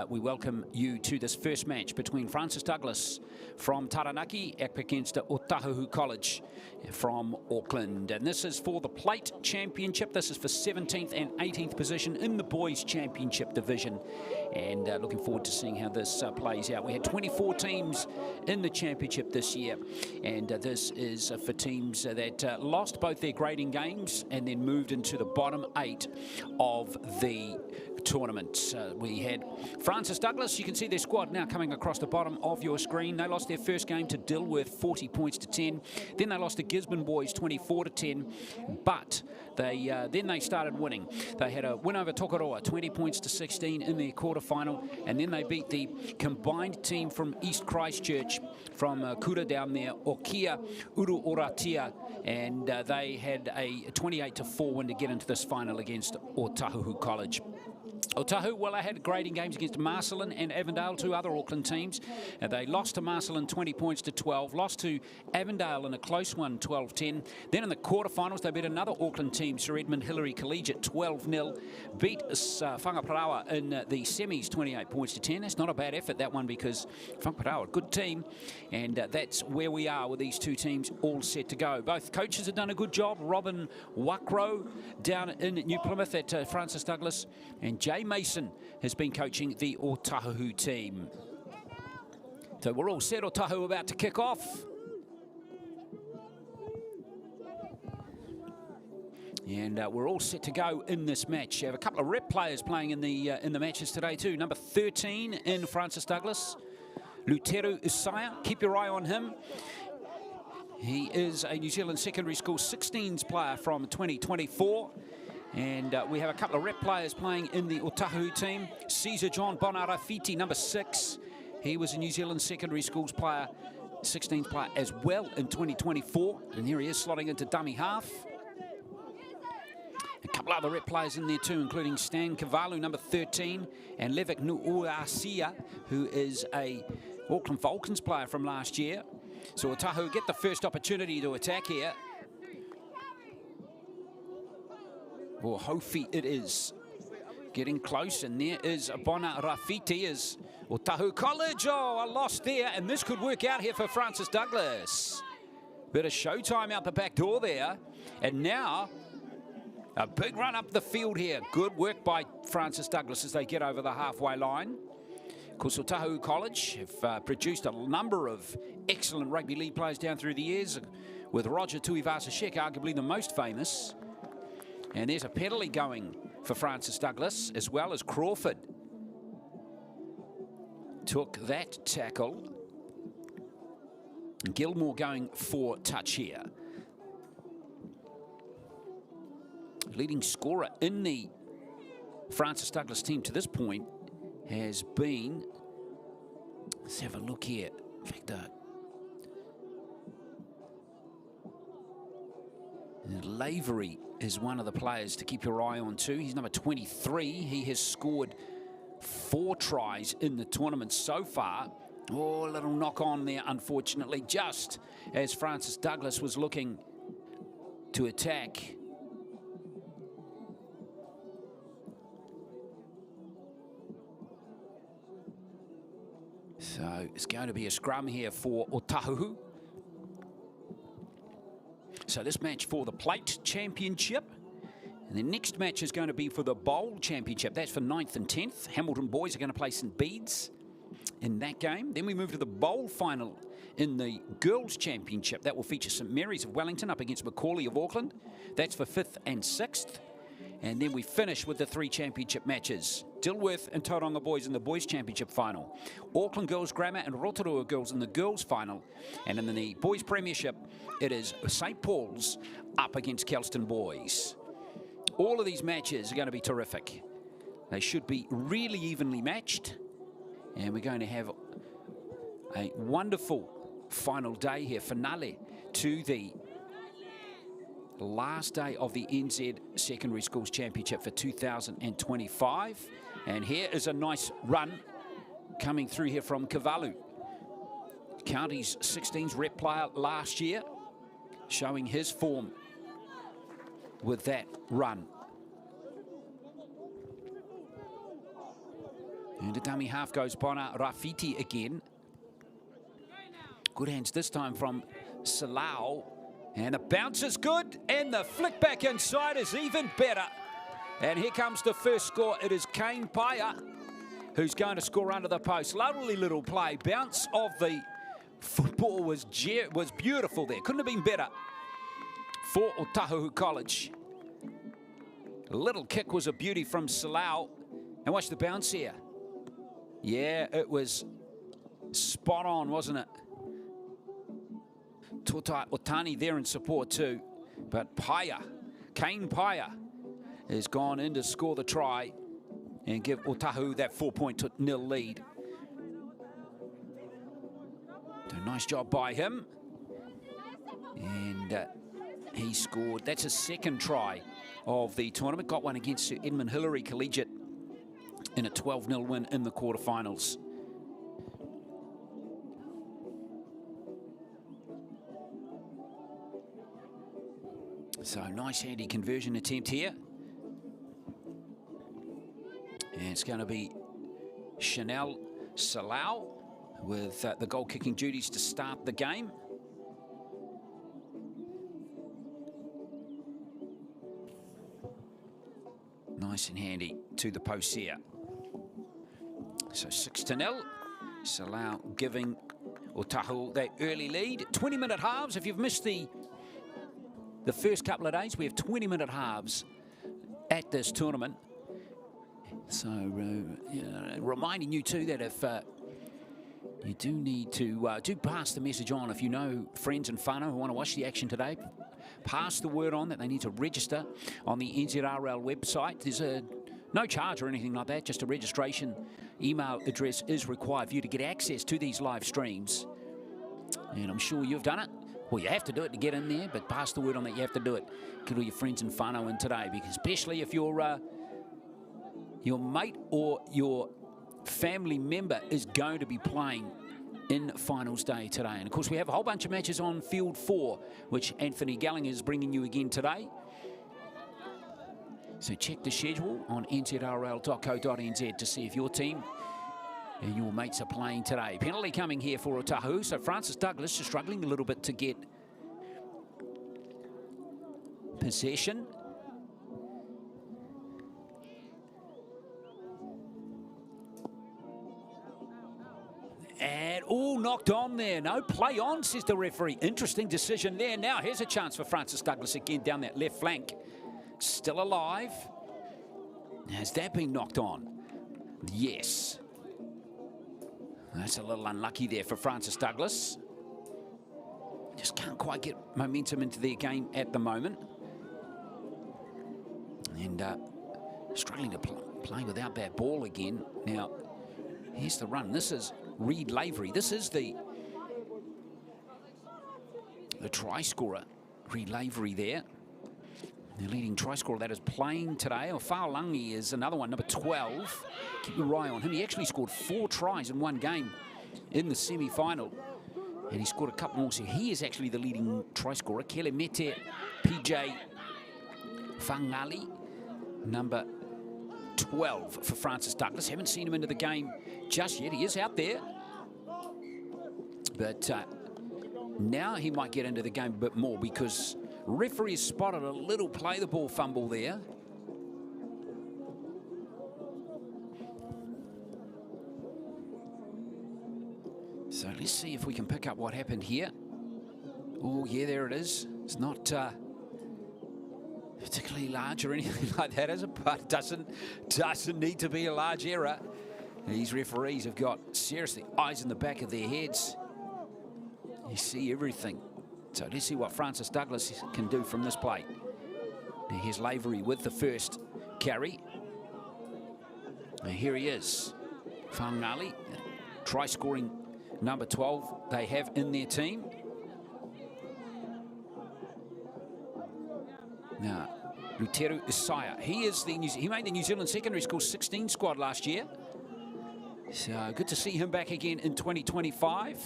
We welcome you to this first match between Francis Douglas from Taranaki up against Otahuhu College from Auckland. And this is for the Plate Championship. This is for 17th and 18th position in the Boys Championship division. And looking forward to seeing how this plays out. We had 24 teams in the championship this year. And this is for teams that lost both their grading games and then moved into the bottom 8 of the tournament. We had Francis Douglas. You can see their squad now coming across the bottom of your screen. They lost their first game to Dilworth 40 points to 10. Then they lost to Gisborne Boys 24 to 10. But then they started winning. They had a win over Tokoroa 20 points to 16 in their quarterfinal. And then they beat the combined team from East Christchurch from Kura down there, Okia Uru Oratia. And they had a 28-4 win to get into this final against Otahuhu College. Otahu, well, they had grading games against Marcelin and Avondale, two other Auckland teams. They lost to Marcelin 20 points to 12, lost to Avondale in a close one, 12-10. Then in the quarterfinals, they beat another Auckland team, Sir Edmund Hillary Collegiate, 12-0. Beat Whangaparaoa in the semis, 28 points to 10. That's not a bad effort, that one, because Whangaparaoa, good team. And that's where we are with these two teams all set to go. Both coaches have done a good job. Robin Wakro down in New Plymouth at Francis Douglas, and Jay Mason has been coaching the Otahuhu team. So we're all set. Otahuhu about to kick off. And we're all set to go in this match. You have a couple of rep players playing in the matches today too. Number 13 in Francis Douglas, Luteru Isaiah. Keep your eye on him. He is a New Zealand Secondary School 16s player from 2024. And we have a couple of rep players playing in the Otahuhu team. Caesar John Bonarafiti, number 6. He was a New Zealand Secondary Schools player, 16th player as well in 2024. And here he is slotting into dummy half. A couple other rep players in there too, including Stan Kavalu, number 13, and Levik Nuuasia, who is a Auckland Vulcans player from last year. So Otahuhu get the first opportunity to attack here. Well, Hofi it is. Getting close, and there is Bona Rafiti as Otahuhu College. Oh, a loss there, and this could work out here for Francis Douglas. Bit of showtime out the back door there. And now, a big run up the field here. Good work by Francis Douglas as they get over the halfway line. Of course, Otahuhu College have produced a number of excellent rugby league players down through the years, with Roger Tuivasa-Sheck arguably the most famous. And there's a penalty going for Francis Douglas, as well as Crawford took that tackle. And Gilmore going for touch here. Leading scorer in the Francis Douglas team to this point has been, let's have a look here. In fact, Lavery is one of the players to keep your eye on too. He's number 23. He has scored 4 tries in the tournament so far. Oh, a little knock on there, unfortunately, just as Francis Douglas was looking to attack. So it's going to be a scrum here for Otahuhu. So this match for the Plate Championship. And the next match is going to be for the Bowl Championship. That's for 9th and 10th. Hamilton boys are going to play St Bede's in that game. Then we move to the Bowl final in the Girls Championship. That will feature St Mary's of Wellington up against Macaulay of Auckland. That's for 5th and 6th. And then we finish with the 3 championship matches. Dilworth and Tauranga boys in the Boys Championship final. Auckland Girls Grammar and Rotorua Girls in the Girls final. And in the Boys Premiership, it is St Paul's up against Kelston boys. All of these matches are going to be terrific. They should be really evenly matched. And we're going to have a wonderful final day here, finale to the last day of the NZ Secondary Schools Championship for 2025. And here is a nice run coming through here from Kavalu. County's 16s rep player last year, showing his form with that run. And a dummy half goes Bona Rafiti again. Good hands this time from Salau. And the bounce is good, and the flick back inside is even better. And here comes the first score. It is Kane Paia who's going to score under the post. Lovely little play. Bounce of the football was beautiful there. Couldn't have been better for Otahuhu College. Little kick was a beauty from Salau. And watch the bounce here. Yeah, it was spot on, wasn't it? Tota Otani there in support too. But Paia, Kane Paia, has gone in to score the try and give Otahu that 4-0 lead. So nice job by him. And he scored. That's his second try of the tournament. Got one against Edmund Hillary Collegiate in a 12-0 win in the quarterfinals. So nice handy conversion attempt here. And it's going to be Chanel Salau with the goal-kicking duties to start the game. Nice and handy to the post here. So 6-0. Salau giving Otahu that early lead. 20-minute halves. If you've missed the first couple of days, we have 20-minute halves at this tournament. So reminding you too that if you do need to do pass the message on, if you know friends and whānau who want to watch the action today, pass the word on that they need to register on the NZRL website. There's no charge or anything like that, just a registration email address is required for you to get access to these live streams. And I'm sure you've done it. Well, you have to do it to get in there, but pass the word on that you have to do it. Get all your friends and whānau in today, because especially if your mate or your family member is going to be playing in finals day today. And of course, we have a whole bunch of matches on field 4, which Anthony Gallinger is bringing you again today. So check the schedule on nzrl.co.nz to see if your team and your mates are playing today. Penalty coming here for Otahu. So Francis Douglas is struggling a little bit to get possession. And all knocked on there. No play on, says the referee. Interesting decision there. Now here's a chance for Francis Douglas again down that left flank. Still alive. Has that been knocked on? Yes. That's a little unlucky there for Francis Douglas. Just can't quite get momentum into their game at the moment. And struggling to play without that ball again. Now, here's the run. This is Reed Lavery. This is the try scorer, Reed Lavery there. The leading try scorer that is playing today. Fa'alangi is another one, number 12. Keep your eye on him. He actually scored 4 tries in one game in the semi-final. And he scored a couple more. So he is actually the leading try scorer. Kele Mete PJ Fangali, number 12 for Francis Douglas. Haven't seen him into the game just yet. He is out there. But now he might get into the game a bit more, because referee has spotted a little play the ball fumble there. So let's see if we can pick up what happened here. Oh, yeah, there it is. It's not particularly large or anything like that, is it? But it doesn't need to be a large error. These referees have got, seriously, eyes in the back of their heads. You see everything. So let's see what Francis Douglas can do from this play. Now here's Lavery with the first carry. And here he is. Whangali, try-scoring number 12 they have in their team. Now, Luteru Isaiah, he made the New Zealand Secondary School 16 squad last year. So good to see him back again in 2025.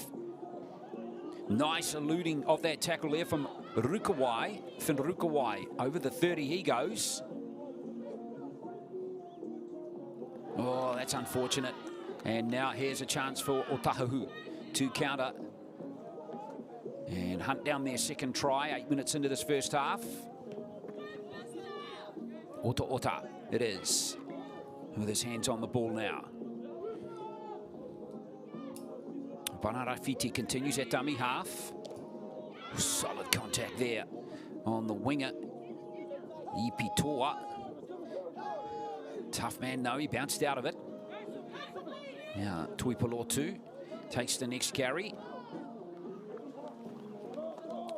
Nice eluding of that tackle there from Rukawai. Finn Rukawai over the 30 he goes. Oh, that's unfortunate. And now here's a chance for Otahuhu to counter and hunt down their second try, 8 minutes into this first half. Ota it is, with his hands on the ball now. Banarafiti continues at dummy half. Solid contact there on the winger, Ipitoa. Tough man, no, he bounced out of it. Now, Tuipolotu takes the next carry.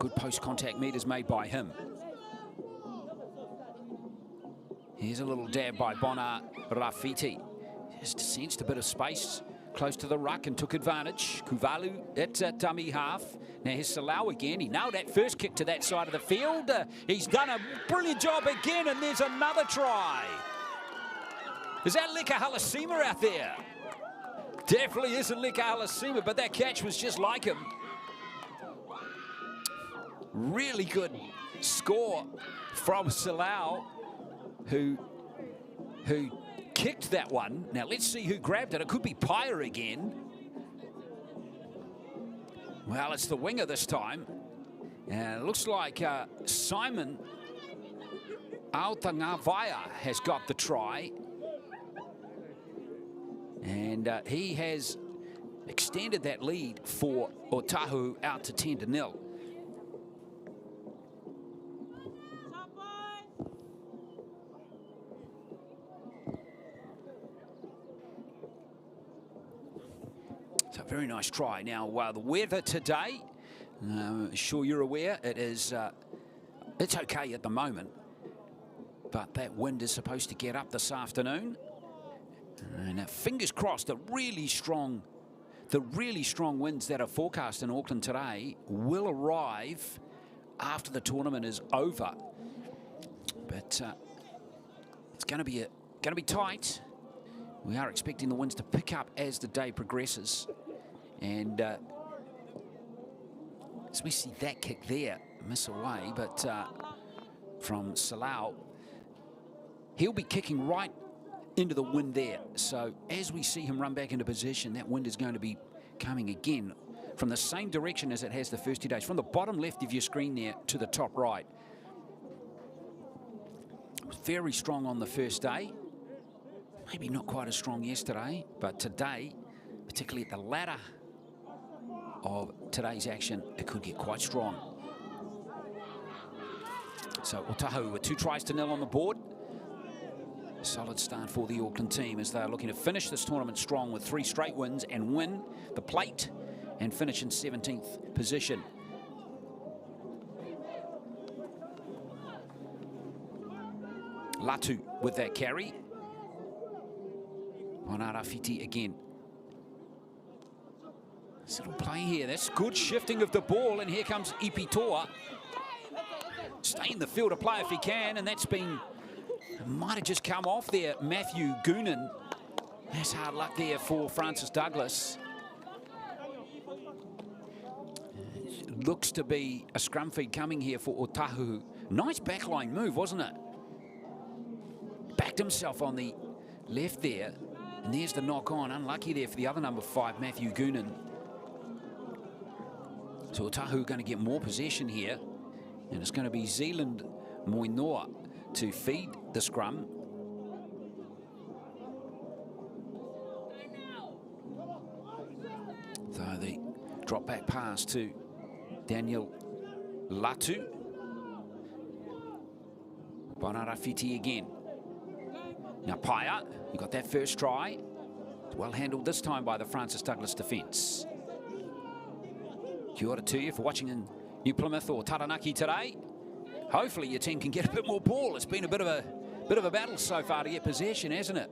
Good post-contact meters made by him. Here's a little dab by Banarafiti. Just sensed a bit of space close to the ruck and took advantage. Kuvalu at dummy half. Now here's Salau again. He nailed that first kick to that side of the field. He's done a brilliant job again, and there's another try. Is that Leka Halasima out there? Definitely isn't Leka Halasima, but that catch was just like him. Really good score from Salau, who kicked that one. Now let's see who grabbed it. It could be Pyre again. Well, it's the winger this time. And it looks like Simon Autangavaya has got the try. And he has extended that lead for Otahuhu out to 10-0. It's a very nice try. Now, the weather today, sure you're aware, it's okay at the moment, but that wind is supposed to get up this afternoon. And fingers crossed, the really strong winds that are forecast in Auckland today will arrive after the tournament is over. But it's going to be tight. We are expecting the winds to pick up as the day progresses. And as we see that kick there miss away, but from Salau, he'll be kicking right into the wind there. So as we see him run back into position, that wind is going to be coming again from the same direction as it has the first 2 days, from the bottom left of your screen there to the top right. It was very strong on the first day. Maybe not quite as strong yesterday, but today, particularly at the latter of today's action, it could get quite strong. So Otahuhu with 2 tries to 0 on the board. Solid start for the Auckland team as they're looking to finish this tournament strong with 3 straight wins and win the plate and finish in 17th position. Latu with that carry. Banarafiti again. This little play here, that's good shifting of the ball, and here comes Ipitoa. Stay in the field to play if he can, and that's been, might have just come off there, Matthew Goonan. That's hard luck there for Francis Douglas. It looks to be a scrum feed coming here for Otahuhu. Nice backline move, wasn't it? Backed himself on the left there, and there's the knock on. Unlucky there for the other number 5, Matthew Goonan. So Otahuhu going to get more possession here, and it's going to be Zealand Moinoa to feed the scrum. So the drop back pass to Daniel Latu. Banarafiti again. Now Paya, he got that first try. Well handled this time by the Francis Douglas defence. Kia ora to you for watching in New Plymouth or Taranaki today. Hopefully your team can get a bit more ball. It's been a bit of a battle so far to get possession, hasn't it?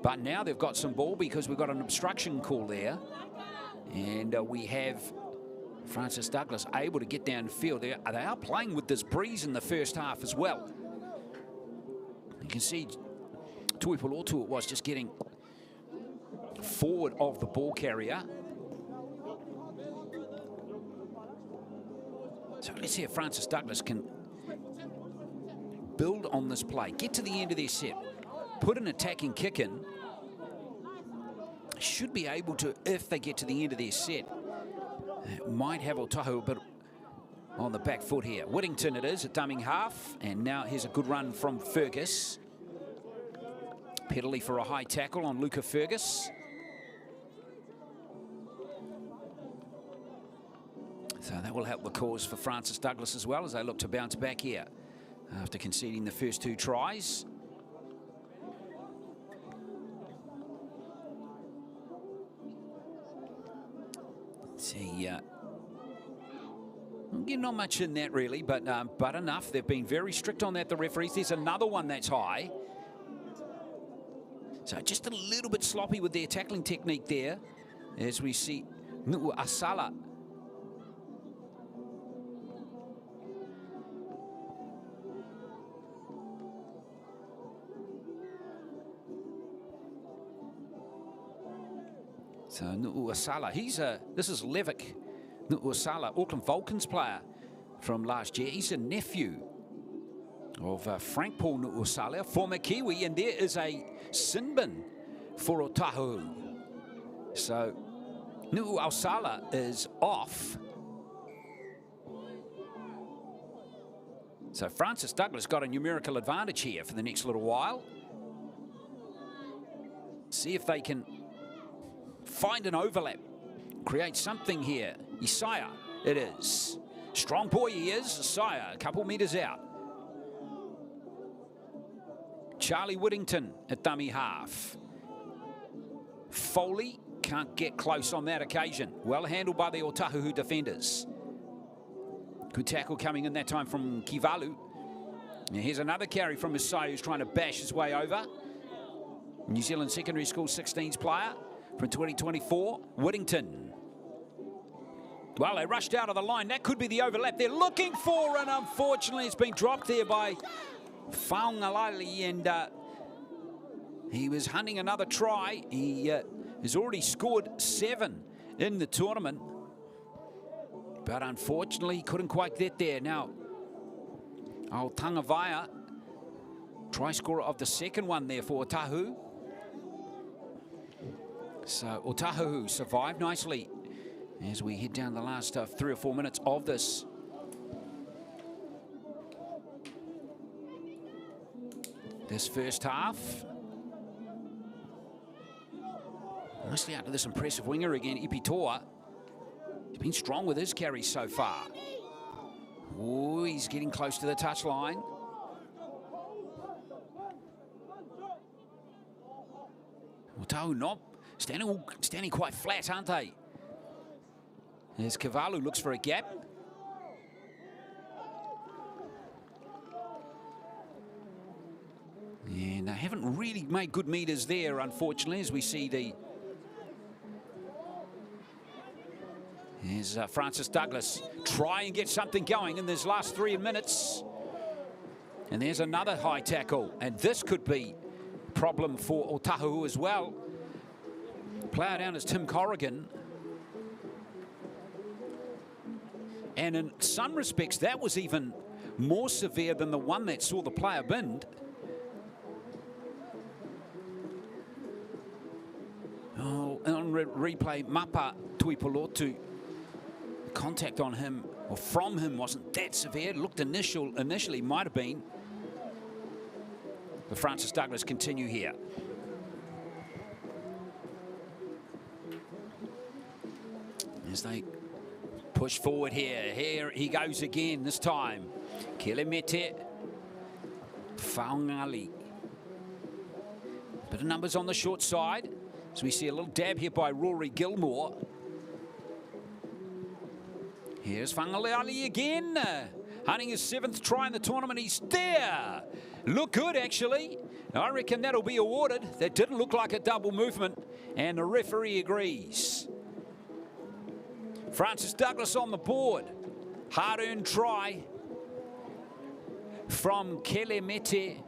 But now they've got some ball because we've got an obstruction call there. And we have Francis Douglas able to get downfield. They are playing with this breeze in the first half as well. You can see Tuipolotu it was just getting forward of the ball carrier. So let's see if Francis Douglas can build on this play. Get to the end of their set. Put an attacking kick in. should be able to, if they get to the end of their set, might have Otahu a bit on the back foot here. Whittington it is at dummy half, and now here's a good run from Fergus. Penalty for a high tackle on Luca Fergus. So that will help the cause for Francis Douglas as well as they look to bounce back here after conceding the first 2 tries. See, not much in that really, but enough. They've been very strict on that, the referees. There's another one that's high. So just a little bit sloppy with their tackling technique there, as we see Nu'u Asala. So Nu'u Asala, this is Levick Nu'u Asala, Auckland Vulcans player from last year. He's a nephew of Frank Paul Nu'u Asala, former Kiwi, and there is a sin bin for Otahu. So Nu'u Asala is off. So Francis Douglas got a numerical advantage here for the next little while. See if they can find an overlap, create something here. Isaiah, it is. Strong boy he is, Isaiah, a couple metres out. Charlie Whittington at dummy half. Foley can't get close on that occasion. Well handled by the Otahu defenders. Good tackle coming in that time from Kivalu. Now here's another carry from Massey who's trying to bash his way over. New Zealand Secondary School 16s player from 2024, Whittington. Well, they rushed out of the line. That could be the overlap they're looking for, and unfortunately it's been dropped there by Faungalali, and he was hunting another try. He has already scored 7 in the tournament, but unfortunately he couldn't quite get there. Now, old Tangavaia, try scorer of the second one there for Otahu. So Otahu survived nicely as we head down the last 3 or 4 minutes of this. This first half. Nicely out to this impressive winger again, Ipitoa. He's been strong with his carries so far. Oh, he's getting close to the touchline. Otahu not standing quite flat, aren't they? As Kavalu looks for a gap. And they haven't really made good meters there, unfortunately, as we see Here's Francis Douglas try and get something going in this last 3 minutes. And there's another high tackle, and this could be a problem for Otahu as well. Player down as Tim Corrigan. And in some respects, that was even more severe than the one that saw the player binned. Oh, on replay, Mapa Tuipolotu, contact on him, or from him, wasn't that severe. It looked initially might have been. But Francis Douglas continue here. As they push forward here. Here he goes again, this time. Kelemete Faungali. Bit of numbers on the short side. So we see a little dab here by Rory Gilmore. Here's Faungali again. Hunting his 7th try in the tournament. He's there. Look good, actually. I reckon that'll be awarded. That didn't look like a double movement, and the referee agrees. Francis Douglas on the board. Hard-earned try from Kelemete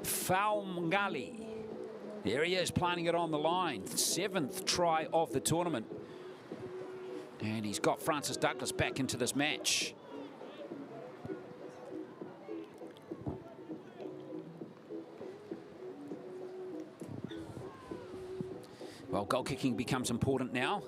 Faungali. There he is, planting it on the line. 7th try of the tournament. And he's got Francis Douglas back into this match. Well, goal kicking becomes important now.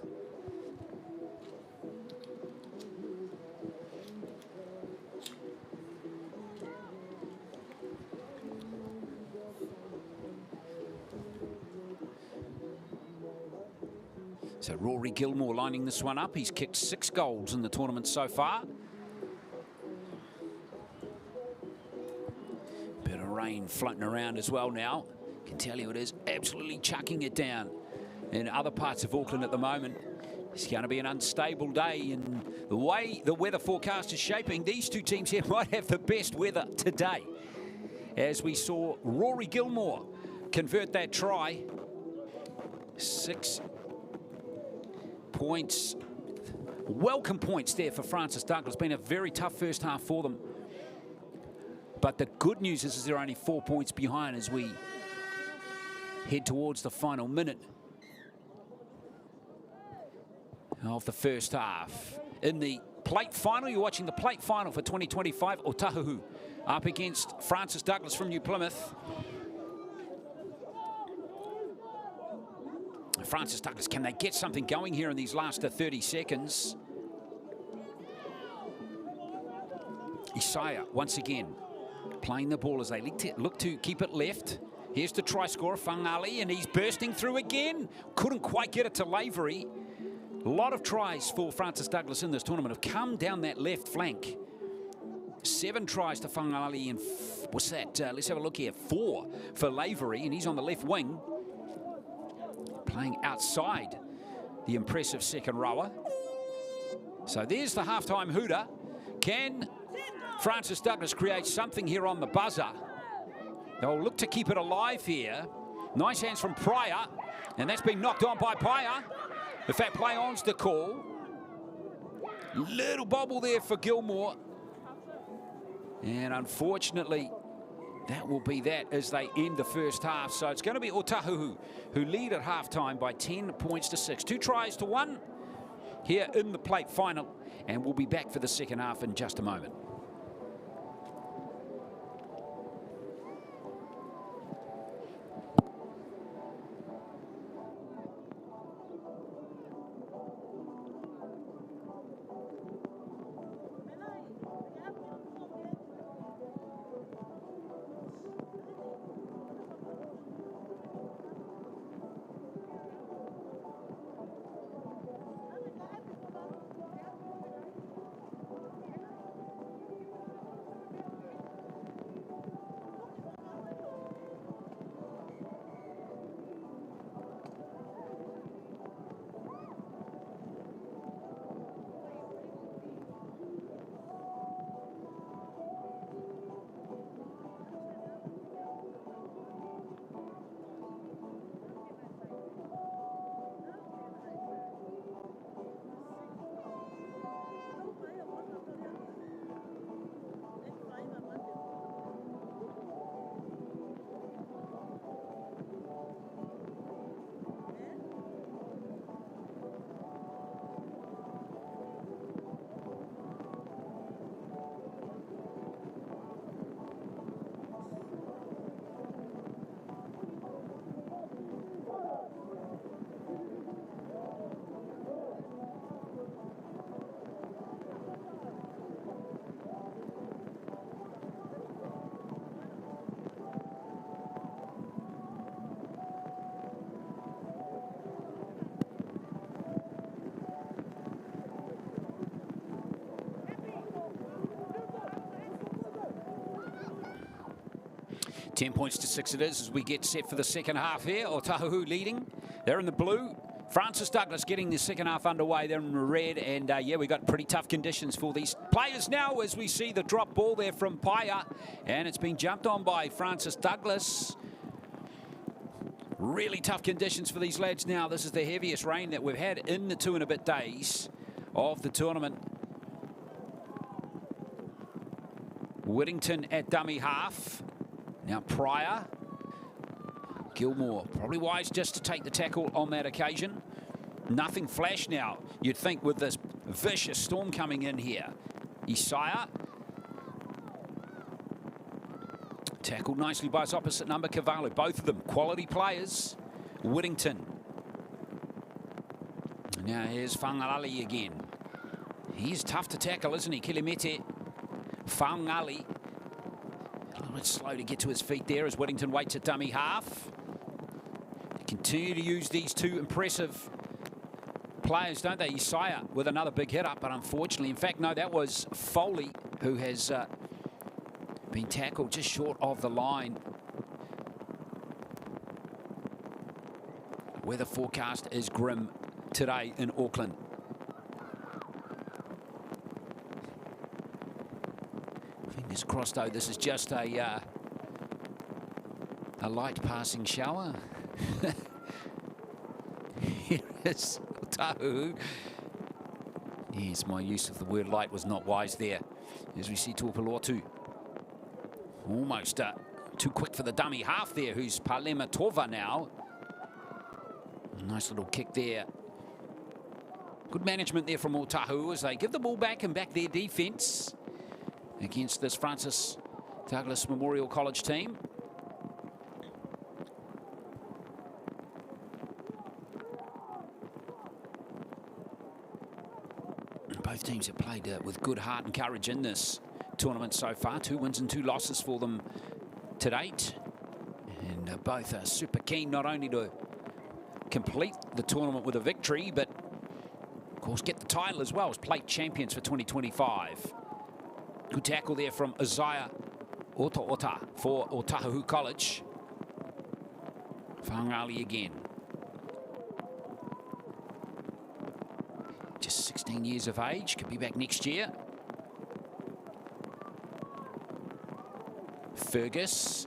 So Rory Gilmore lining this one up. He's kicked 6 goals in the tournament so far. Bit of rain floating around as well now. Can tell you it is absolutely chucking it down in other parts of Auckland at the moment. It's going to be an unstable day, and the way the weather forecast is shaping, these two teams here might have the best weather today. As we saw Rory Gilmore convert that try. 6 points, welcome points there for Francis Douglas. Been a very tough first half for them. But the good news is they're only 4 points behind as we head towards the final minute of the first half. In the plate final, you're watching the plate final for 2025. Otahuhu up against Francis Douglas from New Plymouth. Francis Douglas, can they get something going here in these last 30 seconds? Isaiah, once again, playing the ball as they look to keep it left. Here's the try scorer, Whangali, and he's bursting through again. Couldn't quite get it to Lavery. A lot of tries for Francis Douglas in this tournament have come down that left flank. 7 tries to Whangali, and what's that? Let's have a look here. 4 for Lavery, and he's on the left wing. Playing outside the impressive second rower. So there's the halftime hooter. Can Francis Douglas create something here on the buzzer? They'll look to keep it alive here. Nice hands from Pryor, and that's been knocked on by Pryor. In fact, play on's the call. Little bobble there for Gilmore. And unfortunately, that will be that as they end the first half. So it's going to be Otahuhu who lead at halftime by 10 points to 6. 2 tries to 1 here in the plate final. And we'll be back for the second half in just a moment. Ten points to 6 it is as we get set for the second half here. Otahuhu leading. They're in the blue. Francis Douglas getting the second half underway. They're in red. And yeah, we've got pretty tough conditions for these players now as we see the drop ball there from Paya. And it's been jumped on by Francis Douglas. Really tough conditions for these lads now. This is the heaviest rain that we've had in the 2 and a bit days of the tournament. Whittington at dummy half. Now Pryor. Gilmore, probably wise just to take the tackle on that occasion. Nothing flash now, you'd think, with this vicious storm coming in here. Isaiah. Tackled nicely by his opposite number, Cavallo. Both of them quality players. Whittington. Now here's Whangarali again. He's tough to tackle, isn't he? Kilimete. Whangarali. A little bit slow to get to his feet there as Whittington waits at dummy half. They continue to use these two impressive players, don't they? Isaiah with another big hit up, but unfortunately, in fact, no, that was Foley who has been tackled just short of the line. Weather forecast is grim today in Auckland. Fingers crossed, though, this is just a light passing shower. Here is Otahu. Yes, my use of the word light was not wise there. As we see Tuapolotu. Almost too quick for the dummy half there, who's Palema Tova now. Nice little kick there. Good management there from Otahu as they give the ball back and back their defence against this Francis Douglas Memorial College team. Both teams have played with good heart and courage in this tournament so far. 2 wins and 2 losses for them to date. And both are super keen not only to complete the tournament with a victory, but of course get the title as well as plate champions for 2025. Good tackle there from Isaiah Ota for Otahu College. Whangarali again. Just 16 years of age, could be back next year. Fergus.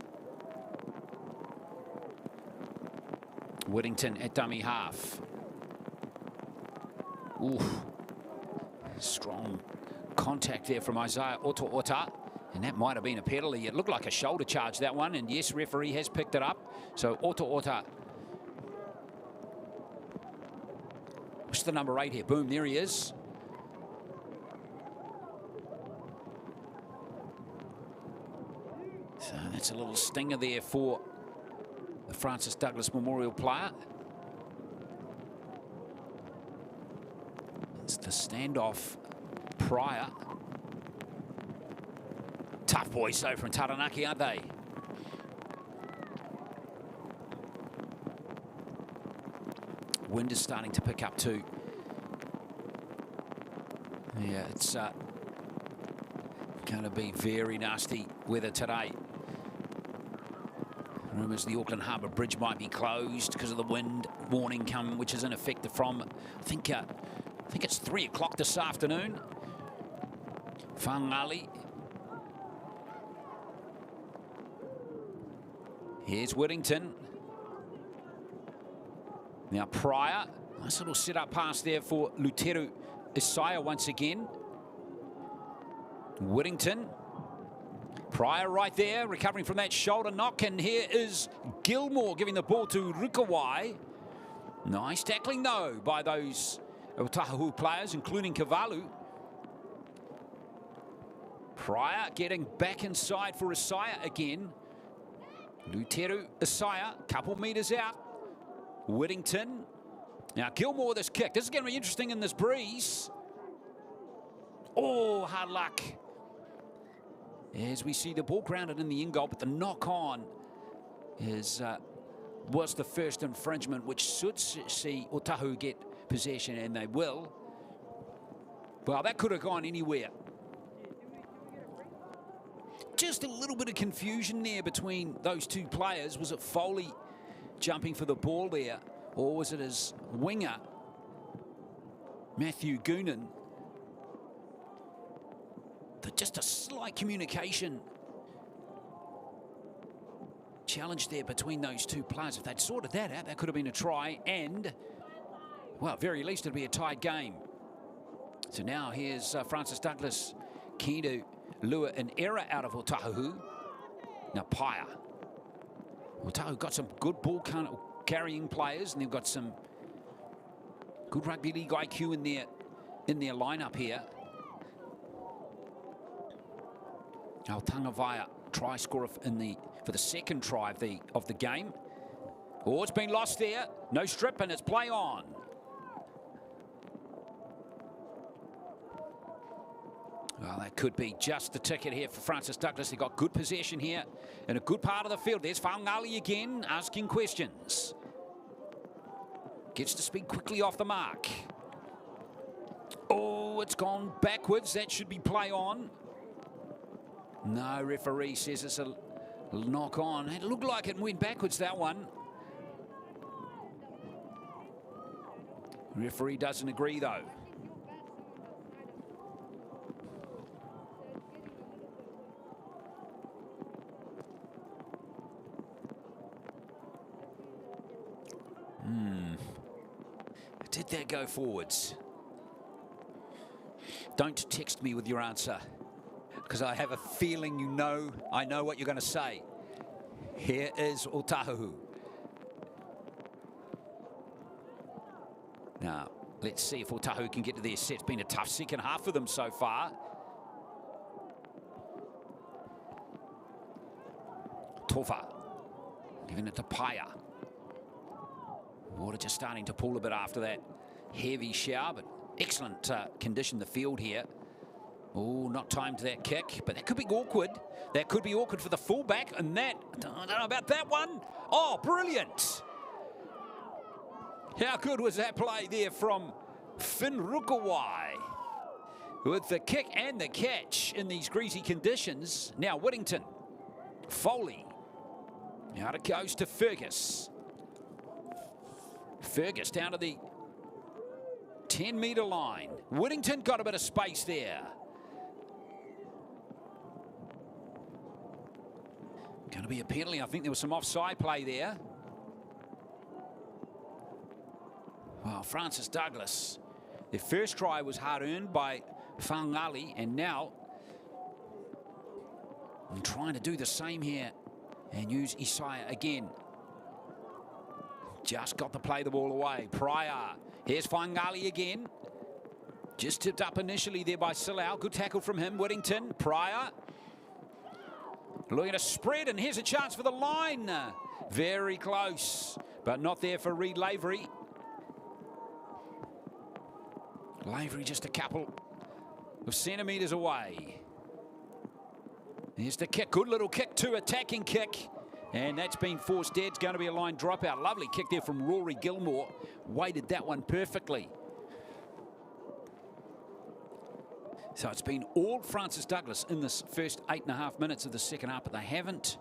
Whittington at dummy half. Oof. Strong contact there from Isaiah Ota. And that might have been a penalty. It looked like a shoulder charge, that one. And yes, referee has picked it up. So Ota. What's the number 8 here? Boom, there he is. So that's a little stinger there for the Francis Douglas Memorial player. It's the standoff prior. Tough boys though from Taranaki, aren't they? Wind is starting to pick up too. Yeah, it's going to be very nasty weather today. Rumours the Auckland Harbour Bridge might be closed because of the wind warning coming, which is in effect from, I think it's 3 o'clock this afternoon. Whangarali. Here's Whittington. Now Pryor. Nice little set-up pass there for Luteru Isaiah once again. Whittington. Pryor right there, recovering from that shoulder knock, and here is Gilmore giving the ball to Rukawai. Nice tackling though by those Otahu players, including Kavalu. Pryor getting back inside for Isaiah again. Luteru Isaiah, couple metres out. Whittington. Now Gilmore with this kick. This is going to be interesting in this breeze. Oh, hard luck. As we see the ball grounded in the in goal, but the knock on was the first infringement, which should see Otahu get possession, and they will. Well, that could have gone anywhere. Just a little bit of confusion there between those two players. Was it Foley jumping for the ball there, or was it his winger, Matthew Goonan? Just a slight communication challenge there between those two players. If they'd sorted that out, that could have been a try, and, well, at very least it'd be a tied game. So now here's Francis Douglas keen to lure an error out of Otahu. Now Paya. Otahu got some good ball carrying players, and they've got some good rugby league IQ in their lineup here. Altangavaya try scorer for the second try of the game. Oh, it's been lost there. No strip, and it's play on. Well, that could be just the ticket here for Francis Douglas. They got good possession here in a good part of the field. There's Whangali again asking questions. Gets to speed quickly off the mark. Oh, it's gone backwards. That should be play on. No, referee says it's a knock on. It looked like it went backwards, that one. Referee doesn't agree, though. Did that go forwards? Don't text me with your answer, because I have a feeling I know what you're going to say. Here is Otahuhu. Now, let's see if Otahuhu can get to their set. It's been a tough second half for them so far. Tofa, giving it to Paya. Water just starting to pull a bit after that heavy shower, but excellent condition the field here. Oh, not timed that kick, but that could be awkward. That could be awkward for the fullback, and that, I don't know about that one. Oh, brilliant. How good was that play there from Finn Rukawai? With the kick and the catch in these greasy conditions. Now Whittington, Foley. Out it goes to Fergus. Fergus down to the 10-metre line. Whittington got a bit of space there. Going to be a penalty. I think there was some offside play there. Well, Francis Douglas, their first try was hard-earned by Whangali, and now I'm trying to do the same here and use Isaiah again. Just got to play the ball away. Pryor. Here's Whangali again. Just tipped up initially there by Silau. Good tackle from him. Whittington. Pryor. Looking at a spread, and here's a chance for the line. Very close, but not there for Reed Lavery. Lavery just a couple of centimetres away. Here's the kick. Good little kick too. Attacking kick. And that's been forced dead. It's going to be a line dropout. Lovely kick there from Rory Gilmore. Weighted that one perfectly. So it's been all Francis Douglas in this first 8.5 minutes of the second half, but they haven't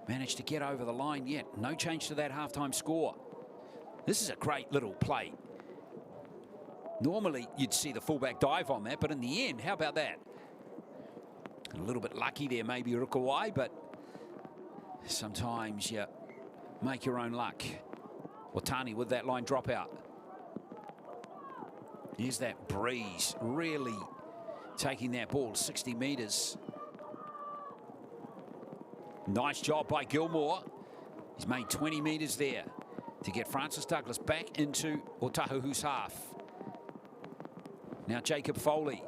managed to get over the line yet. No change to that halftime score. This is a great little play. Normally you'd see the fullback dive on that, but in the end, how about that? A little bit lucky there, maybe Rukawai, but sometimes you make your own luck. Watani with that line dropout. Here's that breeze, really taking that ball 60 metres. Nice job by Gilmore. He's made 20 metres there to get Francis Douglas back into Otahuhu's half. Now Jacob Foley.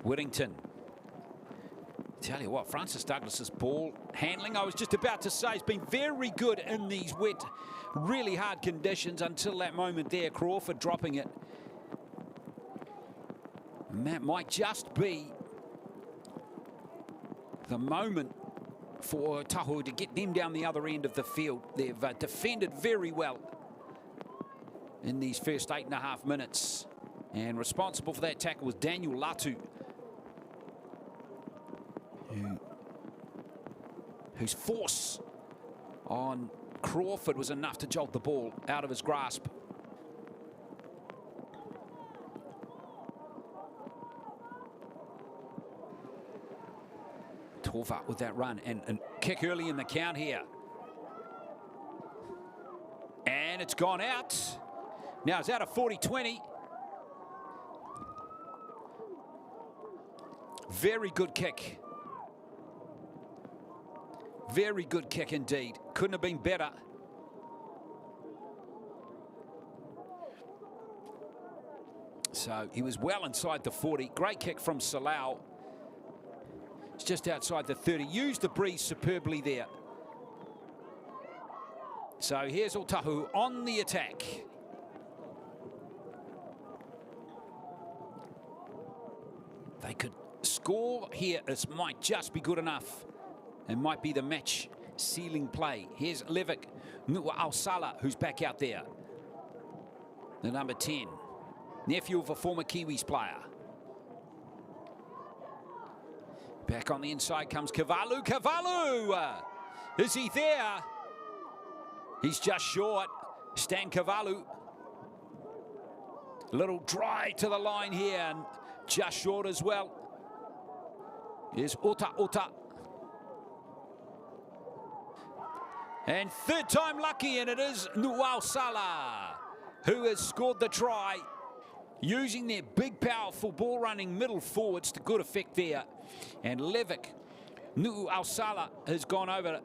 Whittington. Tell you what, Francis Douglas's ball handling, I was just about to say, has been very good in these wet, really hard conditions until that moment there. Crawford dropping it. And that might just be the moment for Tahu to get them down the other end of the field. They've defended very well in these first 8.5 minutes. And responsible for that tackle was Daniel Latu, whose force on Crawford was enough to jolt the ball out of his grasp. Torva with that run and kick early in the count here. And it's gone out. Now it's out of 40-20. Very good kick. Very good kick indeed. Couldn't have been better. So he was well inside the 40. Great kick from Salau. It's just outside the 30. Used the breeze superbly there. So here's Otahu on the attack. they could score here. This might just be good enough. It might be the match sealing play. Here's Levick Nu'u-Aosala, who's back out there. The number 10, nephew of a former Kiwis player. Back on the inside comes Kavalu. Kavalu! Is he there? He's just short. Stan Kavalu. Little dry to the line here and just short as well. Here's Ota. And third time lucky, and it is Nu'u-Aosala who has scored the try, using their big, powerful ball-running middle forwards to good effect there. And Levick Nu'u-Aosala has gone over to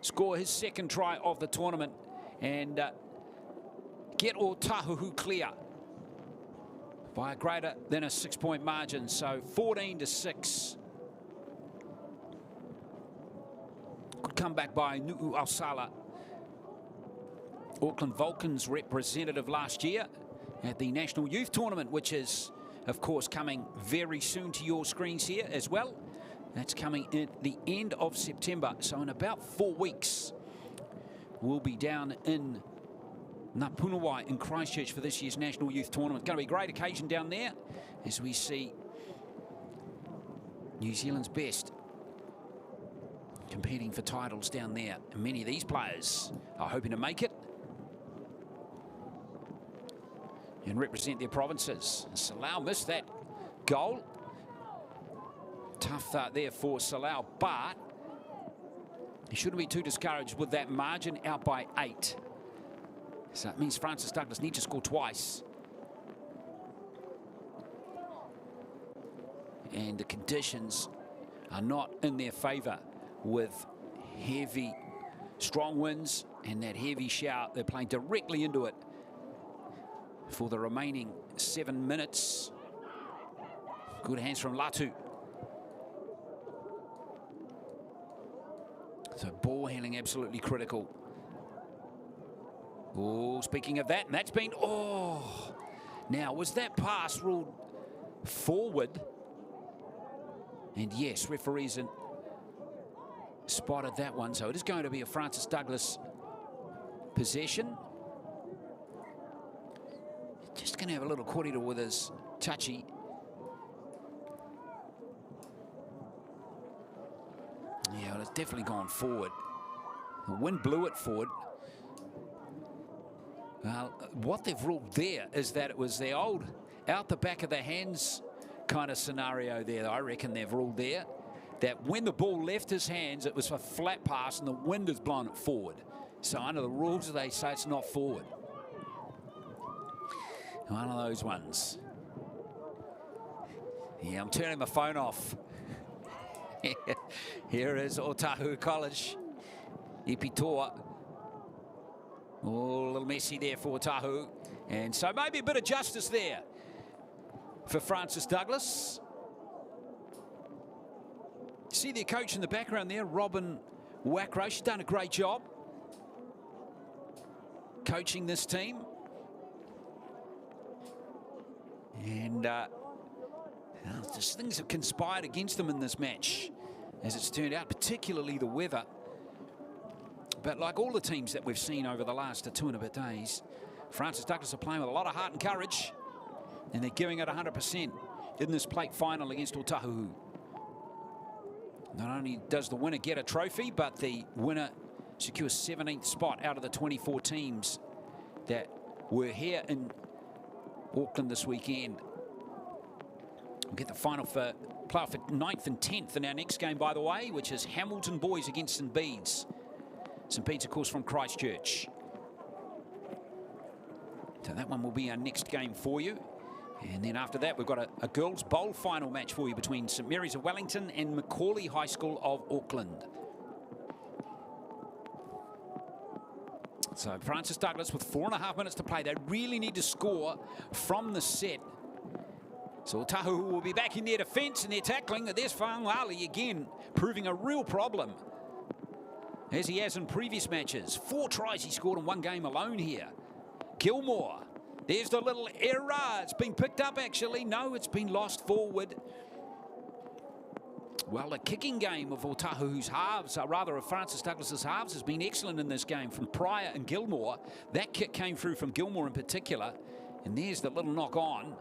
score his second try of the tournament and get Otahuhu clear by a greater than a 6-point margin. So 14-6. Good comeback by Nu'u-Aosala. Auckland Vulcans representative last year at the National Youth Tournament, which is, of course, coming very soon to your screens here as well. That's coming at the end of September. So in about 4 weeks, we'll be down in Napunawai in Christchurch for this year's National Youth Tournament. Going to be a great occasion down there as we see New Zealand's best competing for titles down there. And many of these players are hoping to make it and represent their provinces. Salau missed that goal. Tough there for Salau, but he shouldn't be too discouraged with that margin, out by 8. So it means Francis Douglas needs to score twice. And the conditions are not in their favour with heavy, strong winds and that heavy shower. They're playing directly into it for the remaining 7 minutes. Good hands from Latu. So ball handling absolutely critical. Oh, speaking of that, and that's been, now was that pass ruled forward? And yes, referees spotted that one. So it is going to be a Francis Douglas possession. Just going to have a little corridor with his touchy. Yeah, well, it's definitely gone forward. The wind blew it forward. Well, what they've ruled there is that it was the old out the back of the hands kind of scenario there. I reckon they've ruled there that when the ball left his hands, it was a flat pass and the wind has blown it forward. So under the rules, they say it's not forward. One of those ones. Yeah, I'm turning my phone off. Here is Otahuhu College. Ipitoa. Oh, a little messy there for Otahuhu. And so maybe a bit of justice there for Francis Douglas. See their coach in the background there, Robin Wackrow. She's done a great job coaching this team. And just things have conspired against them in this match, as it's turned out, particularly the weather. But like all the teams that we've seen over the last 2 and a bit days, Francis Douglas are playing with a lot of heart and courage, and they're giving it 100% in this plate final against Otahuhu. Not only does the winner get a trophy, but the winner secures 17th spot out of the 24 teams that were here in Auckland this weekend. We'll get the final for playoff for 9th and 10th in our next game, by the way, which is Hamilton Boys against St Bede's. St Bede's, of course, from Christchurch. So that one will be our next game for you. And then after that, we've got a girls' bowl final match for you between St Mary's of Wellington and Macaulay High School of Auckland. So Francis Douglas with 4.5 minutes to play. They really need to score from the set. So Otahuhu will be back in their defence and their tackling. There's Whangali again, proving a real problem, as he has in previous matches. 4 tries he scored in one game alone here. Gilmore, there's the little error. It's been picked up, actually. No, it's been lost forward. Well, the kicking game of Otahu's halves, rather of Francis Douglas's halves, has been excellent in this game from Pryor and Gilmore. That kick came through from Gilmore in particular. And there's the little knock on.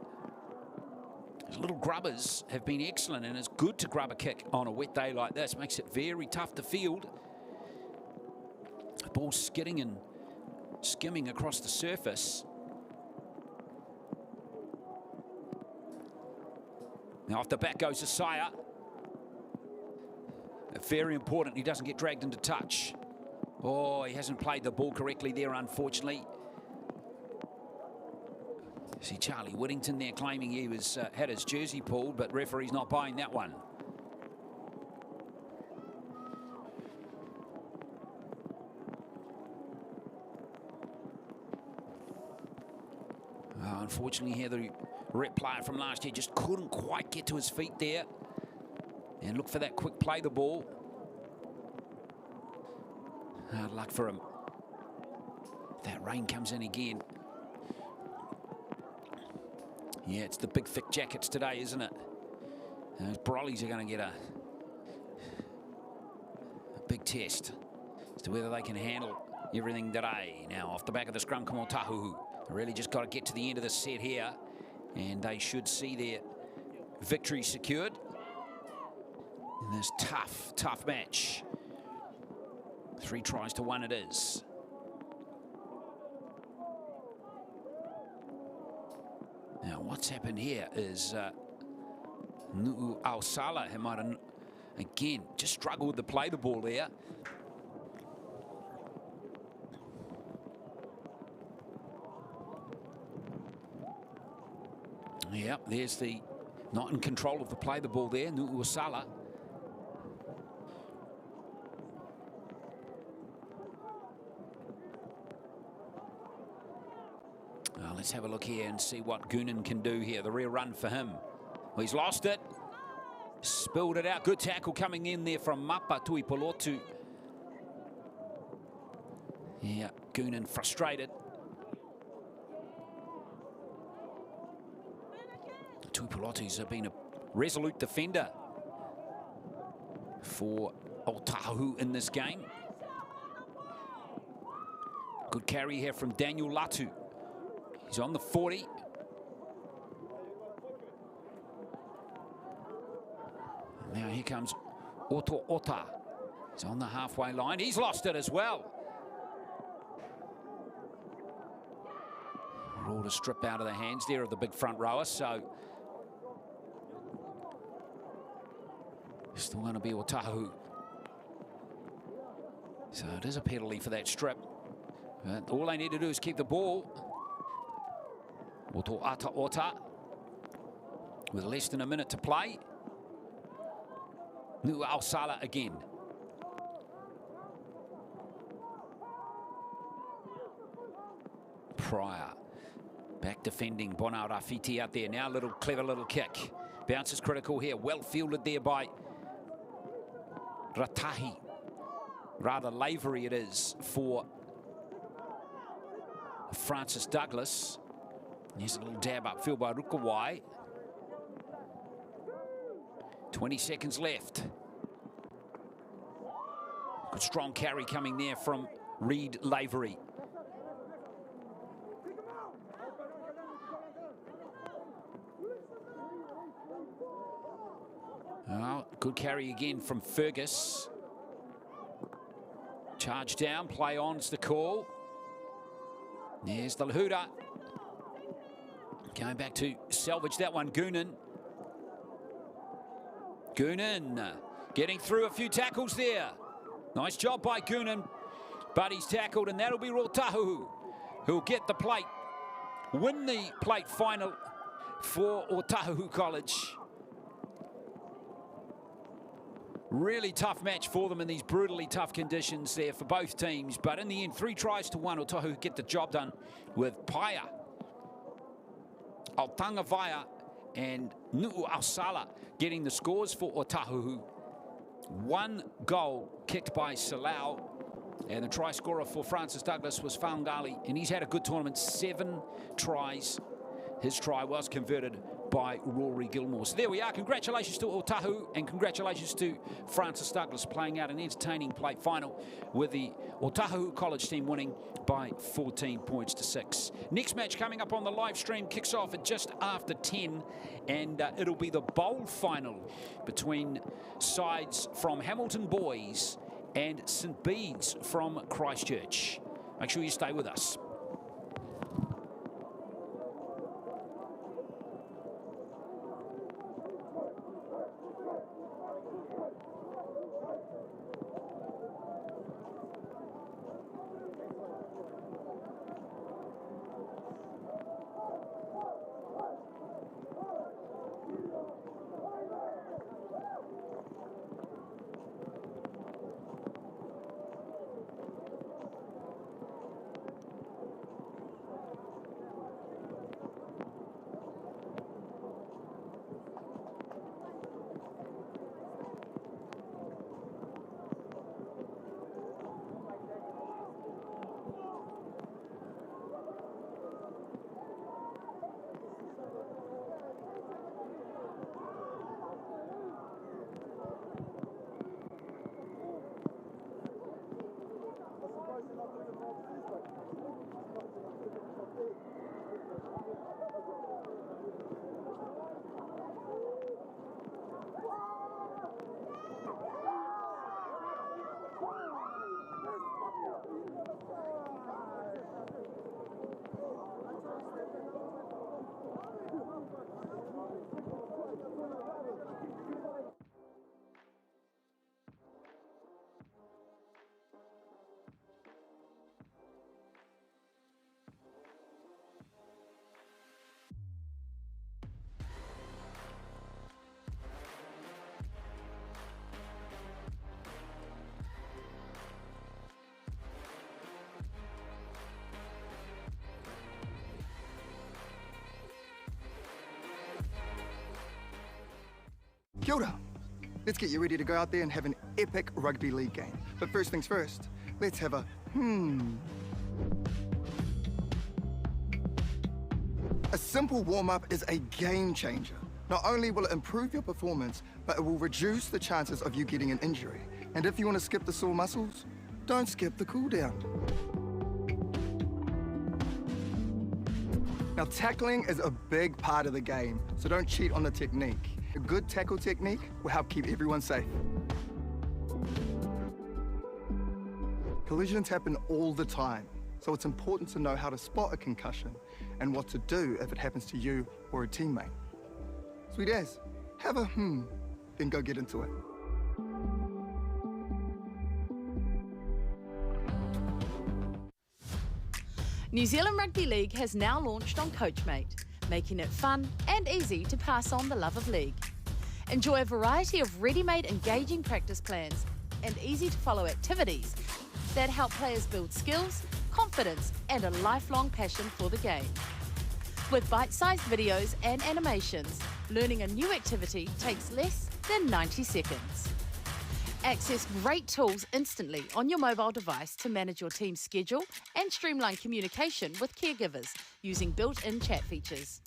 His little grubbers have been excellent, and it's good to grub a kick on a wet day like this. Makes it very tough to field. The ball skidding and skimming across the surface. Now off the back goes Isaiah. Very important he doesn't get dragged into touch. Oh, he hasn't played the ball correctly there, unfortunately. See Charlie Whittington there claiming he was had his jersey pulled, but referee's not buying that one. Unfortunately here the rep player from last year just couldn't quite get to his feet there and look for that quick play the ball. Hard luck for him. That rain comes in again. Yeah, it's the big thick jackets today, isn't it? Those brollies are going to get a big test as to whether they can handle everything today. Now off the back of the scrum, come on, Otahu. They really just got to get to the end of the set here, and they should see their victory secured in this tough match. 3 tries to 1 it is. Now, what's happened here is Nu'u Al-Salah, who might have, again, just struggled with the play the ball there. Yep, there's the not in control of the play the ball there, Nu'u Al-Salah. Let's have a look here and see what Goonan can do here. The rear run for him. Well, he's lost it. Spilled it out. Good tackle coming in there from Mapa Tuipolotu. Yeah, Goonan frustrated. Tuipolotu's been a resolute defender for Otahu in this game. Good carry here from Daniel Latu. He's on the 40. Now here comes Oto Ota. He's on the halfway line. He's lost it as well. Rolled a strip out of the hands there of the big front rower, so still going to be Otahu. So it is a penalty for that strip. But all they need to do is keep the ball. Oto Ata Ota with less than a minute to play. Nu'u Al-Salah again. Pryor back defending. Bonar Rafiti out there now. Clever little kick. Bounce is critical here. Well fielded there by Ratahi. Rather lavery it is for Francis Douglas. Here's a little dab upfield by Rukawai. 20 seconds left. Good strong carry coming there from Reed Lavery. Oh, good carry again from Fergus. Charge down, play on's the call. There's the Lahuda. Going back to salvage that one, Goonan. Goonan getting through a few tackles there. Nice job by Goonan, but he's tackled, and that'll be Otahu who'll get the plate, win the plate final for Otahu College. Really tough match for them in these brutally tough conditions there for both teams, but in the end, 3 tries to 1, Otahu get the job done with Paia, Altangavaya and Nu'u Al-Salah getting the scores for Otahu. 1 goal kicked by Salau, and the try scorer for Francis Douglas was Faungali, and he's had a good tournament, 7 tries. His try was converted by Rory Gilmore. So there we are. Congratulations to Otahu and congratulations to Francis Douglas playing out an entertaining plate final with the Otahu College team winning by 14 points to 6. Next match coming up on the live stream kicks off at just after 10 and it'll be the bowl final between sides from Hamilton Boys and St Bede's from Christchurch. Make sure you stay with us. Kia ora. Let's get you ready to go out there and have an epic rugby league game. But first things first, let's have a A simple warm-up is a game changer. Not only will it improve your performance, but it will reduce the chances of you getting an injury. And if you want to skip the sore muscles, don't skip the cool down. Now, tackling is a big part of the game, so don't cheat on the technique. A good tackle technique will help keep everyone safe. Collisions happen all the time, so it's important to know how to spot a concussion and what to do if it happens to you or a teammate. Sweet as, have a then go get into it. New Zealand Rugby League has now launched on Coachmate, making it fun and easy to pass on the love of league. Enjoy a variety of ready-made engaging practice plans and easy-to-follow activities that help players build skills, confidence and a lifelong passion for the game. With bite-sized videos and animations, learning a new activity takes less than 90 seconds. Access great tools instantly on your mobile device to manage your team's schedule and streamline communication with caregivers using built-in chat features.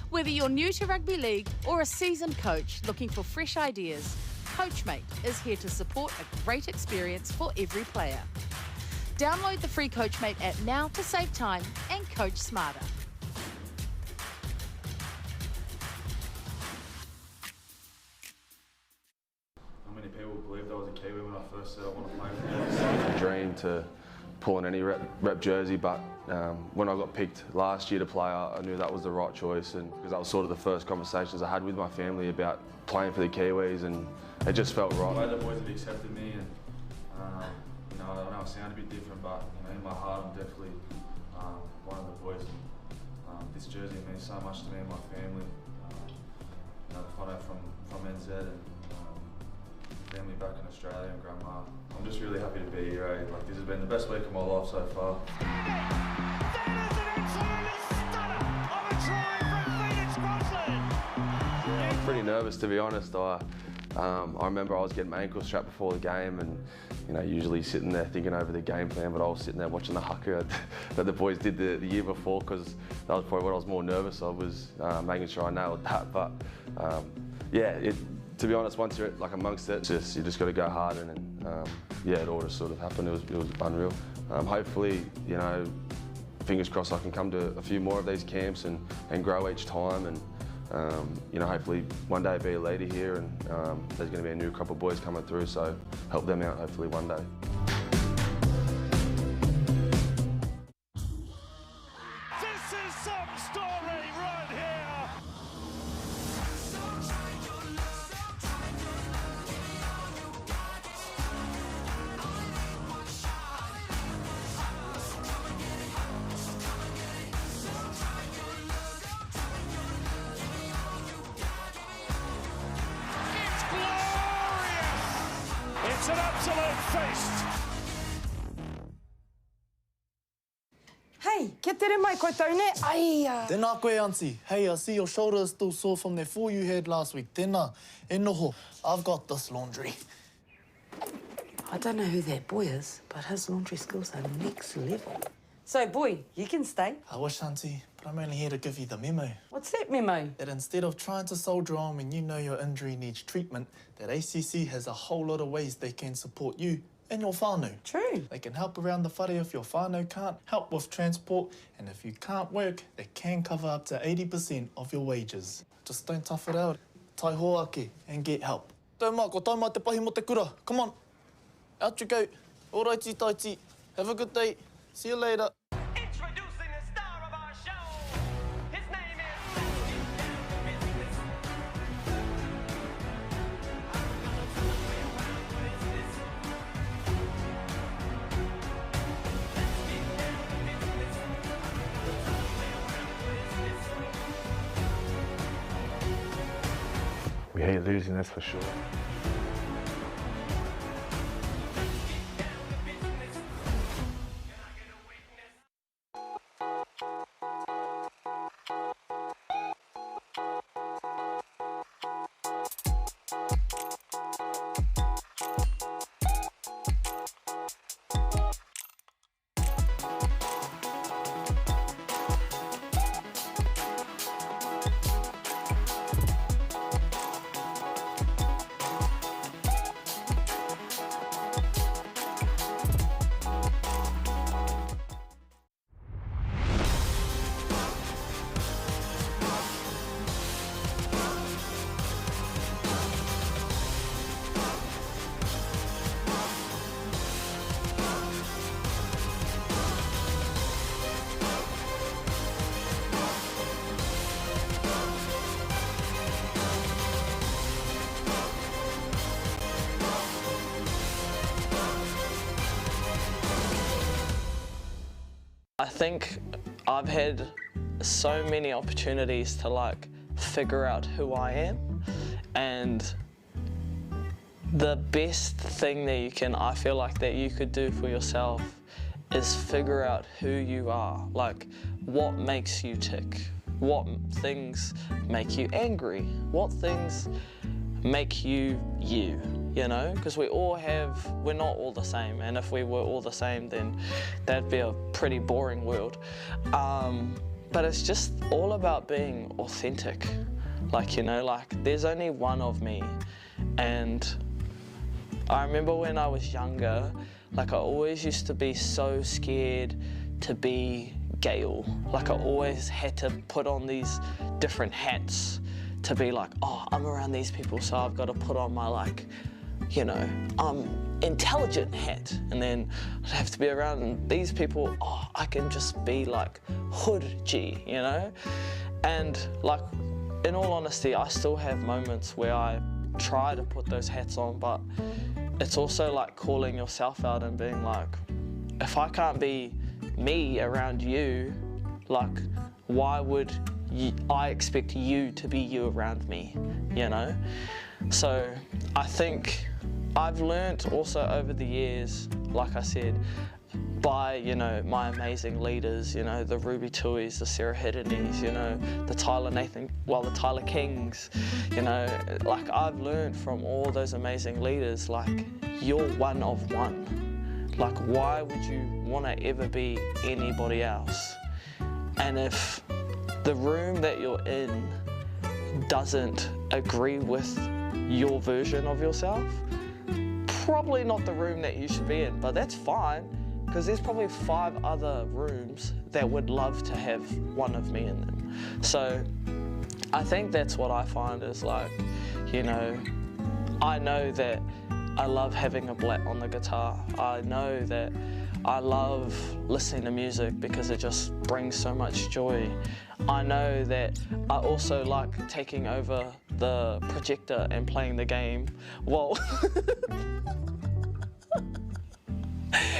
Whether you're new to rugby league or a seasoned coach looking for fresh ideas, Coachmate is here to support a great experience for every player. Download the free Coachmate app now to save time and coach smarter. How many people believed I was a Kiwi when I first said I want to play for them? It's a dream to pull in any rep jersey, but when I got picked last year to play, I knew that was the right choice, and because that was sort of the first conversations I had with my family about playing for the Kiwis, and it just felt right. The way the boys have accepted me, and you know, I know I sound a bit different, but you know, in my heart, I'm definitely one of the boys. This jersey means so much to me and my family. You know, the photo from NZ and family back in Australia and grandma. I'm just really happy to be here. Eh? Like, this has been the best week of my life so far. I'm pretty nervous, to be honest. I remember I was getting my ankle strapped before the game, and you know, usually sitting there thinking over the game plan, but I was sitting there watching the haka that the boys did the year before, because that was probably what I was more nervous of, was making sure I nailed that. But yeah, to be honest, once you're like amongst it, you just got to go hard, and yeah, it all just sort of happened. It was unreal. Hopefully, you know, fingers crossed I can come to a few more of these camps and grow each time, and you know, hopefully one day be a leader here, and there's going to be a new crop of boys coming through, so help them out hopefully one day. This is some story right here. It's glorious. It's an absolute feast. Hey, kia tere mai koe taune. Aia. Tēnā koe, Auntie. Hey, I see your shoulder is still sore from that fall you had last week. Tēnā, e noho. I've got this laundry. I don't know who that boy is, but his laundry skills are next level. So, boy, you can stay. I wish, Auntie, but I'm only here to give you the memo. What's that memo? That instead of trying to soldier on when you know your injury needs treatment, that ACC has a whole lot of ways they can support you and your whānau. True. They can help around the whare if your whānau can't, help with transport, and if you can't work, they can cover up to 80% of your wages. Just don't tough it out. Tai hoake and get help. Taumā, ko taumā te pahi mo te kura. Come on. Out you go. Alrighty, taiti. Have a good day. See you later. Introducing the star of our show. His name is We hate losing, that's for sure. I think I've had so many opportunities to like figure out who I am, and the best thing that I feel like that you could do for yourself is figure out who you are, like what makes you tick, what things make you angry, what things make you you, you know, because we're not all the same, and if we were all the same then that'd be a pretty boring world. But it's just all about being authentic, like, you know, like there's only one of me. And I remember when I was younger, like I always used to be so scared to be Gail. Like I always had to put on these different hats to be like, oh, I'm around these people, so I've got to put on my, like, you know, intelligent hat, and then I'd have to be around these people, oh, I can just be like hood G, you know? And like, in all honesty, I still have moments where I try to put those hats on, but it's also like calling yourself out and being like, if I can't be me around you, like, why would I expect you to be you around me, you know? So I think I've learnt also over the years, like I said, by, you know, my amazing leaders, you know, the Ruby Tuis, the Sarah Hidenis, you know, the Tyler Kings, you know, like I've learned from all those amazing leaders, like, you're one of one. Like, why would you want to ever be anybody else? And if the room that you're in doesn't agree with your version of yourself, probably not the room that you should be in, but that's fine, because there's probably 5 other rooms that would love to have one of me in them. So I think that's what I find is, like, you know, I know that I love having a blat on the guitar. I know that I love listening to music because it just brings so much joy. I know that I also like taking over the projector and playing the game while,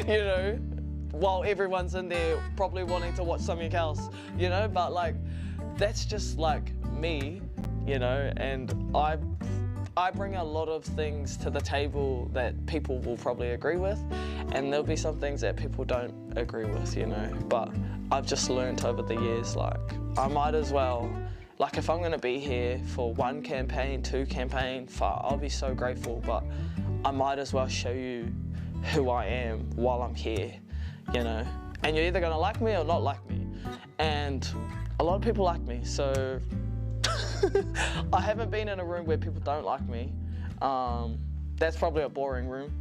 you know, while everyone's in there probably wanting to watch something else, you know, but like, that's just like me, you know, and I bring a lot of things to the table that people will probably agree with, and there'll be some things that people don't agree with, you know, but I've just learned over the years, like, I might as well, like, if I'm gonna be here for 1 campaign, 2 campaign, I'll be so grateful, but I might as well show you who I am while I'm here, you know, and you're either gonna like me or not like me, and a lot of people like me, so I haven't been in a room where people don't like me. That's probably a boring room.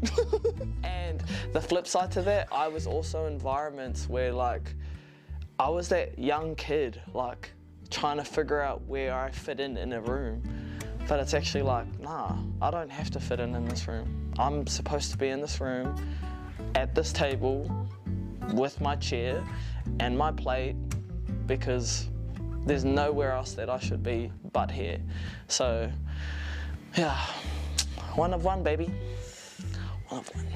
And the flip side to that, I was also in environments where, like, I was that young kid, like, trying to figure out where I fit in a room. But it's actually like, nah, I don't have to fit in this room. I'm supposed to be in this room, at this table, with my chair and my plate, because there's nowhere else that I should be but here. So, yeah, one of one, baby. One of one.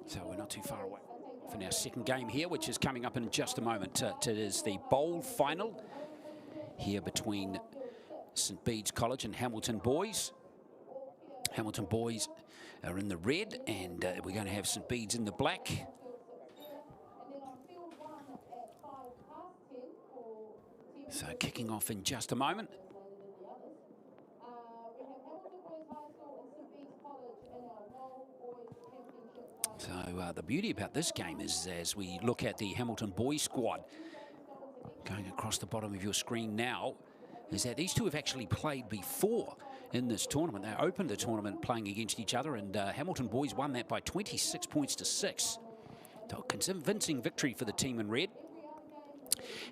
So we're not too far away from our second game here, which is coming up in just a moment. It is the bowl final here between St Bede's College and Hamilton Boys. Hamilton Boys are in the red, and we're going to have St Bede's in the black. So kicking off in just a moment. So the beauty about this game is, as we look at the Hamilton Boys squad going across the bottom of your screen now, is that these two have actually played before in this tournament. They opened the tournament playing against each other, and Hamilton Boys won that by 26 points to 6. So a convincing victory for the team in red.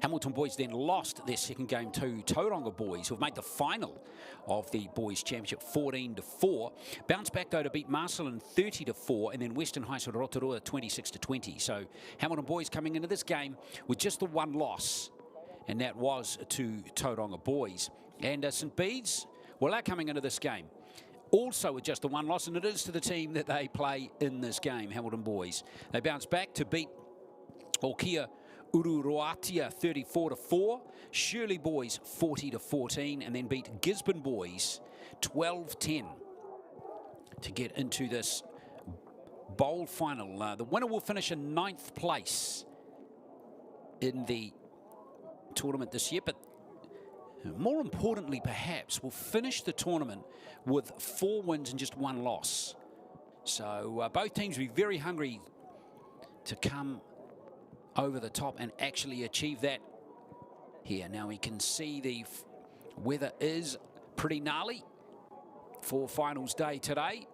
Hamilton Boys then lost their second game to Tauranga Boys, who have made the final of the Boys Championship 14-4. Bounced back though to beat Marcelin 30-4, and then Western Heights with Rotorua 26-20. So Hamilton Boys coming into this game with just the one loss, and that was to Tauranga Boys. And St Bede's, well, they're coming into this game also with just the one loss, and it is to the team that they play in this game, Hamilton Boys. They bounced back to beat Aukia Ururoatia 34-4, Shirley Boys 40-14, and then beat Gisborne Boys 12-10 to get into this bowl final. The winner will finish in 9th place in the tournament this year, but more importantly perhaps, will finish the tournament with 4 wins and just 1 loss. So both teams will be very hungry to come over the top and actually achieve that here. Now we can see the weather is pretty gnarly for finals day today.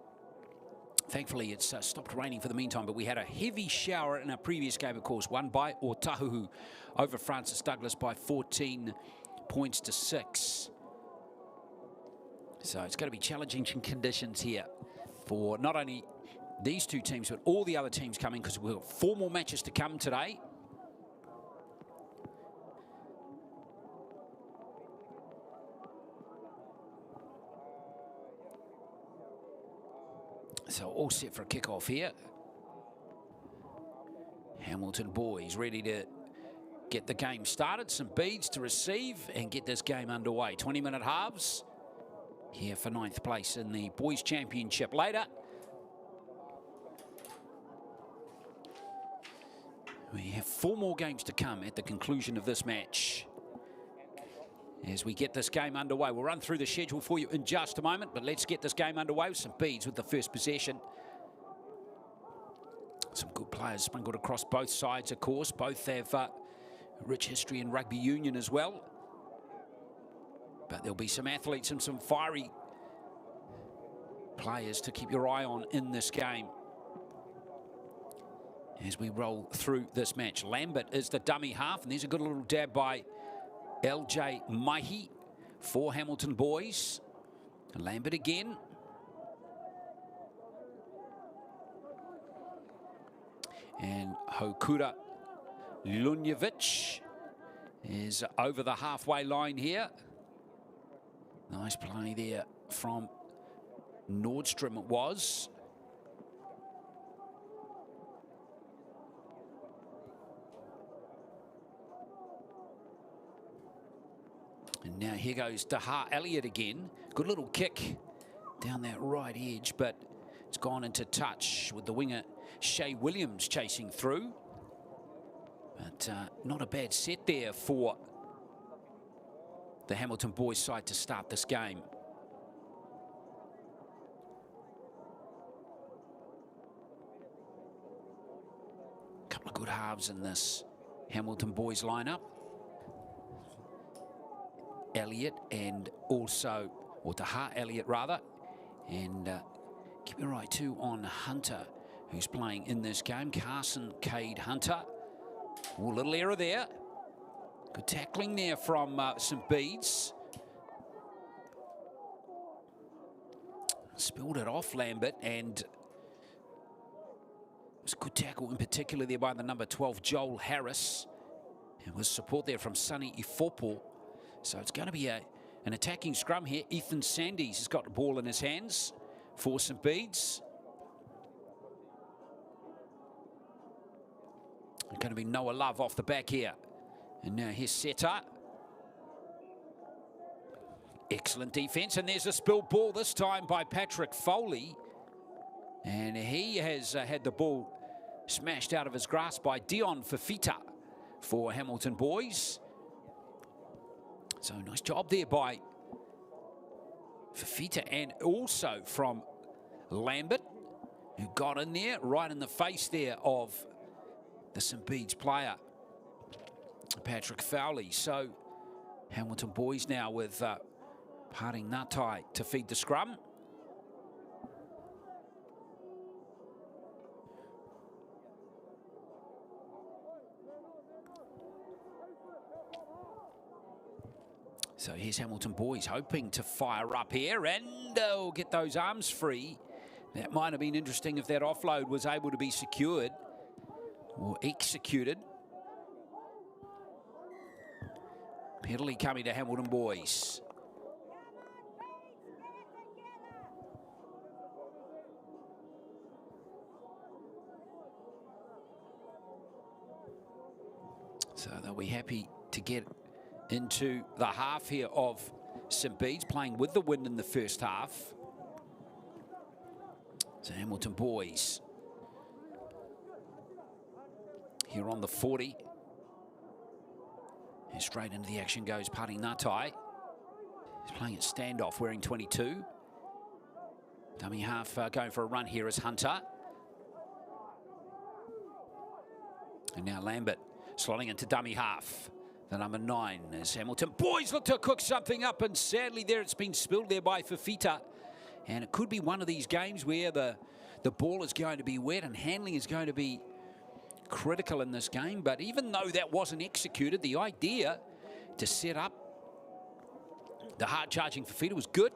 Thankfully it's stopped raining for the meantime, but we had a heavy shower in our previous game, of course, won by Otahuhu over Francis Douglas by 14 points to 6. So it's going to be challenging conditions here for not only these two teams, but all the other teams coming, because we've got 4 more matches to come today. So all set for a kick-off here. Hamilton Boys ready to get the game started. St Bede's to receive and get this game underway. 20-minute halves here for 9th place in the Boys Championship. Later, we have 4 more games to come at the conclusion of this match. As we get this game underway, we'll run through the schedule for you in just a moment, but let's get this game underway with St Bede's with the first possession. Some good players sprinkled across both sides, of course. Both have rich history in rugby union as well. But there'll be some athletes and some fiery players to keep your eye on in this game as we roll through this match. Lambert is the dummy half, and there's a good little dab by LJ Maihi for Hamilton Boys. Lambert again. And Hokura Lunjevic is over the halfway line here. Nice play there from Nordstrom, it was. And now here goes Daha Elliott again. Good little kick down that right edge, but it's gone into touch with the winger Shay Williams chasing through. But not a bad set there for the Hamilton Boys side to start this game. Couple of good halves in this Hamilton Boys lineup. Elliott and also, or Taha Elliott rather, and keep your eye too on Hunter, who's playing in this game. Carson Cade Hunter. Oh, little error there. Good tackling there from St Bede's. Spilled it off Lambert, and it was a good tackle in particular there by the number 12, Joel Harris. It was support there from Sonny Ifopo. So it's going to be an attacking scrum here. Ethan Sandys has got the ball in his hands for St Bede's. It's going to be Noah Love off the back here. And now here's Seta. Excellent defence, and there's a spilled ball this time by Patrick Foley. And he has had the ball smashed out of his grasp by Dion Fafita for Hamilton boys. So nice job there by Fafita, and also from Lambert, who got in there right in the face there of the St Bede's player, Patrick Foley. So Hamilton boys now with Paring Ngatai to feed the scrum. So here's Hamilton boys hoping to fire up here, and they'll get those arms free. That might have been interesting if that offload was able to be secured or executed. Penalty coming to Hamilton boys. So they'll be happy to get into the half here of St Bede's, playing with the wind in the first half. So Hamilton boys here on the 40. And straight into the action goes Paring Ngatai. He's playing at standoff, wearing 22. Dummy half going for a run here is Hunter. And now Lambert slotting into dummy half. The number 9 as Hamilton boys look to cook something up, and sadly there it's been spilled there by Fafita. And it could be one of these games where the ball is going to be wet and handling is going to be critical in this game. But even though that wasn't executed, the idea to set up the hard charging Fafita was good.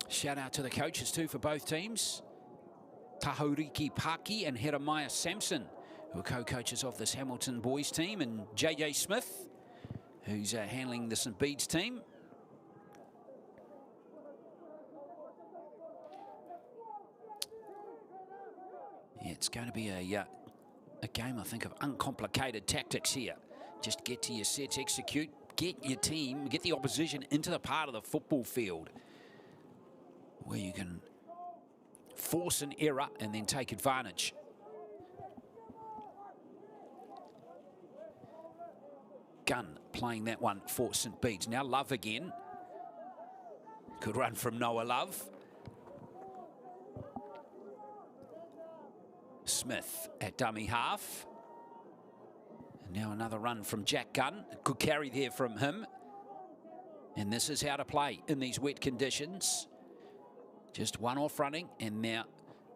Shout out to the coaches too for both teams. Tahoriki Paki and Jeremiah Sampson, who are co-coaches of this Hamilton boys team, and JJ Smith, who's handling the St Bede's team. Yeah, it's going to be a game, I think, of uncomplicated tactics here. Just get to your sets, execute, get your team, get the opposition into the part of the football field where you can force an error and then take advantage. Gunn playing that one for St Bede's. Now Love again. Good run from Noah Love. Smith at dummy half. And now another run from Jack Gunn. Good carry there from him. And this is how to play in these wet conditions. Just one off running, and now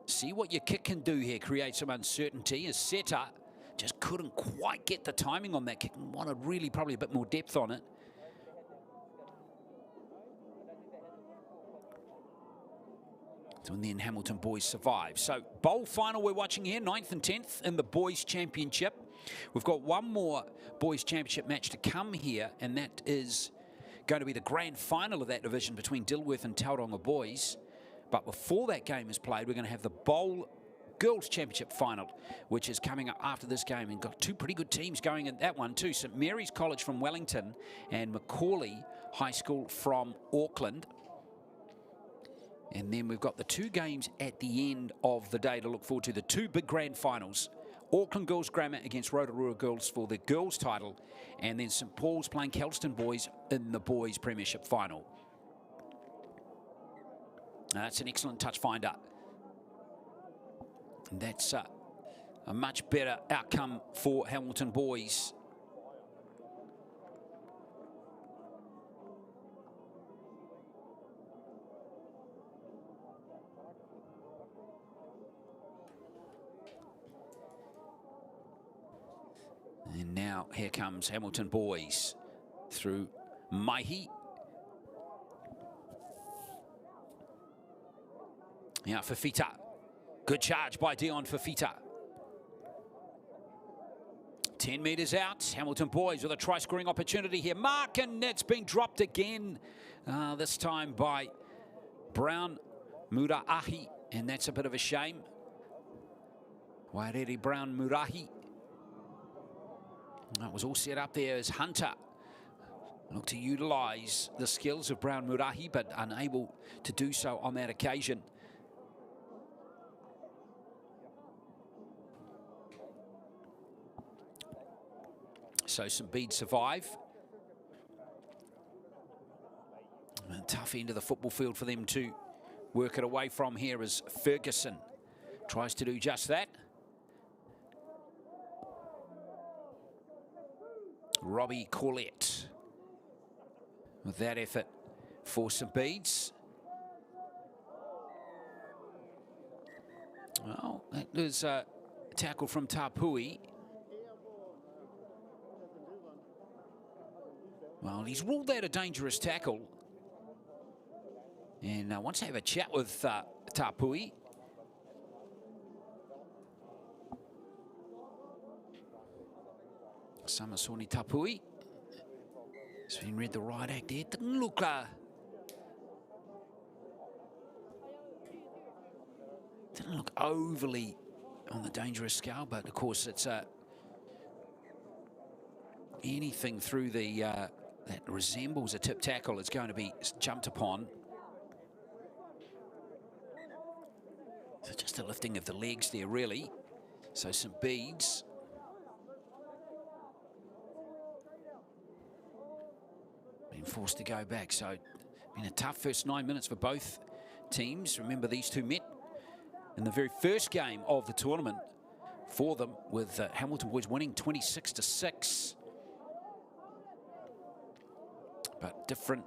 see what your kick can do here. Create some uncertainty. As Seta just couldn't quite get the timing on that kick and wanted really probably a bit more depth on it. So in the end, Hamilton boys survive. So bowl final we're watching here, 9th and 10th in the boys championship. We've got one more boys championship match to come here, and that is going to be the grand final of that division between Dilworth and Tauranga boys. But before that game is played, we're going to have the bowl girls championship final, which is coming up after this game, and got two pretty good teams going in that one too. St Mary's College from Wellington and Macaulay High School from Auckland. And then we've got the two games at the end of the day to look forward to, the two big grand finals. Auckland Girls Grammar against Rotorua Girls for the girls title, and then St Paul's playing Kelston boys in the boys premiership final. Now that's an excellent touch finder. And that's a much better outcome for Hamilton boys. And now here comes Hamilton boys through Maihi. Now Fafita. Good charge by Dion Fafita. 10 metres out. Hamilton boys with a try-scoring opportunity here. Mark, and it's been dropped again. This time by Brown Murahi, and that's a bit of a shame. Wairere Brown Murahi. That was all set up there as Hunter looked to utilise the skills of Brown Murahi, but unable to do so on that occasion. So St Bede survive. A tough end of the football field for them to work it away from here as Ferguson tries to do just that. Robbie Corlett with that effort for St Bede's. Well, that was a tackle from Tapui. Well, he's ruled that a dangerous tackle. And once they have a chat with Tapui, Samasoni Tapui has been read the right act there. Didn't look overly on the dangerous scale, but of course it's anything through the that resembles a tip tackle is going to be jumped upon. So just a lifting of the legs there, really. So St Bede's been forced to go back. So been a tough first 9 minutes for both teams. Remember, these two met in the very first game of the tournament for them, with Hamilton boys winning 26-6. But different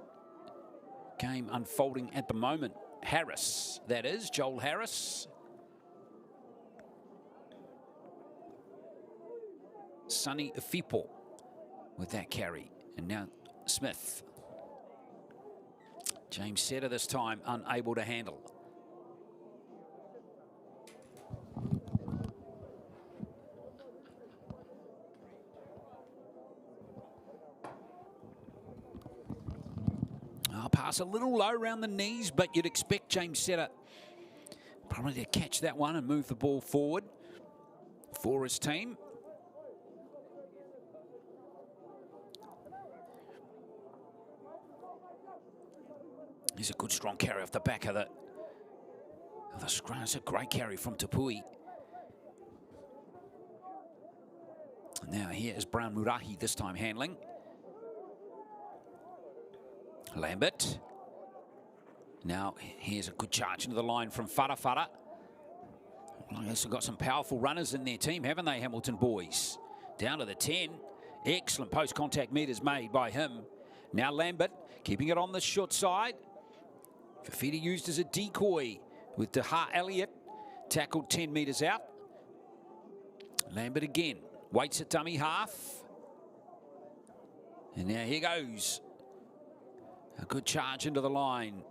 game unfolding at the moment. Harris, that is, Joel Harris. Sonny Fipo with that carry. And now Smith. James Setter this time unable to handle. Pass a little low around the knees, but you'd expect James Setter probably to catch that one and move the ball forward for his team. He's a good strong carry off the back of the scrum. It's a great carry from Tapui. Now here is Brown Murahi this time handling. Lambert. Now here's a good charge into the line from Farafara. Well, they've got some powerful runners in their team, haven't they, Hamilton boys? Down to the 10. Excellent post-contact meters made by him. Now Lambert keeping it on the short side. Fafita used as a decoy with Deha Elliott tackled 10 meters out. Lambert again waits at dummy half. And now here goes. A good charge into the line.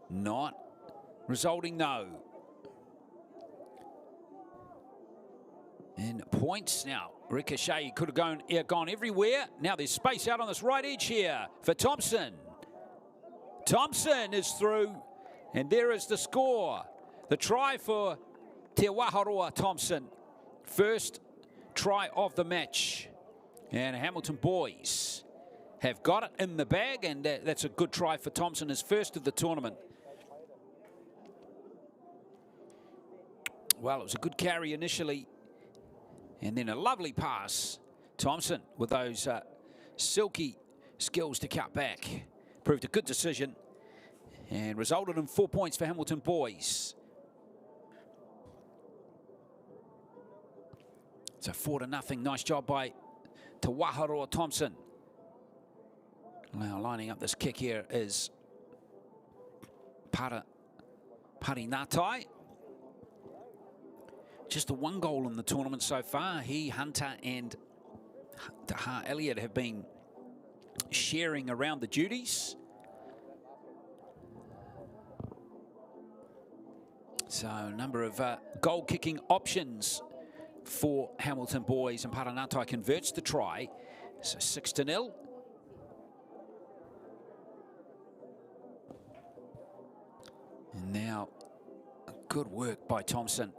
Not resulting, no. And points now. Ricochet could have gone everywhere. Now there's space out on this right edge here for Thompson. Thompson is through. And there is the score. The try for Te Waharoa Thompson. First try of the match. And Hamilton boys have got it in the bag, and that's a good try for Thompson, his first of the tournament. Well, it was a good carry initially, and then a lovely pass. Thompson with those silky skills to cut back. Proved a good decision and resulted in 4 points for Hamilton boys. So 4-0. Nice job by Te Waharoa Thompson. Now lining up this kick here is Parinatai. Just the one goal in the tournament so far. He, Hunter and Deha Elliott have been sharing around the duties. So a number of goal-kicking options for Hamilton boys, and Paranatai converts the try. So 6-0. Now, good work by Thompson.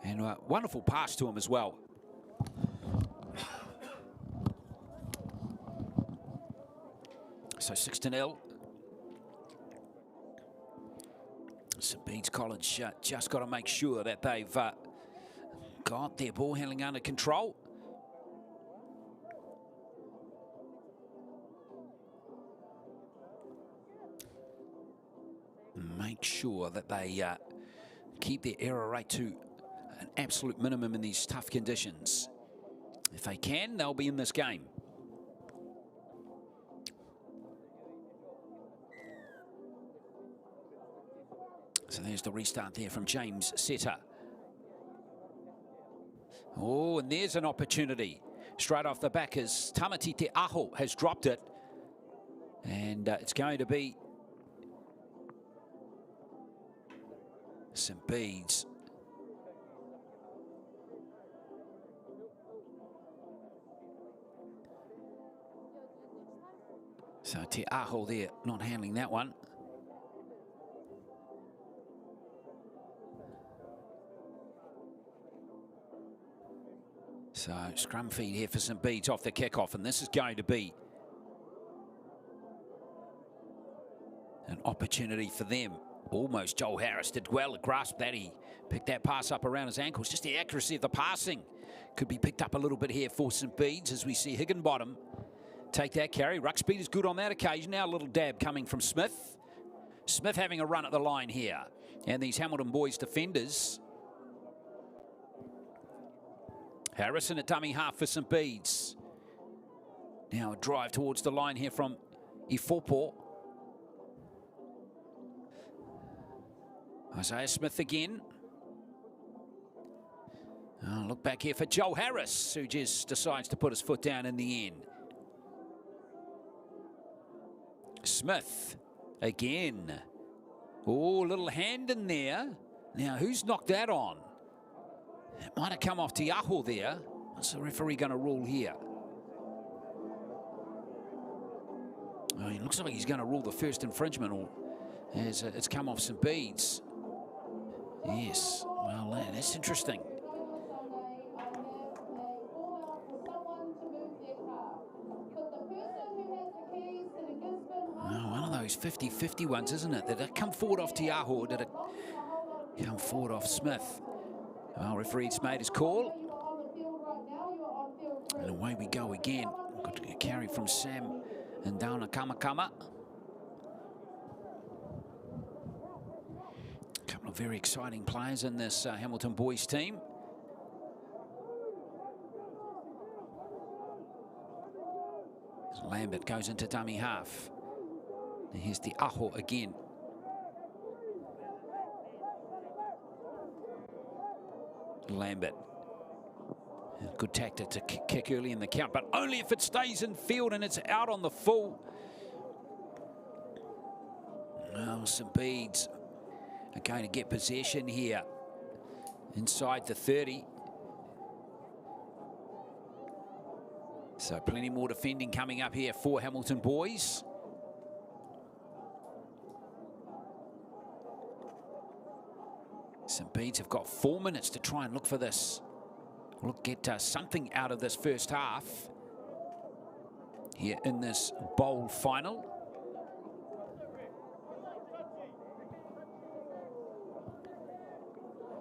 And a wonderful pass to him as well. So 6-0. St Bede's College just got to make sure that they've got their ball handling under control. Make sure that they keep their error rate to an absolute minimum in these tough conditions. If they can, they'll be in this game. So there's the restart there from James Setter. Oh, and there's an opportunity. Straight off the back as Tamati Te Aho has dropped it. And it's going to be St Bede's. So Te Aho there, not handling that one. So scrum feed here for St Bede's off the kickoff, and this is going to be an opportunity for them. Almost Joel Harris did well to grasp that. He picked that pass up around his ankles. Just the accuracy of the passing could be picked up a little bit here for St Bede's as we see Higginbottom take that carry. Ruck speed is good on that occasion. Now a little dab coming from Smith. Smith having a run at the line here. And these Hamilton boys defenders. Harrison at dummy half for St Bede's. Now a drive towards the line here from Ifopo. Isaiah Smith again. Oh, look back here for Joel Harris, who just decides to put his foot down in the end. Smith again. Oh, little hand in there. Now, who's knocked that on? It might have come off Te Aho there. What's the referee going to rule here? Oh, it looks like he's going to rule the first infringement, or as it's come off St Bede's. Yes, well, that's interesting. Oh, one of those 50-50 ones, isn't it? Did it come forward off Te Aho, or did it come forward off Smith? Well, referee's made his call. And away we go again. Got a carry from Sam and down a Kamakama. A couple of very exciting players in this Hamilton boys team. Lambert goes into dummy half. And here's the Aho again. Lambert. Good tactic to kick early in the count, but only if it stays in field and it's out on the full. Now St Bede's are going to get possession here inside the 30. So plenty more defending coming up here for Hamilton boys. St Bede's have got 4 minutes to try and look for this. Look, get something out of this first half here in this bowl final.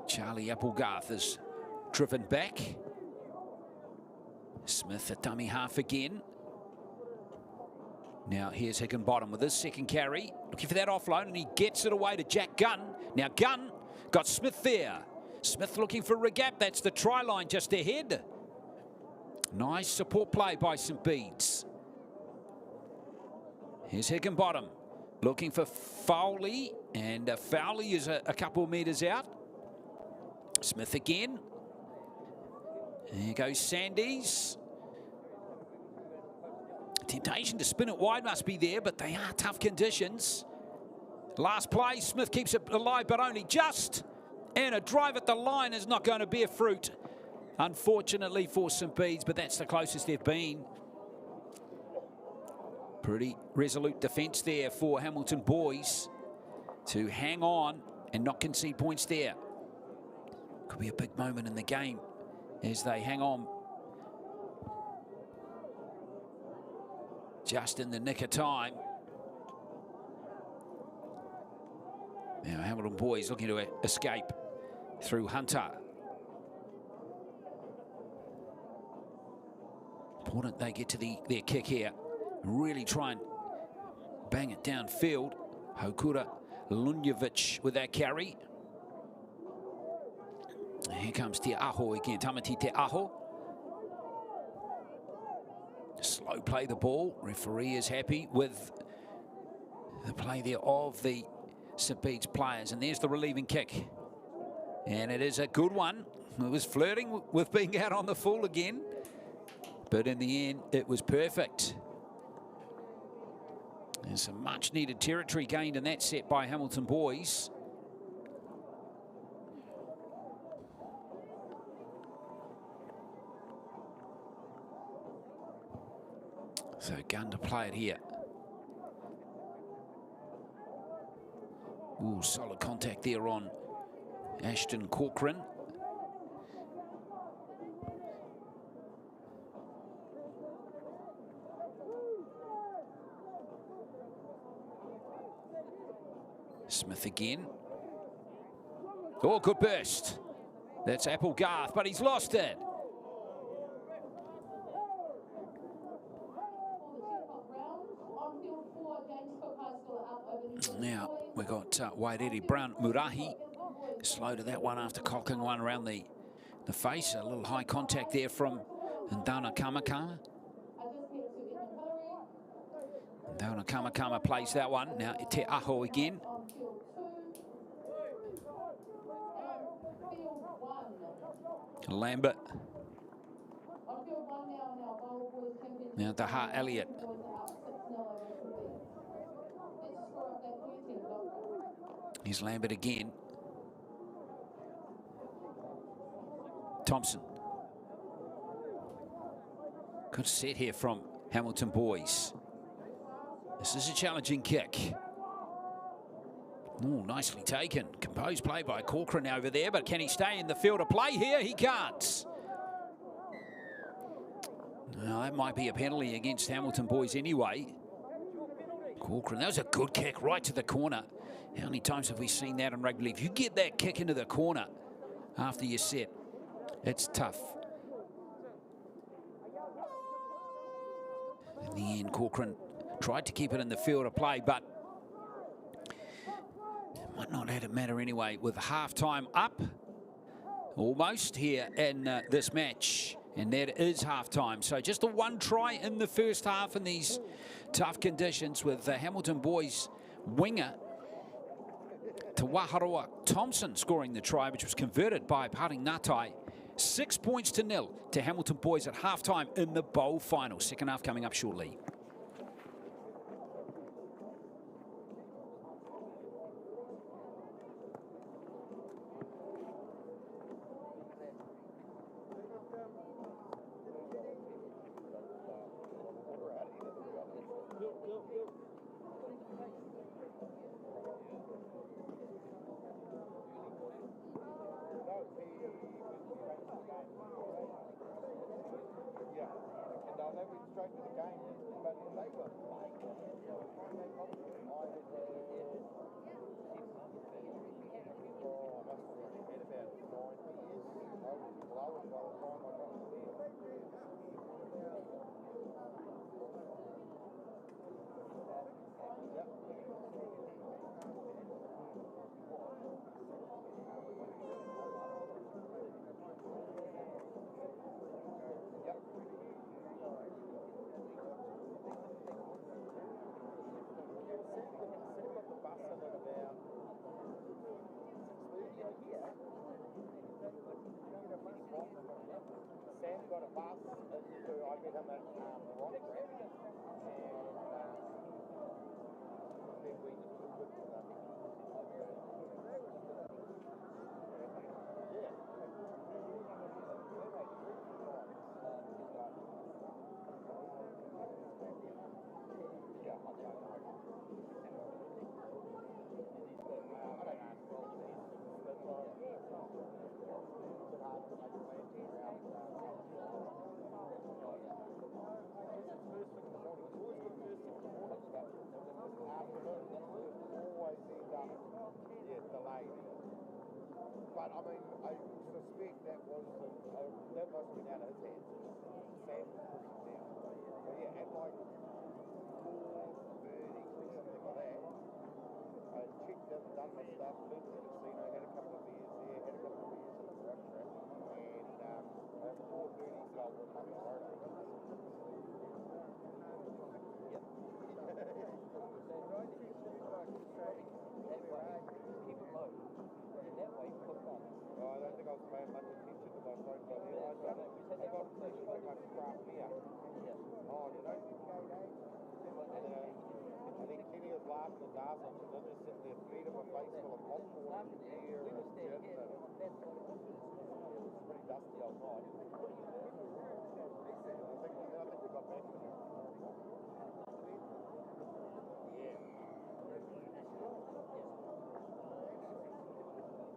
Charlie Applegarth is driven back. Smith at dummy half again. Now here's Higginbottom with his second carry. Looking for that offload, and he gets it away to Jack Gunn. Now Gunn got Smith there. Smith looking for a gap. That's the try line just ahead. Nice support play by St Bede's. Here's Higginbottom looking for Fowley, and Fowley is a couple of metres out. Smith again. There goes Sandys. Temptation to spin it wide must be there, but they are tough conditions. Last play, Smith keeps it alive, but only just. And a drive at the line is not going to bear fruit, unfortunately for St Bede's, but that's the closest they've been. Pretty resolute defence there for Hamilton boys. to hang on and not concede points there. Could be a big moment in the game as they hang on. Just in the nick of time. Now Hamilton boys looking to escape through Hunter. Important they get to their kick here. Really try and bang it downfield. Hokura Lunjevic with that carry. Here comes Te Aho again, Tamati Te Aho. Slow play the ball. Referee is happy with the play there of the St. Bede's players. And there's the relieving kick. And it is a good one. It was flirting with being out on the full again. But in the end, it was perfect. There's some much needed territory gained in that set by Hamilton boys. So gun to play it here. Ooh, solid contact there on Ashton Corcoran. Smith again. Oh, good burst. That's Applegarth, but he's lost it. Now we got Wairere Brown Murahi. Slow to that one after cocking one around the face. A little high contact there from Ndana Kamakama. Ndana Kamakama plays that one. Now Te Aho again. Lambert. Now Daha Elliott. Here's Lambert again. Thompson. Good set here from Hamilton boys. This is a challenging kick. Oh, nicely taken. Composed play by Corcoran over there, but can he stay in the field of play here? He can't. Now, that might be a penalty against Hamilton boys anyway. Corcoran, that was a good kick right to the corner. How many times have we seen that in rugby league? If you get that kick into the corner after your set, it's tough. In the end, Corcoran tried to keep it in the field of play, but it might not have it matter anyway. With half-time up, almost here in this match, and that is half-time. So just the one try in the first half in these tough conditions with the Hamilton boys winger Te Waharoa Thompson scoring the try, which was converted by Paring Ngatai. 6 points to 0 to Hamilton boys at half-time in the bowl final. Second half coming up shortly. But I mean, I suspect that was that must have been out of his hands. Sam was pushing down. So yeah, at like 4:30 or something like that, I checked in, done my stuff, went to the casino, had a couple of beers there, had a couple of beers at the run track, and at 4:30 said, "Oh, we're coming home." Yep. Keep it low. That way, put it on. Oh, I don't think I was paying much attention to my phone, but I got too much craft beer. Yeah. Oh, you know? And then Kenny was laughing his ass off, and I'm just sitting there feeding my face full of popcorn and beer and gin. It was pretty dusty old night. I think we got back to it.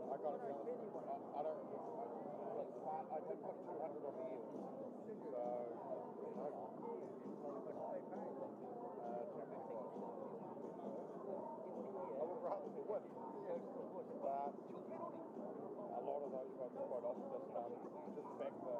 I got it. I did put 200 on the end. So, I would rather do it. But a lot of those ones quite often just back the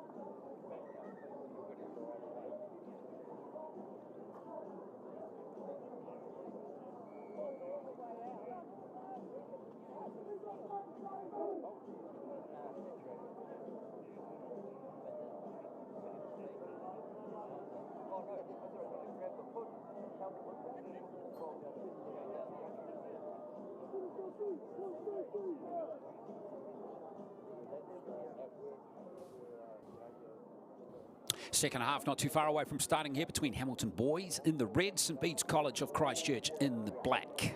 Second half not too far away from starting here between Hamilton boys in the red, St Bede's College of Christchurch in the black.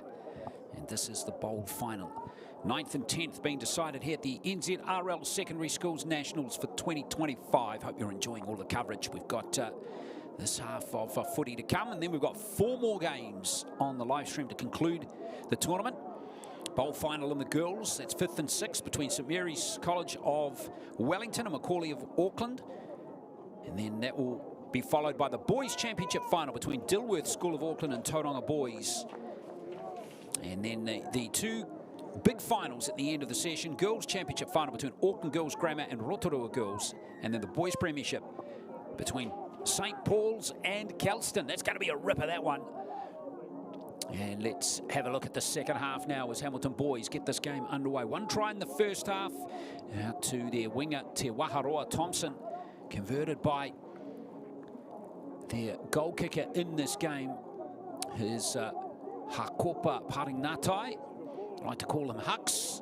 And this is the bowl final. 9th and 10th being decided here at the NZRL Secondary Schools Nationals for 2025. Hope you're enjoying all the coverage. We've got this half of footy to come, and then we've got 4 more games on the live stream to conclude the tournament. Bowl final in the girls, that's 5th and 6th between St Mary's College of Wellington and Macaulay of Auckland. And then that will be followed by the boys' championship final between Dilworth School of Auckland and Tauranga boys. And then the 2 big finals at the end of the session, girls' championship final between Auckland Girls Grammar and Rotorua Girls. And then the boys' premiership between St Paul's and Kelston. That's going to be a ripper, that one. And let's have a look at the second half now as Hamilton boys get this game underway. 1 try in the first half out to their winger, Te Waharoa Thompson, converted by their goal kicker in this game, his Hakopa Parinatai. I like to call him Hux.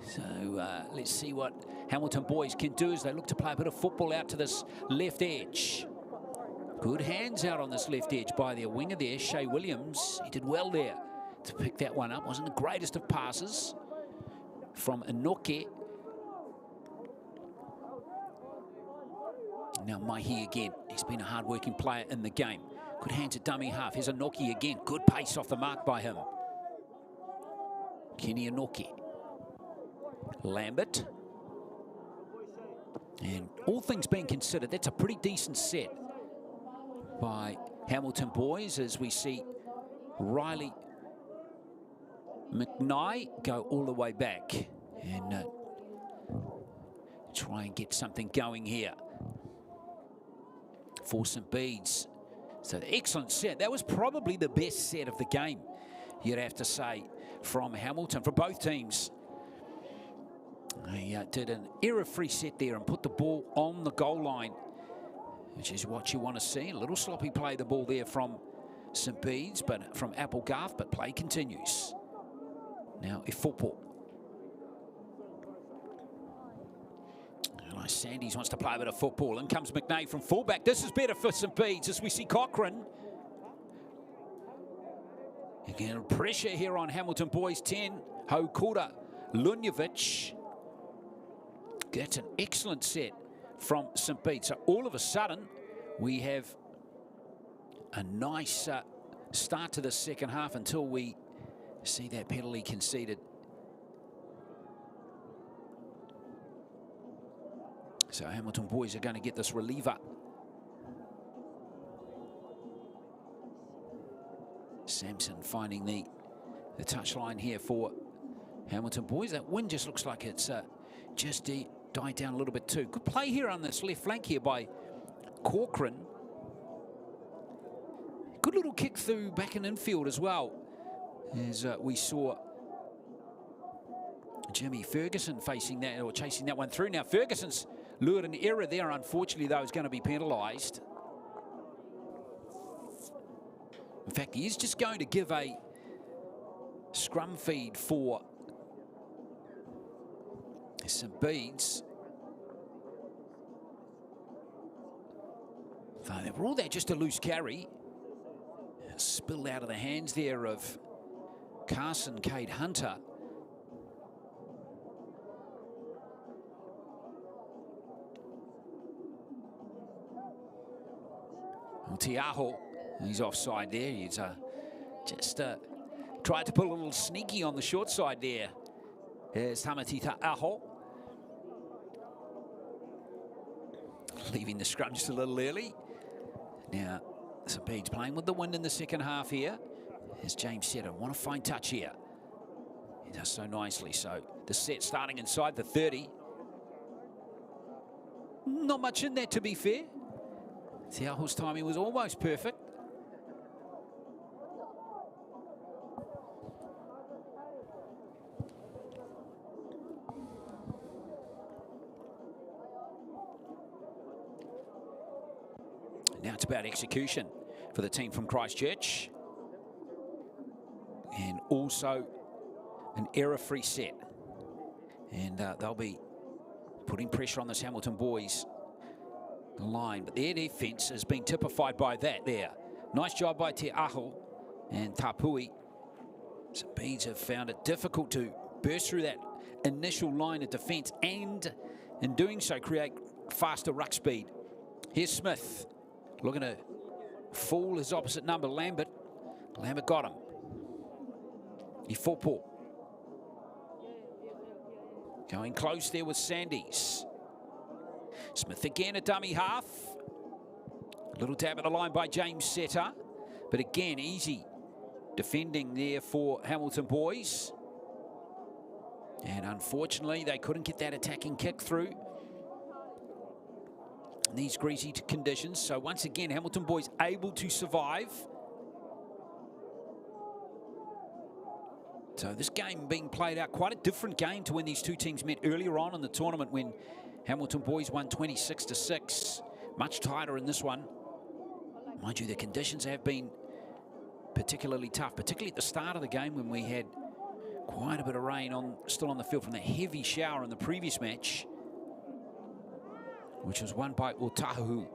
So let's see what Hamilton boys can do as they look to play a bit of football out to this left edge. Good hands out on this left edge by their winger there, Shea Williams. He did well there to pick that one up. Wasn't the greatest of passes from Inoke. Now Mahi again. He's been a hard-working player in the game. Good hands at dummy half. Here's Inoke again. Good pace off the mark by him. Kenny Inoke. Lambert. And all things being considered, that's a pretty decent set by Hamilton boys as we see Riley McKnight go all the way back and try and get something going here for St Bede's. So excellent set. That was probably the best set of the game, you'd have to say, from Hamilton, for both teams. He did an error-free set there and put the ball on the goal line, which is what you want to see. A little sloppy play the ball there from St Bede's, but from Applegarth, but play continues. Now, football. Sandys wants to play a bit of football. In comes McNay from fullback. This is better for St Bede's as we see Cochrane. Again, pressure here on Hamilton boys 10. Hokura Lunjevic. That's an excellent set from St Bede's. So all of a sudden, we have a nice start to the second half until we see that penalty conceded. So Hamilton boys are going to get this reliever. Sampson finding the touchline here for Hamilton boys. That wind just looks like it's just died down a little bit too. Good play here on this left flank here by Corcoran. Good little kick through back in infield as well, as we saw Jimmy Ferguson facing that or chasing that one through. Now Ferguson's lured an error there. Unfortunately, though, is going to be penalised. In fact, he is just going to give a scrum feed for St Bede's. So they were all there, just a loose carry. Spilled out of the hands there of Carson Cade Hunter. Well, Tiaho, he's offside there. He's just tried to pull a little sneaky on the short side there. Here's Tamati Tiaho. Leaving the scrum just a little early. Now, St Bede's playing with the wind in the second half here. Here's James Setter. Want a fine touch here. He does so nicely. So the set starting inside the 30. Not much in there, to be fair. Tiaho's timing was almost perfect. Now it's about execution for the team from Christchurch. And also an error-free set. And they'll be putting pressure on this Hamilton boys line. But their defence has been typified by that there. Nice job by Te Aho and Tapui. St Bede's have found it difficult to burst through that initial line of defence and in doing so create faster ruck speed. Here's Smith. Looking to fool his opposite number, Lambert. Lambert got him. Ifopo. Going close there with Sandys. Smith again, a dummy half. A little tap at the line by James Setter. But again, easy defending there for Hamilton boys. And unfortunately, they couldn't get that attacking kick through these greasy conditions. So once again, Hamilton boys able to survive. So this game being played out, quite a different game to when these two teams met earlier on in the tournament when Hamilton boys won 26-6. Much tighter in this one. Mind you, the conditions have been particularly tough, particularly at the start of the game when we had quite a bit of rain still on the field from the heavy shower in the previous match, which was won by Otahu,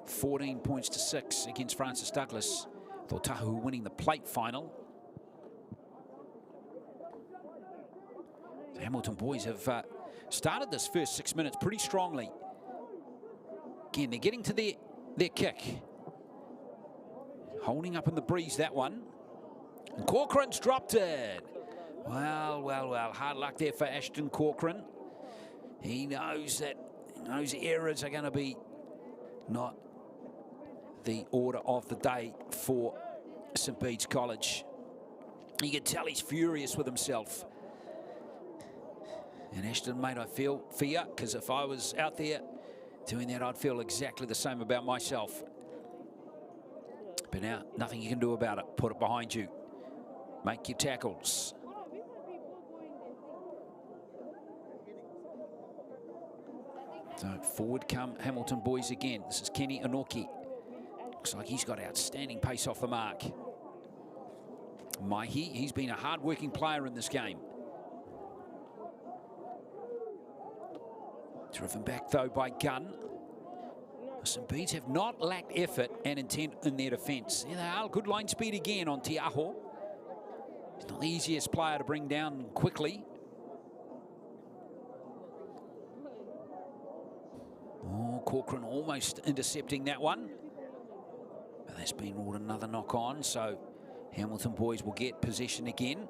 14 points to 6 against Francis Douglas. With Otahu winning the plate final. The Hamilton boys have started this first 6 minutes pretty strongly. Again, they're getting to their kick. Holding up in the breeze, that one. And Corcoran's dropped it. Well, well, well. Hard luck there for Ashton Corcoran. He knows that those errors are going to be not the order of the day for St Bede's College. You can tell he's furious with himself. And Ashton, mate, I feel for you, because if I was out there doing that, I'd feel exactly the same about myself. But now, nothing you can do about it. Put it behind you. Make your tackles. So forward come Hamilton boys again. This is Kenny Inoki. Looks like he's got outstanding pace off the mark. Maihi, he's been a hard-working player in this game. Driven back, though, by Gunn. St Bede's have not lacked effort and intent in their defence. Here they are, good line speed again on Tiaho. He's not the easiest player to bring down quickly. Oh, Corcoran almost intercepting that one. But that's been ruled another knock on, so Hamilton boys will get possession again.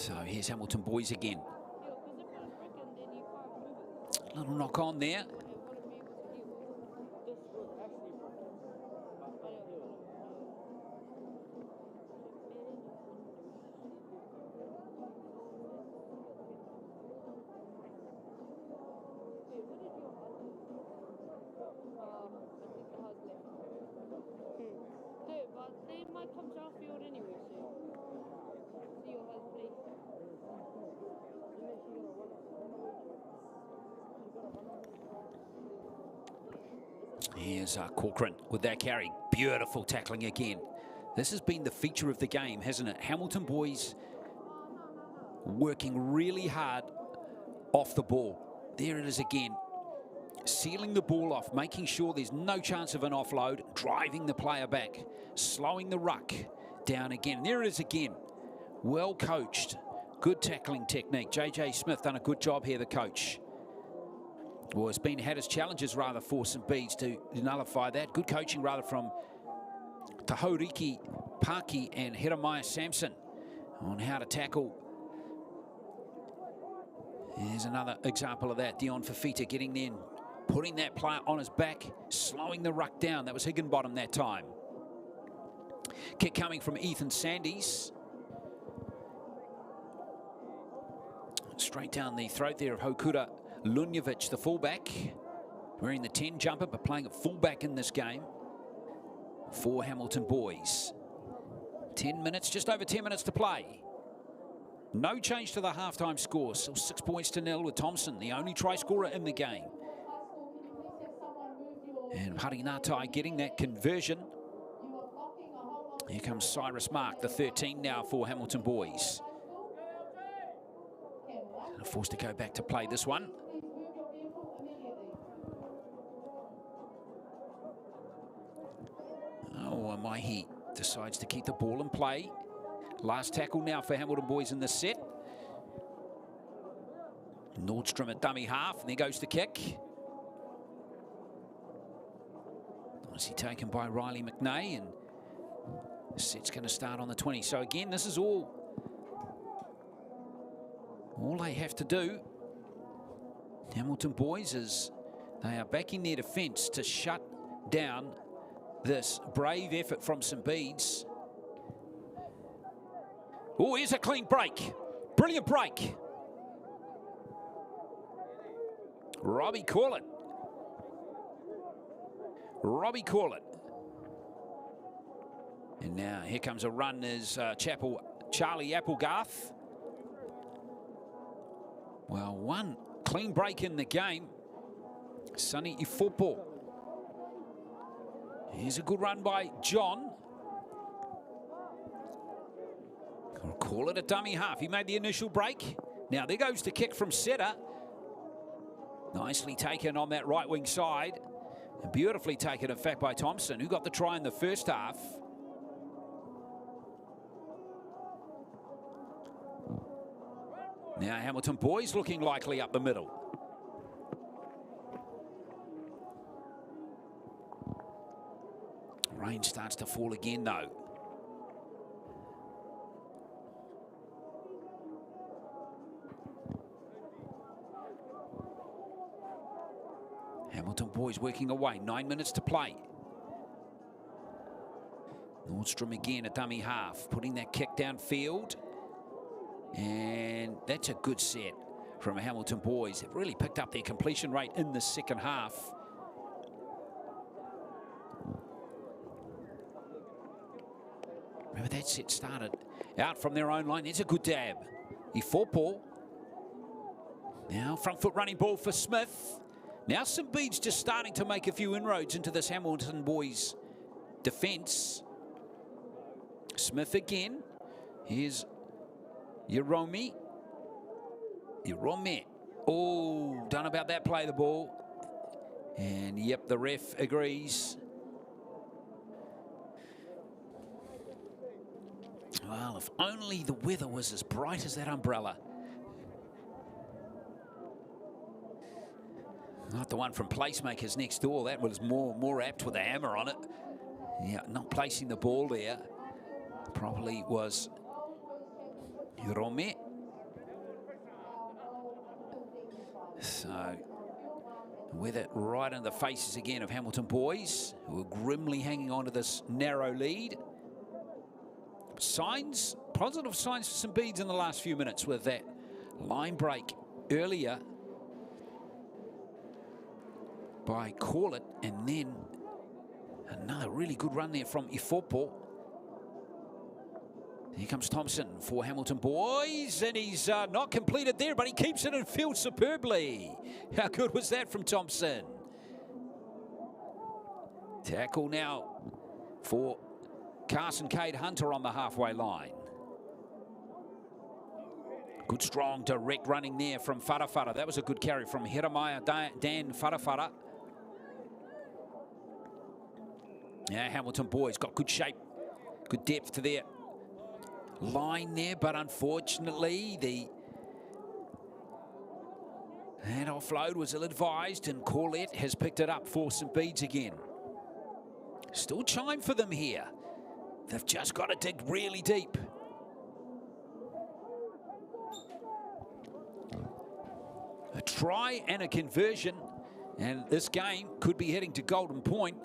So here's Hamilton boys again. Little knock on there. Here's Corcoran with that carry. Beautiful tackling again. This has been the feature of the game, hasn't it? Hamilton boys working really hard off the ball. There it is again. Sealing the ball off, making sure there's no chance of an offload, driving the player back, slowing the ruck down again. There it is again. Well coached. Good tackling technique. JJ Smith done a good job here, the coach. Well, it's been had his challenges rather for St Bede's to nullify that. Good coaching rather from Tahoriki Paki and Jeremiah Sampson on how to tackle. Here's another example of that. Dion Fafita getting in, putting that player on his back, slowing the ruck down. That was Higginbottom that time. Kick coming from Ethan Sandys. Straight down the throat there of Hokura Lunjevic, the fullback, wearing the 10 jumper, but playing at fullback in this game for Hamilton boys. 10 minutes, just over 10 minutes to play. No change to the halftime score, still 6 points to 0 with Thompson, the only try scorer in the game. And Harinatai getting that conversion. Here comes Cyrus Mark, the 13 now for Hamilton boys. And forced to go back to play this one. Oh, Maihi decides to keep the ball in play. Last tackle now for Hamilton boys in this set. Nordstrom at dummy half, and there goes the kick. Nicely taken by Riley McNay, and the set's going to start on the 20. So again, this is all they have to do, Hamilton boys, is they are backing their defence to shut down this brave effort from St Bede's. Oh, here's a clean break. Brilliant break. Robbie Corlett. Robbie Corlett. And now here comes a run as Charlie Applegarth. Well, one clean break in the game. Sonny Ifopo. Here's a good run by John. Call it a dummy half. He made the initial break. Now there goes the kick from Setter. Nicely taken on that right wing side. And beautifully taken, in fact, by Thompson, who got the try in the first half. Now Hamilton boys looking likely up the middle. Rain starts to fall again though. Hamilton boys working away, 9 minutes to play. Nordstrom again, a dummy half, putting that kick downfield. And that's a good set from Hamilton boys. They've really picked up their completion rate in the second half. Remember that set started out from their own line. It's a good dab. Ifopo. Now front foot running ball for Smith. Now St Bede's just starting to make a few inroads into this Hamilton boys defence. Smith again. Here's Yerome. Oh, done about that play the ball. And yep, the ref agrees. Well, if only the weather was as bright as that umbrella. Not the one from Placemakers next door. That was more apt with a hammer on it. Yeah, not placing the ball there. Probably was Yerome. So, with it right in the faces again of Hamilton boys, who are grimly hanging on to this narrow lead. Signs, positive signs for St Bede's in the last few minutes with that line break earlier by Call It, and then another really good run there from Ifopo. Here comes Thompson for Hamilton boys, and he's not completed there, but he keeps it in field superbly. How good was that from Thompson? Tackle now for Carson Cade Hunter on the halfway line. Good strong direct running there from Farafara. That was a good carry from Jeremiah Dan Farafara. Yeah, Hamilton boys got good shape, good depth to their line there, but unfortunately that offload was ill-advised, and Corlett has picked it up for St Bede's again. Still chime for them here. They've just got to dig really deep. A try and a conversion, and this game could be heading to golden point.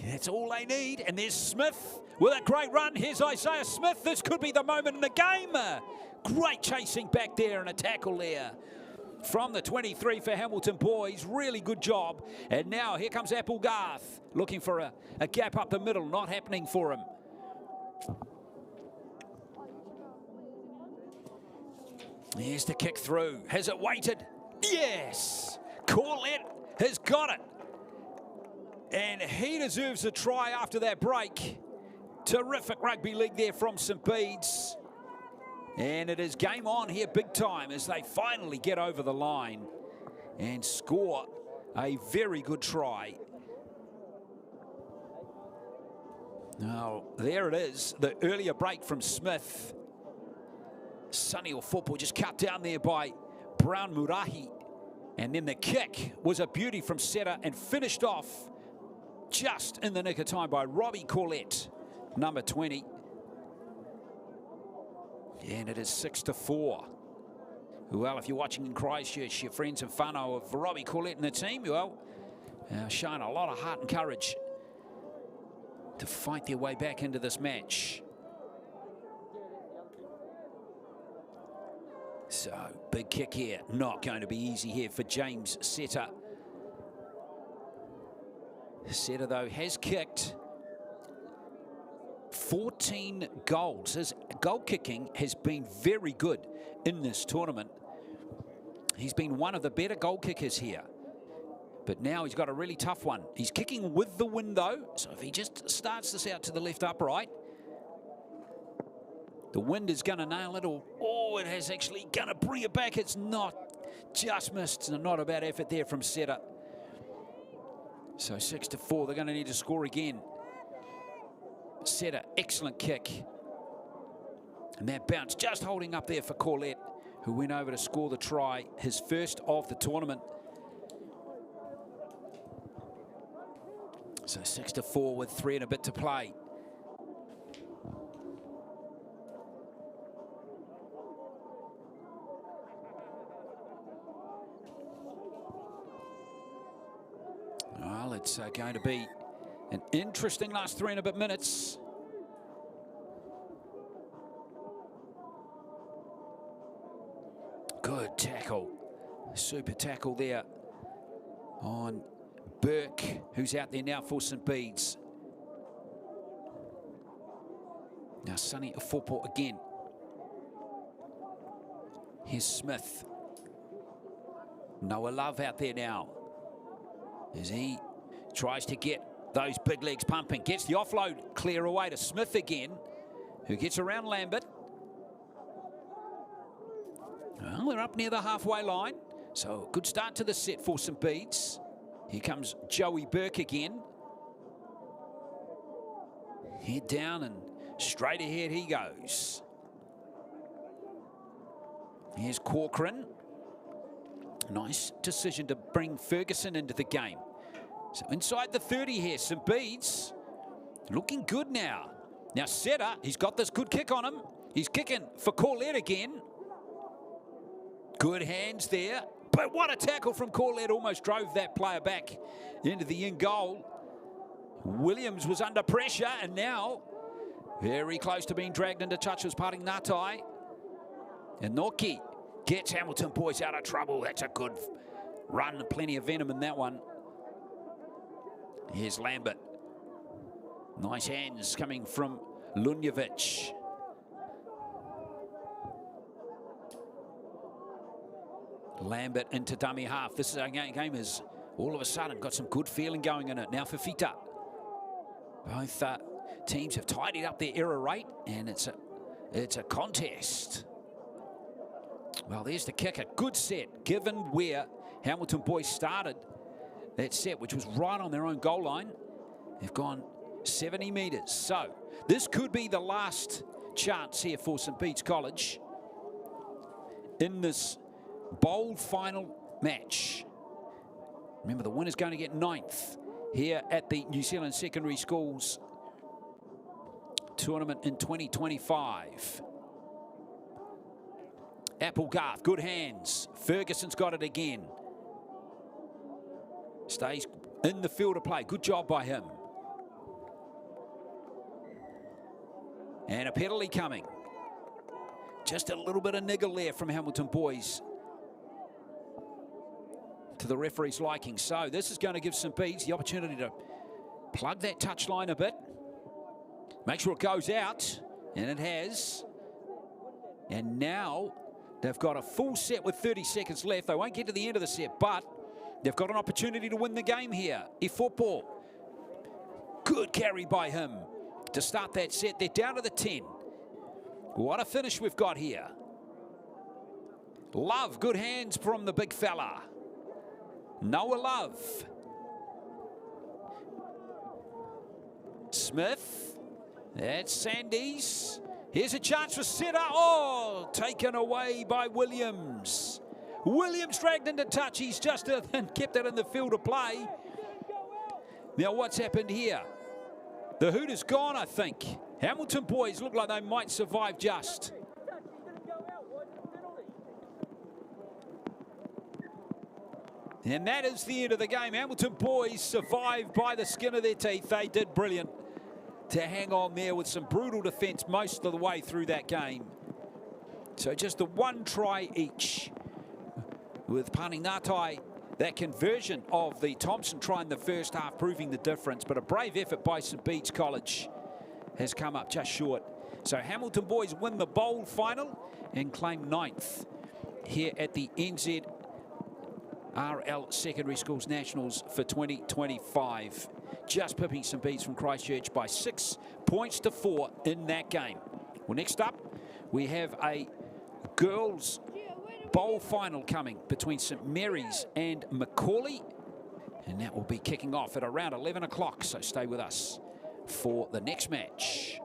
That's all they need, and there's Smith with a great run. Here's Isaiah Smith. This could be the moment in the game. Great chasing back there and a tackle there from the 23 for Hamilton boys. Really good job. And now here comes Applegarth looking for a gap up the middle. Not happening for him. Here's the kick through. Has it waited? Yes! Corlett has got it. And he deserves a try after that break. Terrific rugby league there from St Bede's. And it is game on here big time as they finally get over the line and score a very good try. Now, there it is, the earlier break from Smith. Sonny Ofopo just cut down there by Brown Murahi. And then the kick was a beauty from Seta and finished off just in the nick of time by Robbie Corlett, number 20. And it is 6-4. Well, if you're watching in Christchurch, your friends and whānau of Robbie Corlett and the team, well, showing a lot of heart and courage to fight their way back into this match. So, big kick here. Not going to be easy here for James Seta. Seta, though, has kicked 14 goals. His goal kicking has been very good in this tournament. He's been one of the better goal kickers here. But now he's got a really tough one. He's kicking with the wind, though. So if he just starts this out to the left upright, the wind is going to nail it. Or it has actually going to bring it back. It's not, just missed. Not a bad effort there from Seta. So 6-4, they're going to need to score again. Seta, excellent kick. And that bounce just holding up there for Corlett, who went over to score the try, his first of the tournament. So 6-4 with 3 and a bit to play. Well, it's going to be an interesting last 3 and a bit minutes. Good tackle. Super tackle there on Burke, who's out there now for St Bede's. Now Sonny Ofopo again. Here's Smith. Noah Love out there now as he tries to get those big legs pumping. Gets the offload clear away to Smith again, who gets around Lambert. Well, they're up near the halfway line, so good start to the set for St Bede's. Here comes Joey Burke again. Head down and straight ahead he goes. Here's Corcoran. Nice decision to bring Ferguson into the game. So inside the 30 here, St Bede's looking good now. Now Seta, he's got this good kick on him. He's kicking for Corlett again. Good hands there. But what a tackle from Corlett. Almost drove that player back into the in goal. Williams was under pressure and now very close to being dragged into touch was Paring Ngatai. And Noki gets Hamilton Boys out of trouble. That's a good run. Plenty of venom in that one. Here's Lambert. Nice hands coming from Lunjevic. Lambert into dummy half. This is a game has all of a sudden got some good feeling going in it. Now for Fita. Both teams have tidied up their error rate and it's a contest. Well, there's the kicker. Good set, given where Hamilton Boys started that set, which was right on their own goal line. They've gone 70 metres. So this could be the last chance here for St Bede's College in this bowl final match. Remember, the winner's going to get 9th here at the New Zealand Secondary Schools Tournament in 2025. Applegarth, good hands. Ferguson's got it again. Stays in the field of play. Good job by him. And a penalty coming. Just a little bit of niggle there from Hamilton Boys to the referee's liking. So this is going to give St Bede's the opportunity to plug that touchline a bit. Make sure it goes out, and it has. And now they've got a full set with 30 seconds left. They won't get to the end of the set, but they've got an opportunity to win the game here. Football. Good carry by him to start that set. They're down to the 10. What a finish we've got here. Love, good hands from the big fella. Noah Love. Smith. That's Sandys. Here's a chance for Sitter. Oh, taken away by Williams. Williams dragged into touch. He's just kept it in the field of play. Now what's happened here? The hoot is gone, I think. Hamilton Boys look like they might survive just. And that is the end of the game. Hamilton Boys survived by the skin of their teeth. They did brilliant to hang on there with some brutal defence most of the way through that game. So just the one try each with Paring Ngatai. That conversion of the Thompson try in the first half proving the difference, but a brave effort by St Bede's College has come up just short. So Hamilton Boys win the bowl final and claim 9th here at the NZRL Secondary Schools Nationals for 2025. Just pipping St Bede's from Christchurch by 6 points to 4 in that game. Well, next up, we have a girls' bowl final coming between St Mary's and Macaulay. And that will be kicking off at around 11 o'clock. So stay with us for the next match.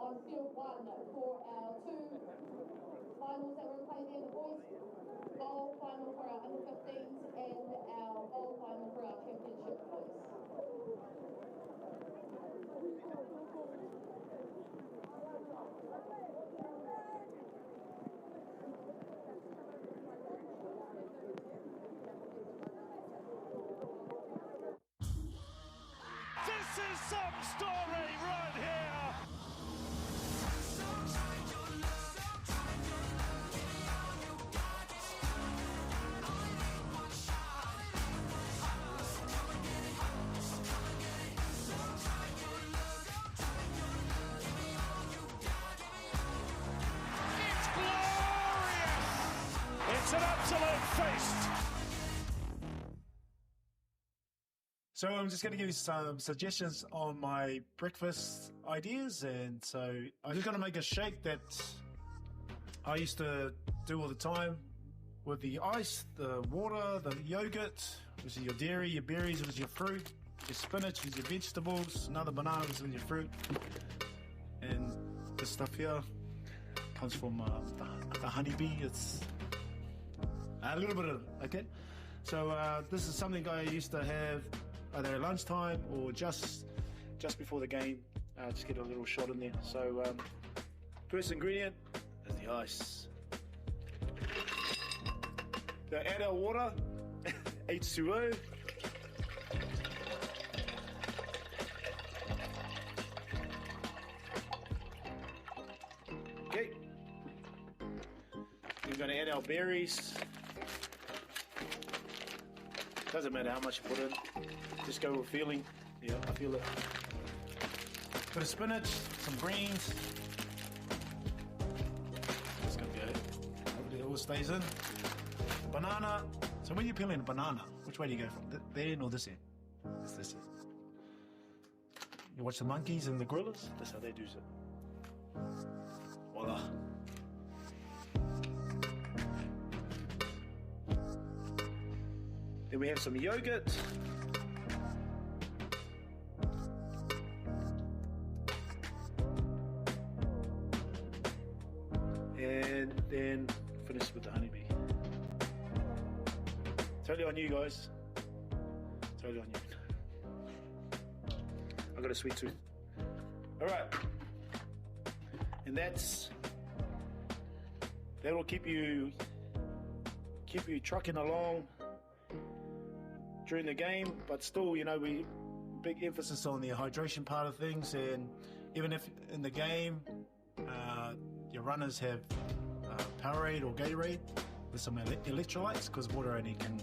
On field 1 for our 2 finals that were played there, the boys bowl final for our under 15s and our bowl final for our championship boys. This is some story right here. It's an absolute feast. So I'm just going to give you some suggestions on my breakfast ideas. And so I'm just going to make a shake that I used to do all the time with the ice, the water, the yogurt, which is your dairy, your berries, which is your fruit, your spinach, which is your vegetables, another banana, which is your fruit. And this stuff here comes from the honeybee. It's a little bit of, okay? So this is something I used to have either at lunchtime or just before the game. Just get a little shot in there. So first ingredient is the ice. So add our water, H2O. Okay. We're going to add our berries. Doesn't matter how much you put in. Just go with feeling. Yeah, I feel it. Bit of spinach, some greens. That's gonna be it. Hopefully it all stays in. Banana. So when you're peeling a banana, which way do you go from? There end or this end? It's this end. You watch the monkeys and the gorillas? That's how they do it. Voila. Then we have some yogurt. And then finish with the honeybee. Totally on you guys. Totally on you. I got a sweet tooth. All right. And that'll keep you trucking along during the game, but still, you know, we big emphasis on the hydration part of things. And even if in the game your runners have Powerade or Gatorade with some electrolytes, because water only can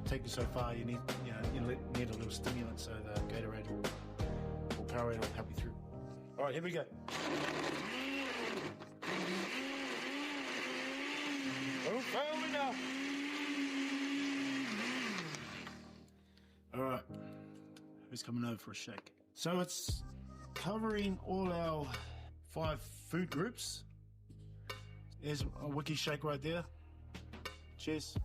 take you so far, you need a little stimulant, so the Gatorade or Powerade will help you through. All right, here we go. Oh, fail enough. All right, who's coming over for a shake? So it's covering all our 5 food groups. There's a wiki shake right there. Cheers.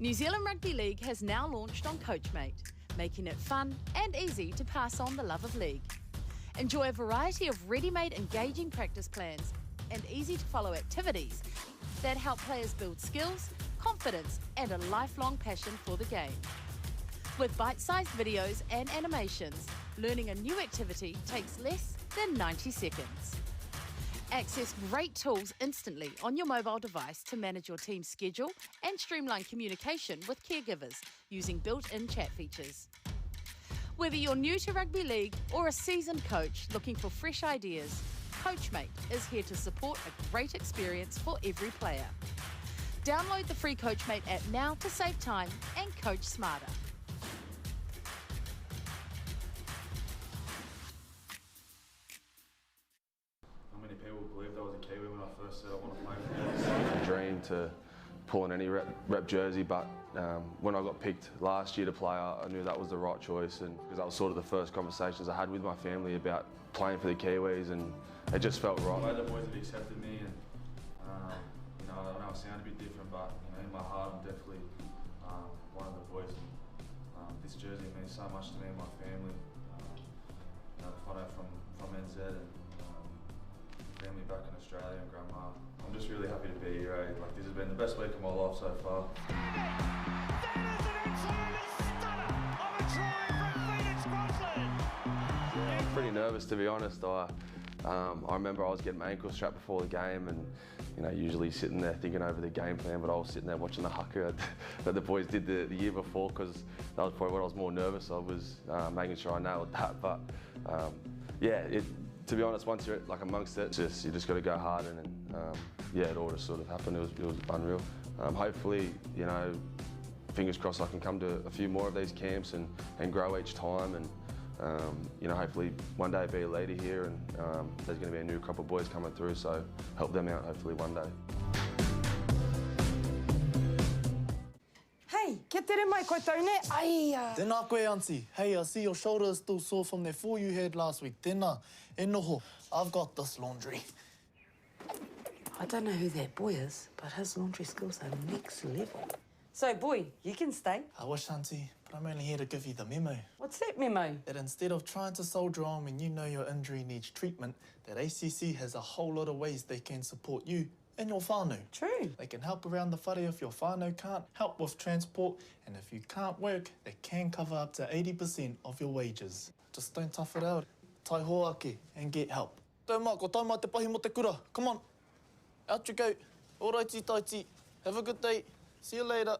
New Zealand Rugby League has now launched on Coachmate, making it fun and easy to pass on the love of league. Enjoy a variety of ready-made engaging practice plans and easy-to-follow activities that help players build skills, confidence and a lifelong passion for the game. With bite-sized videos and animations, learning a new activity takes less than 90 seconds. Access great tools instantly on your mobile device to manage your team's schedule and streamline communication with caregivers using built-in chat features. Whether you're new to rugby league or a seasoned coach looking for fresh ideas, Coachmate is here to support a great experience for every player. Download the free Coachmate app now to save time and coach smarter. Many people believed I was a Kiwi when I first said I want to play for them. It's a dream to pull in any rep jersey, but when I got picked last year to play, I knew that was the right choice, and because that was sort of the first conversations I had with my family about playing for the Kiwis, and it just felt right. The way the boys have accepted me, and I know I sound a bit different, but in my heart I'm definitely one of the boys. This jersey means so much to me and my family. Whānau from NZ and family back in Australia and grandma. I'm just really happy to be here. Like, this has been the best week of my life so far. Yeah, I'm pretty nervous, to be honest. I I remember I was getting my ankle strapped before the game and, you know, usually sitting there thinking over the game plan, but I was sitting there watching the haka that the boys did the year before, because that was probably what I was more nervous of, was making sure I nailed that. But yeah, to be honest, once you're like amongst it, you just got to go hard, and yeah, it all just sort of happened. It was unreal. Hopefully, you know, fingers crossed I can come to a few more of these camps and grow each time, and you know, hopefully one day be a leader here, and there's going to be a new crop of boys coming through, so help them out hopefully one day. Hey, kia tere mai koutou ne. Ai, Tēnā koe, Auntie. Hey, I see your shoulder is still sore from that fall you had last week. Tēnā, e noho. I've got this laundry. I don't know who that boy is, but his laundry skills are next level. So, boy, you can stay. I wish, Auntie, but I'm only here to give you the memo. What's that memo? That instead of trying to soldier on when you know your injury needs treatment, that ACC has a whole lot of ways they can support you and your whānau. True. They can help around the whare if your whānau can't, help with transport, and if you can't work, they can cover up to 80% of your wages. Just don't tough it out. Tai hoake and get help. Tau mā, ko tau mā te pahi mo te kura. Come on. Out you go. Alrighty, taiti. Have a good day. See you later.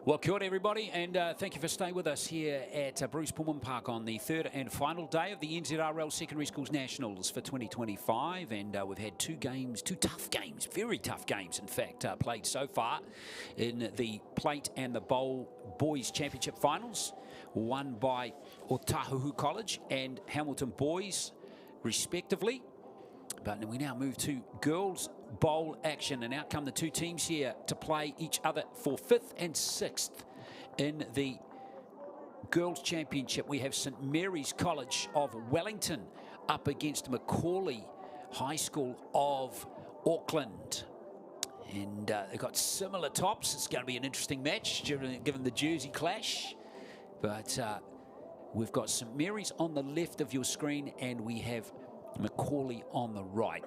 Well, kia ora everybody, and thank you for staying with us here at Bruce Pulman Park on the third and final day of the NZRL Secondary Schools Nationals for 2025. And we've had two tough games, very tough games, in fact, played so far in the Plate and the Bowl Boys Championship Finals, won by Otahuhu College and Hamilton Boys, respectively. But we now move to Girls Bowl action, and out come the two teams here to play each other for 5th and 6th in the Girls Championship. We have St Mary's College of Wellington up against Macaulay High School of Auckland. And they've got similar tops. It's going to be an interesting match given the jersey clash. But we've got St Mary's on the left of your screen, and we have Macaulay on the right.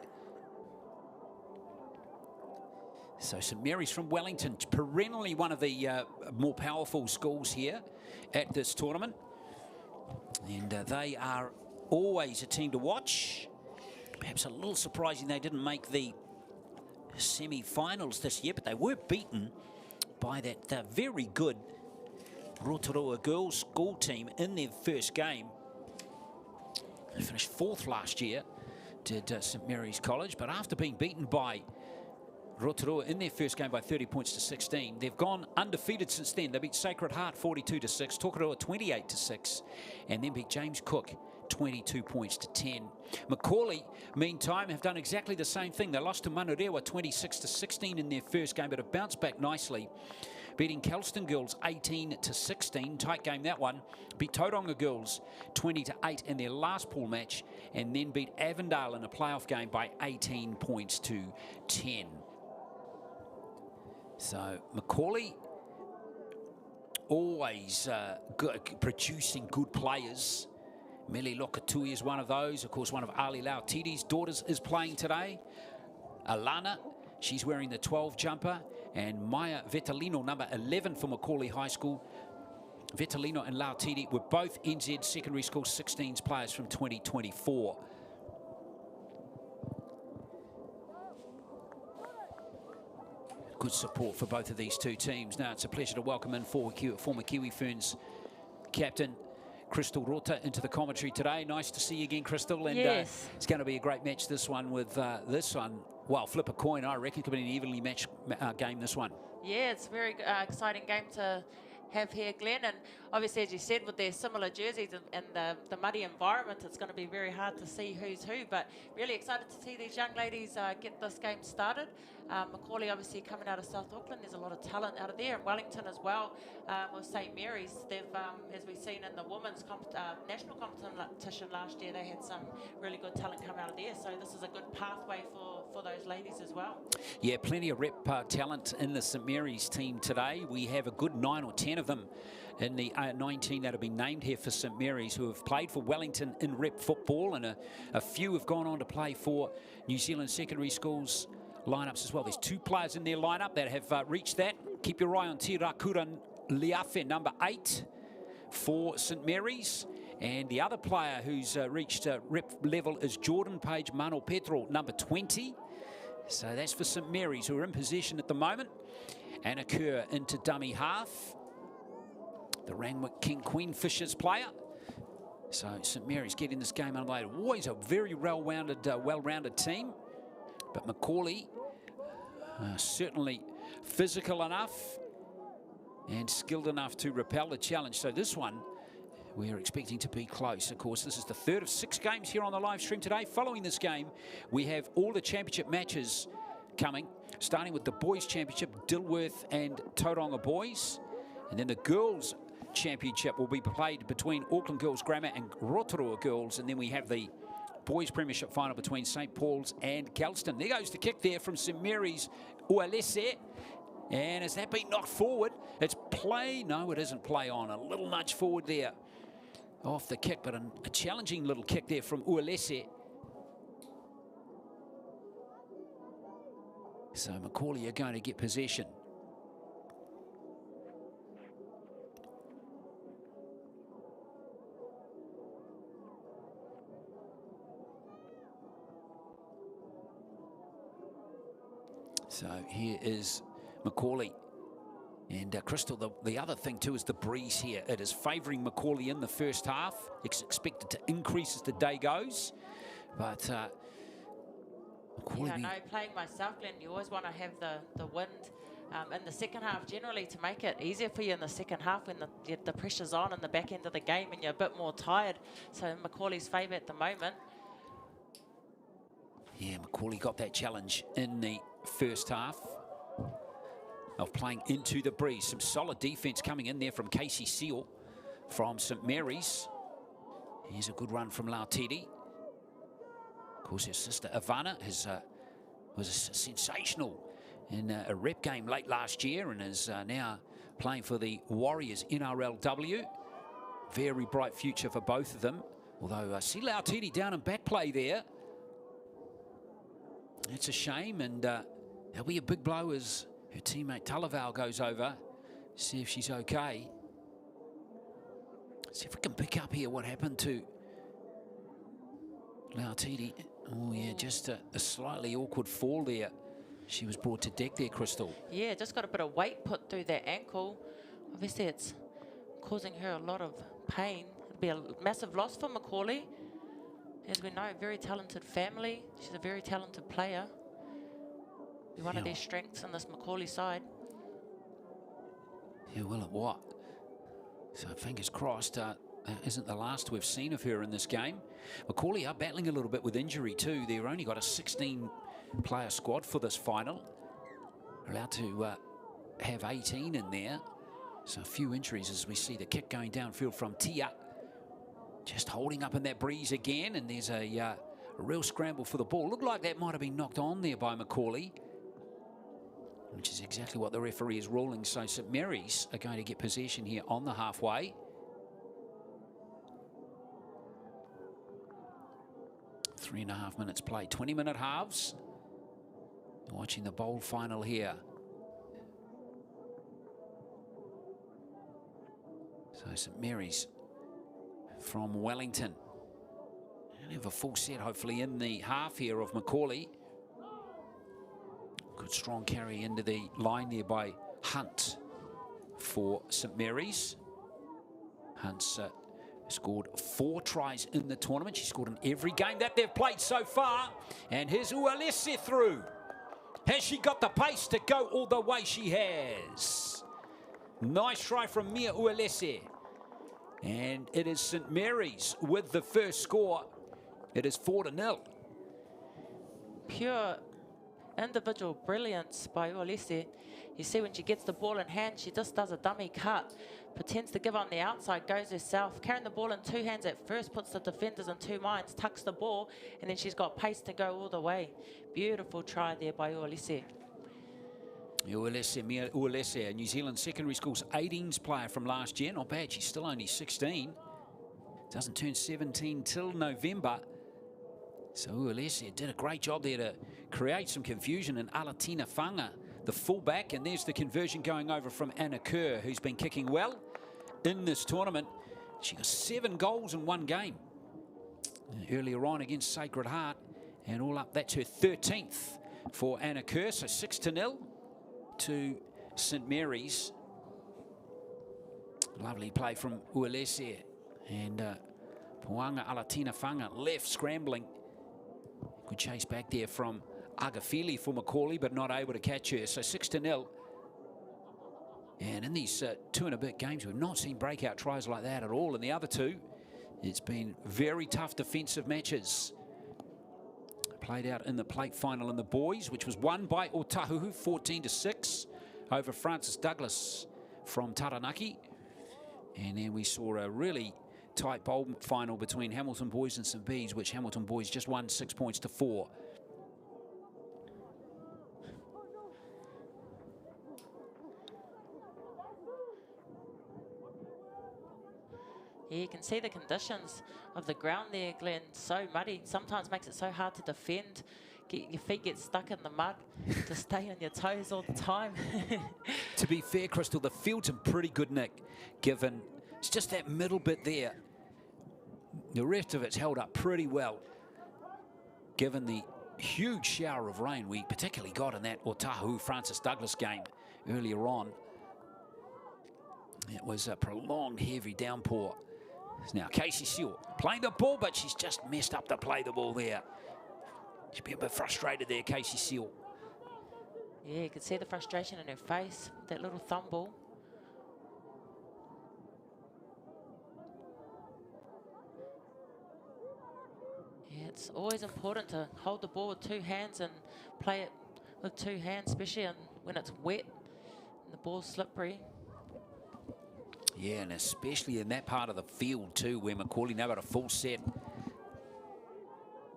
So St Mary's from Wellington, perennially one of the more powerful schools here at this tournament. And they are always a team to watch. Perhaps a little surprising they didn't make the semi-finals this year, but they were beaten by that very good Rotorua girls school team in their first game. They finished 4th last year, did St Mary's College, but after being beaten by Rotorua in their first game by 30 points to 16. They've gone undefeated since then. They beat Sacred Heart 42 to 6, Tokoroa 28 to 6, and then beat James Cook 22 points to 10. Macaulay, meantime, have done exactly the same thing. They lost to Manurewa 26 to 16 in their first game, but have bounced back nicely, beating Kelston Girls 18 to 16. Tight game, that one. Beat Tauranga Girls 20 to 8 in their last pool match, and then beat Avondale in a playoff game by 18 points to 10. So Macaulay always producing good players. Meli Lokatui is one of those. Of course, one of Ali Lautiti's daughters is playing today. Alana, she's wearing the 12 jumper. And Maya Vetolino, number 11 for Macaulay High School. Vetolino and Lautiti were both NZ Secondary School 16s players from 2024. Good support for both of these two teams. Now it's a pleasure to welcome in former Kiwi Ferns captain Crystal Rota into the commentary today. Nice to see you again, Crystal. And yes. It's going to be a great match, this one, with this one. Well, flip a coin, I reckon. It could be an evenly matched game, this one. Yeah, it's a very exciting game to have here, Glenn. And obviously, as you said, with their similar jerseys and the muddy environment, it's going to be very hard to see who's who. But really excited to see these young ladies get this game started. Macaulay obviously coming out of South Auckland. There's a lot of talent out of there. And Wellington as well with St Mary's. They've, as we've seen in the women's national competition last year, they had some really good talent come out of there. So this is a good pathway for those ladies as well. Yeah, plenty of rep talent in the St Mary's team today. We have a good 9 or 10 of them in the 19 that have been named here for St Mary's who have played for Wellington in rep football, and a few have gone on to play for New Zealand Secondary Schools lineups as well. There's 2 players in their lineup that have reached that. Keep your eye on Tirakura Liafe, number 8 for St Mary's. And the other player who's reached rep level is Jordan Page Mano Petro, number 20. So that's for St Mary's, who are in possession at the moment. Anna Kerr into dummy half. The Randwick King Queen Fishers player. So St Mary's getting this game underway. Always a very well-rounded team. But Macaulay, certainly physical enough and skilled enough to repel the challenge. So this one, we're expecting to be close. Of course, this is the 3rd of 6 games here on the live stream today. Following this game, we have all the championship matches coming, starting with the boys championship, Dilworth and Tauranga boys. And then the girls championship will be played between Auckland Girls Grammar and Rotorua Girls. And then we have the boys premiership final between St Paul's and Kelston. There goes the kick there from St Mary's Ualese. And has that been knocked forward? It's play. No, it isn't play on. A little nudge forward there off the kick, but a challenging little kick there from Ualese. So Macaulay are going to get possession. So here is Macaulay And Crystal, the other thing too is the breeze here. It is favouring Macaulay in the first half. It's expected to increase as the day goes. But Macaulay... Yeah, I know, playing myself, Glenn, you always want to have the wind in the second half generally to make it easier for you in the second half when the pressure's on in the back end of the game and you're a bit more tired. So Macaulay's favour at the moment. Yeah, Macaulay got that challenge in the first half of playing into the breeze. Some solid defence coming in there from Casey Seal from St Mary's. Here's a good run from Lauteri. Of course, her sister Ivana was sensational in a rep game late last year and is now playing for the Warriors NRLW. Very bright future for both of them. Although I see Lauteri down in back play there. It's a shame, and there'll be a big blow as her teammate Talaval goes over. See if she's okay. See if we can pick up here what happened to Lauteri. Oh yeah, just a slightly awkward fall there. She was brought to deck there, Crystal. Yeah, just got a bit of weight put through that ankle. Obviously, it's causing her a lot of pain. It'll be a massive loss for Macaulay. As we know, very talented family. She's a very talented player. Be one of their strengths in this Macaulay side. Yeah, well, at what? So fingers crossed, that isn't the last we've seen of her in this game. Macaulay are battling a little bit with injury too. They've only got a 16-player squad for this final. They're allowed to have 18 in there. So a few injuries as we see the kick going downfield from Tia. Just holding up in that breeze again, and there's a real scramble for the ball. Looked like that might have been knocked on there by Macaulay, which is exactly what the referee is ruling. So St Mary's are going to get possession here on the halfway. Three and a half minutes played, 20-minute halves. Watching the bowl final here. So St Mary's from Wellington. And have a full set hopefully in the half here of Macaulay. Good strong carry into the line there by Hunt for St Mary's. Hunt's scored 4 tries in the tournament. She scored in every game that they've played so far. And here's Ualese through. Has she got the pace to go all the way? She has. Nice try from Mia Ualese. And it is St Mary's with the first score. It is 4-0. Pure individual brilliance by Ualese. You see when she gets the ball in hand, she just does a dummy cut, pretends to give on the outside, goes herself, carrying the ball in 2 hands at first, puts the defenders in 2 minds, tucks the ball, and then she's got pace to go all the way. Beautiful try there by Ualese. Mia Ualese, a New Zealand Secondary School's 18s player from last year. Not bad, she's still only 16. Doesn't turn 17 till November. So Ualese did a great job there to create some confusion in Alatina Fanga, the fullback. And there's the conversion going over from Anna Kerr, who's been kicking well in this tournament. She got 7 goals in 1 game. Earlier on against Sacred Heart. And all up, that's her 13th for Anna Kerr. So 6-0 to St Mary's. Lovely play from Ualese. And Puanga Alatina Fanga left scrambling. Good chase back there from Agafili for Macaulay, but not able to catch her. So 6-0. And in these 2 and a bit games, we've not seen breakout tries like that at all. In the other 2, it's been very tough defensive matches. Played out in the plate final in the boys, which was won by Otahuhu 14-6 over Francis Douglas from Taranaki. And then we saw a really tight bowl final between Hamilton Boys and St Bees, which Hamilton Boys just won 6 points to 4. Yeah, you can see the conditions of the ground there, Glenn. So muddy. Sometimes makes it so hard to defend. Your feet get stuck in the mud to stay on your toes all the time. To be fair, Crystal, the field's in pretty good nick, given it's just that middle bit there. The rest of it's held up pretty well, given the huge shower of rain we particularly got in that Otahuhu Francis Douglas game earlier on. It was a prolonged, heavy downpour. Now Casey Seal playing the ball, but she's just messed up to play the ball there. She's been a bit frustrated there, Casey Seal. Yeah, you could see the frustration in her face, that little thumb ball. Yeah, it's always important to hold the ball with 2 hands and play it with 2 hands, especially when it's wet and the ball's slippery. Yeah, and especially in that part of the field too, where Macaulay now got a full set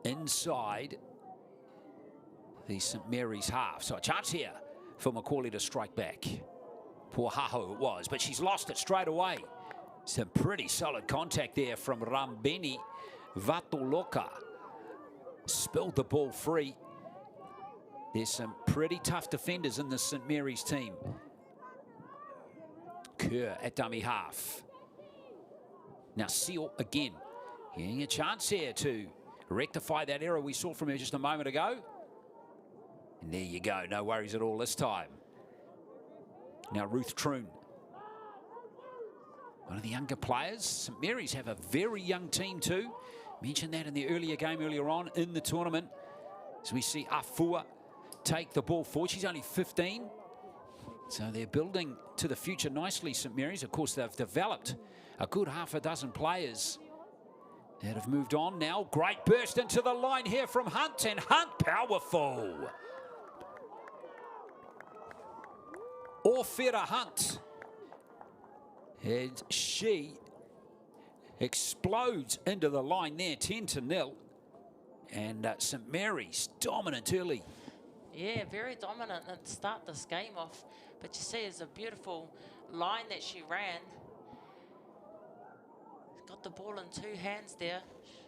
inside the St Mary's half. So a chance here for Macaulay to strike back. Poor Haho it was, but she's lost it straight away. Some pretty solid contact there from Rambeni Vatoloka. Spilled the ball free. There's some pretty tough defenders in the St Mary's team. Kerr at dummy half. Now Seal again, getting a chance here to rectify that error we saw from her just a moment ago. And there you go, no worries at all this time. Now Ruth Troon, one of the younger players. St Mary's have a very young team too. Mentioned that in the earlier game earlier on in the tournament. As we see Afua take the ball forward. She's only 15. So they're building to the future nicely, St Mary's. Of course, they've developed a good half a dozen players that have moved on now. Great burst into the line here from Hunt, and Hunt powerful. Orfera Hunt. And she explodes into the line there, 10-0. And St Mary's dominant early. Yeah, very dominant and start this game off. But you see, it's a beautiful line that she ran. Got the ball in 2 hands there.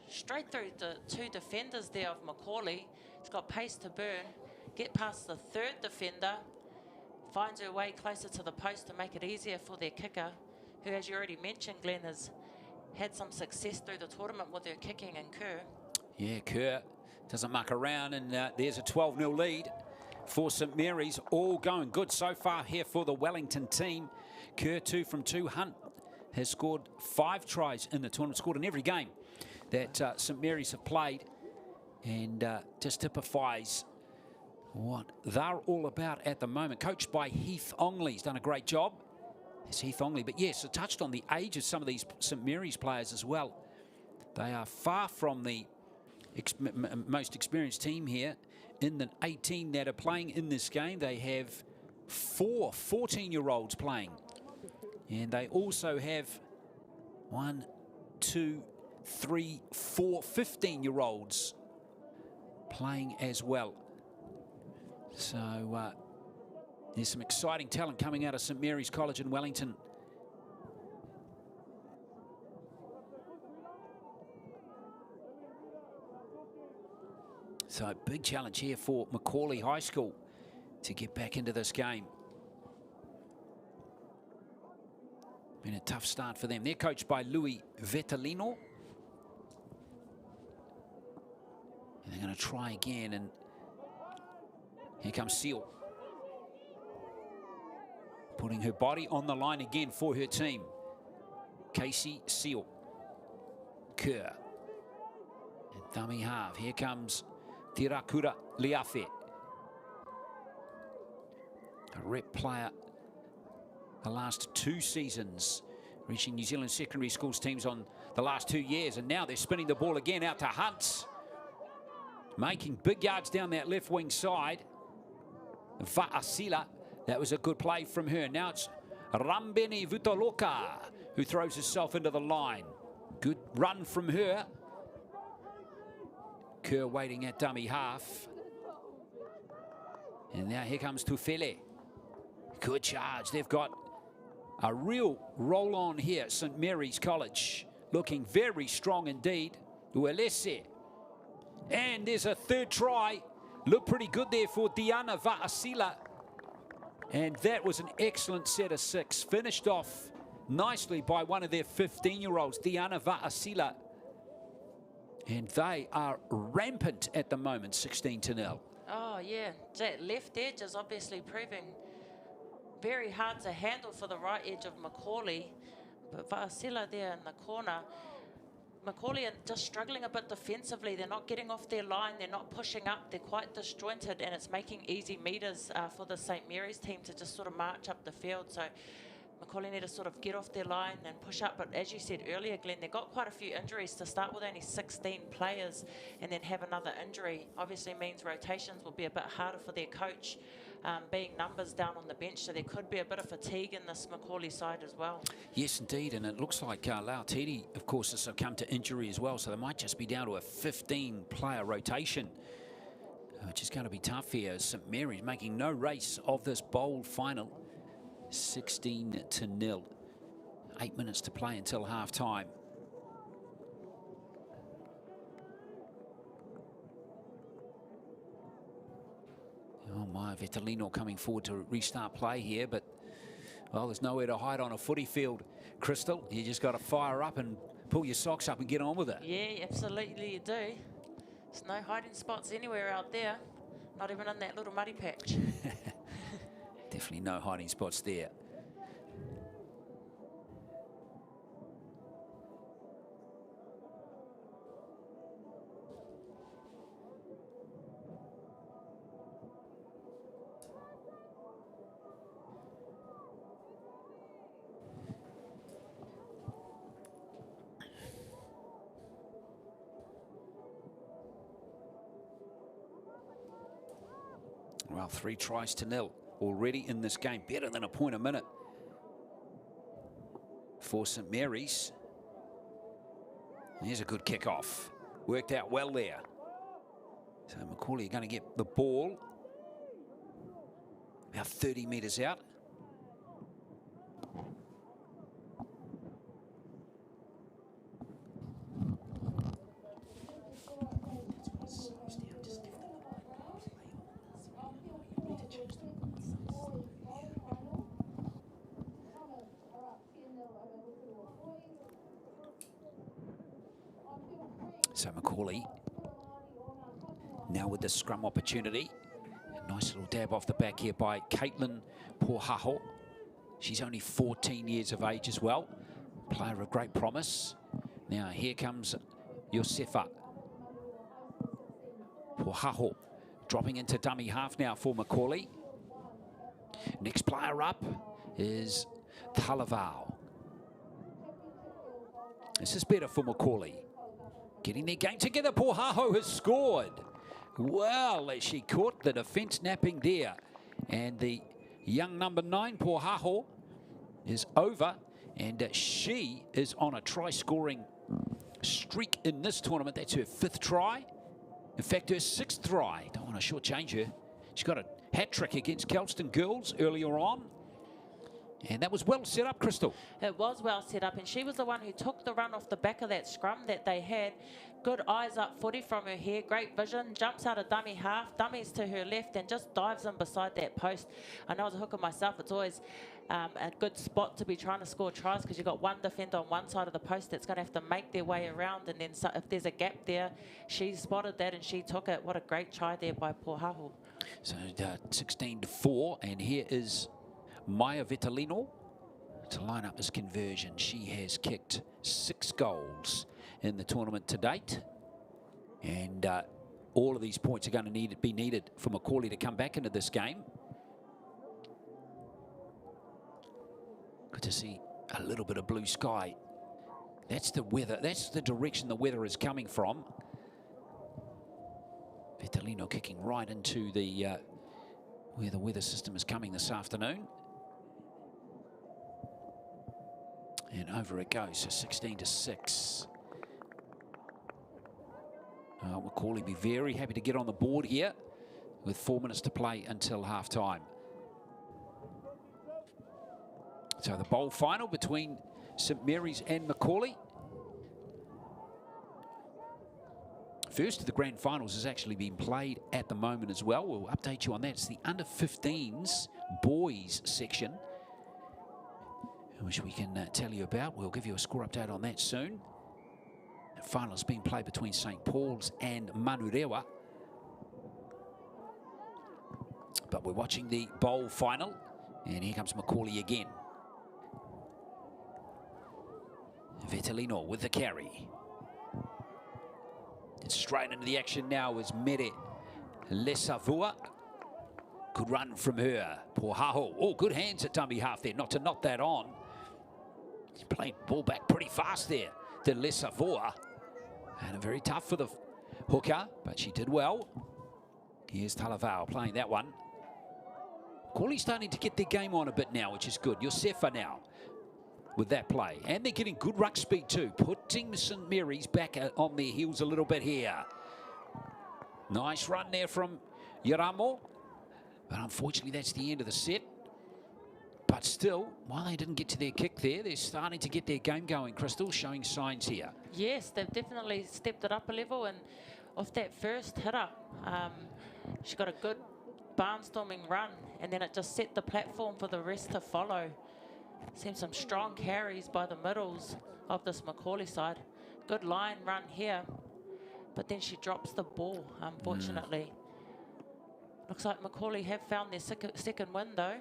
Straight through the 2 defenders there of Macaulay. It's got pace to burn. Get past the 3rd defender. Finds her way closer to the post to make it easier for their kicker, who, as you already mentioned, Glenn, has had some success through the tournament with her kicking and Kerr. Yeah, Kerr doesn't muck around, and there's a 12-0 lead for St Mary's. All going good so far here for the Wellington team. Kerr 2 from 2. Hunt has scored 5 tries in the tournament, scored in every game that St Mary's have played, and just typifies what they're all about at the moment. Coached by Heath Ongley. He's done a great job. It's Heath Ongley. But yes, it touched on the age of some of these St Mary's players as well. They are far from the most experienced team here. In the 18 that are playing in this game, they have 4 14-year-olds playing. And they also have 1, 2, 3, 4 15-year-olds playing as well. So there's some exciting talent coming out of St Mary's College in Wellington. So a big challenge here for Macaulay High School to get back into this game. Been a tough start for them. They're coached by Louis Vettelino. And they're going to try again, and here comes Seal. Putting her body on the line again for her team. Casey Seal. Kerr. And dummy half. Here comes Tirakura Liafe. A rep player the last 2 seasons, reaching New Zealand secondary schools teams on the last 2 years, and now they're spinning the ball again out to Hunt. Making big yards down that left wing side. Va'asila, that was a good play from her. Now it's Rambeni Vutaloka who throws herself into the line. Good run from her. Kerr waiting at dummy half. And now here comes Tufele. Good charge. They've got a real roll on here. St Mary's College looking very strong indeed. Uelese. And there's a 3rd try. Looked pretty good there for Diana Va'asila. And that was an excellent set of 6. Finished off nicely by one of their 15-year-olds, Diana Va'asila. And they are rampant at the moment, 16-0. Oh, yeah. That left edge is obviously proving very hard to handle for the right edge of Macaulay. But Vasila there in the corner. Macaulay are just struggling a bit defensively. They're not getting off their line. They're not pushing up. They're quite disjointed, and it's making easy meters for the St. Mary's team to just sort of march up the field. So Macaulay need to sort of get off their line and push up. But as you said earlier, Glenn, they've got quite a few injuries. To start with only 16 players and then have another injury obviously means rotations will be a bit harder for their coach, being numbers down on the bench. So there could be a bit of fatigue in this Macaulay side as well. Yes, indeed. And it looks like Lautiti, of course, has succumbed to injury as well. So they might just be down to a 15-player rotation, which is going to be tough here. St. Mary's making no race of this bowl final. 16-0. 8 minutes to play until half-time. Oh, my, Vitellino coming forward to restart play here, but, well, there's nowhere to hide on a footy field, Crystal. You just got to fire up and pull your socks up and get on with it. Yeah, absolutely you do. There's no hiding spots anywhere out there, not even in that little muddy patch. Definitely no hiding spots there. Well, 3 tries to 0 already in this game. Better than a point a minute for St. Mary's. Here's a good kick-off. Worked out well there. So Macaulay are going to get the ball about 30 metres out. So Macaulay now with the scrum opportunity. A nice little dab off the back here by Caitlin Pohaho. She's only 14 years of age as well. Player of great promise. Now here comes Josefa Pohaho dropping into dummy half now for Macaulay. Next player up is Talavao. This is better for Macaulay. Getting their game together. Pohaho has scored. Well, she caught the defence napping there. And the young number 9, Pohaho, is over. And she is on a try-scoring streak in this tournament. That's her 5th try. In fact, her 6th try. Don't want to shortchange her. She's got a hat-trick against Kelston Girls earlier on. And that was well set up, Crystal. It was well set up, and she was the one who took the run off the back of that scrum that they had. Good eyes up footy from her here, great vision, jumps out of dummy half, dummies to her left, and just dives in beside that post. I know as a hooker myself, it's always a good spot to be trying to score tries because you've got one defender on one side of the post that's going to have to make their way around, and then if there's a gap there, she spotted that and she took it. What a great try there by Pohaho. So 16-4, and here is Maya Vitellino to line up this conversion. She has kicked 6 goals in the tournament to date. And all of these points are going to be needed for Macaulay to come back into this game. Good to see a little bit of blue sky. That's the weather. That's the direction the weather is coming from. Vitellino kicking right into the where the weather system is coming this afternoon. And over it goes, so 16-6. Macaulay be very happy to get on the board here with 4 minutes to play until half-time. So the bowl final between St. Mary's and Macaulay. First of the grand finals has actually been played at the moment as well. We'll update you on that. It's the under-15s boys section, which we can tell you about. We'll give you a score update on that soon. The final has been played between St. Paul's and Manurewa. But we're watching the bowl final And here comes Macaulay again. Vitalino with the carry. It's straight into the action now as Mere Lesavua. Good run from her. Pohaho. Oh, good hands at dummy half there, not to knock that on. He's playing ball back pretty fast there to Lesavua. And very tough for the hooker, but she did well. Here's Talavao playing that one. Corley's starting to get their game on a bit now, which is good. Yosefa now with that play. And they're getting good ruck speed too, putting St Mary's back on their heels a little bit here. Nice run there from Yaramo. But unfortunately, that's the end of the set. But still, while they didn't get to their kick there, they're starting to get their game going. Crystal showing signs here. Yes, they've definitely stepped it up a level, and off that first hitter, she got a good barnstorming run, and then it just set the platform for the rest to follow. Seen some strong carries by the middles of this Macaulay side. Good line run here, but then she drops the ball, unfortunately. Looks like Macaulay have found their second win, though.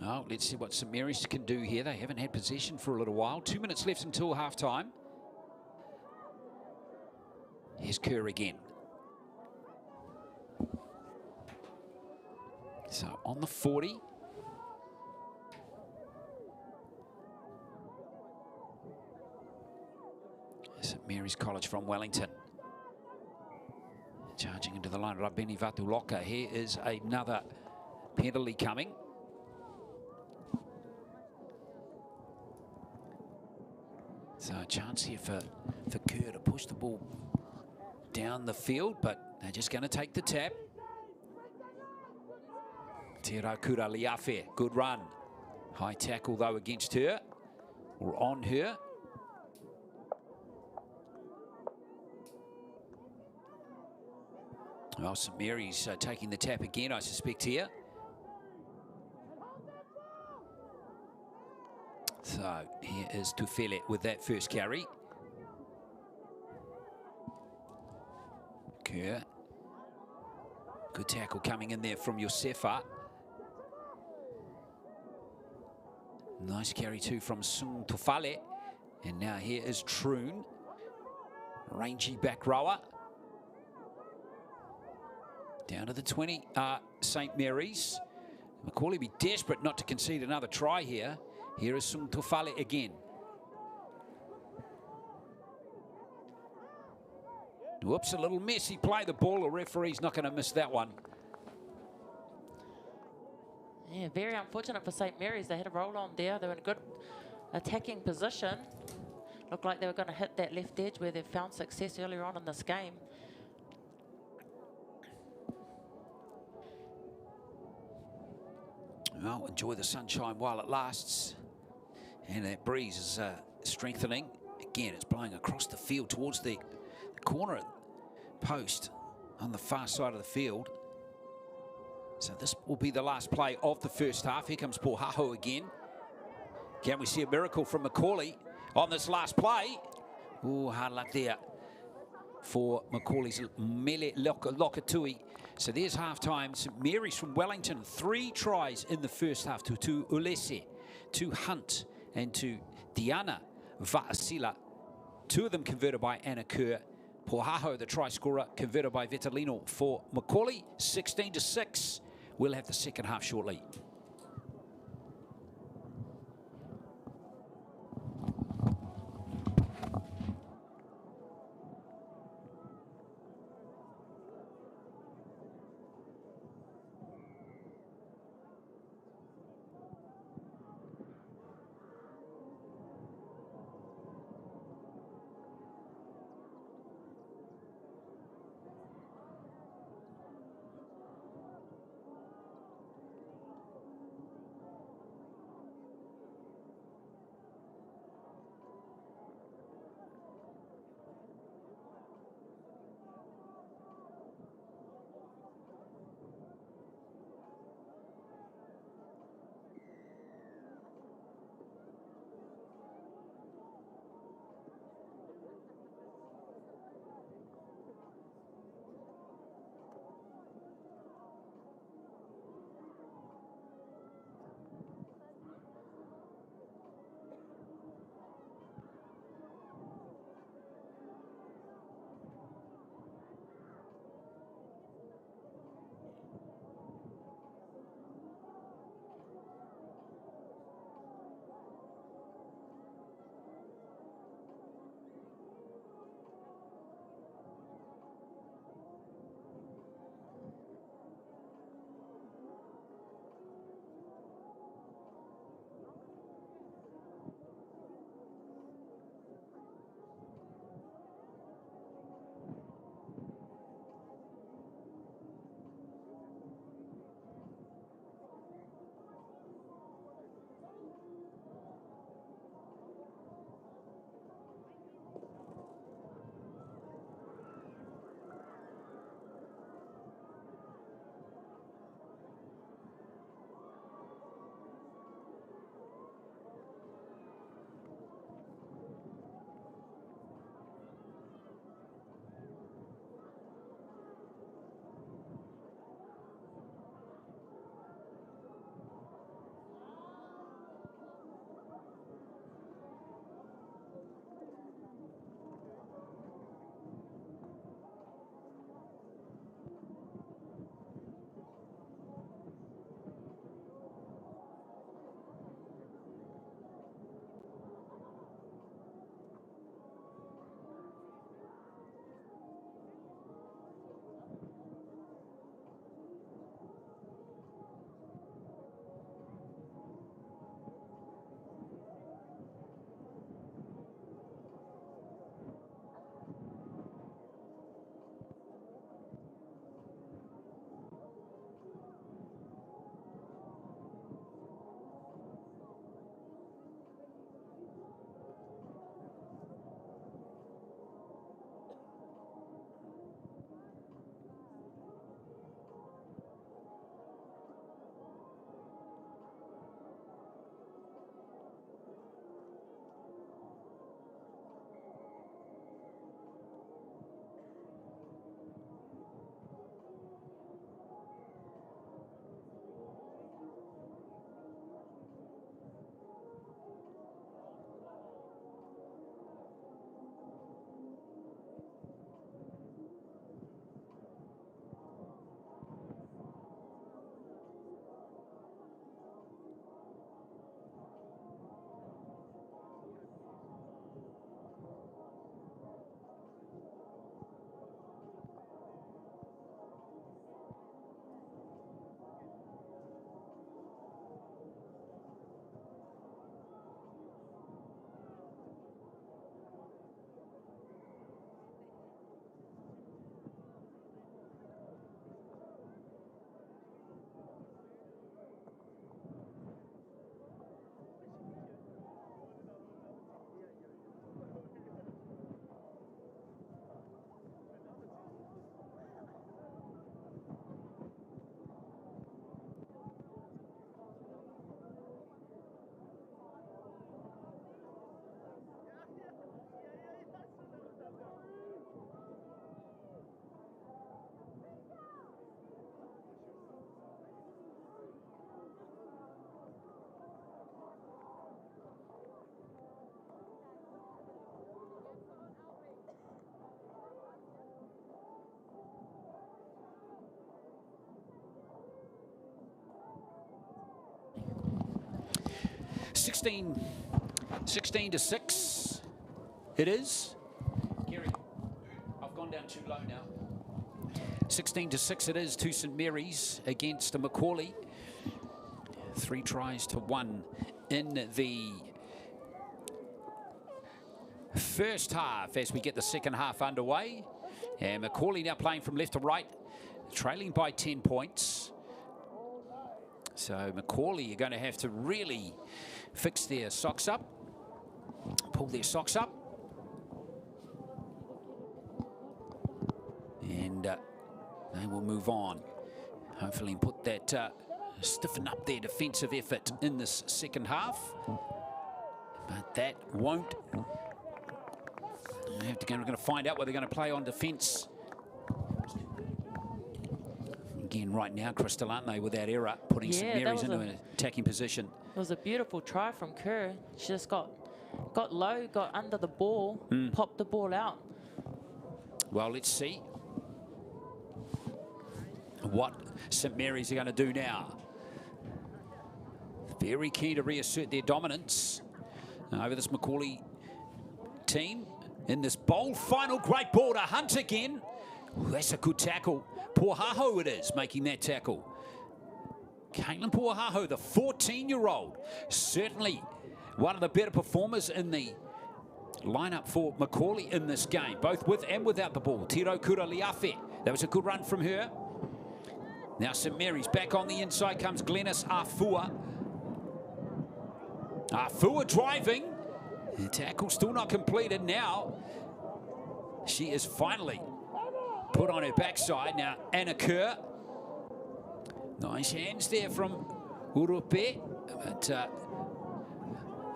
Well, let's see what St Mary's can do here. They haven't had possession for a little while. 2 minutes left until half-time. Here's Kerr again. So on the 40. St Mary's College from Wellington. Charging into the line, Rabeni Vatuloka. Here is another penalty coming. So a chance here for Kerr to push the ball down the field, but they're just going to take the tap. Te Raukura Liafe, good run. High tackle though against her, or on her. Well, St Mary's taking the tap again, I suspect, here. So here is Tufele with that first carry. Kerr. Good tackle coming in there from Yosefa. Nice carry too from Sung Tufale. And now here is Troon. Rangy back rower. Down to the 20, St Mary's. Macaulay be desperate not to concede another try here. Here is Sung Tufale again. Whoops, a little messy play. The ball, the referee's not going to miss that one. Yeah, very unfortunate for St Mary's. They had a roll on there. They were in a good attacking position. Looked like they were going to hit that left edge where they found success earlier on in this game. Well, enjoy the sunshine while it lasts. And that breeze is strengthening. Again, it's blowing across the field towards the corner post on the far side of the field. So this will be the last play of the first half. Here comes Pohaho again. Can we see a miracle from Macaulay on this last play? Oh, hard luck there for Macaulay's Mele Lokatui. So there's half-time. St Mary's from Wellington, 3 tries in the first half to Ulese, to Hunt, and to Diana Vaasila. 2 of them converted by Anna Kerr. Pohaho, the try scorer, converted by Vitalino for Macaulay, 16-6. We'll have the second half shortly. 16 to 6 it is. Gary, I've gone down too low now. 16 to 6 it is to St Mary's against Macaulay. 3 tries to 1 in the first half as we get the second half underway. And Macaulay now playing from left to right, trailing by 10 points. So Macaulay are going to have to really fix their socks up, pull their socks up. And they will move on. Hopefully put that, stiffen up their defensive effort in this second half. But that won't. We're going to find out what they're going to play on defence. Again, right now, Crystal, aren't they, with that error, putting St Mary's into an attacking position. It was a beautiful try from Kerr. She just got low, got under the ball, popped the ball out. Well, let's see what St Mary's are going to do now. Very keen to reassert their dominance over this Macaulay team. In this bold final, great ball to Hunt again. Ooh, that's a good tackle. Puahaho it is making that tackle. Caitlin Puahaho, the 14-year-old, certainly one of the better performers in the lineup for Macaulay in this game, both with and without the ball. Tiro Kura Liafe, that was a good run from her. Now St Mary's back on the inside comes Glenys Afua. Afua driving. The tackle still not completed. Now she is finally put on her backside. Now Anna Kerr. Nice hands there from Urupe. But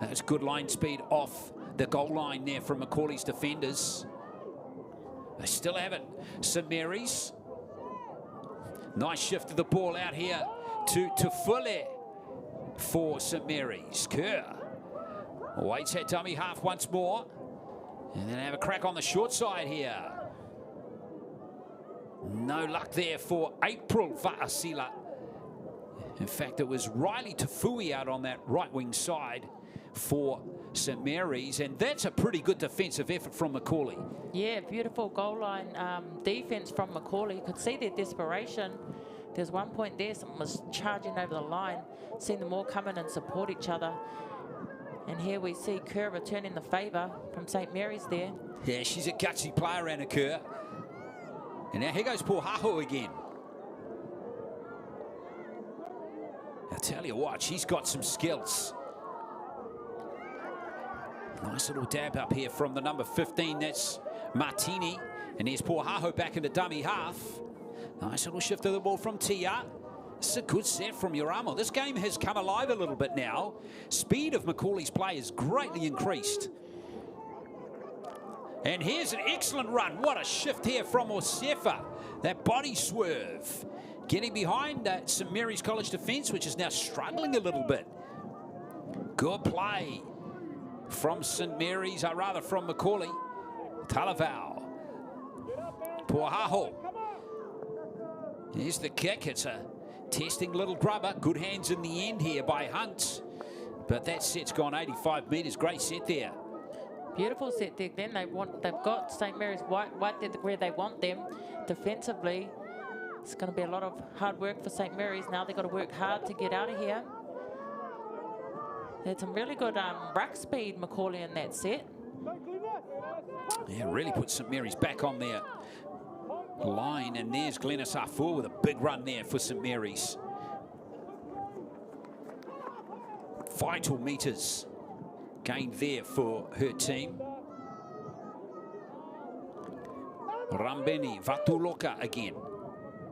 that's good line speed off the goal line there from Macaulay's defenders. They still have it. St Mary's. Nice shift of the ball out here to Fule for St Mary's. Kerr waits that dummy half once more. And then have a crack on the short side here. No luck there for April Va'asila. In fact, it was Riley Tafui out on that right wing side for St Mary's, and that's a pretty good defensive effort from Macaulay. Yeah, beautiful goal line defense from Macaulay. You could see their desperation. There's one point there, someone was charging over the line, seeing them all come in and support each other. And here we see Kerr returning the favour from St Mary's there. Yeah, she's a gutsy player, Anna Kerr. And now here goes Puahaho again. I'll tell you what, she's got some skills. Nice little dab up here from the number 15, that's Martini. And there's Puahaho back into dummy half. Nice little shift of the ball from Tia. It's a good set from Uramo. This game has come alive a little bit now. Speed of Macaulay's play has greatly increased. And here's an excellent run. What a shift here from Osefa. That body swerve. Getting behind St Mary's College defence, which is now struggling a little bit. Good play from St Mary's, or rather from Macaulay. Talavau. Puahaho. Here's the kick. It's a testing little grubber. Good hands in the end here by Hunt. But that set's gone 85 metres. Great set there. Beautiful set there. Then they've got St Mary's right there where they want them defensively. It's going to be a lot of hard work for St Mary's. Now they've got to work hard to get out of here. There's some really good ruck speed, Macaulay, in that set. Yeah, really put St Mary's back on their line. And there's Glenys Afua with a big run there for St Mary's. Vital metres gained there for her team. Rambeni Vatuloka again.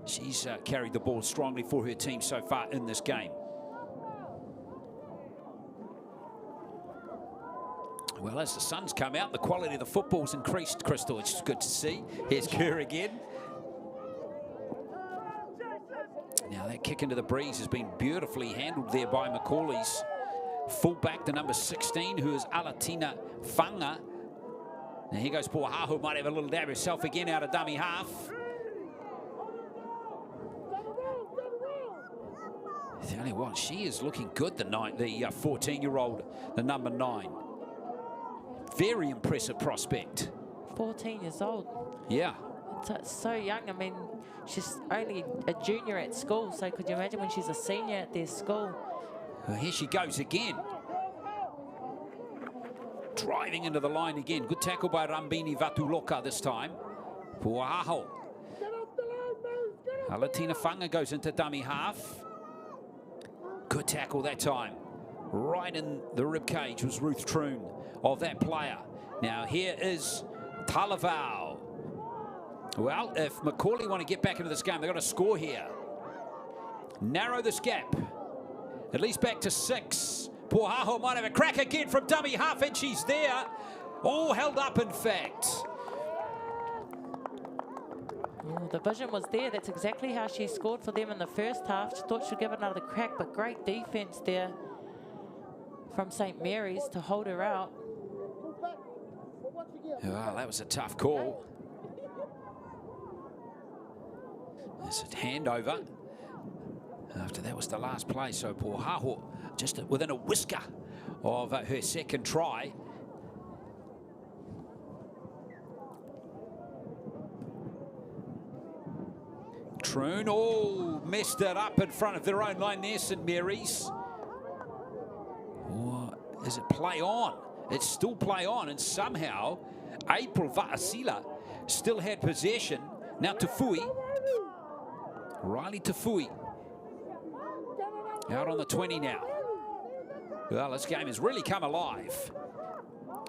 She's carried the ball strongly for her team so far in this game. Well, as the sun's come out, the quality of the football's increased, Crystal. It's good to see. Here's Kerr again. Now that kick into the breeze has been beautifully handled there by Macaulay's fullback, the number 16, who is Alatina Fanga. Now here goes Puahaho, might have a little dab herself again out of dummy half. Tell you what, she is looking good, the 14-year-old, the number 9. Very impressive prospect. 14 years old. Yeah. It's so young. I mean, she's only a junior at school, so could you imagine when she's a senior at their school? Well, here she goes again. Driving into the line again. Good tackle by Rambini Vatuloka this time. Puaho. Alatina Fanga goes into dummy half. Good tackle that time. Right in the rib cage was Ruth Troon of that player. Now here is Talavau. Well, if Macaulay want to get back into this game, they've got to score here. Narrow this gap. At least back to 6. Puaho might have a crack again from dummy half, and she's there. All held up, in fact. Oh, the vision was there. That's exactly how she scored for them in the first half. She thought she'd give it another crack, but great defense there from St. Mary's to hold her out. Well, that was a tough call. There's a handover. After that was the last play, so Puaho just within a whisker of her second try. Troon, oh, messed it up in front of their own line there, St. Mary's. Oh, is it play on? It's still play on, and somehow April Va'asila still had possession. Now Tafui. Riley Tafui. Out on the 20 now. Well, this game has really come alive.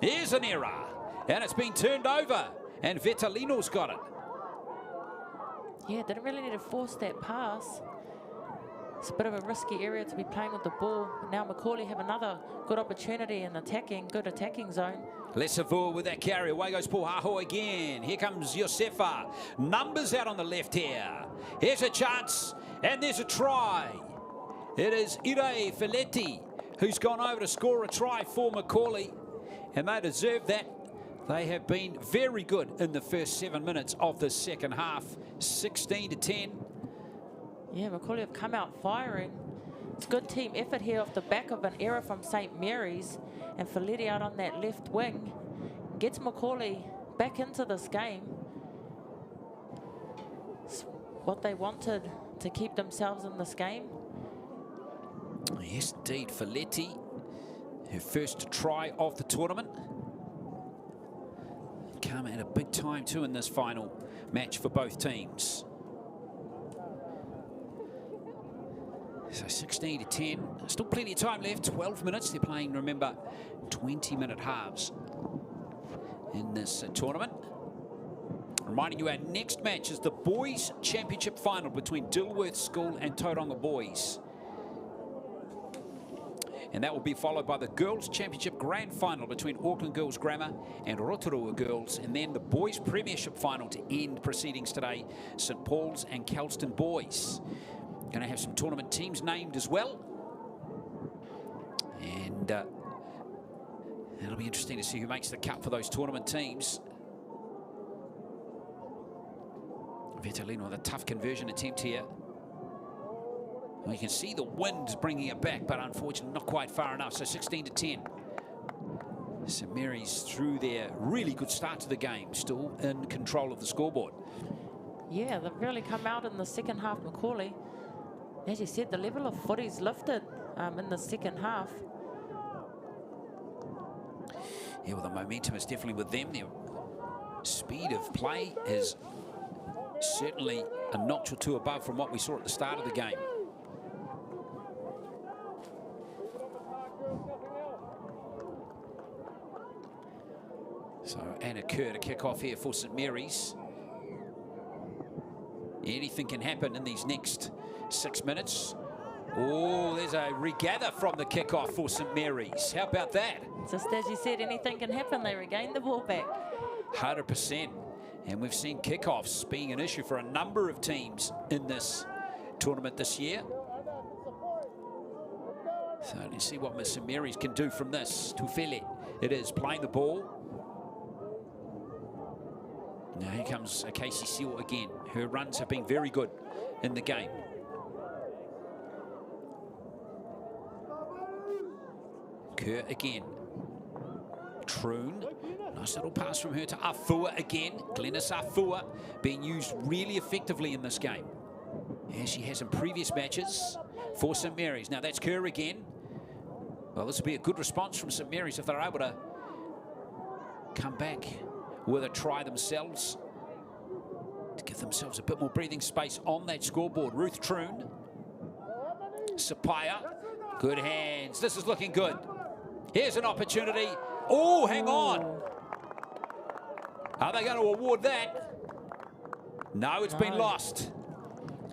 Here's an error, and it's been turned over, and Vitalino's got it. Yeah, didn't really need to force that pass. It's a bit of a risky area to be playing with the ball. Now Macaulay have another good opportunity in attacking, good attacking zone. Lesavua with that carry. Away goes Puaho again. Here comes Josefa. Numbers out on the left here. Here's a chance, and there's a try. It is Ire Filetti who's gone over to score a try for Macaulay, and they deserve that. They have been very good in the first 7 minutes of the second half, 16-10. Yeah, Macaulay have come out firing. It's good team effort here off the back of an error from St. Mary's, and Filetti out on that left wing gets Macaulay back into this game. It's what they wanted to keep themselves in this game. Yes, indeed, Filetti, her first try of the tournament. Come at a big time too in this final match for both teams. So 16-10, still plenty of time left, 12 minutes. They're playing, remember, 20-minute halves in this tournament. Reminding you, our next match is the Boys Championship Final between Dilworth School and Tauranga Boys. And that will be followed by the Girls' Championship Grand Final between Auckland Girls Grammar and Rotorua Girls, and then the Boys' Premiership Final to end proceedings today, St. Paul's and Kelston Boys. Going to have some tournament teams named as well. And it'll be interesting to see who makes the cut for those tournament teams. Vitalino with a tough conversion attempt here. Well, you can see the wind bringing it back, but unfortunately not quite far enough. So 16-10. St. Mary's through their really good start to the game, still in control of the scoreboard. Yeah, they've really come out in the second half, Macaulay. As you said, the level of footy's lifted in the second half. Yeah, well, the momentum is definitely with them. Their speed of play is certainly a notch or two above from what we saw at the start of the game. So Anna Kerr to kick off here for St. Mary's. Anything can happen in these next 6 minutes. Oh, there's a regather from the kickoff for St. Mary's. How about that? Just as you said, anything can happen. They regain the ball back. 100%. And we've seen kickoffs being an issue for a number of teams in this tournament this year. So let's see what St. Mary's can do from this. Tufele, it is playing the ball. Now here comes Casey Seal again. Her runs have been very good in the game. Kerr again. Troon. Nice little pass from her to Afua again. Glenys Afua being used really effectively in this game, as she has in previous matches for St Mary's. Now that's Kerr again. Well, this will be a good response from St Mary's if they're able to come back with a try themselves to give themselves a bit more breathing space on that scoreboard. Ruth Troon. Sapaya. Good hands. This is looking good. Here's an opportunity. Oh, hang on. Are they going to award that? No, it's been lost.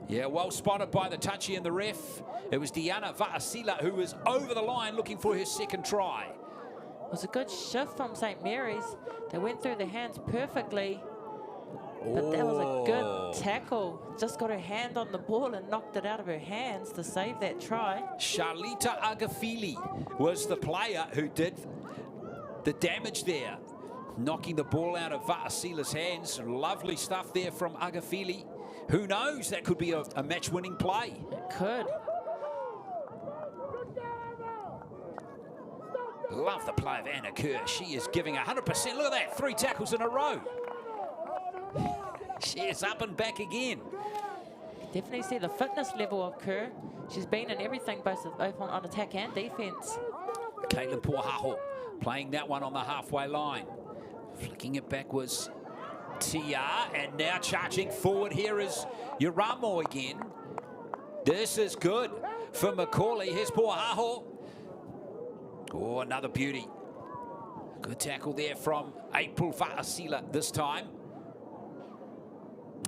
Yeah, well spotted by the touchy and the ref. It was Diana Va'asila who was over the line looking for her second try. It was a good shift from St Mary's. They went through the hands perfectly. But that was a good tackle. Just got her hand on the ball and knocked it out of her hands to save that try. Charlita Agafili was the player who did the damage there, knocking the ball out of Va'asila's hands. Lovely stuff there from Agafili. Who knows, that could be a match-winning play. It could. Love the play of Anna Kerr. She is giving 100%. Look at that, 3 tackles in a row. She is up and back again. Definitely see the fitness level of Kerr. She's been in everything, both on attack and defence. Caitlin Pohaho playing that one on the halfway line. Flicking it back was Tia, and now charging forward here is Uramo again. This is good for Macaulay. Here's Pohaho. Oh, another beauty. Good tackle there from April Va'asila this time.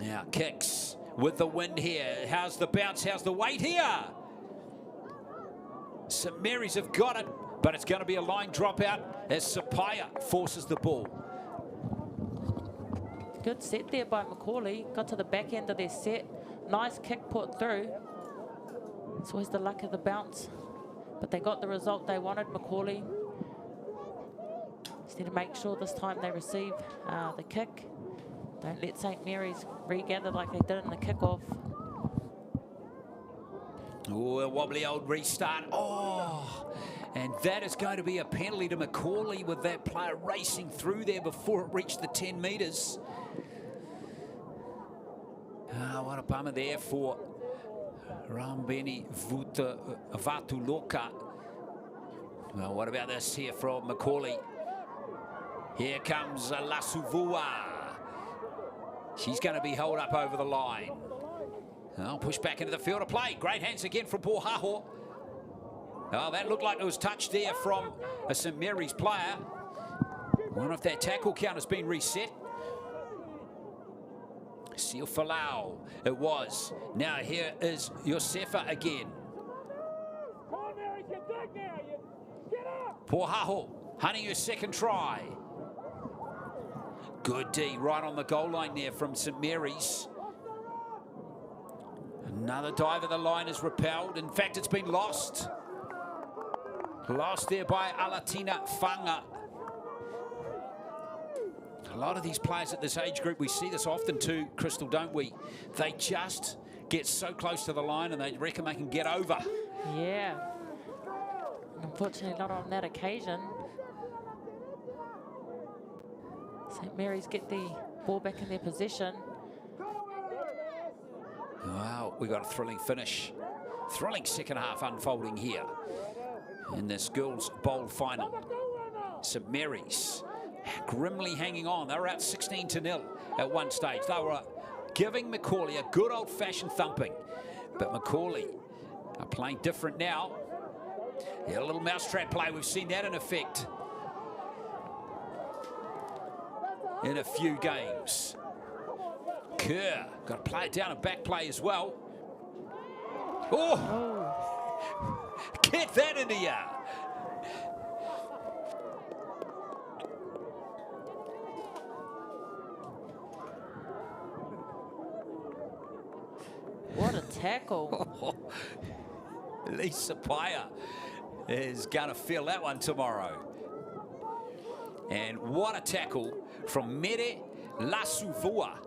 Now kicks with the wind here. How's the bounce? How's the weight here? St Mary's have got it, but it's going to be a line dropout as Sapaya forces the ball. Good set there by Macaulay. Got to the back end of their set. Nice kick put through. It's always the luck of the bounce. But they got the result they wanted, Macaulay. Just need to make sure this time they receive the kick. Don't let St Mary's regather like they did in the kickoff. Oh, a wobbly old restart. Oh, and that is going to be a penalty to Macaulay with that player racing through there before it reached the 10 metres. What a bummer there for Rambeni Vatuloka. Well, what about this here from Macaulay? Here comes Lasuvua. She's going to be held up over the line. Oh, push back into the field of play. Great hands again from Pohaho. Oh, that looked like it was touched there from a St Mary's player. I wonder if that tackle count has been reset. Seal Falau, it was. Now here is Josefa again. Pohaho hunting her second try. Good D right on the goal line there from St Mary's. Another dive of the line is repelled. In fact, it's been lost. Lost there by Alatina Fanga. A lot of these players at this age group, we see this often too, Crystal, don't we? They just get so close to the line and they reckon they can get over. Yeah. Unfortunately, not on that occasion. St Mary's get the ball back in their possession. Wow, we got a thrilling finish. Thrilling second half unfolding here in this girls' bowl final. St Mary's grimly hanging on. They were out 16-0 at one stage. They were giving Macaulay a good old-fashioned thumping. But Macaulay are playing different now. Yeah, a little mousetrap play. We've seen that in effect in a few games. Kerr got to play it down and back play as well. Oh! Get that into ya! What a tackle. Lisa Paya is going to feel that one tomorrow. And what a tackle from Mere Lasuvua.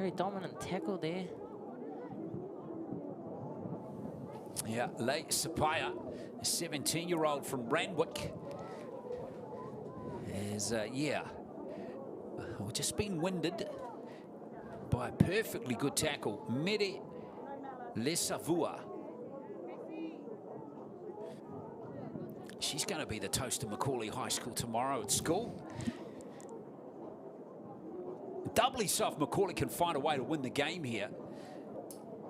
Very dominant tackle there. Yeah, Leigh Sapaya, a 17-year-old from Randwick, is, just been winded by a perfectly good tackle, Mere Lesavua. She's going to be the toast of Macaulay High School tomorrow at school. Doubly so if Macaulay can find a way to win the game here.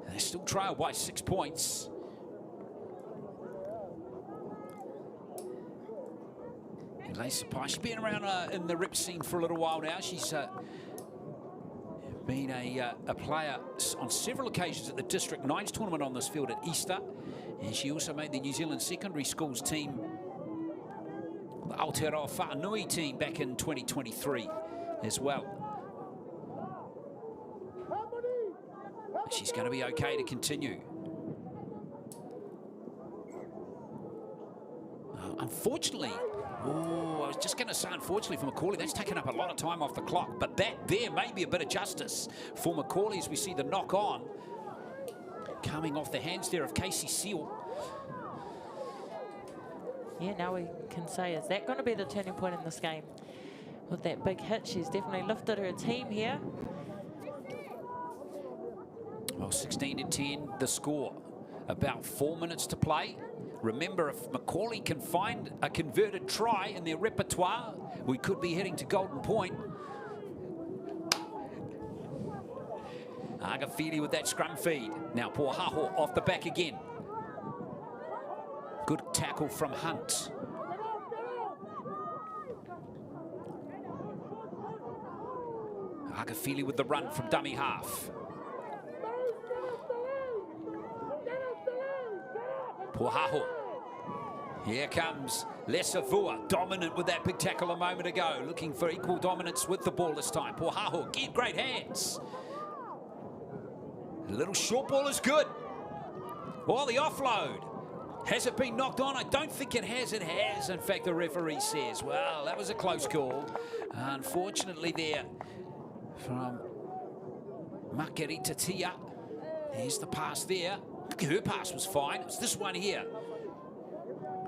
They still trail by 6 points. She's been around in the rep scene for a little while now. She's been a player on several occasions at the District 9s tournament on this field at Easter. And she also made the New Zealand secondary schools team, the Aotearoa Whanui team, back in 2023 as well. She's going to be okay to continue. Unfortunately, I was just going to say, unfortunately for Macaulay, that's taken up a lot of time off the clock. But that there may be a bit of justice for Macaulay as we see the knock on coming off the hands there of Casey Seal. Yeah, now we can say, is that going to be the turning point in this game? With that big hit, she's definitely lifted her team here. Well, 16-10, the score. About 4 minutes to play. Remember, if Macaulay can find a converted try in their repertoire, we could be heading to Golden Point. Agafili with that scrum feed. Now Pohaho off the back again. Good tackle from Hunt. Agafili with the run from dummy half. Pohaho. Here comes Lesavua, dominant with that big tackle a moment ago, looking for equal dominance with the ball this time. Pohaho, again, great hands. A little short ball is good. Well, the offload. Has it been knocked on? I don't think it has. It has. In fact, the referee says, well, that was a close call. Unfortunately there from Makerita Tia. There's the pass there. Her pass was fine. It's this one here.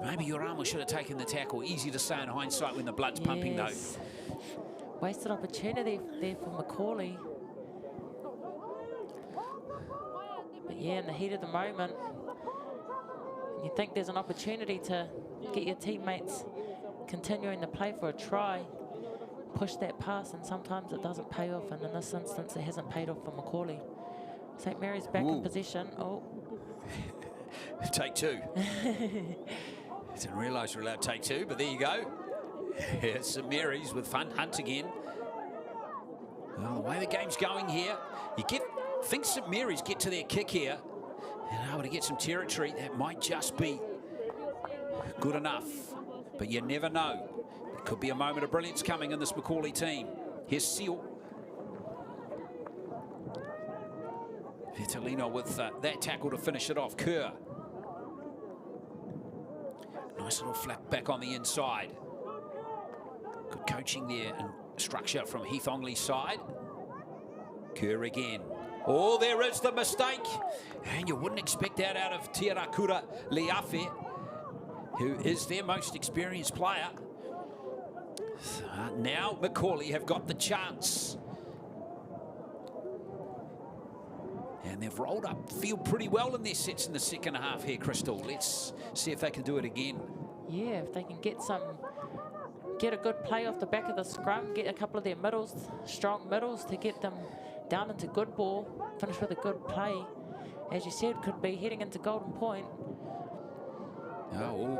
Maybe Yorama should have taken the tackle. Easy to say in hindsight when the blood's pumping, though. Wasted opportunity there for Macaulay. But yeah, in the heat of the moment, you think there's an opportunity to get your teammates continuing to play for a try, push that pass, and sometimes it doesn't pay off. And in this instance, it hasn't paid off for Macaulay. St. Mary's back in position. Oh. Take two. Didn't realise we're allowed to take two, but there you go. Here's St. Mary's with Hunt again. Well, the way the game's going here, you think St. Mary's get to their kick here and able to get some territory. That might just be good enough, but you never know. There could be a moment of brilliance coming in this Macaulay team. Here's Seal. Vitalino with that tackle to finish it off. Kerr. Nice little flap back on the inside. Good coaching there and structure from Heath Ongley's side. Kerr again. Oh, there is the mistake. And you wouldn't expect that out of Tiarakura Liafe, who is their most experienced player. Now Macaulay have got the chance. And they've rolled up field pretty well in their sets in the second half here, Crystal. Let's see if they can do it again. Yeah, if they can get a good play off the back of the scrum, get a couple of their middles, strong middles, to get them down into good ball, finish with a good play. As you said, could be heading into Golden Point. Oh,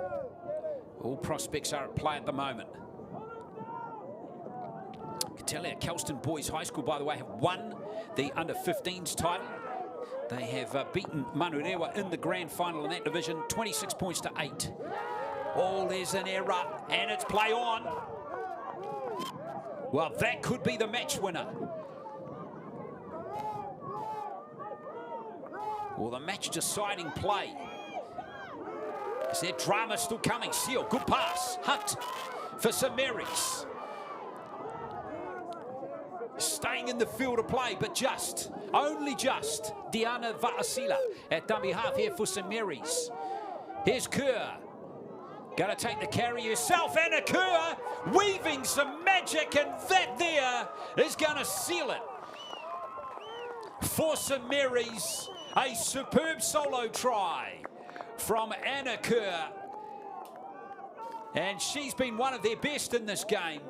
all prospects are at play at the moment. I can tell you, Kelston Boys High School, by the way, have won the under-15s title. They have beaten Manurewa in the grand final in that division, 26 points to 8. Oh, there's an error, and it's play on. Well, that could be the match winner. Well, the match-deciding play. Is there drama still coming? Seal, good pass. Hunt for St. Mary's. Stay staying in the field of play, but just, only just, Diana Vaasila at dummy half here for St Mary's. Here's Kerr. Going to take the carry herself. Anna Kerr weaving some magic, and that there is going to seal it. For St Mary's, a superb solo try from Anna Kerr. And she's been one of their best in this game.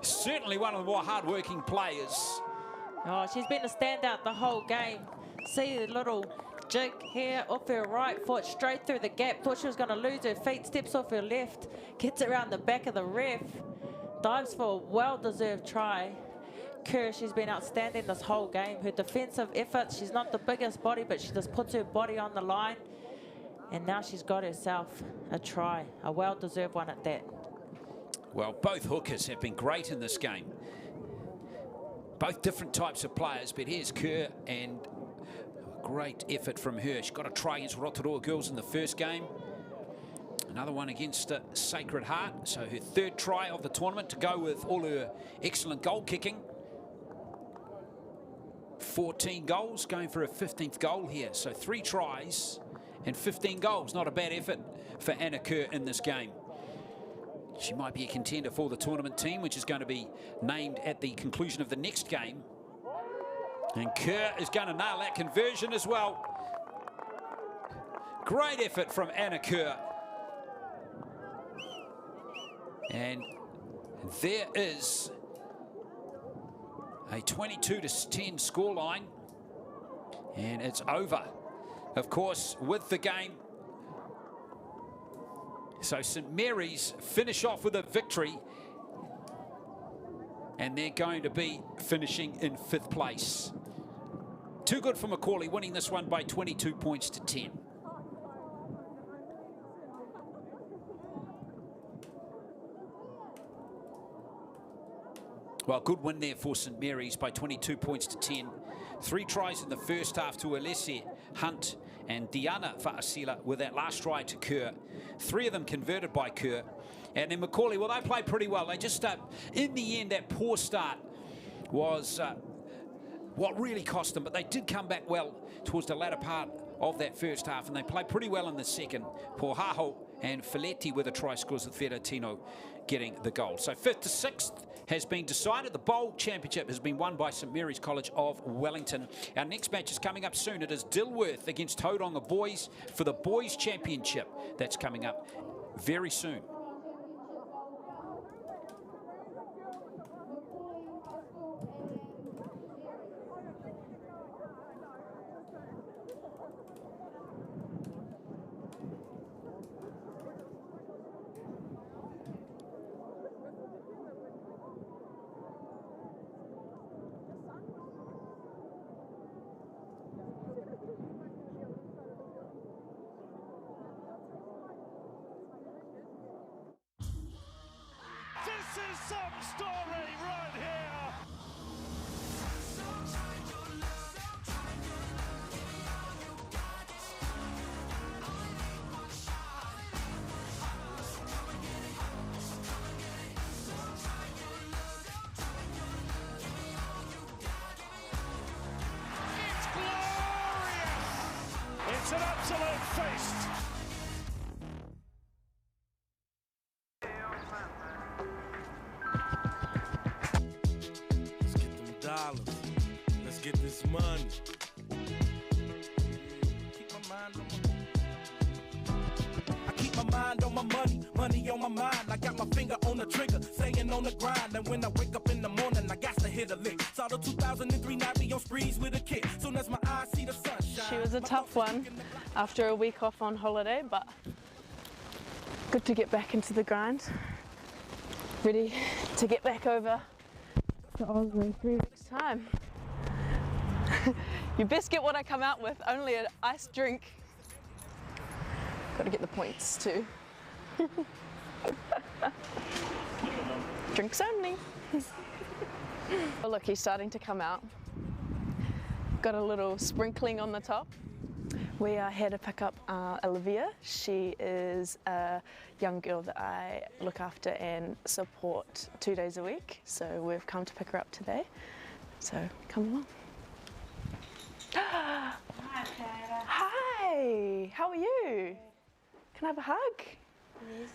Certainly one of the more hard-working players. Oh, she's been a standout the whole game. See the little jig here off her right foot, straight through the gap. Thought she was going to lose her feet, steps off her left, gets around the back of the ref, dives for a well-deserved try. Kerr, she's been outstanding this whole game. Her defensive effort, she's not the biggest body, but she just puts her body on the line. And now she's got herself a try, a well-deserved one at that. Well, both hookers have been great in this game. Both different types of players, but here's Kerr, and great effort from her. She got a try against Rotorua Girls in the first game. Another one against Sacred Heart. So her third try of the tournament to go with all her excellent goal kicking. 14 goals, going for a 15th goal here. So 3 tries and 15 goals. Not a bad effort for Anna Kerr in this game. She might be a contender for the tournament team, which is going to be named at the conclusion of the next game. And Kerr is going to nail that conversion as well. Great effort from Anna Kerr. And there is a 22-10 scoreline. And it's over, of course, with the game. So St Mary's finish off with a victory, and they're going to be finishing in 5th place. Too good for Macaulay, winning this one by 22 points to 10. Well, good win there for St Mary's by 22 points to 10. 3 tries in the first half to Alessia Hunt and Diana Vaasila with that last try to Kerr. 3 of them converted by Kerr. And then Macaulay, well, they played pretty well. They just, in the end, that poor start was what really cost them. But they did come back well towards the latter part of that first half. And they played pretty well in the second. Pohaho and Filetti with a try scores, with Verratino getting the goal. So 5th to 6th has been decided. The Bowl Championship has been won by St Mary's College of Wellington. Our next match is coming up soon. It is Dilworth against Tauranga Boys for the Boys Championship. That's coming up very soon. This is some story right here. It's glorious. It's an absolute feast. Let's get this money. I keep my mind on my money, money on my mind. I got my finger on the trigger, staying on the grind. And when I wake up in the morning, I got to hit a lick. Saw the 2003 night, be on sprees with a kid. Soon as my eyes see the sunshine. She was a tough one after a week off on holiday, but good to get back into the grind. Ready to get back over to Oslo in 3 weeks' time. You best get what I come out with, only an iced drink. Got to get the points too. Drinks only. Oh, look, he's starting to come out. Got a little sprinkling on the top. We are here to pick up Olivia. She is a young girl that I look after and support 2 days a week. So we've come to pick her up today. So come along. Hi, Clara. Hi, how are you? Can I have a hug? Yes.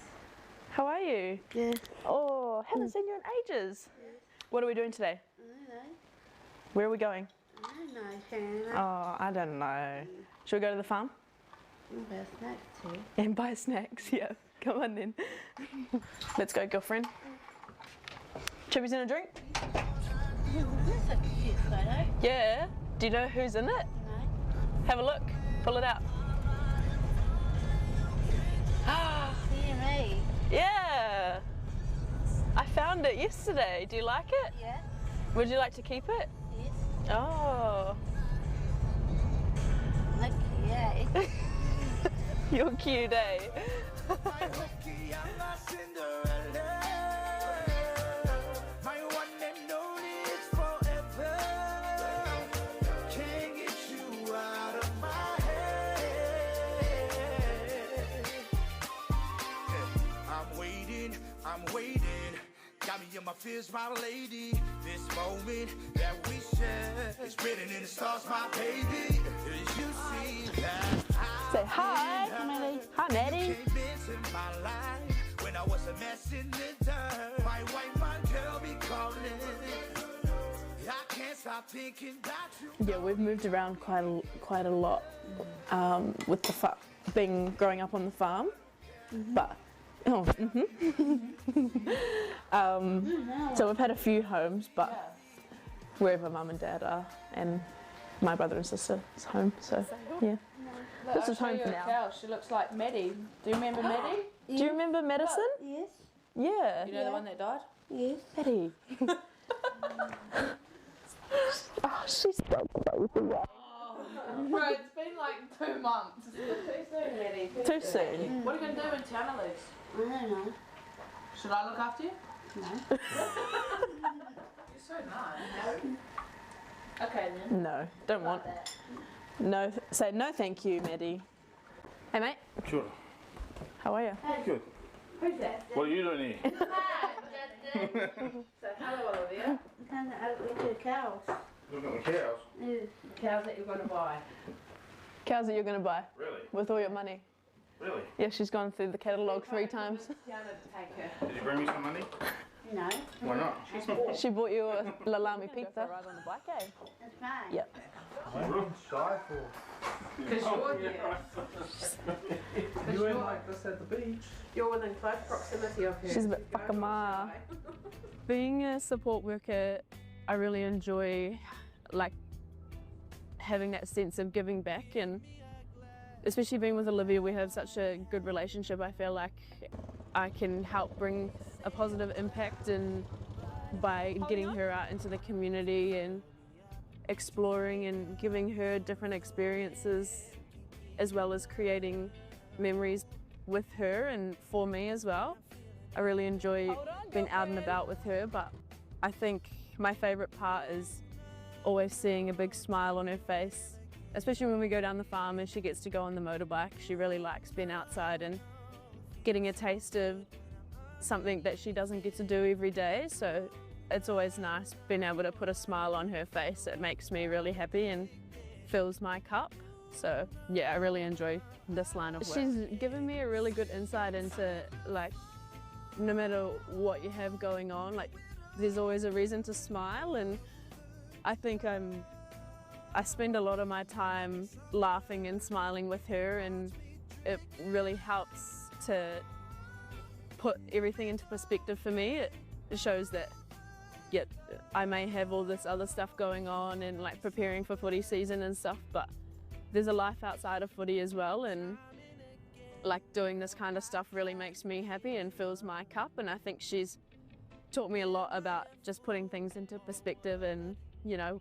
How are you? Good. Oh, haven't seen you in ages. Yes. What are we doing today? I don't know. Where are we going? I don't know, Clara. Oh, I don't know. Should we go to the farm? And buy snacks too. And buy snacks, yeah. Come on then. Let's go, girlfriend. Chippies in a drink? That's a cute photo. Yeah. Do you know who's in it? No. Have a look. Pull it out. Dear me. Yeah. I found it yesterday. Do you like it? Yeah. Would you like to keep it? Yes. Oh. Look, yeah. You're cute, eh? I'm waiting. Got me in my fears, my lady. This moment that we share is written in the stars, my baby. As you see that Say hi, Maddie. Hi, Maddie. came into my life when I was a mess in the dirt. My white man girl be calling. I can't stop thinking about you. Yeah, we've moved around quite a lot with the growing up on the farm, but. Oh, so we've had a few homes, but wherever mum and dad are, and my brother and sister's home, so yeah. This is home for now. Cow. She looks like Maddie. Do you remember Maddie? Do you remember Madison? Yes. Yeah. You know the one that died? Yes. Maddie. Oh, she's so crazy. Bro, it's been like 2 months. Too soon, Maddie. Too soon. What are you going to do when Tiana leaves? I don't know. Should I look after you? No. You're so nice. No. Okay then. No, don't want. No, say no thank you, Maddie. Hey mate. Sure. How are you? Good. Who's that? What are you doing here? Hi, Justin. So hello, Olivia. I'm going to the cows. Looking at the cows. Yeah. The cows that you're going to buy. Cows that you're going to buy? Really? With all your money? Really? Yeah, she's gone through the catalogue 3 times. Tiana to take her. Did you bring me some money? No. Why not? She's bored. She bought you a lalami pizza. Ride on the bike, eh? That's fine. Yep. Shy for. Because you're here. You ain't like this at the beach. You're within close proximity of her. She's a bit whakama. Being a support worker, I really enjoy having that sense of giving back, and especially being with Olivia, we have such a good relationship. I feel like I can help bring a positive impact by getting her out into the community and exploring and giving her different experiences, as well as creating memories with her and for me as well. I really enjoy being out and about with her, but I think my favourite part is always seeing a big smile on her face, especially when we go down the farm and she gets to go on the motorbike. She really likes being outside and getting a taste of something that she doesn't get to do every day, so it's always nice being able to put a smile on her face. It makes me really happy and fills my cup. So yeah, I really enjoy this line of work. She's given me a really good insight into no matter what you have going on, there's always a reason to smile, and I think I spend a lot of my time laughing and smiling with her, and it really helps to put everything into perspective for me. It shows that I may have all this other stuff going on and preparing for footy season and stuff, but there's a life outside of footy as well, and doing this kind of stuff really makes me happy and fills my cup. And I think she's taught me a lot about just putting things into perspective and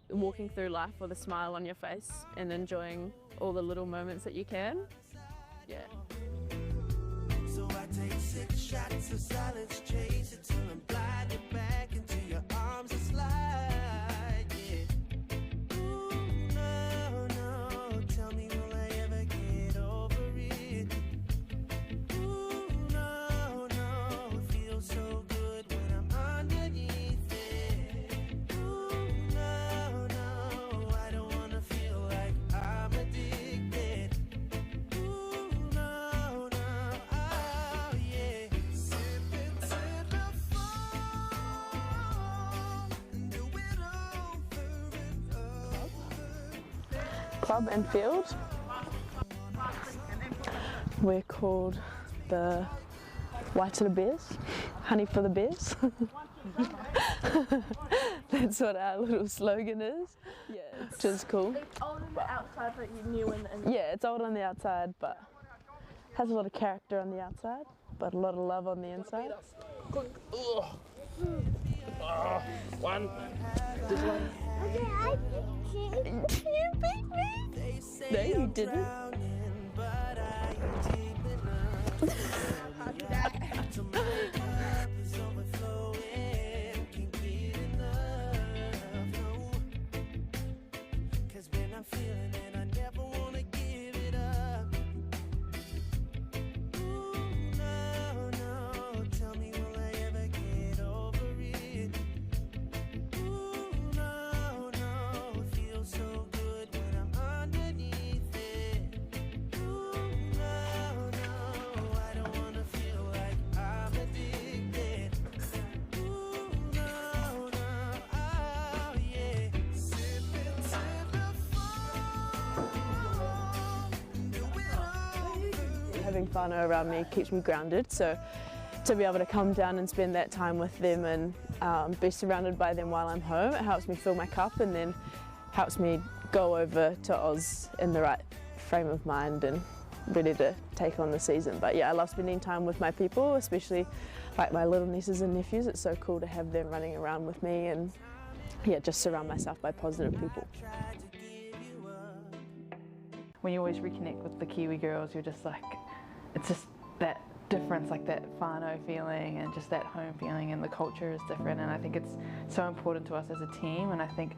walking through life with a smile on your face and enjoying all the little moments that you can. Yeah. So I take 6 shots of silence, chase it till I'm blinded back into your arms and slide, yeah. Ooh, no, no, tell me will I ever get over it? Ooh, no, no, it feels so good when I'm underneath it. Ooh, no. club and field. We're called the Waitara Bears, honey for the bears. That's what our little slogan is. Yeah, which is cool. It's old on the outside, but you new in the Yeah, it's old on the outside, but has a lot of character on the outside, but a lot of love on the inside. One. Just one. You beat me? No, you didn't. Having whānau around me keeps me grounded, so to be able to come down and spend that time with them and be surrounded by them while I'm home, it helps me fill my cup and then helps me go over to Oz in the right frame of mind and ready to take on the season. But yeah, I love spending time with my people, especially like my little nieces and nephews. It's so cool to have them running around with me and yeah, just surround myself by positive people. When you always reconnect with the Kiwi girls, you're just like, it's just that difference, like that whānau feeling and just that home feeling, and the culture is different, and I think it's so important to us as a team. And I think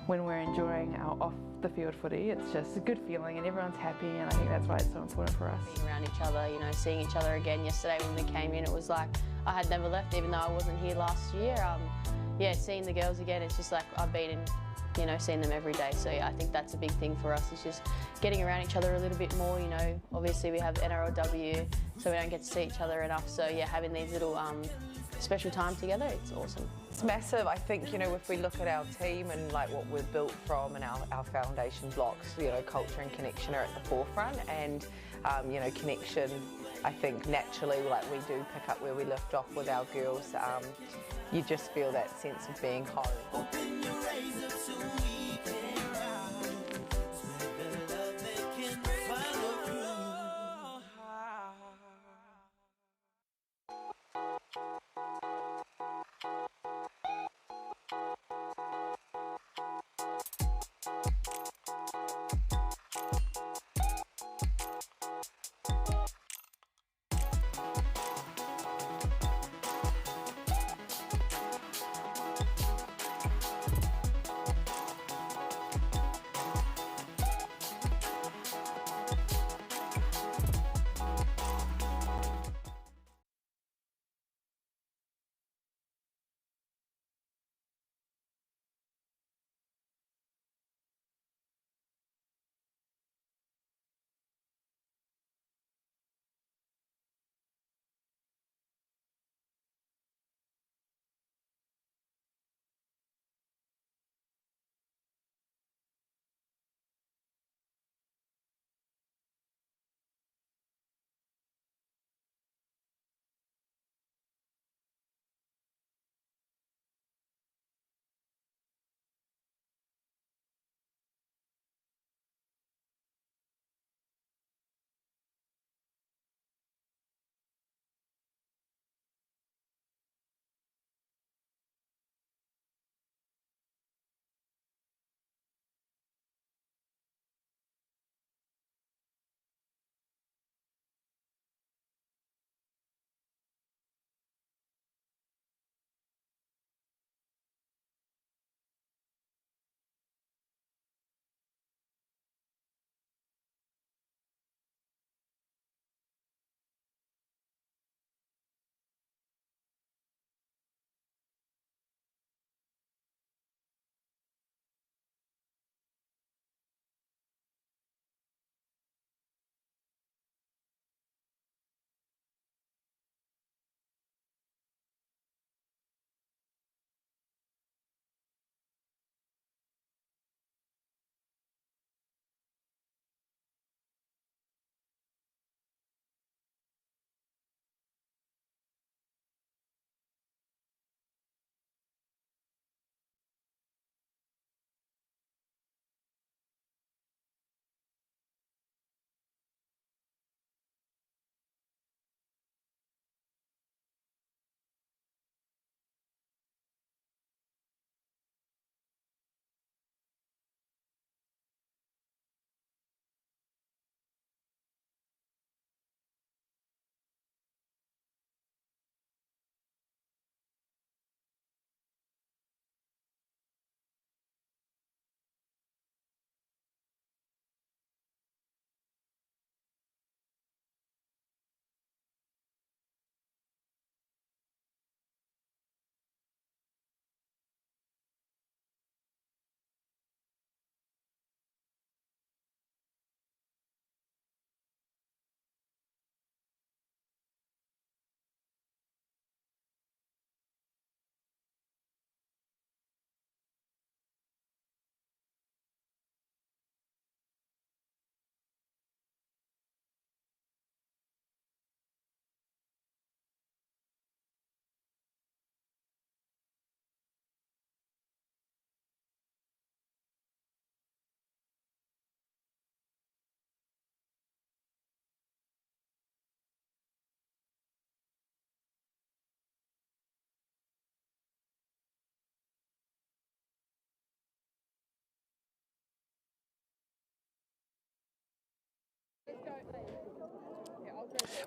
when we're enjoying our off the field footy, it's just a good feeling and everyone's happy, and I think that's why it's so important for us. Being around each other, you know, seeing each other again. Yesterday when we came in, it was like I had never left, even though I wasn't here last year. Yeah, seeing the girls again, it's just like I've been in, you know, seeing them every day. So yeah, I think that's a big thing for us. It's just getting around each other a little bit more. You know, obviously we have NRLW, so we don't get to see each other enough. So yeah, having these little special time together, it's awesome. It's massive. I think, you know, if we look at our team and like what we're built from and our foundation blocks, you know, culture and connection are at the forefront, and you know, connection, I think naturally, like we do pick up where we left off with our girls. You just feel that sense of being home.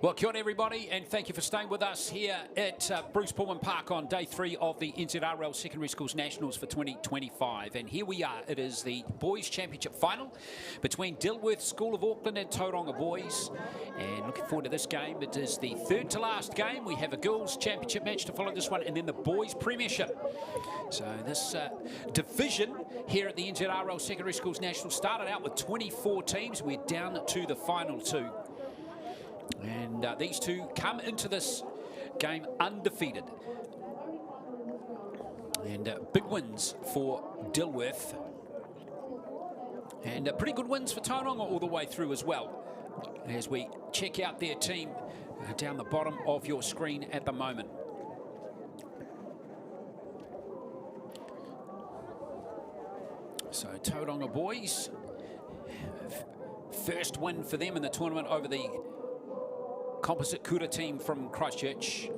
Well, kia ora everybody, and thank you for staying with us here at Bruce Pulman Park on day 3 of the NZRL Secondary Schools Nationals for 2025. And here we are. It is the Boys Championship final between Dilworth School of Auckland and Tauranga Boys. And looking forward to this game. It is the third to last game. We have a girls' championship match to follow this one, and then the boys' premiership. So this division here at the NZRL Secondary Schools Nationals started out with 24 teams. We're down to the final 2. And these two come into this game undefeated. And big wins for Dilworth. And pretty good wins for Tauranga all the way through as well. As we check out their team down the bottom of your screen at the moment. So Tauranga Boys, first win for them in the tournament over the composite kura team from Christchurch,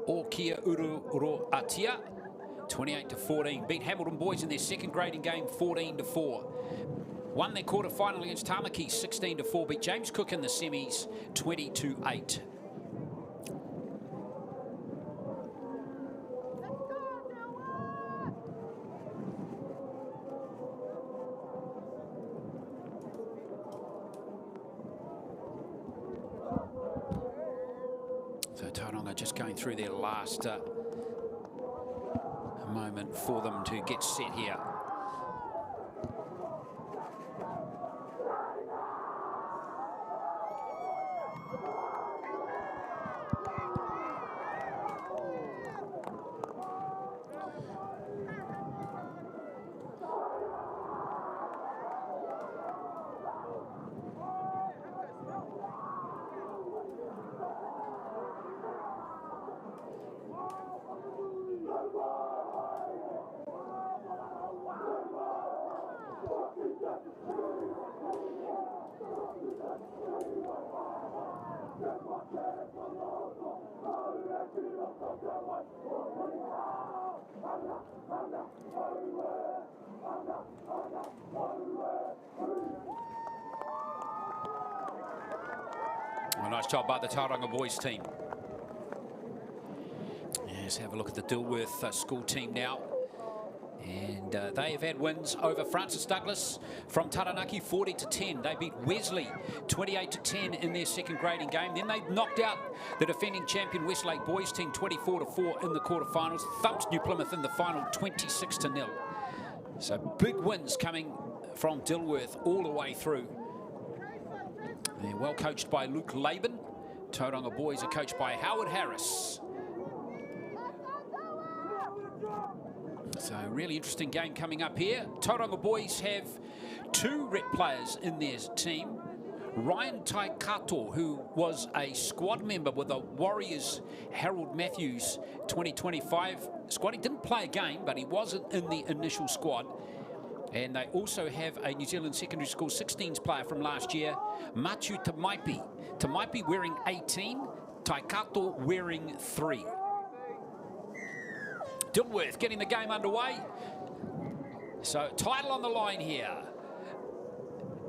Okia Ururoatia, 28-14. Beat Hamilton Boys in their second grading game, 14-4. Won their quarter final against Tamaki, 16-4. Beat James Cook in the semis, 20-8. So Tauranga just going through their last moment for them to get set here. A nice job by the Tauranga Boys team. Let's have a look at the Dilworth school team now. And they have had wins over Francis Douglas from Taranaki, 40-10. They beat Wesley 28-10 in their second grading game. Then they knocked out the defending champion Westlake Boys team 24-4 in the quarterfinals. Thumped New Plymouth in the final 26-0. So big wins coming from Dilworth all the way through. They're well coached by Luke Laban. Tauranga Boys are coached by Howard Harris. So really interesting game coming up here. Tauranga Boys have 2 rep players in their team. Ryan Taikato, who was a squad member with the Warriors Harold Matthews 2025 squad. He didn't play a game, but he wasn't in the initial squad. And they also have a New Zealand Secondary School 16s player from last year, Machu Tamaipi. Tamaipi wearing 18, Taikato wearing 3. Dilworth getting the game underway. So title on the line here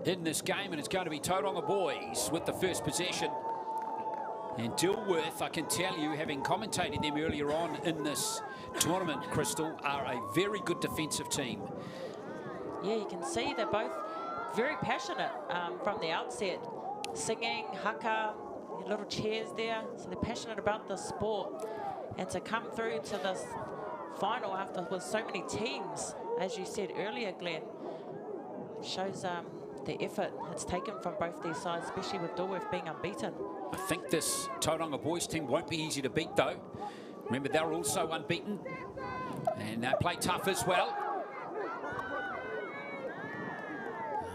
in this game, and it's going to be Tauranga Boys with the first possession. And Dilworth, I can tell you, having commentated them earlier on in this tournament, Crystal, are a very good defensive team. Yeah, you can see they're both very passionate from the outset. Singing, haka, little cheers there. So they're passionate about the sport. And to come through to this final after with so many teams, as you said earlier, Glenn, shows the effort it's taken from both these sides, especially with Dilworth being unbeaten. I think this Tauranga Boys team won't be easy to beat, though. Remember, they're also unbeaten. And they play tough as well.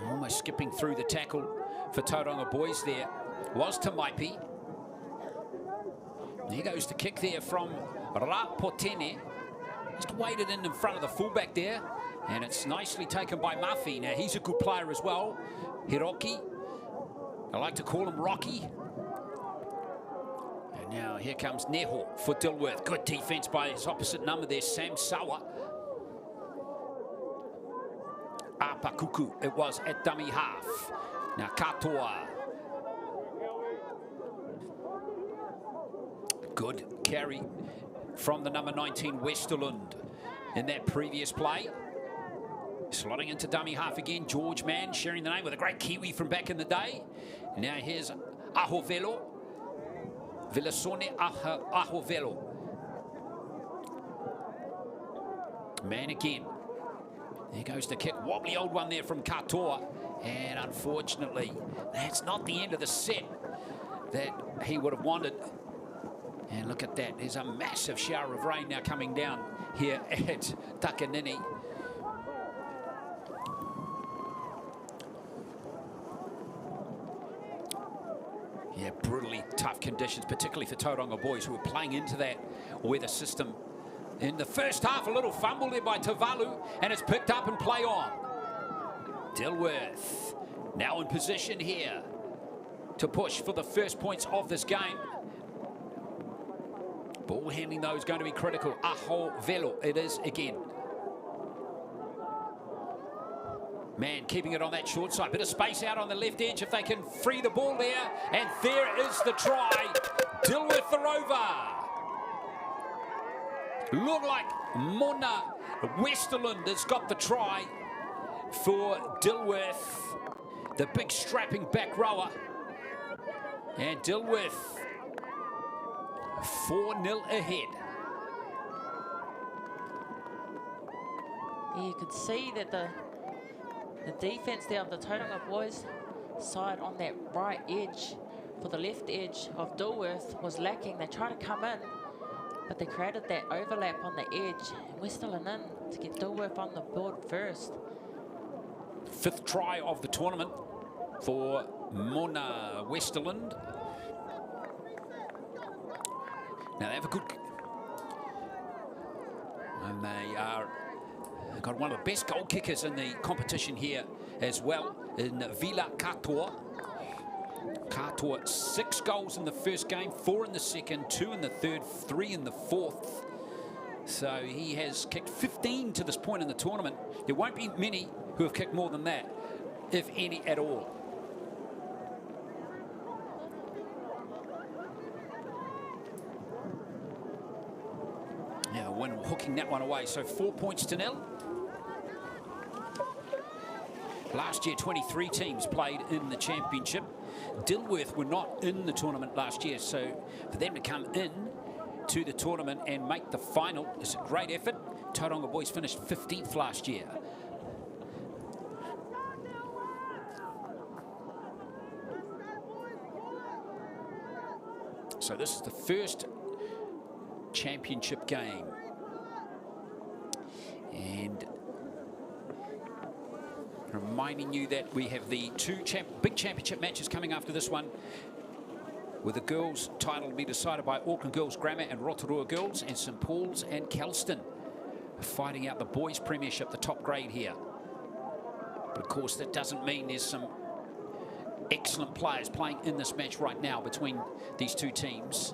Almost skipping through the tackle for Tauranga Boys there was Tamaipi. There goes the kick there from Rapotene. Just waded in front of the fullback there. And it's nicely taken by Massey. Now, he's a good player as well. Hiroki. I like to call him Rocky. And now here comes Neho for Dilworth. Good defense by his opposite number there, Sam Sawa. Apakuku, it was at dummy half. Now Katoa. Good carry from the number 19 Westerlund in that previous play. Slotting into dummy half again, George Mann sharing the name with a great Kiwi from back in the day. Now here's Ahovelo. Villasone Ahovelo. Mann again. There goes the kick. Wobbly old one there from Katoa. And unfortunately, that's not the end of the set that he would have wanted. And look at that. There's a massive shower of rain now coming down here at Takanini. Yeah, brutally tough conditions, particularly for Tauranga boys who are playing into that weather system. In the first half, a little fumble there by Tavalu, and it's picked up and play on. Dilworth now in position here to push for the first points of this game. Ball handling, though, is going to be critical. Aho Velo, it is again. Man keeping it on that short side. Bit of space out on the left edge if they can free the ball there. And there is the try. Dilworth the rover. Look like Mona Westerlund has got the try for Dilworth. The big strapping back rower. And Dilworth 4-0 ahead. You could see that the defense there of the Tauranga boys side on that right edge for the left edge of Dilworth was lacking. They tried to come in, but they created that overlap on the edge. Westerlund in to get Dilworth on the board first. 5th try of the tournament for Mona Westerlund. Now they have a good... And they are... got one of the best goal kickers in the competition here as well in Vila Katoa. Katoa, 6 goals in the first game, 4 in the second, 2 in the third, 3 in the fourth. So he has kicked 15 to this point in the tournament. There won't be many who have kicked more than that, if any at all. Now the win hooking that one away, so 4 points to 0. Last year, 23 teams played in the championship. Dilworth were not in the tournament last year, so for them to come in to the tournament and make the final is a great effort. Tauranga boys finished 15th last year. So this is the first championship game. And reminding you that we have the 2 big championship matches coming after this one, with the girls' title to be decided by Auckland Girls Grammar and Rotorua Girls, and St Paul's and Kelston fighting out the boys' premiership, the top grade here. But of course that doesn't mean there's some excellent players playing in this match right now between these 2 teams.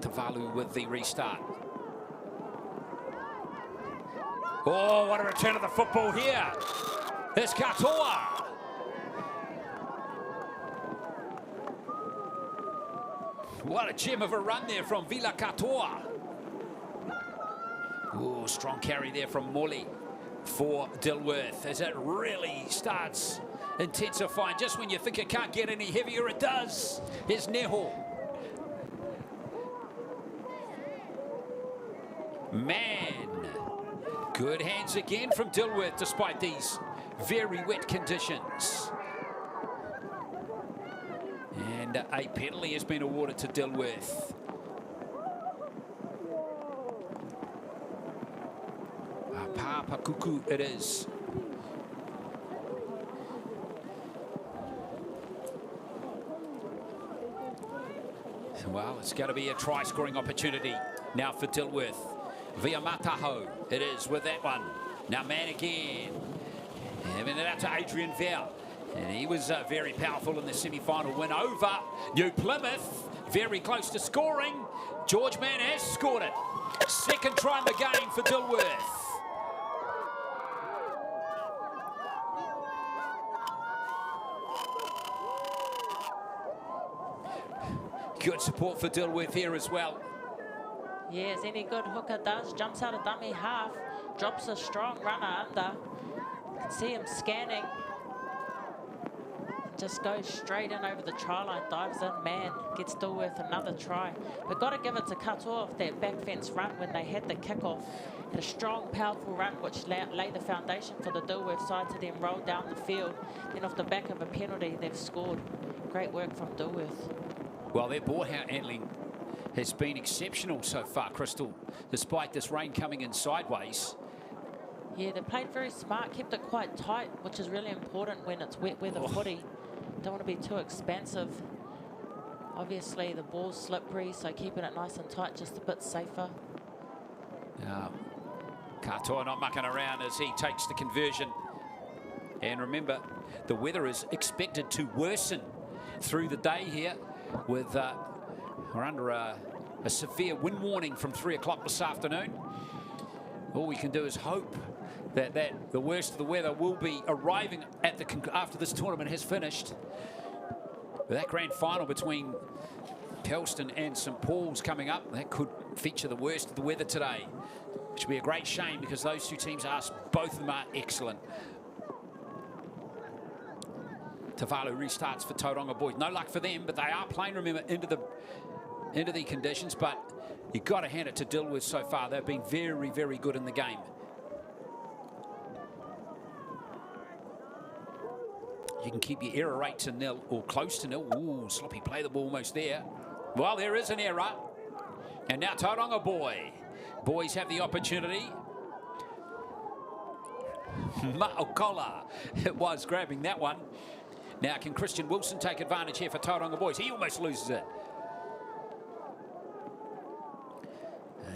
Tavalu with the restart. Oh, what a return of the football here. There's Katoa. What a gem of a run there from Vila Katoa. Oh, strong carry there from Molly for Dilworth as it really starts intensifying. Just when you think it can't get any heavier, it does. Here's Neho. Man, good hands again from Dilworth despite these very wet conditions. And a penalty has been awarded to Dilworth. Papa Kuku it is. Well, it's going to be a try-scoring opportunity now for Dilworth. Via Mataho, it is with that one. Now man again. Having it out to Adrian Ver. And he was very powerful in the semi-final win over New Plymouth. Very close to scoring. George Mann has scored it. 2nd try in the game for Dilworth. Good support for Dilworth here as well. Yeah, as any good hooker does, jumps out of dummy half, drops a strong runner under. You can see him scanning. Just goes straight in over the try line, dives in, man, gets Dilworth another try. We've got to give it to cut off that back fence run when they had the kickoff. Had a strong, powerful run which laid the foundation for the Dilworth side to then roll down the field. Then off the back of a penalty, they've scored. Great work from Dilworth. Well, their ball handling has been exceptional so far, Crystal, despite this rain coming in sideways. Yeah, they played very smart, kept it quite tight, which is really important when it's wet weather footy. Don't want to be too expansive. Obviously, the ball's slippery, so keeping it nice and tight, just a bit safer. Now, Katoa not mucking around as he takes the conversion. And remember, the weather is expected to worsen through the day here with we're under a severe wind warning from 3 o'clock this afternoon. All we can do is hope that the worst of the weather will be arriving at after this tournament has finished. With that grand final between Pelston and St Paul's coming up, that could feature the worst of the weather today, which would be a great shame because those two teams both of them are excellent. Tavalu restarts for Tauranga boys. No luck for them, but they are playing, remember, into the conditions, but you've got to hand it to Dilworth so far. They've been very, very good in the game. You can keep your error rate to nil or close to nil. Ooh, sloppy play, the ball almost there. Well, there is an error. And now Tauranga boys have the opportunity. Ma'okola, it was grabbing that one. Now can Christian Wilson take advantage here for Tauranga boys? He almost loses it.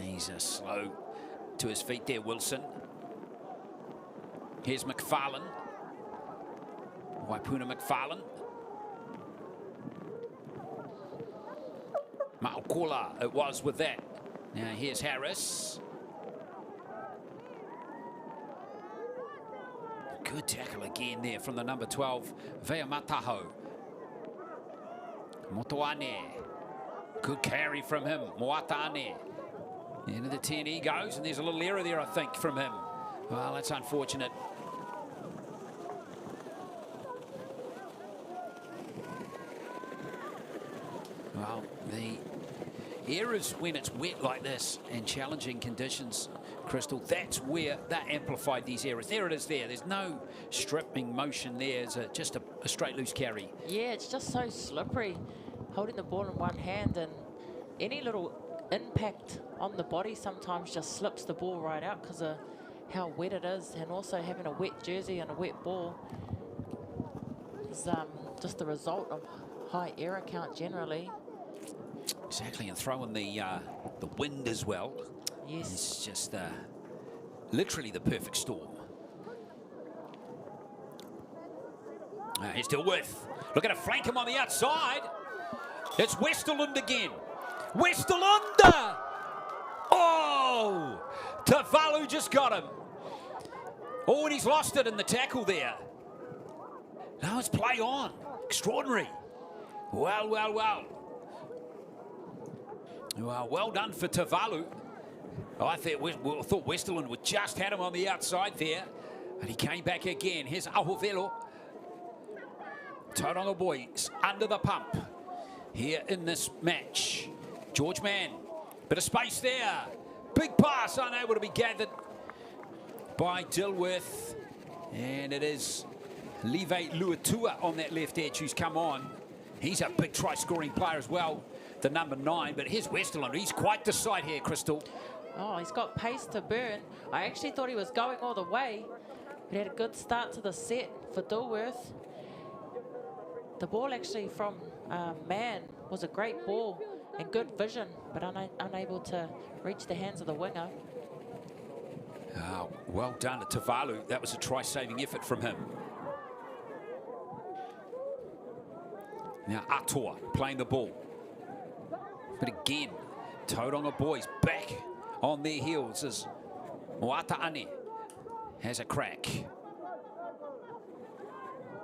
He's slow to his feet there, Wilson. Here's McFarlane. Waipuna McFarlane. Ma'okola, it was with that. Now here's Harris. Good tackle again there from the number 12, Veamataho. Motoane. Good carry from him, Moatane. Into the 10 he goes, and there's a little error there, I think, from him. Well, that's unfortunate. Well, the errors when it's wet like this and challenging conditions, Crystal, that's where that amplified these errors. There it is there. There's no stripping motion there. It's just a straight loose carry. Yeah, it's just so slippery, holding the ball in one hand, and any little impact on the body sometimes just slips the ball right out because of how wet it is, and also having a wet jersey and a wet ball is just the result of high error count generally. Exactly, and throw in the wind as well. Yes. It's just literally the perfect storm. Here's Dilworth. Looking to flank him on the outside. It's Westerlund again. Westerlund! Oh! Tavalu just got him. Oh, and he's lost it in the tackle there. Now it's play on. Extraordinary. Well, well, well. Well done for Tavalu. I thought Westerlund would just had him on the outside there, but he came back again. Here's Ahovelo. Tauranga boys under the pump here in this match. George Mann, bit of space there. Big pass, unable to be gathered by Dilworth. And it is Live Luatua on that left edge who's come on. He's a big try-scoring player as well, the number 9. But here's Westerlund. He's quite the sight here, Crystal. Oh, he's got pace to burn. I actually thought he was going all the way, but he had a good start to the set for Dilworth. The ball actually from Mann was a great ball and good vision, but unable to reach the hands of the winger. Well done to Tavalu. That was a try-saving effort from him. Now Atua playing the ball. But again, Tauranga boys back on their heels as Moata'ane has a crack.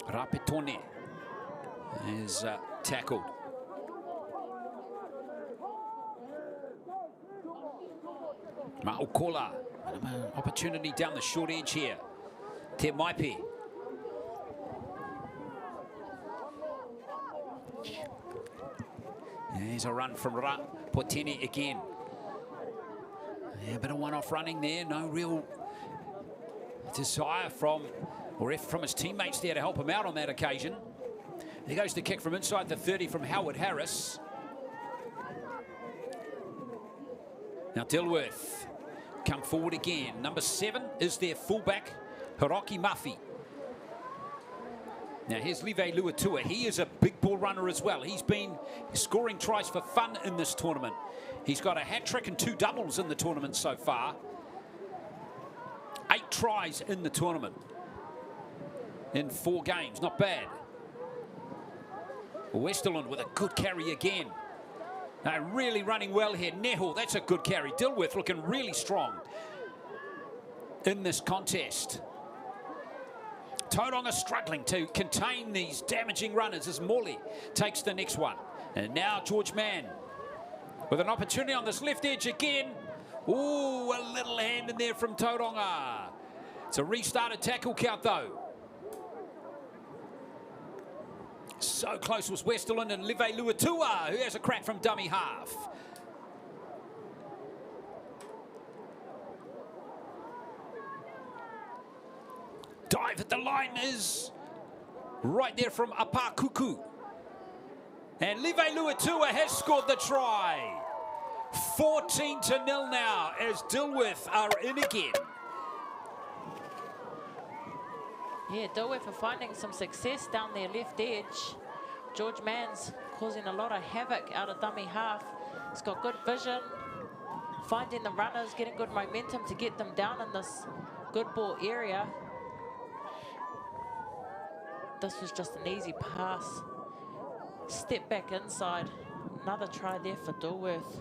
Rapetone is tackled. Ma'ukola, opportunity down the short edge here. Te Maipe. There's a run from Ra Poteni again. Yeah, a bit of one-off running there. No real desire from his teammates there to help him out on that occasion. There goes the kick from inside the 30 from Howard Harris. Now Dilworth come forward again. Number 7 is their fullback, Hiroki Mafi. Now here's Live Luatua. He is a big ball runner as well. He's been scoring tries for fun in this tournament. He's got a hat-trick and 2 doubles in the tournament so far. 8 tries in the tournament in 4 games. Not bad. Westerland with a good carry again. Now really running well here. Neho, that's a good carry. Dilworth looking really strong in this contest. Tauranga struggling to contain these damaging runners as Morley takes the next one. And now George Mann with an opportunity on this left edge again. Ooh, a little hand in there from Tauranga. It's a restarted tackle count though. So close was Westerland and Live Luatua, who has a crack from dummy half. Dive at the line is right there from Apakuku. And Live Luatua has scored the try. 14-0 now as Dilworth are in again. Yeah, Dilworth are finding some success down their left edge. George Mann's causing a lot of havoc out of dummy half. He's got good vision, finding the runners, getting good momentum to get them down in this good ball area. This was just an easy pass. Step back inside. Another try there for Dilworth.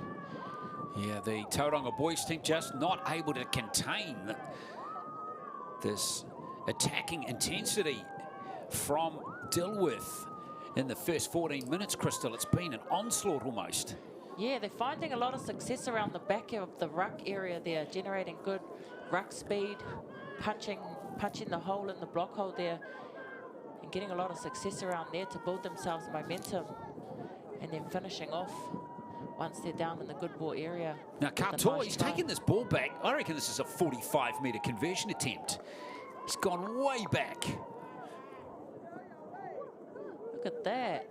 Yeah, the Tauranga boys team just not able to contain this attacking intensity from Dilworth in the first 14 minutes, Crystal. It's been an onslaught almost. Yeah, they're finding a lot of success around the back of the ruck area there, generating good ruck speed, punching the hole in the block hole there, and getting a lot of success around there to build themselves momentum, and then finishing off once they're down in the good ball area. Now, Katoa, he's taking this ball back. I reckon this is a 45-metre conversion attempt. He's gone way back. Look at that.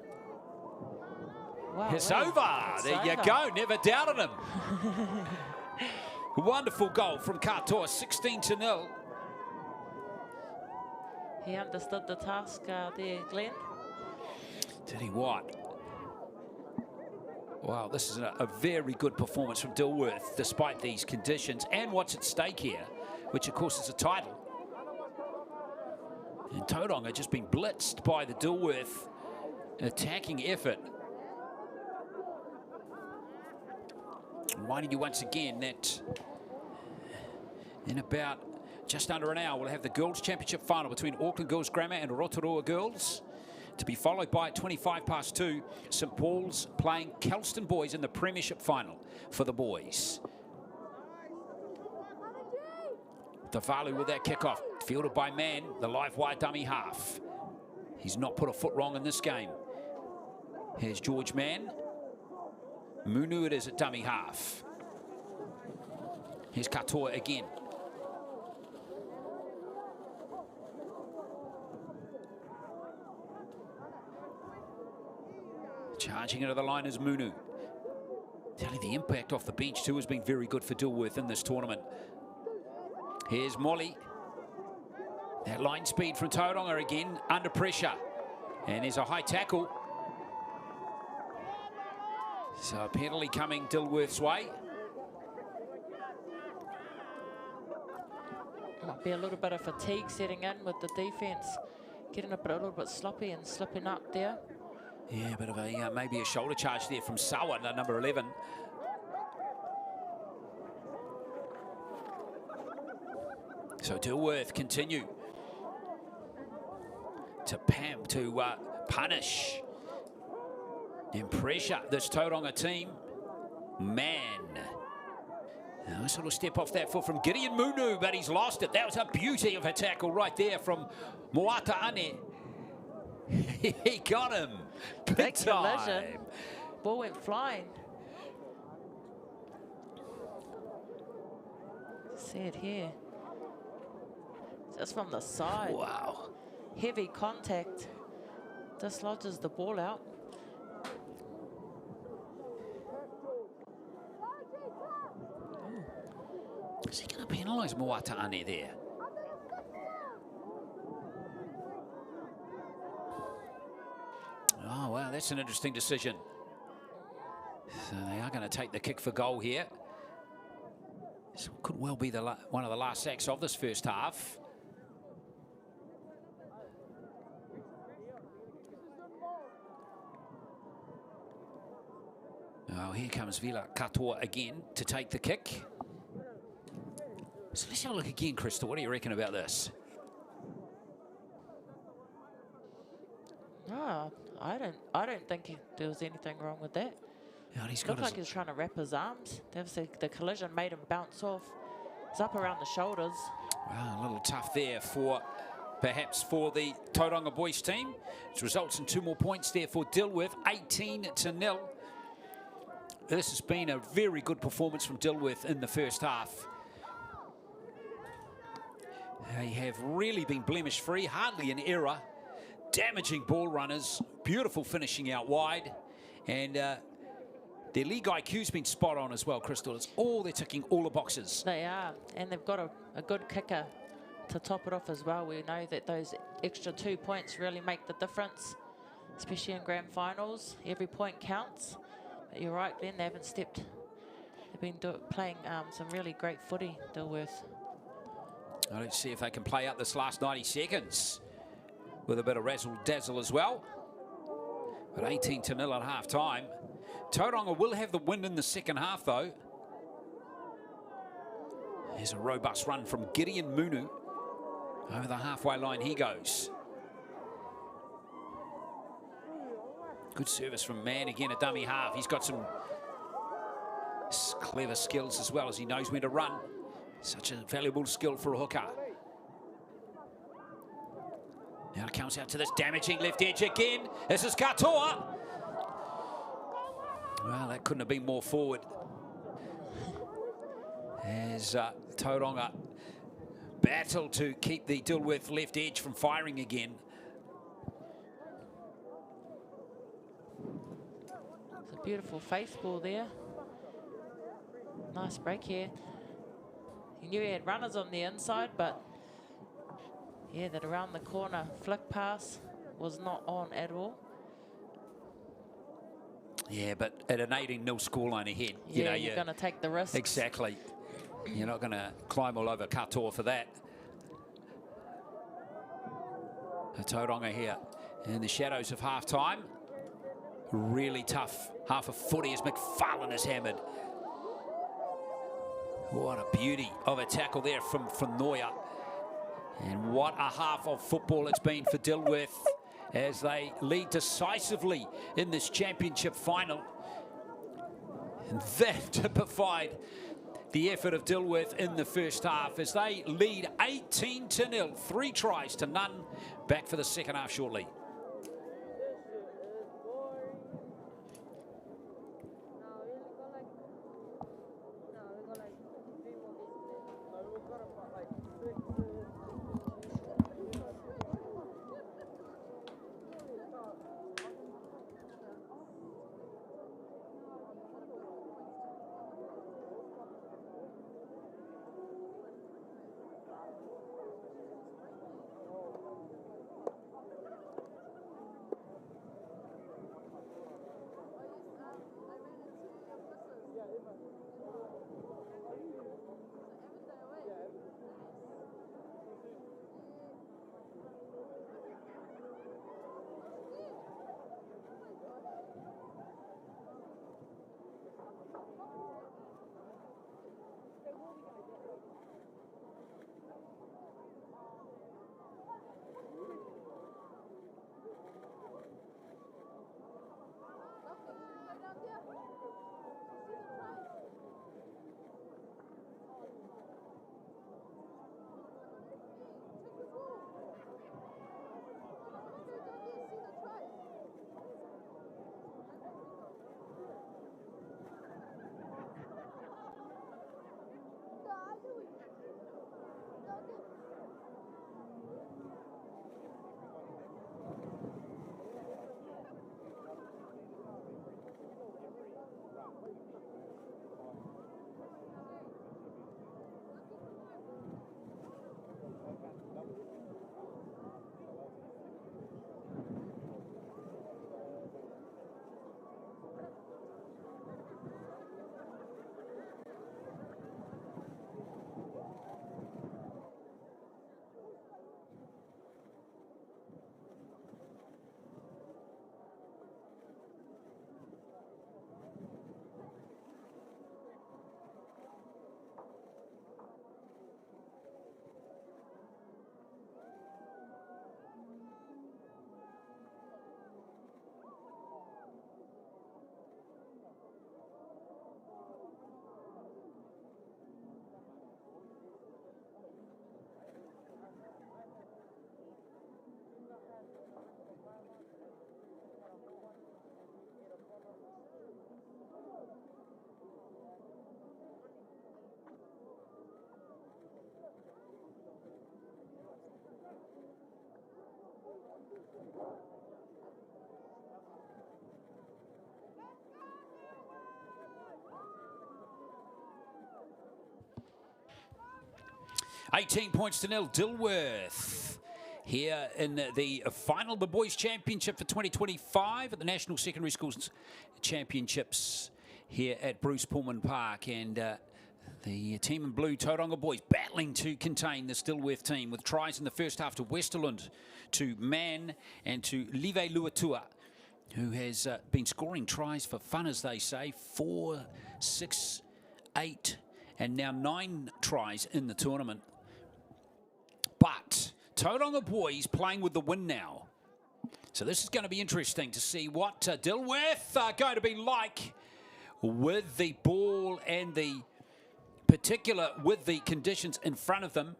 Wow, It's over. There you go. Never doubted him. Wonderful goal from Katoa, 16-0. He understood the task there, Glenn. Did he what? Wow, this is a very good performance from Dilworth, despite these conditions and what's at stake here, which of course is a title. And Tauranga just been blitzed by the Dilworth attacking effort. Reminding you once again that in about just under an hour, we'll have the Girls' Championship final between Auckland Girls Grammar and Rotorua Girls, to be followed by at 2, St Paul's playing Kelston Boys in the Premiership final for the boys. Tavalu with that kickoff, fielded by Mann, the live wire dummy half. He's not put a foot wrong in this game. Here's George Mann. Munu it is at dummy half. Here's Katoa again. Charging into the line is Munu. Tell you, the impact off the bench too has been very good for Dilworth in this tournament. Here's Molly. That line speed from Tauranga again, under pressure. And there's a high tackle. So a penalty coming Dilworth's way. Might be a little bit of fatigue setting in with the defence, getting a little bit sloppy and slipping up there. Yeah, a bit of a, maybe a shoulder charge there from Sawa, number 11. So Dilworth continue to punish and pressure this Tauranga team. Man. Nice little step off that foot from Gideon Munu, but he's lost it. That was a beauty of a tackle right there from Moata Ane. He got him. Big time. Collision. Ball went flying. See it here. Just from the side. Wow. Heavy contact. Dislodges the ball out. Is he going to penalise Moata Ane there? Oh, wow, that's an interesting decision. So they are going to take the kick for goal here. This could well be one of the last sacks of this first half. Oh, here comes Vila Katoa again to take the kick. So let's have a look again, Crystal. What do you reckon about this? No, I don't think there was anything wrong with that. Yeah, he's Looked like he was trying to wrap his arms. Obviously, the collision made him bounce off. It's up around the shoulders. Well, a little tough there perhaps for the Tauranga boys team. It results in 2 more points there for Dilworth, 18-0. This has been a very good performance from Dilworth in the first half. They have really been blemish-free, hardly an error. Damaging ball runners, beautiful finishing out wide, and their league IQ's been spot on as well, Crystal. They're ticking all the boxes. They are, and they've got a good kicker to top it off as well. We know that those extra 2 points really make the difference, especially in grand finals. Every point counts. But you're right, Glenn, they haven't stepped. They've been playing some really great footy, Dilworth. Let's see if they can play out this last 90 seconds with a bit of razzle-dazzle as well. But 18-0 at half-time. Tauranga will have the win in the second half, though. Here's a robust run from Gideon Munu. Over the halfway line he goes. Good service from Mann, again a dummy half. He's got some clever skills as well as he knows when to run. Such a valuable skill for a hooker. Now it comes out to this damaging left edge again. This is Katoa. Well, that couldn't have been more forward. As Tauranga battle to keep the Dilworth left edge from firing again. It's a beautiful face ball there. Nice break here. He knew he had runners on the inside, but yeah, that around the corner flick pass was not on at all. Yeah, but at an 18-0 scoreline ahead, Yeah, you're going to take the risk. Exactly. You're not going to climb all over Katoa for that. The Tauranga here in the shadows of half-time. Really tough half a footy as McFarlane is hammered. What a beauty of a tackle there from Noya. And what a half of football it's been for Dilworth as they lead decisively in this championship final. And that typified the effort of Dilworth in the first half as they lead 18-0, 3 tries to none. Back for the second half shortly. 18 points to nil, Dilworth. Here in the final of the Boys Championship for 2025 at the National Secondary Schools Championships here at Bruce Pulman Park. And the team in blue, Tauranga boys, battling to contain the Dilworth team with tries in the first half to Westerland, to Mann and to Live Luatua, who has been scoring tries for fun, as they say, 4, 6, 8, and now 9 tries in the tournament. But Tauranga boys playing with the wind now. So this is going to be interesting to see what Dilworth are going to be like with the ball and the particular with the conditions in front of them.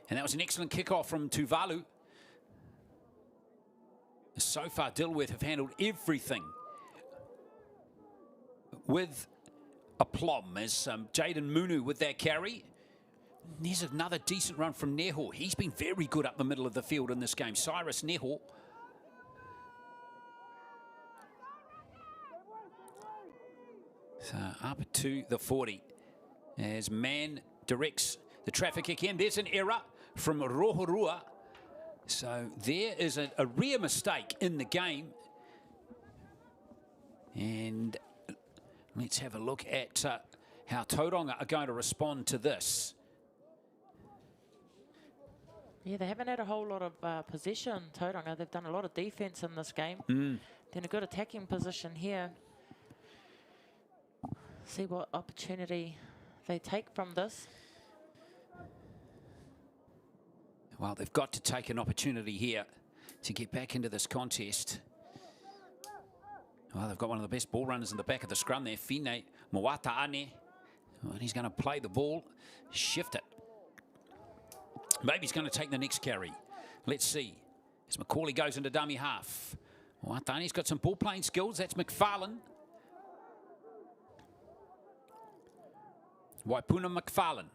And that was an excellent kickoff from Tuvalu. So far, Dilworth have handled everything with aplomb, as Jaden Munu with that carry. There's another decent run from Neho. He's been very good up the middle of the field in this game. Cyrus Neho. So up to the 40 as Mann directs the traffic again. There's an error from Rohorua. So there is a rare mistake in the game. And let's have a look at how Tauranga are going to respond to this. Yeah, they haven't had a whole lot of possession, Tauranga. They've done a lot of defence in this game. Then a good attacking position here. See what opportunity they take from this. Well, they've got to take an opportunity here to get back into this contest. Well, they've got one of the best ball runners in the back of the scrum there, Fine Moataane. Well, he's going to play the ball, shift it. Maybe he's going to take the next carry. Let's see. As Macaulay goes into dummy half. Moatane's got some ball playing skills. That's McFarlane. Waipuna McFarlane.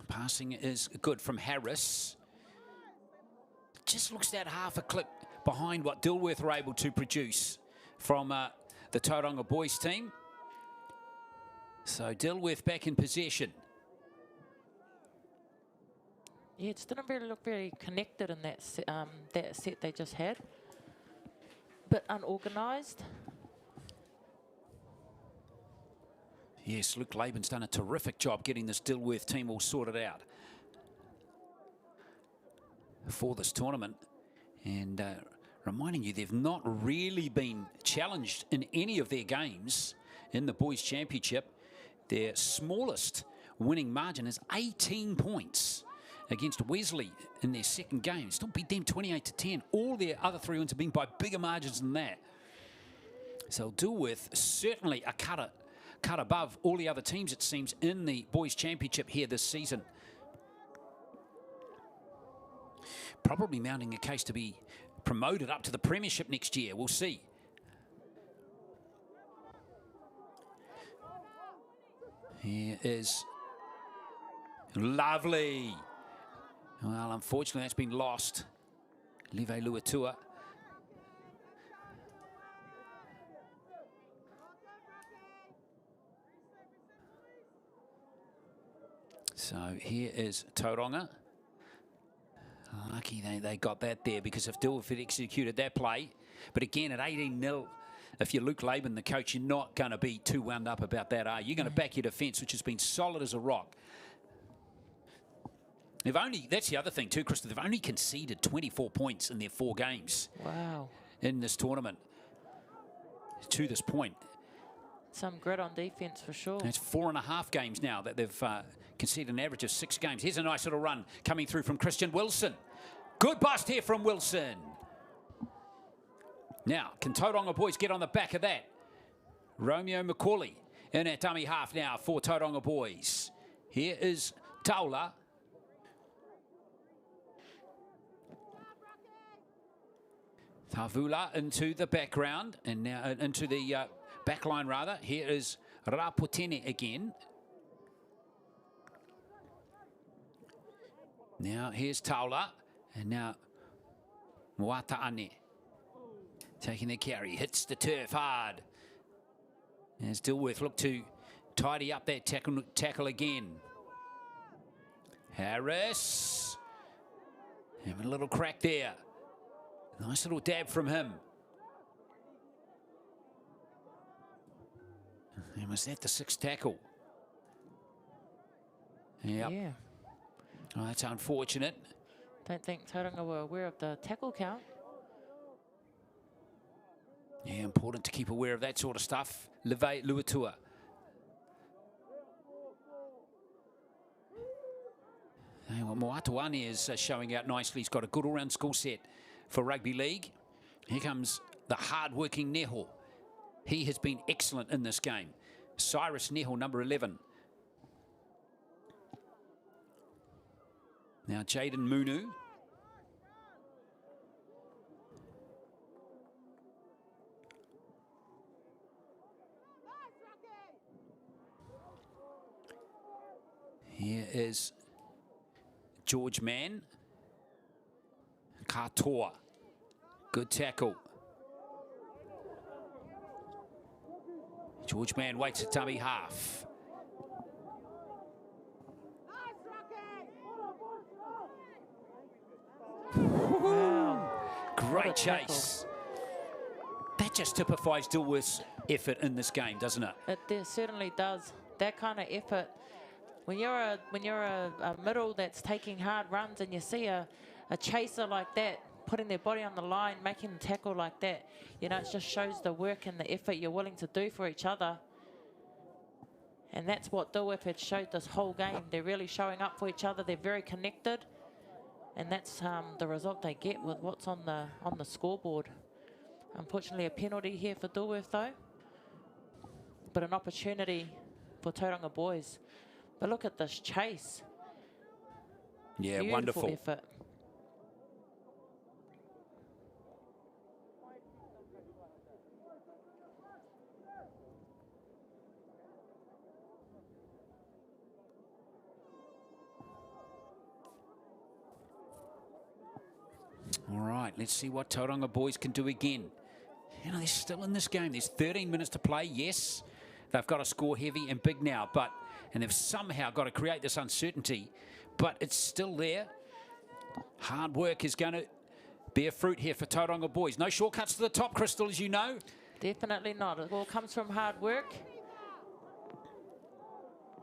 Passing is good from Harris. Just looks that half a click behind what Dilworth were able to produce from the Tauranga boys team. So Dilworth back in possession. Yeah, it just didn't really look very connected in that set they just had. Bit unorganised. Yes, Luke Laban's done a terrific job getting this Dilworth team all sorted out for this tournament. And reminding you, they've not really been challenged in any of their games in the Boys Championship. Their smallest winning margin is 18 points against Wesley in their second game. Still beat them 28-10. All their other 3 wins have been by bigger margins than that. So Dilworth certainly a cut above all the other teams, it seems, in the Boys Championship here this season. Probably mounting a case to be promoted up to the premiership next year. We'll see. Here is lovely. Well, unfortunately, that's been lost. Live Luatua. So here is Tauranga. Lucky they got that there, because if Dilworth had executed that play, but again at 18-0, if you're Luke Laban, the coach, you're not going to be too wound up about that, are you? You're going to back your defence, which has been solid as a rock. They've only, that's the other thing too, Krista, they've only conceded 24 points in their 4 games. Wow. In this tournament to this point. Some grit on defence for sure. It's 4.5 games now that they've conceded an average of 6 games. Here's a nice little run coming through from Christian Wilson. Good bust here from Wilson. Now, can Tauranga boys get on the back of that? Romeo Macaulay in at dummy half now for Tauranga boys. Here is Taula. Tavula into the background, and now into the back line rather. Here is Rapotene again. Now here's Taula, and now Moataane taking the carry, hits the turf hard. As Dilworth look to tidy up that tackle again. Harris. Having a little crack there. Nice little dab from him. And was that the 6th tackle? Yep. Yeah. Oh, that's unfortunate. Don't think Tauranga were aware of the tackle count. Yeah, important to keep aware of that sort of stuff. Levei Luatua. Well, Moatuani is showing out nicely. He's got a good all-round skill set for rugby league. Here comes the hard-working Neho. He has been excellent in this game. Cyrus Neho, number 11. Now Jaden Munu. Here is George Mann. Katoa. Good tackle. George Mann waits at dummy half. Wow. Great chase. That just typifies Dilworth's effort in this game, doesn't it? It certainly does. That kind of effort. When you're a middle that's taking hard runs and you see a chaser like that, putting their body on the line, making the tackle like that, you know, it just shows the work and the effort you're willing to do for each other. And that's what Dilworth had showed this whole game. They're really showing up for each other. They're very connected. And that's the result they get with what's on the scoreboard. Unfortunately, a penalty here for Dilworth, though. But an opportunity for Tauranga boys. But look at this chase. Yeah, Beautiful wonderful effort. All right, let's see what Tauranga boys can do again. You know, they're still in this game. There's 13 minutes to play. Yes, they've got to score heavy and big now, and they've somehow got to create this uncertainty, but it's still there. Hard work is going to bear fruit here for Tauranga boys. No shortcuts to the top, Crystal, as you know. Definitely not. It all comes from hard work.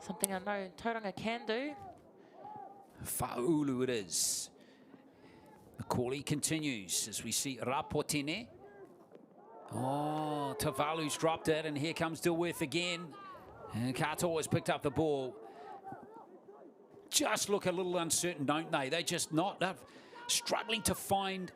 Something I know Tauranga can do. Fa'ulu it is. The callie continues as we see Rapotine. Oh, Tavalu's dropped it, and here comes Dilworth again. And Katoa has picked up the ball. Just look a little uncertain, don't they? They're just not. They're struggling to find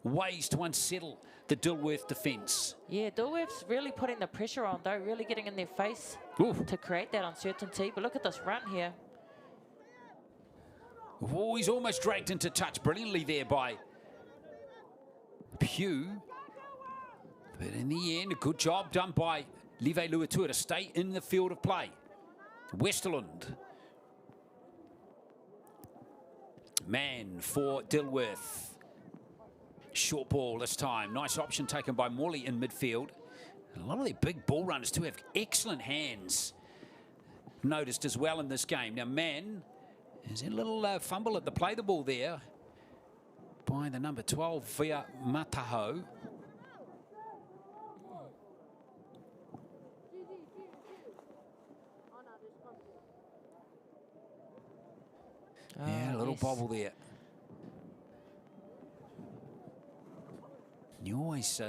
ways to unsettle the Dilworth defence. Yeah, Dilworth's really putting the pressure on, though, really getting in their face to create that uncertainty. But look at this run here. Oh, he's almost dragged into touch brilliantly there by Pugh. But in the end, a good job done by Levei Luatua to stay in the field of play. Westerland. Man for Dilworth. Short ball this time. Nice option taken by Morley in midfield. A lot of their big ball runners too have excellent hands. Noticed as well in this game. Now, Man, there's a little fumble at the play the ball there by the number 12 via Mataho. Yeah, a little bobble there. You always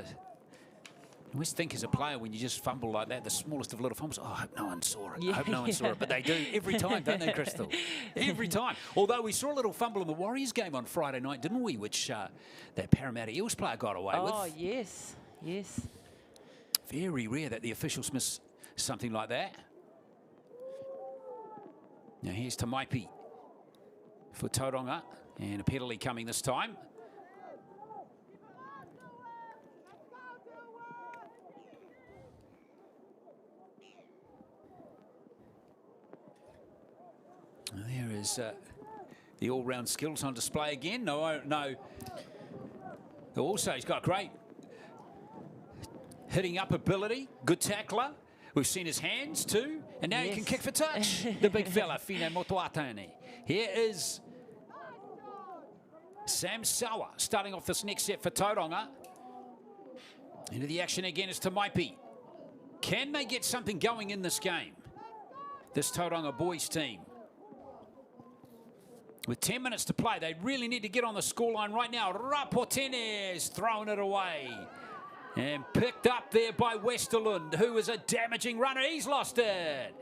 think as a player when you just fumble like that, the smallest of little fumbles, oh, I hope no one saw it. I hope no one saw it. But they do every time, don't they, Crystal? Every time. Although we saw a little fumble in the Warriors game on Friday night, didn't we? Which that Parramatta Eels player got away with. Oh, yes. Yes. Very rare that the officials miss something like that. Now here's Tamaipi for Tauranga. And a penalty coming this time. There is the all-round skills on display again. No. Also, he's got great hitting up ability. Good tackler. We've seen his hands too. And now he can kick for touch. The big fella, Fine Motuatane. Here is Sam Sawa starting off this next set for Tauranga. Into the action again is Tamaipi. Can they get something going in this game? This Tauranga boys team. With 10 minutes to play, they really need to get on the scoreline right now. Rapotene is throwing it away. And picked up there by Westerlund, who is a damaging runner. He's lost it.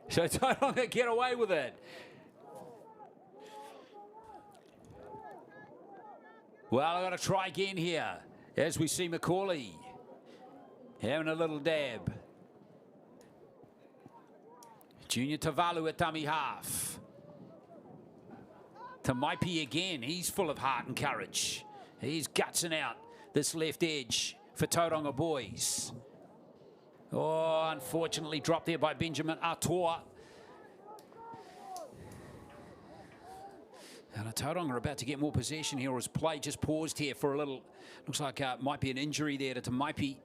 So Tauranga get away with it. Well, I've got to try again here. As we see Macaulay having a little dab. Junior Tavalu at dummy half. Tamaipi again, he's full of heart and courage. He's gutsing out this left edge for Tauranga boys. Oh, unfortunately dropped there by Benjamin Atoa. And Tauranga are about to get more possession here, or his play just paused here for a little. Looks like might be an injury there to Tamaipi.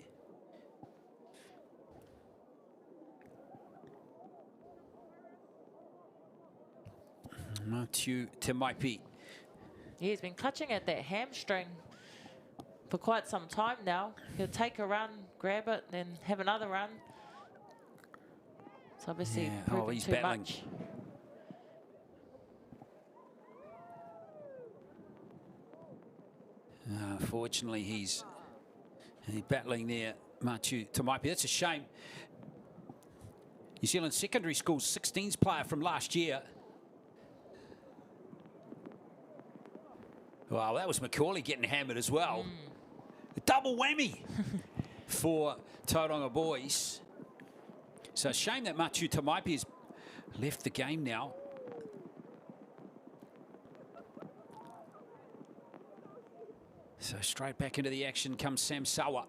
To Tamaipi. He's been clutching at that hamstring for quite some time now. He'll take a run, grab it, then have another run. It's obviously proving he's too battling. much. Unfortunately, he's battling there, Matu Tamaipi. That's a shame. New Zealand Secondary School's 16s player from last year. Wow, that was Macaulay getting hammered as well. A double whammy for Tauranga boys. So a shame that Matu Tamaipi has left the game now. So straight back into the action comes Sam Sawa.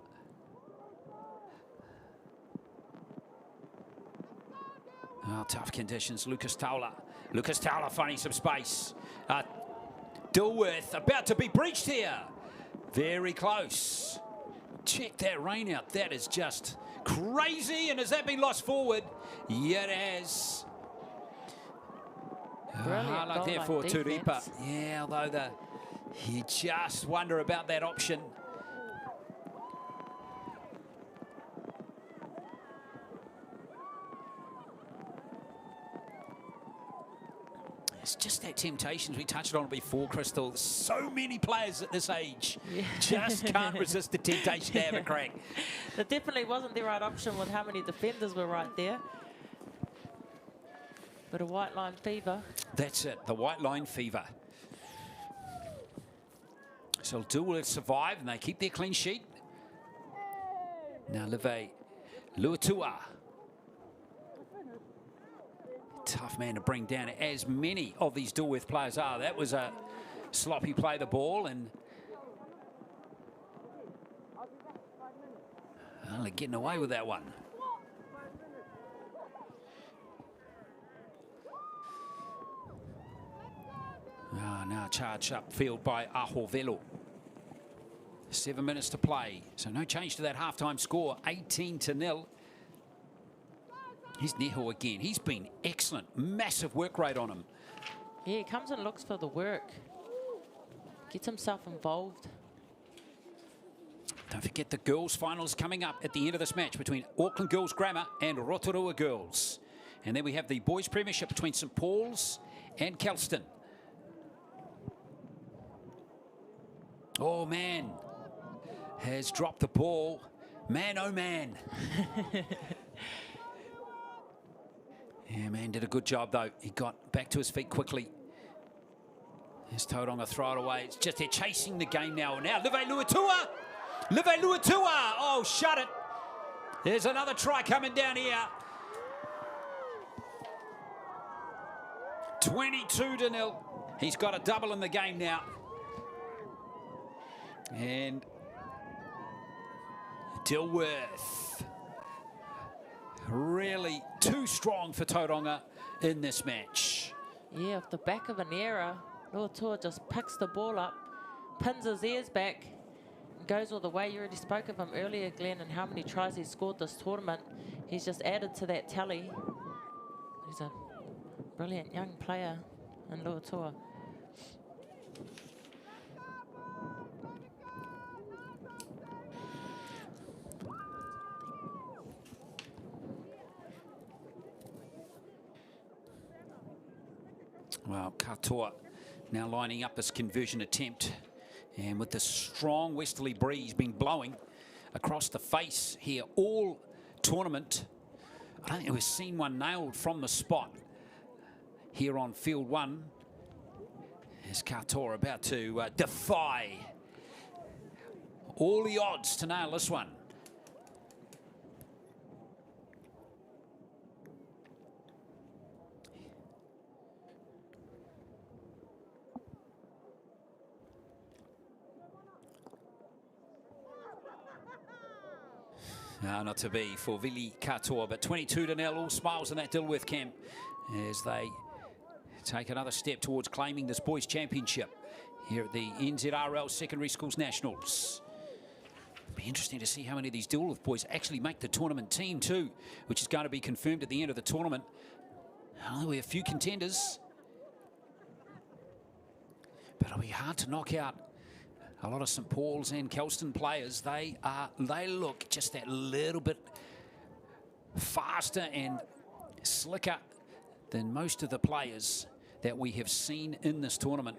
Oh, tough conditions. Lucas Taula. Lucas Taula finding some space. Dilworth about to be breached here. Very close. Check that rain out. That is just crazy. And has that been lost forward? Yeah, it has. Brilliant Like there goal for line Turipa. defense. Yeah, although you just wonder about that option. It's just that temptations we touched on before, Crystal. So many players at this age just can't resist the temptation to have a crack. That definitely wasn't the right option with how many defenders were right there. Bit of white line fever. That's it, the white line fever. So Dilworth survive and they keep their clean sheet. Now Live Luatua. Tough man to bring down, as many of these Dilworth players are. That was a sloppy play the ball, and they're getting away with that one. Now charge upfield by Ahovelo. 7 minutes to play, so no change to that halftime score, 18-0. Here's Neho again. He's been excellent. Massive work rate on him. Yeah, he comes and looks for the work. Gets himself involved. Don't forget the girls' finals coming up at the end of this match between Auckland Girls Grammar and Rotorua Girls. And then we have the boys' premiership between St Paul's and Kelston. Oh, man. Has dropped the ball. Man, oh, man. Yeah, man did a good job, though. He got back to his feet quickly. Here's Tauranga, throw it away. It's just they're chasing the game now. Now, Live Luatua! Live Luatua! Oh, shut it. There's another try coming down here. 22-0. He's got a double in the game now. And Dilworth. Really too strong for Tauranga in this match. Yeah, off the back of an error, Luatua just picks the ball up, pins his ears back, and goes all the way. You already spoke of him earlier, Glenn, and how many tries he scored this tournament. He's just added to that tally. He's a brilliant young player in Luatua. Well, Katoa now lining up his conversion attempt, and with the strong westerly breeze being blowing across the face here all tournament, I don't think we've seen one nailed from the spot here on field one. Is Katoa about to defy all the odds to nail this one? No, not to be for Vili Katoa, but 22-0, all smiles in that Dilworth camp as they take another step towards claiming this boys' championship here at the NZRL Secondary Schools Nationals. It'll be interesting to see how many of these Dilworth boys actually make the tournament team too, which is going to be confirmed at the end of the tournament. Only a few contenders, but it'll be hard to knock out a lot of St Paul's and Kelston players. They look just that little bit faster and slicker than most of the players that we have seen in this tournament.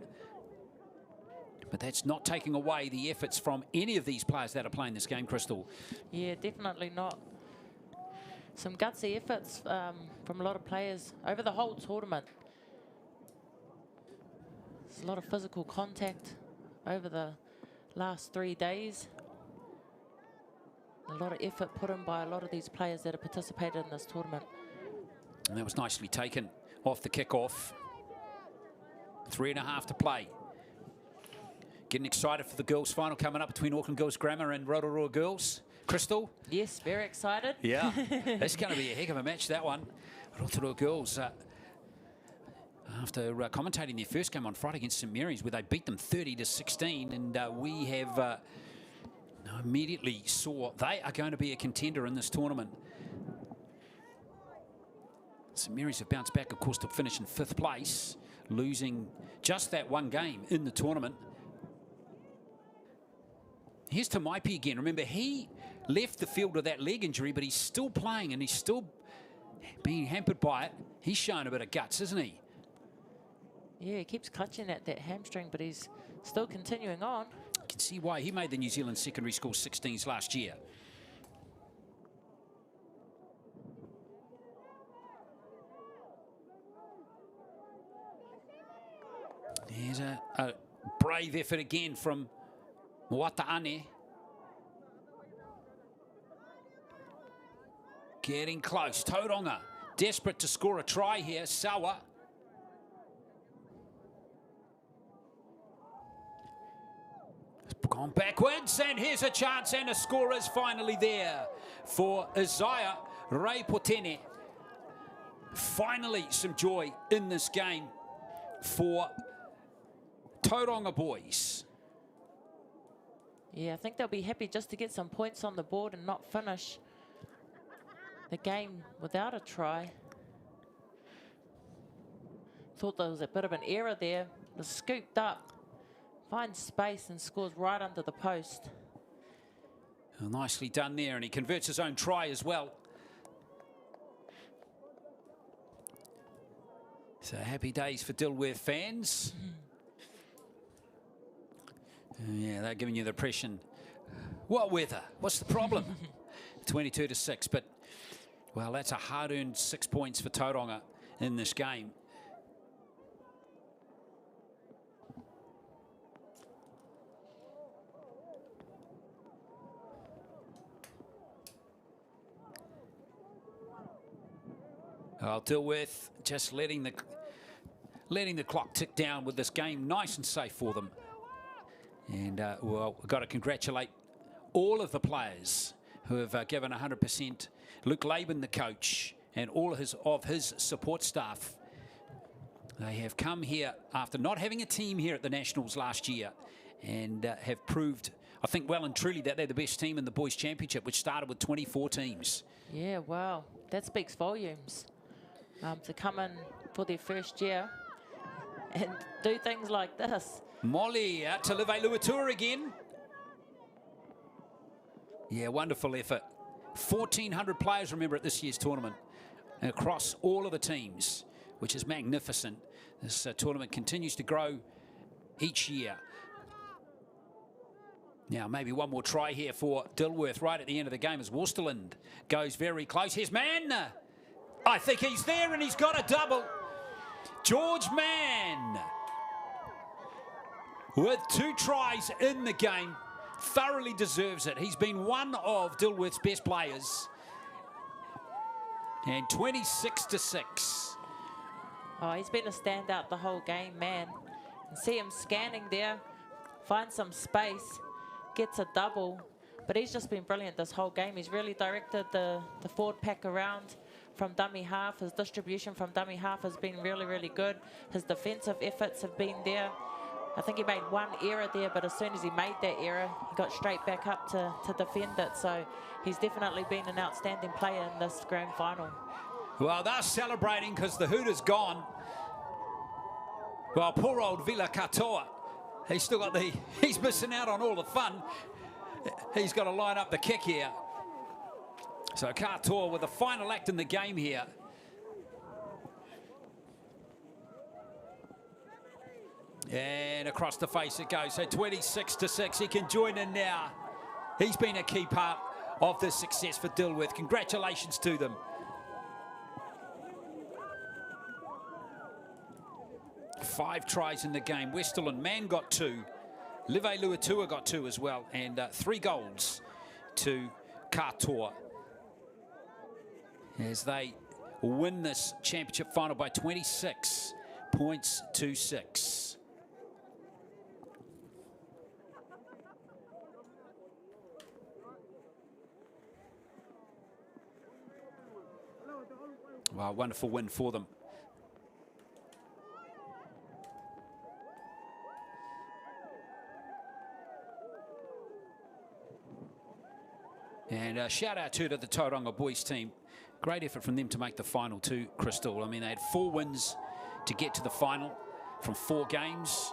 But that's not taking away the efforts from any of these players that are playing this game, Crystal. Yeah, definitely not. Some gutsy efforts from a lot of players over the whole tournament. There's a lot of physical contact over the last 3 days. A lot of effort put in by a lot of these players that have participated in this tournament. And that was nicely taken off the kickoff. 3.5 to play. Getting excited for the girls' final coming up between Auckland Girls Grammar and Rotorua Girls. Crystal? Yes, very excited. Yeah, that's going to be a heck of a match, that one. Rotorua Girls, after commentating their first game on Friday against St Mary's, where they beat them 30-16, and we have immediately saw they are going to be a contender in this tournament. St Mary's have bounced back, of course, to finish in 5th place, losing just that one game in the tournament. Here's Tamaipi again. Remember, he left the field with that leg injury, but he's still playing and he's still being hampered by it. He's showing a bit of guts, isn't he? Yeah, he keeps clutching at that hamstring, but he's still continuing on. You can see why. He made the New Zealand Secondary School 16s last year. There's a brave effort again from Moataane. Getting close. Tauranga desperate to score a try here. Sawa. Gone backwards, and here's a chance, and a score is finally there for Isaiah Reipotene. Finally some joy in this game for Tauranga boys. Yeah, I think they'll be happy just to get some points on the board and not finish the game without a try. Thought there was a bit of an error there. Was scooped up, finds space and scores right under the post. Well, nicely done there, and he converts his own try as well. So happy days for Dilworth fans. Yeah, they're giving you the impression, what weather? What's the problem? 22-6, but, well, that's a hard-earned 6 points for Tauranga in this game. Well, Dilworth just letting the clock tick down with this game nice and safe for them. And, well, we've got to congratulate all of the players who have given 100%. Luke Laban, the coach, and all of his support staff. They have come here after not having a team here at the Nationals last year and have proved, I think, well and truly that they're the best team in the Boys' Championship, which started with 24 teams. Yeah, wow. That speaks volumes. to come in for their first year and do things like this. Molly out to Live Luatua again. Yeah, wonderful effort. 1,400 players, remember, at this year's tournament across all of the teams, which is magnificent. This tournament continues to grow each year. Now, maybe one more try here for Dilworth right at the end of the game as Worcesterland goes very close. Here's Mann. I think he's there, and he's got a double. George Mann, with 2 tries in the game, thoroughly deserves it. He's been one of Dilworth's best players. And 26-6. Oh, he's been a standout the whole game, man. And see him scanning there, finds some space, gets a double. But he's just been brilliant this whole game. He's really directed the forward pack around from dummy half. His distribution from dummy half has been really, really good. His defensive efforts have been there. I think he made one error there, but as soon as he made that error, he got straight back up to defend it. So he's definitely been an outstanding player in this grand final. Well, they're celebrating because the hoot is gone. Well, poor old Vila Katoa. He's still got he's missing out on all the fun. He's got to line up the kick here. So Katoa with the final act in the game here. And across the face it goes. So 26-6. He can join in now. He's been a key part of this success for Dilworth. Congratulations to them. 5 tries in the game. Westerland Man got 2. Live Luatua got 2 as well. And 3 goals to Katoa as they win this championship final by 26 points to 6. Wow, wonderful win for them. And a shout out to the Tauranga boys team. Great effort from them to make the final too, Crystal. I mean, they had 4 wins to get to the final from 4 games.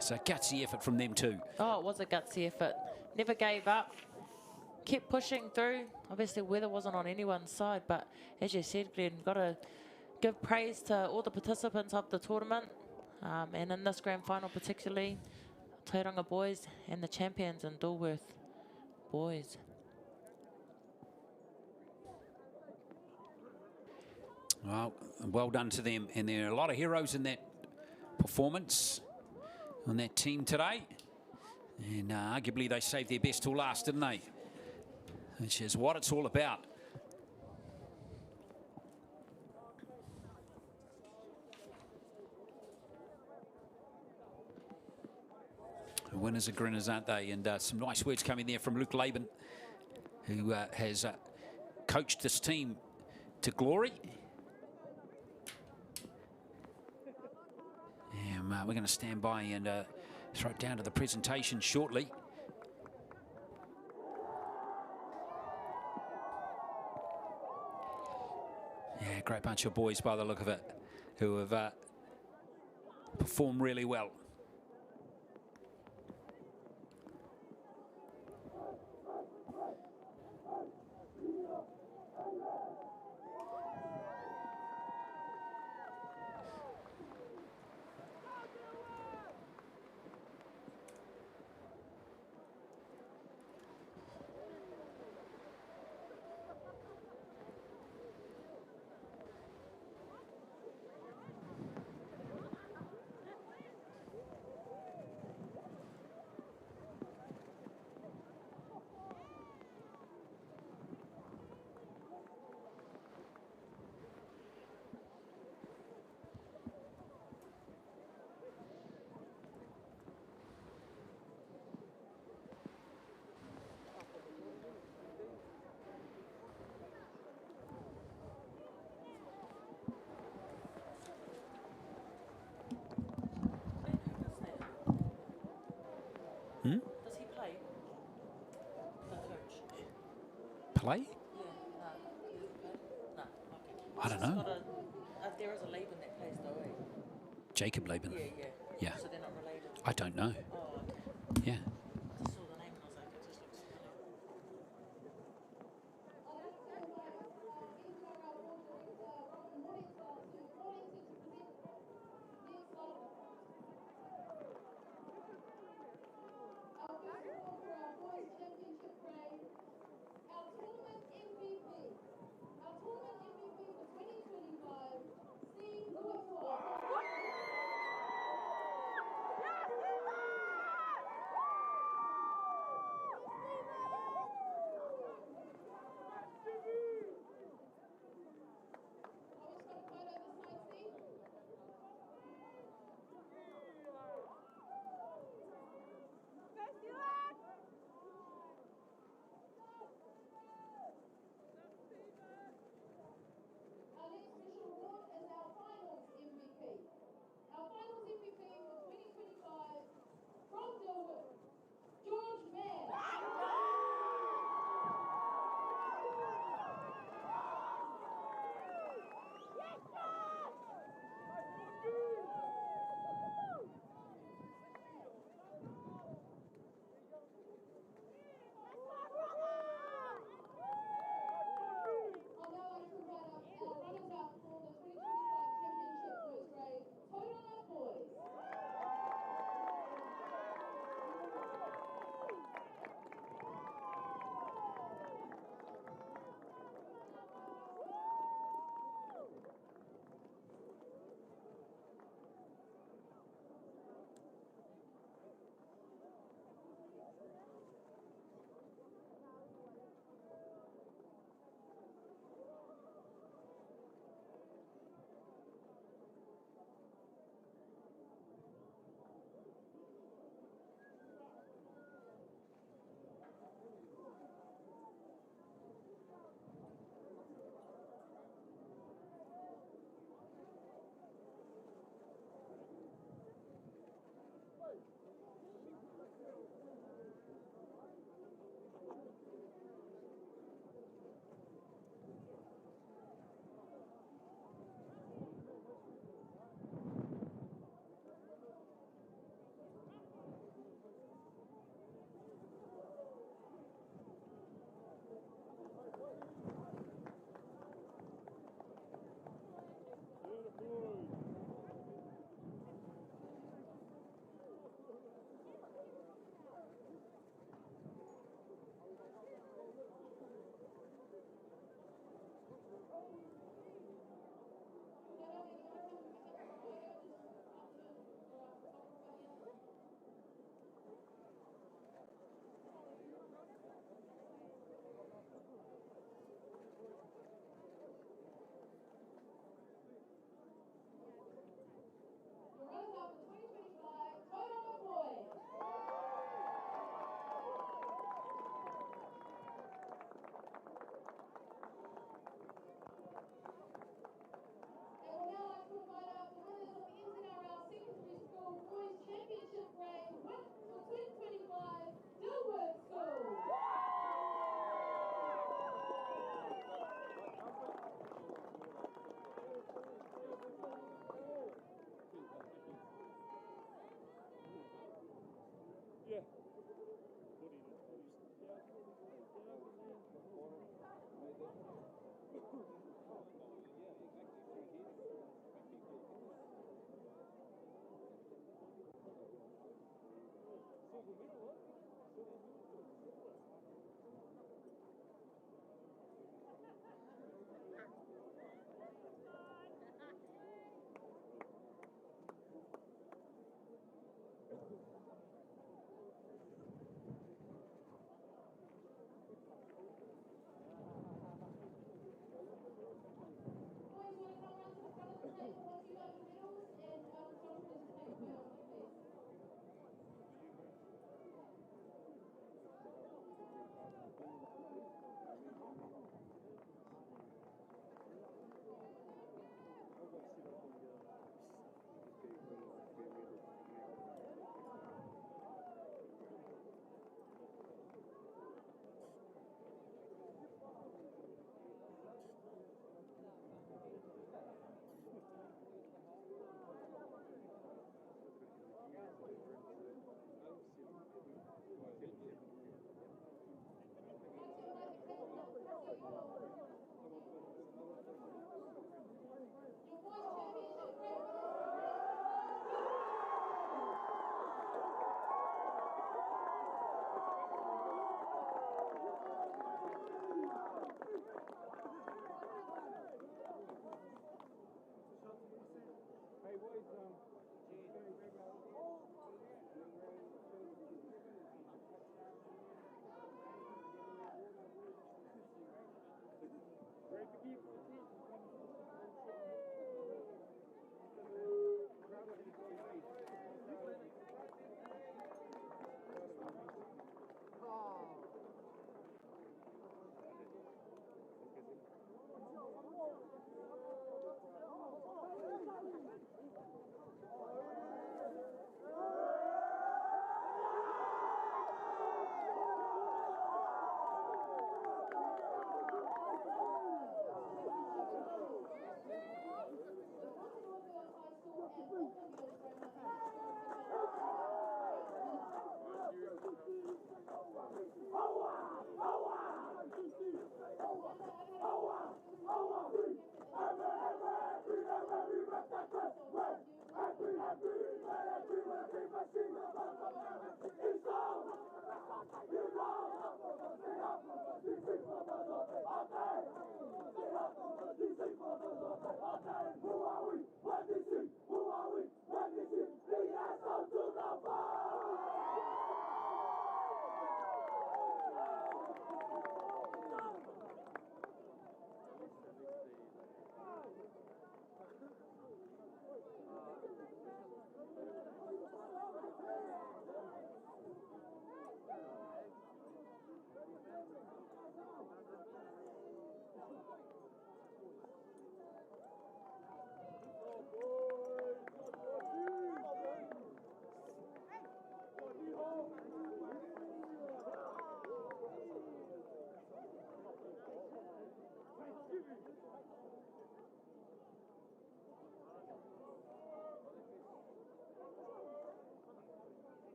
So gutsy effort from them too. Oh, it was a gutsy effort. Never gave up. Kept pushing through. Obviously, weather wasn't on anyone's side, but as you said, Glenn, got to give praise to all the participants of the tournament, and in this grand final particularly, Tauranga boys and the champions in Dilworth boys. Well done to them, and there are a lot of heroes in that performance on that team today, and arguably they saved their best till last, didn't they? Which is what it's all about. The winners are grinners, aren't they? And some nice words coming there from Luke Laban, who has coached this team to glory. And we're going to stand by and throw it down to the presentation shortly. Yeah, great bunch of boys by the look of it, who have performed really well. Does he play? The coach? Play? Yeah, no. He doesn't play? No, okay. I don't know. There is a Laban that plays though, eh? Jacob Laban. Yeah. So they're not related. I don't know. Oh, Yeah. I just saw the name and I was like, it just looks familiar.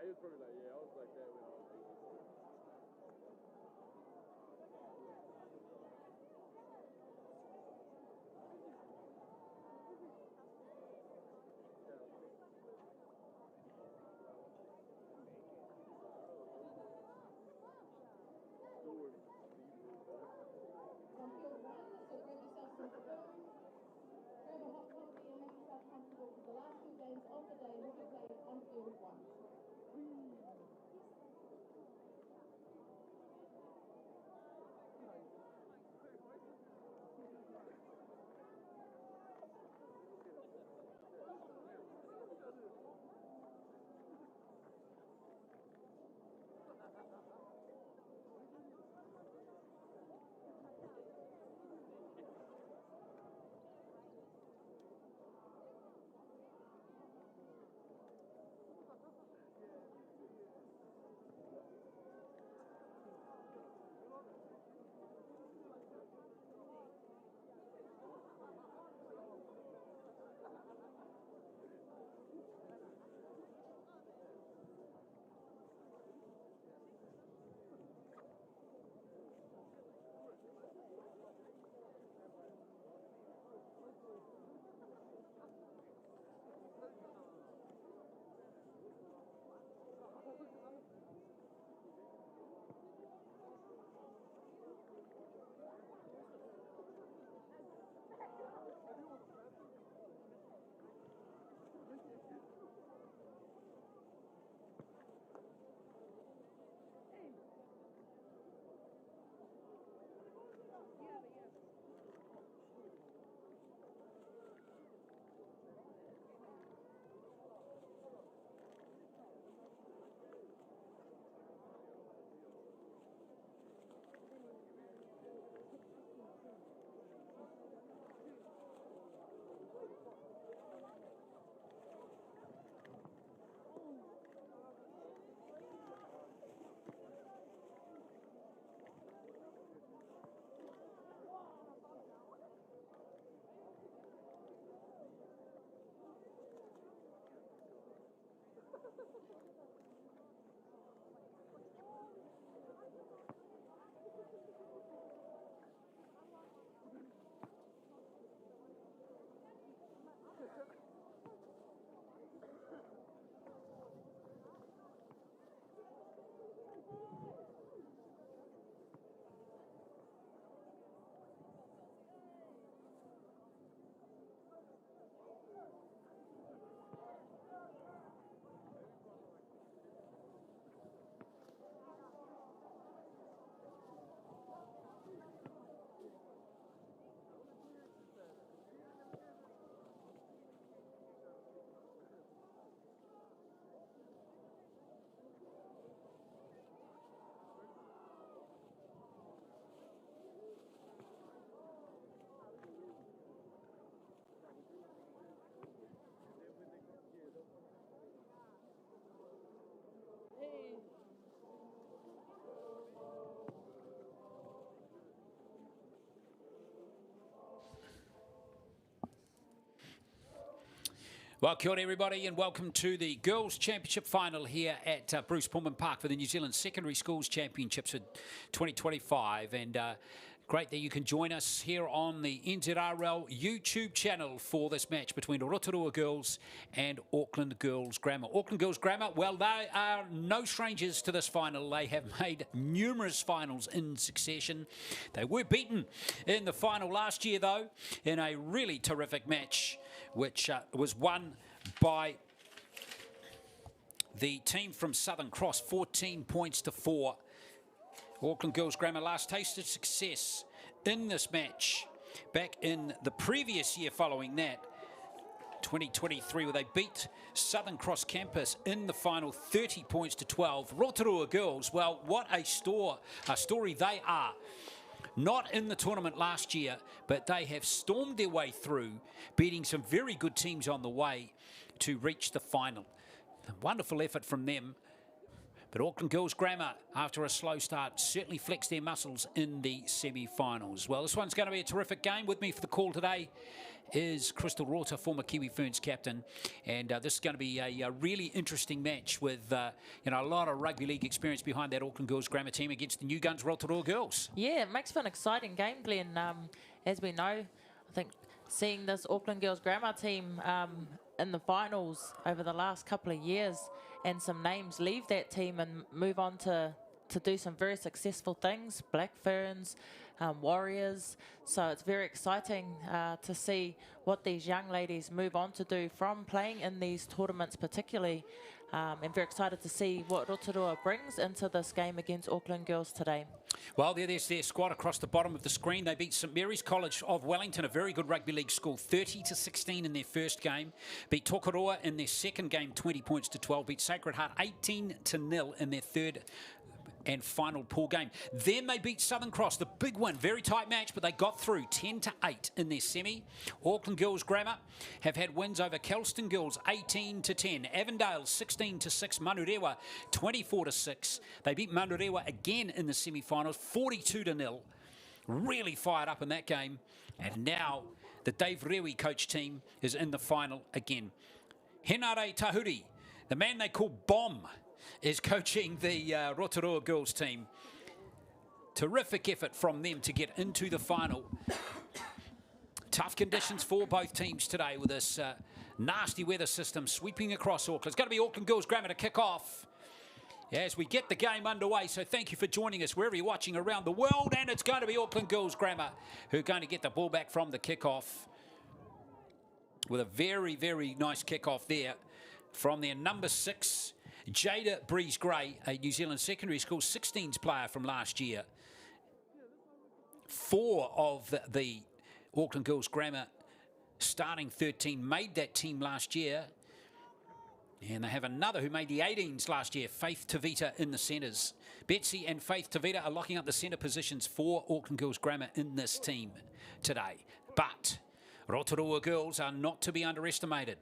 He was probably like, yeah, I was like that when I was big. On field one, so grab yourself some food, grab a hot coffee and make yourself comfortable because the last 2 games of the day will be played on field one. Well, kia ora everybody, and welcome to the Girls' Championship final here at Bruce Pulman Park for the New Zealand Secondary Schools Championships for 2025. And great that you can join us here on the NZRL YouTube channel for this match between Rotorua Girls and Auckland Girls Grammar. Auckland Girls Grammar, well, they are no strangers to this final. They have made numerous finals in succession. They were beaten in the final last year, though, in a really terrific match, which was won by the team from Southern Cross, 14 points to 4. Auckland Girls Grammar last tasted success in this match back in the previous year following that, 2023, where they beat Southern Cross Campus in the final 30 points to 12. Rotorua Girls, well, what a story they are. Not in the tournament last year, but they have stormed their way through, beating some very good teams on the way to reach the final. A wonderful effort from them. But Auckland Girls Grammar, after a slow start, certainly flexed their muscles in the semi-finals. Well, this one's going to be a terrific game. With me for the call today is Crystal Rota, former Kiwi Ferns captain. And this is going to be a really interesting match with a lot of rugby league experience behind that Auckland Girls Grammar team against the new guns Rotorua Girls. Yeah, it makes for an exciting game, Glenn. As we know, I think seeing this Auckland Girls Grammar team in the finals over the last couple of years, and some names leave that team and move on to do some very successful things, Black Ferns, Warriors. So it's very exciting to see what these young ladies move on to do from playing in these tournaments particularly. And very excited to see what Rotorua brings into this game against Auckland Girls today. Well, there's their squad across the bottom of the screen. They beat St Mary's College of Wellington, a very good rugby league school, 30-16 in their first game. Beat Tokeroa in their second game, 20 points to 12. Beat Sacred Heart 18-0 in their third and final pool game. Then they beat Southern Cross, the big one, very tight match, but they got through 10-8 in their semi. Auckland Girls Grammar have had wins over Kelston Girls 18-10, Avondale 16-6, Manurewa 24-6. They beat Manurewa again in the semi-finals, 42-0. Really fired up in that game. And now the Dave Rewi coach team is in the final again. Henare Tahuri, the man they call Bomb, is coaching the Rotorua Girls team. Terrific effort from them to get into the final. Tough conditions for both teams today with this nasty weather system sweeping across Auckland. It's going to be Auckland Girls Grammar to kick off as we get the game underway. So thank you for joining us wherever you're watching around the world. And it's going to be Auckland Girls Grammar who are going to get the ball back from the kickoff with a very, very nice kickoff there from their number 6, Jada Breeze-Gray, a New Zealand Secondary School 16s player from last year. 4 of the Auckland Girls Grammar starting 13 made that team last year. And they have another who made the 18s last year, Faith Tavita in the centres. Betsy and Faith Tavita are locking up the centre positions for Auckland Girls Grammar in this team today. But Rotorua Girls are not to be underestimated.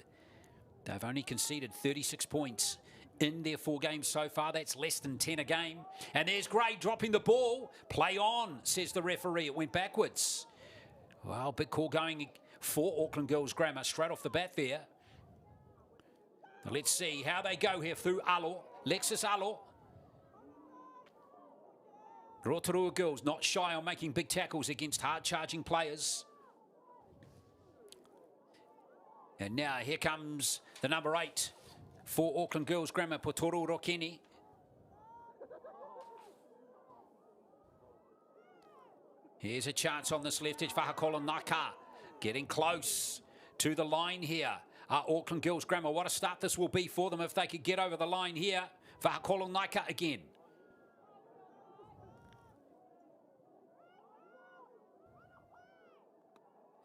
They've only conceded 36 points in their 4 games so far. That's less than 10 a game. And there's Gray dropping the ball. Play on, says the referee. It went backwards. Well, big call going for Auckland Girls Grammar straight off the bat there. Let's see how they go here through Alo. Lexus Alo. Rotorua Girls not shy on making big tackles against hard-charging players. And now here comes the number 8 for Auckland Girls Grammar, Potoro Rokeni. Here's a chance on this left edge. Fahakola Naka getting close to the line here. Auckland Girls Grammar, what a start this will be for them if they could get over the line here. Fahakola Naka again.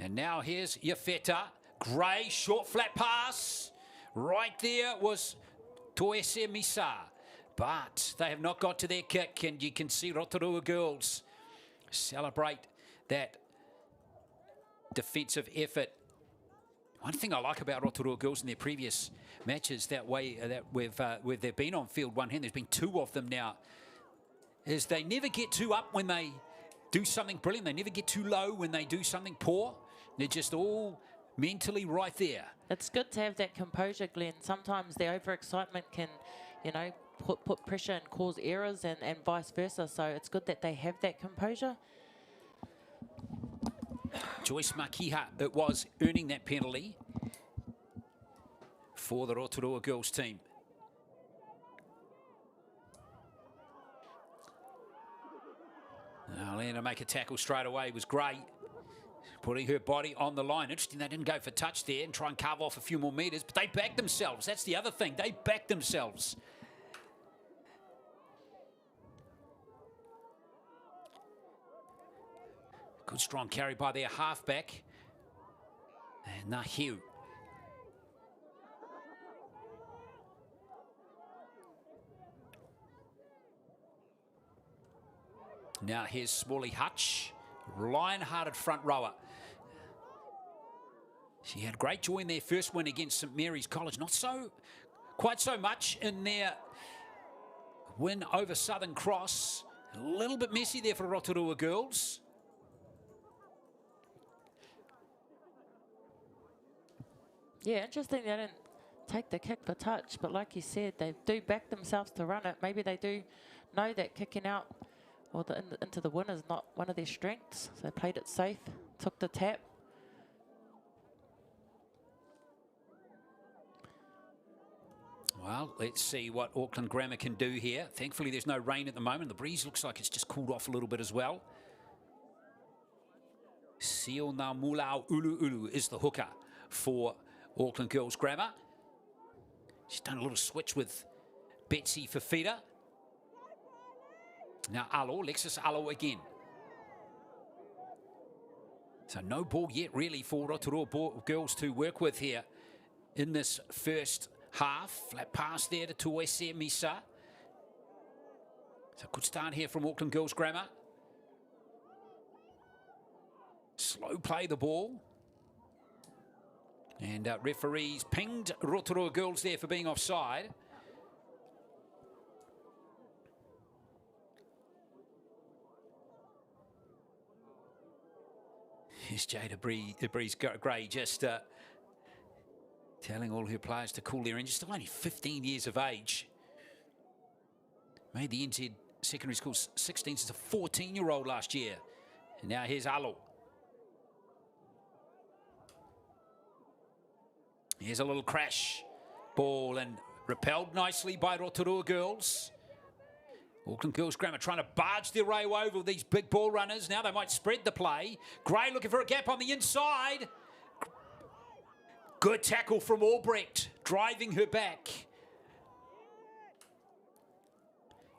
And now here's Yafeta. Gray, short flat pass. Right there was Toese Misa. But they have not got to their kick, and you can see Rotorua Girls celebrate that defensive effort. One thing I like about Rotorua Girls in their previous matches, that way that where they've been on field one hand, there's been 2 of them now, is they never get too up when they do something brilliant. They never get too low when they do something poor. They're just all mentally right there. It's good to have that composure, Glenn. Sometimes the overexcitement can, you know, put pressure and cause errors and vice versa. So it's good that they have that composure. Joyce Makiha, it was earning that penalty for the Rotorua girls team. Now, Lena make a tackle straight away was great. Putting her body on the line. Interesting, they didn't go for touch there and try and carve off a few more metres, but they backed themselves. That's the other thing. They backed themselves. Good strong carry by their halfback. And Nahiu. Now here's Smalley Hutch, lion-hearted front rower. She had great joy in their first win against St Mary's College. Not quite so much in their win over Southern Cross. A little bit messy there for Rotorua girls. Yeah, interesting they didn't take the kick for touch, but like you said, they do back themselves to run it. Maybe they do know that kicking out or into the win is not one of their strengths. So they played it safe, took the tap. Well, let's see what Auckland Grammar can do here. Thankfully, there's no rain at the moment. The breeze looks like it's just cooled off a little bit as well. Siona Mulau Ulu is the hooker for Auckland Girls Grammar. She's done a little switch with Betsy Fafita. Now Lexus Alo again. So no ball yet really for Rotorua girls to work with here in this first half. Flat pass there to Tuese Misa. So good start here from Auckland Girls Grammar. Slow play the ball. And referees pinged Rotorua girls there for being offside. Here's Jada Breeze-Gray just telling all her players to cool their engines. Still only 15 years of age. Made the NZ secondary school 16 since a 14-year-old last year. And now here's Alo. Here's a little crash ball and repelled nicely by Rotorua girls. Auckland Girls Grammar trying to barge their way over with these big ball runners. Now they might spread the play. Gray looking for a gap on the inside. Good tackle from Albrecht, driving her back.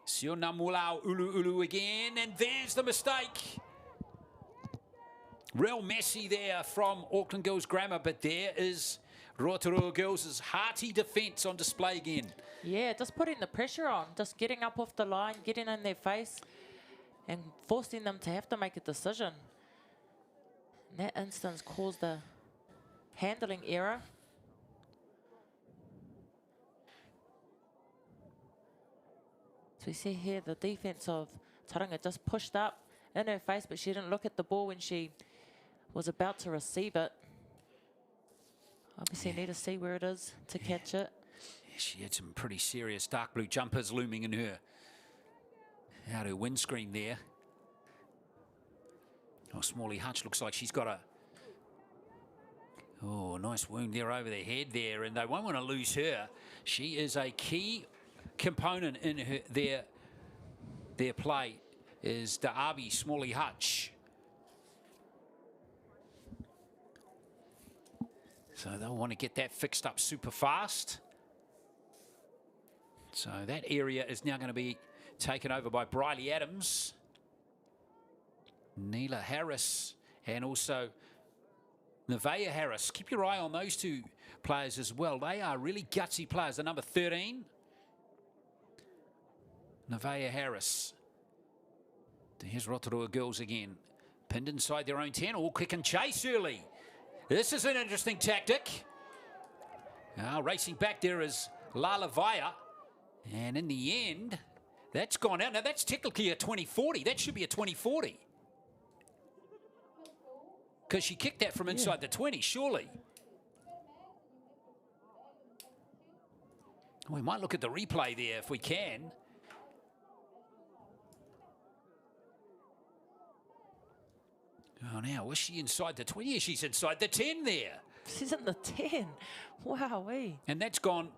Siona Mulau Ulu again, and there's the mistake. Real messy there from Auckland Girls Grammar, but there is Rotorua Girls' hearty defence on display again. Yeah, just putting the pressure on, just getting up off the line, getting in their face and forcing them to have to make a decision. In that instance caused a handling error. So we see here the defence of Tauranga just pushed up in her face, but she didn't look at the ball when she was about to receive it. Obviously need to see where it is to catch it. Yeah, she had some pretty serious dark blue jumpers looming in her outer windscreen there. Oh, Smalley Hutch looks like she's got a nice wound there over the head there, and they won't want to lose her. She is a key component in their play, is Da'abi Smalley Hutch. So they'll want to get that fixed up super fast. So that area is now going to be taken over by Briley Adams, Neela Harris, and also Nevaeh Harris. Keep your eye on those two players as well. They are really gutsy players. The number 13, Nevaeh Harris. Here's Rotorua girls again. Pinned inside their own 10. All kick and chase early. This is an interesting tactic. Now racing back there is Lala Vaya. And in the end, that's gone out. Now that's technically a 20-40. That should be a 20-40. Because she kicked that from inside the 20, surely. We might look at the replay there if we can. Oh, now, was she inside the 20? She's inside the 10 there. She's in the 10. Wow-wee. And that's gone,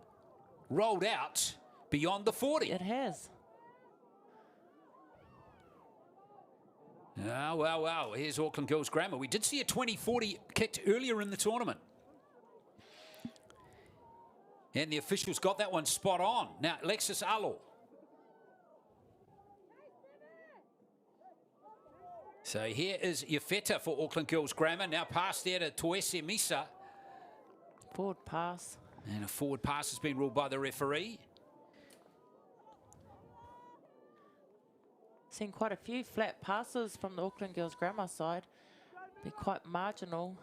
rolled out beyond the 40. It has. Oh, wow. Here's Auckland Girls Grammar. We did see a 20-40 kicked earlier in the tournament. And the officials got that one spot on. Now, Alexis Alo. So here is Yafeta for Auckland Girls Grammar. Now pass there to Toese Misa. Forward pass. And a forward pass has been ruled by the referee. Seen quite a few flat passes from the Auckland Girls Grammar side. Be quite marginal.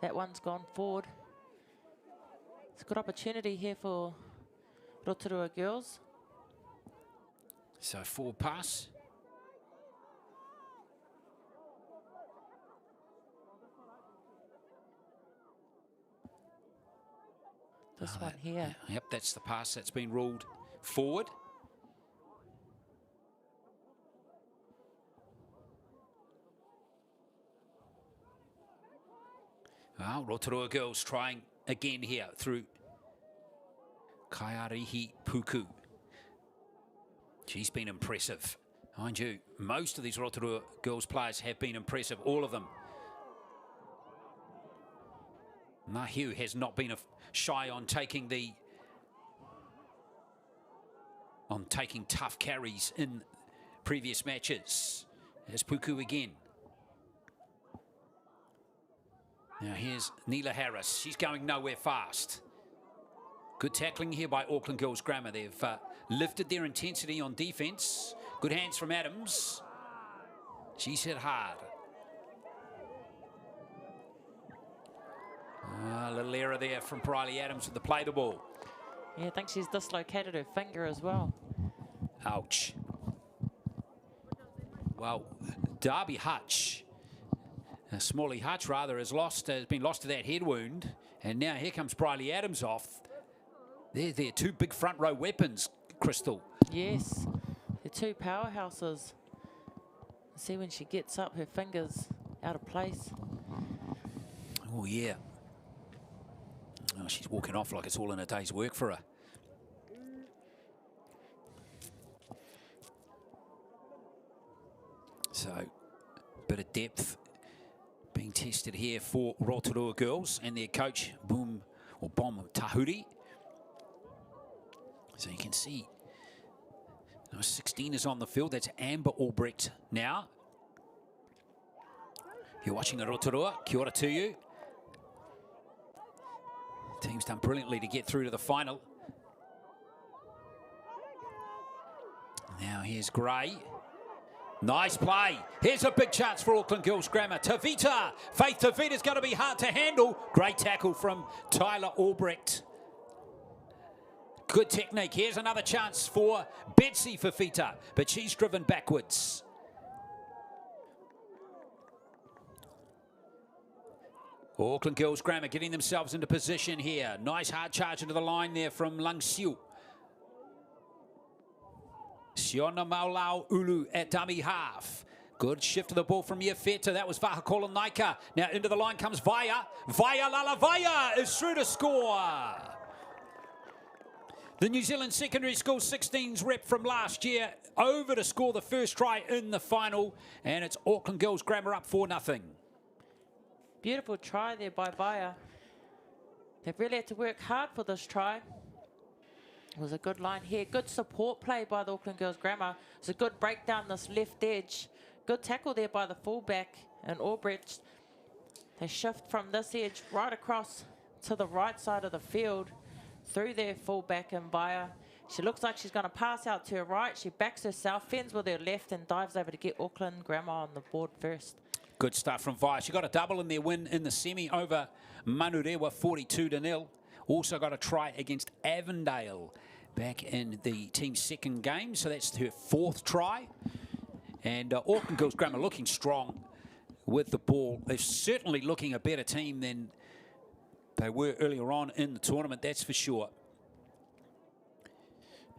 That one's gone forward. It's a good opportunity here for Rotorua Girls. So forward pass. This one here. Yep, that's the pass that's been ruled forward. Well, Rotorua Girls trying again here through Kaiarihi Puku. She's been impressive. Mind you, most of these Rotorua Girls players have been impressive, all of them. Nahiu has not been shy on taking tough carries in previous matches. There's Puku again. Now here's Neela Harris. She's going nowhere fast. Good tackling here by Auckland Girls Grammar. They've lifted their intensity on defence. Good hands from Adams. She's hit hard. A little error there from Briley Adams with the play the ball. Yeah, I think she's dislocated her finger as well. Ouch. Well, Darby Hutch, Smalley Hutch rather, has been lost to that head wound. And now here comes Briley Adams off. They're two big front row weapons, Crystal. Yes, they're two powerhouses. See when she gets up, her fingers out of place. Oh, yeah. Oh, she's walking off like it's all in a day's work for her. So, bit of depth being tested here for Rotorua Girls and their coach, Bom Tahuri. So you can see, 16 is on the field. That's Amber Albrecht now. You're watching the Rotorua. Kia ora to you. Team's done brilliantly to get through to the final. Now here's Gray. Nice play. Here's a big chance for Auckland Girls Grammar. Tavita. Faith Tavita's going to be hard to handle. Great tackle from Tyler Albrecht. Good technique. Here's another chance for Betsy Fafita, but she's driven backwards. Auckland Girls Grammar getting themselves into position here. Nice hard charge into the line there from Lung Siu. Siona Maulau Ulu at dummy half. Good shift of the ball from Yafeta. That was Vahakola Naika. Now into the line comes Vaya. Vaya Lalavaya is through to score. The New Zealand Secondary School 16s rep from last year over to score the first try in the final. And it's Auckland Girls Grammar up 4-0. Beautiful try there by Vaya. They've really had to work hard for this try. It was a good line here. Good support play by the Auckland Girls Grammar. It was a good break down this left edge. Good tackle there by the fullback and Albrecht. They shift from this edge right across to the right side of the field through their fullback and Vaya. She looks like she's going to pass out to her right. She backs herself, fends with her left and dives over to get Auckland Grammar on the board first. Good stuff from Vaya. She got a double in their win in the semi over Manurewa 42-0. Also got a try against Avondale back in the team's second game. So that's her fourth try. And Auckland Girls Grammar looking strong with the ball. They're certainly looking a better team than they were earlier on in the tournament, that's for sure.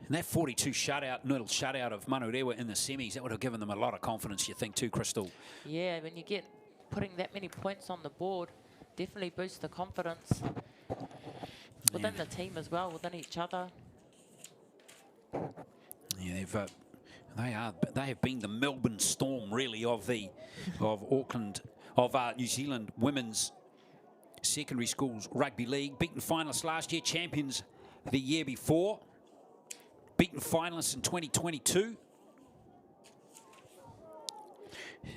And that 42 nil shutout of Manurewa in the semis, that would have given them a lot of confidence, you think, too, Crystal? Yeah, when you get putting that many points on the board, definitely boosts the confidence within the team as well, within each other. Yeah, they have been the Melbourne Storm, really, of Auckland, of New Zealand women's secondary schools rugby league. Beaten finalists last year, champions the year before. Beaten finalists in 2022.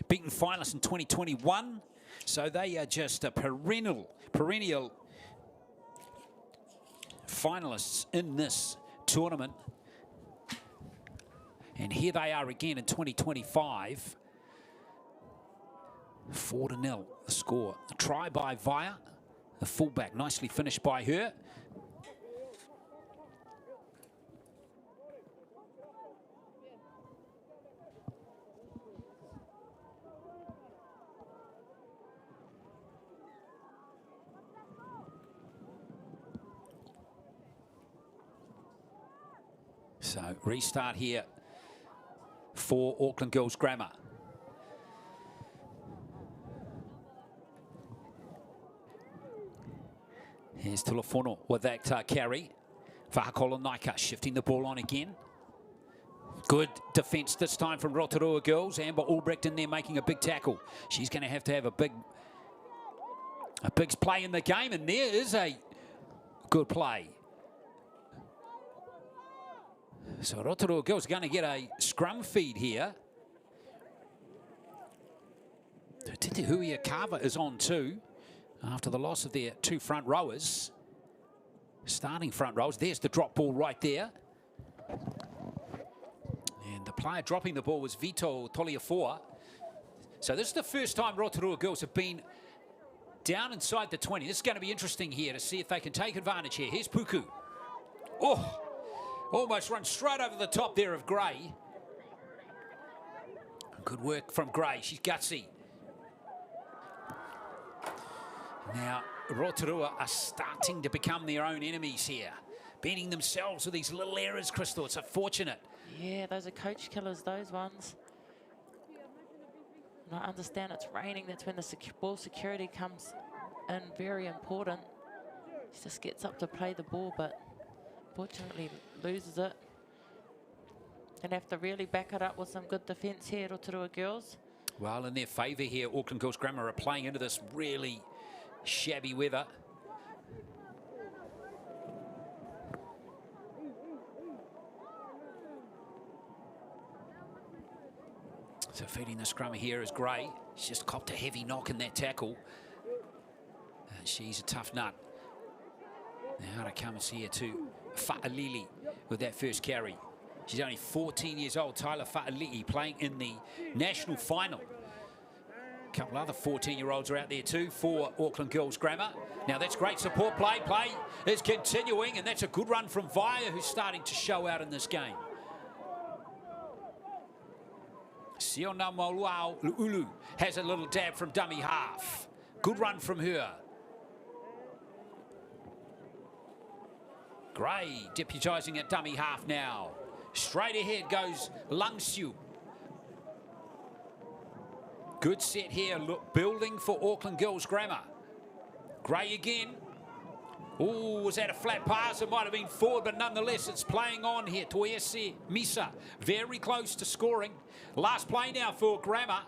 Beaten finalists in 2021. So they are just a perennial finalists in this tournament. And here they are again in 2025. 4-0 the score. A try by Via, the fullback, nicely finished by her. So restart here for Auckland Girls Grammar. Here's Tulafono with that carry. Vahakola Naika shifting the ball on again. Good defence this time from Rotorua Girls. Amber Albrecht in there making a big tackle. She's going to have a big play in the game, and there is a good play. So Rotorua Girls going to get a scrum feed here. Titi Huia Carver is on too after the loss of their two front rowers. Starting front rowers. There's the drop ball right there. And the player dropping the ball was Vito Toliafoa. So this is the first time Rotorua Girls have been down inside the 20. This is going to be interesting here to see if they can take advantage here. Here's Puku. Oh! Almost run straight over the top there of Gray. Good work from Gray. She's gutsy. Now, Rotorua are starting to become their own enemies here. Beating themselves with these little errors, Crystal. It's unfortunate. Yeah, those are coach killers, those ones. And I understand it's raining. That's when the ball security comes in. Very important. She just gets up to play the ball, but fortunately loses it. And have to really back it up with some good defence here, Rotorua Girls. Well, in their favour here, Auckland Girls Grammar are playing into this really shabby weather. So feeding the scrum here is Gray. She's just copped a heavy knock in that tackle. And she's a tough nut. Now it comes here to Fa'alili with that first carry. She's only 14 years old, Tyler Fa'alili, playing in the national final. A couple other 14-year-olds are out there too for Auckland Girls Grammar. Now that's great support play. Play is continuing, and that's a good run from Via, who's starting to show out in this game. Siona Mauluau Lu'ulu has a little dab from dummy half. Good run from her. Gray deputising at dummy half now. Straight ahead goes Langsiu. Good set here, look, building for Auckland Girls Grammar. Gray again. Oh, was that a flat pass? It might have been forward, but nonetheless, it's playing on here. Toese Misa, very close to scoring. Last play now for Grammar.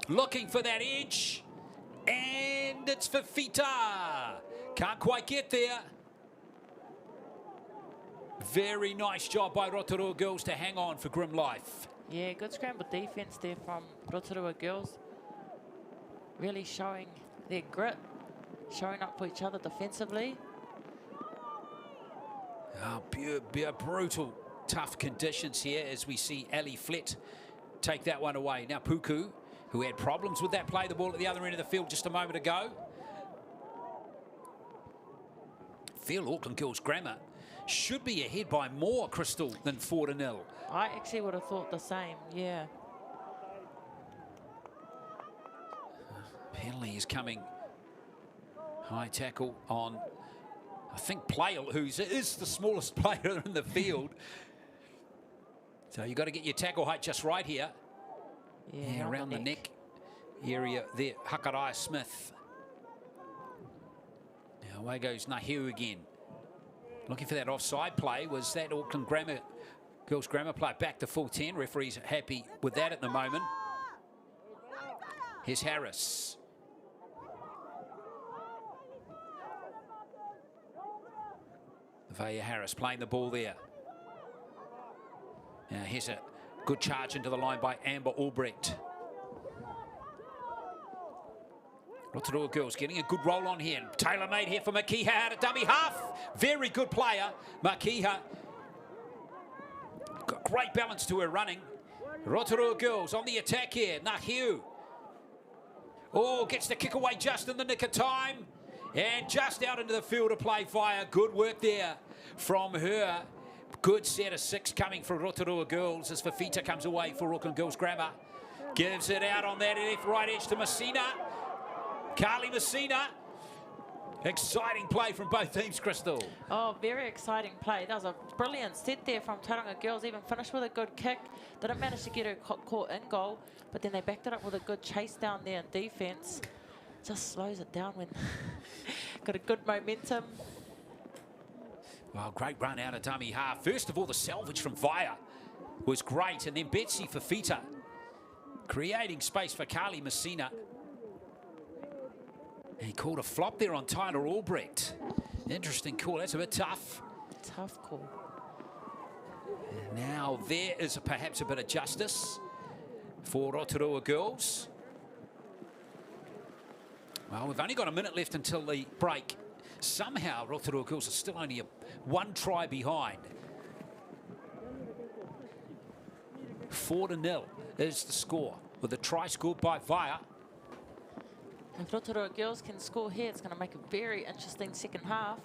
Looking for that edge. And it's for Fita. Can't quite get there. Very nice job by Rotorua Girls to hang on for grim life. Yeah, good scramble defence there from Rotorua Girls. Really showing their grit, showing up for each other defensively. Oh, brutal, tough conditions here as we see Ali Flett take that one away. Now Puku, who had problems with that play, the ball at the other end of the field just a moment ago. Feel Auckland Girls Grammar should be ahead by more, Crystal, than 4-0. I actually would have thought the same, yeah. Penalty is coming. High tackle on, I think Playle, who is the smallest player in the field. So you've got to get your tackle height just right here. Yeah, around the neck area there. Hakarai Smith. Now away goes Nahiu again. Looking for that offside play. Was that Auckland girls grammar play back to full 10? Referee's happy with that at the moment. Here's Harris. Vaya Harris playing the ball there. Now here's a good charge into the line by Amber Albrecht. Rotorua girls getting a good roll on here. Tailor-made here for Makiha out of dummy half. Very good player, Makiha. Got great balance to her running. Rotorua girls on the attack here. Nahiu. Oh, gets the kick away just in the nick of time. And just out into the field of play via. Good work there from her. Good set of 6 coming from Rotorua girls as Fafita comes away for Auckland Girls Grammar. Gives it out on that left right edge to Messina. Carly Messina. Exciting play from both teams, Crystal. Oh, very exciting play. That was a brilliant set there from Tauranga girls. Even finished with a good kick. Didn't manage to get her caught in goal, but then they backed it up with a good chase down there in defence. Just slows it down when got a good momentum. Well, great run out of dummy half. First of all, the salvage from Vaya was great, and then Betsy Fafita creating space for Carly Messina. He called a flop there on Tyler Albrecht. Interesting call. That's a bit tough. Tough call. And now there is perhaps a bit of justice for Rotorua girls. Well, we've only got a minute left until the break. Somehow Rotorua girls are still only 1 try behind. 4-0 is the score, with a try scored by Vaya. If Rotorua girls can score here, it's going to make a very interesting second half.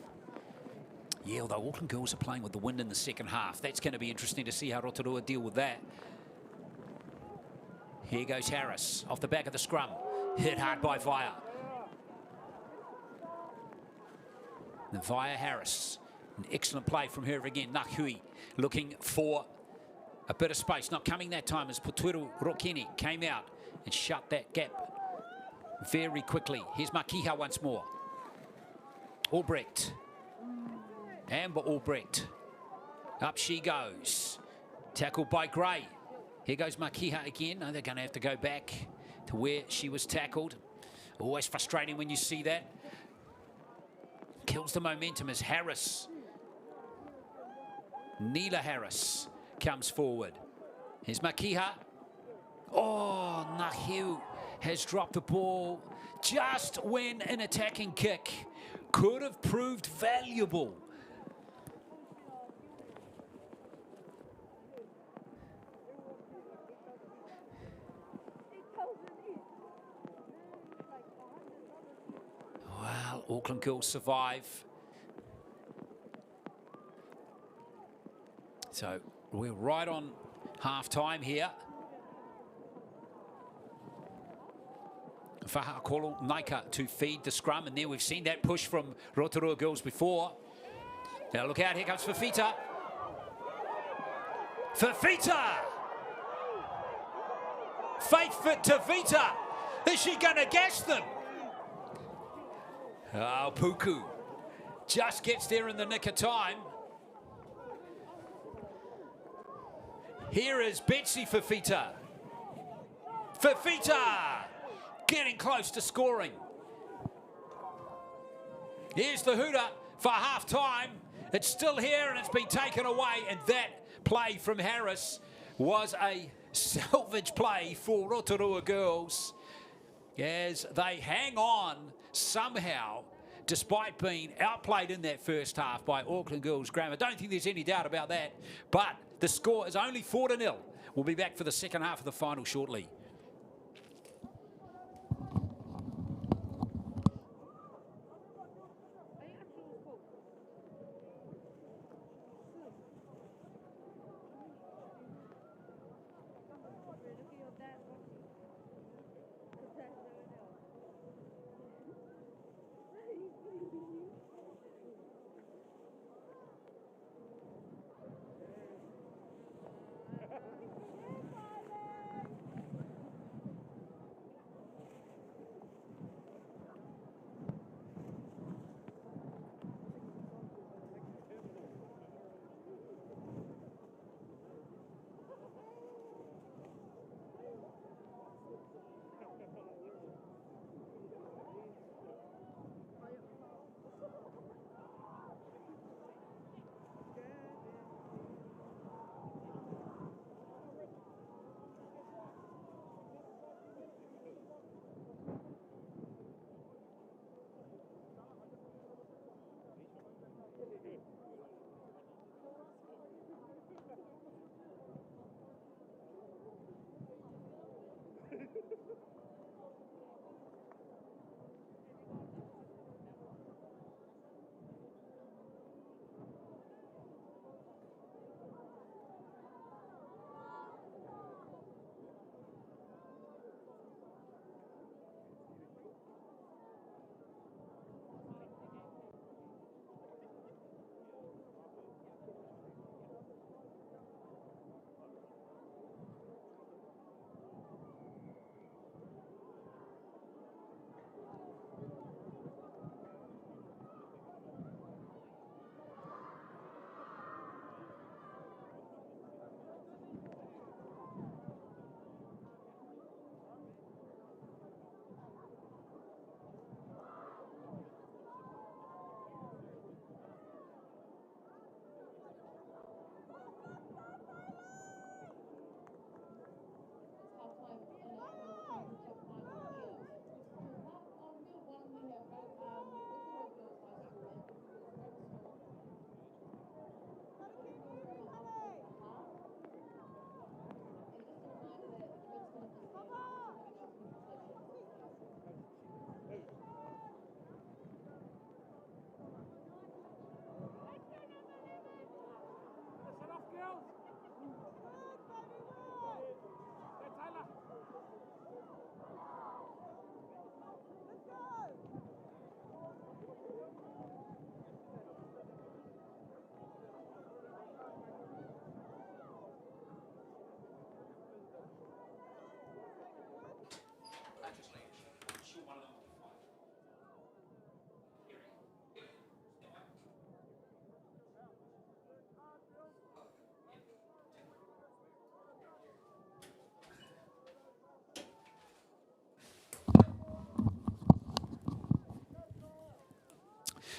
Yeah, although Auckland girls are playing with the wind in the second half. That's going to be interesting to see how Rotorua deal with that. Here goes Harris off the back of the scrum. Hit hard by Vaya. And Vaya Harris. An excellent play from her again. Nahui looking for a bit of space. Not coming that time as Puturu Rokeni came out and shut that gap very quickly. Here's Makiha once more. Albrecht. Amber Albrecht. Up she goes. Tackled by Gray. Here goes Makiha again. No, they're going to have to go back to where she was tackled. Always frustrating when you see that. Kills the momentum as Harris. Neela Harris comes forward. Here's Makiha. Oh, Nahiu has dropped the ball just when an attacking kick could have proved valuable. Well, Auckland girls survive. So we're right on half-time here. Whahakolo Naika to feed the scrum, and there we've seen that push from Rotorua girls before. Now look out, here comes Fafita. Fafita! Faith fit to Vita. Is she going to gas them? Oh, Puku just gets there in the nick of time. Here is Betsy Fafita. Fafita! Getting close to scoring. Here's the hooter for half-time. It's still here and it's been taken away, and that play from Harris was a salvage play for Rotorua girls as they hang on somehow despite being outplayed in that first half by Auckland Girls Grammar. Don't think there's any doubt about that, but the score is only 4-0. We'll be back for the second half of the final shortly.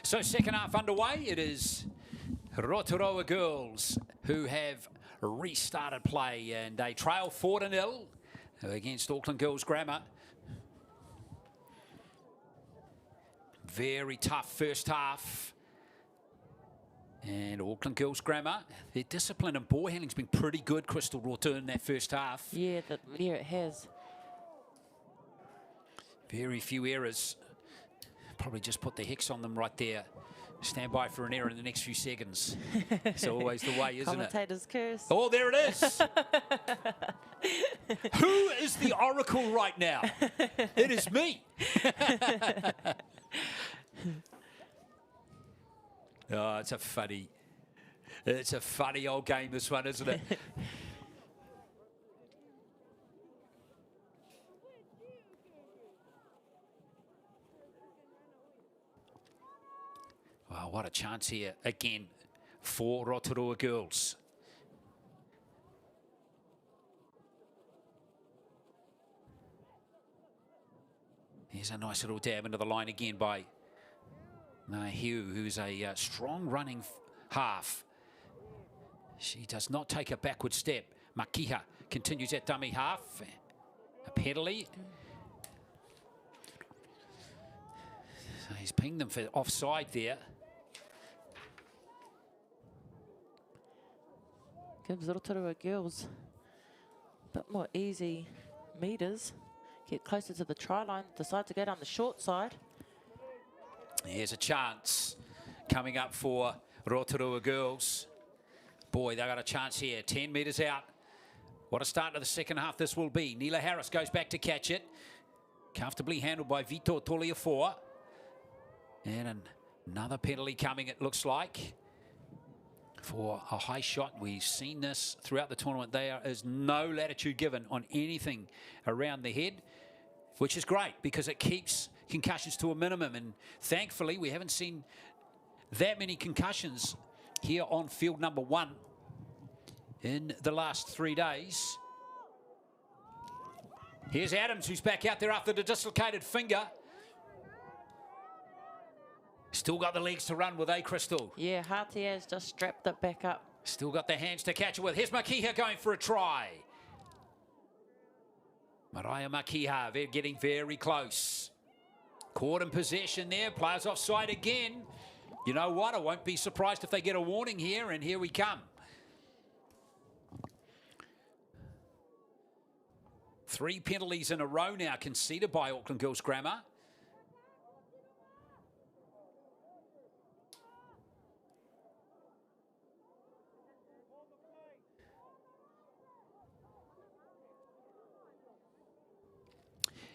So second half underway. It is Rotorua girls who have restarted play, and they trail 4-0 against Auckland Girls Grammar. Very tough first half. And Auckland Girls Grammar, their discipline and ball handling's been pretty good, Crystal Rotorua, in that first half. Yeah, it has. Very few errors. Probably just put the hex on them right there. Stand by for an error in the next few seconds. It's always the way, isn't it? Commentator's curse. Oh, there it is. Who is the oracle right now? It is me. Oh, it's a funny old game, this one, isn't it? Wow, what a chance here again for Rotorua girls. Here's a nice little dab into the line again by Hugh, who's a strong running half. She does not take a backward step. Makiha continues that dummy half. A penalty. So he's pinged them for offside there. Gives Rotorua girls a bit more easy metres. Get closer to the try line. Decide to go down the short side. Here's a chance coming up for Rotorua girls. Boy, they got a chance here. 10 metres out. What a start to the second half this will be. Neela Harris goes back to catch it. Comfortably handled by Vito Toliafoa. And another penalty coming, it looks like, for a high shot. We've seen this throughout the tournament. There is no latitude given on anything around the head, which is great because it keeps concussions to a minimum. And thankfully, we haven't seen that many concussions here on field number 1 in the last 3 days. Here's Adams, who's back out there after the dislocated finger. Still got the legs to run with, Crystal? Yeah, Harty has just strapped it back up. Still got the hands to catch it with. Here's Makiha going for a try. Mariah Makiha, they're getting very close. Caught in possession there. Players offside again. You know what? I won't be surprised if they get a warning here, and here we come. 3 penalties in a row now conceded by Auckland Girls Grammar.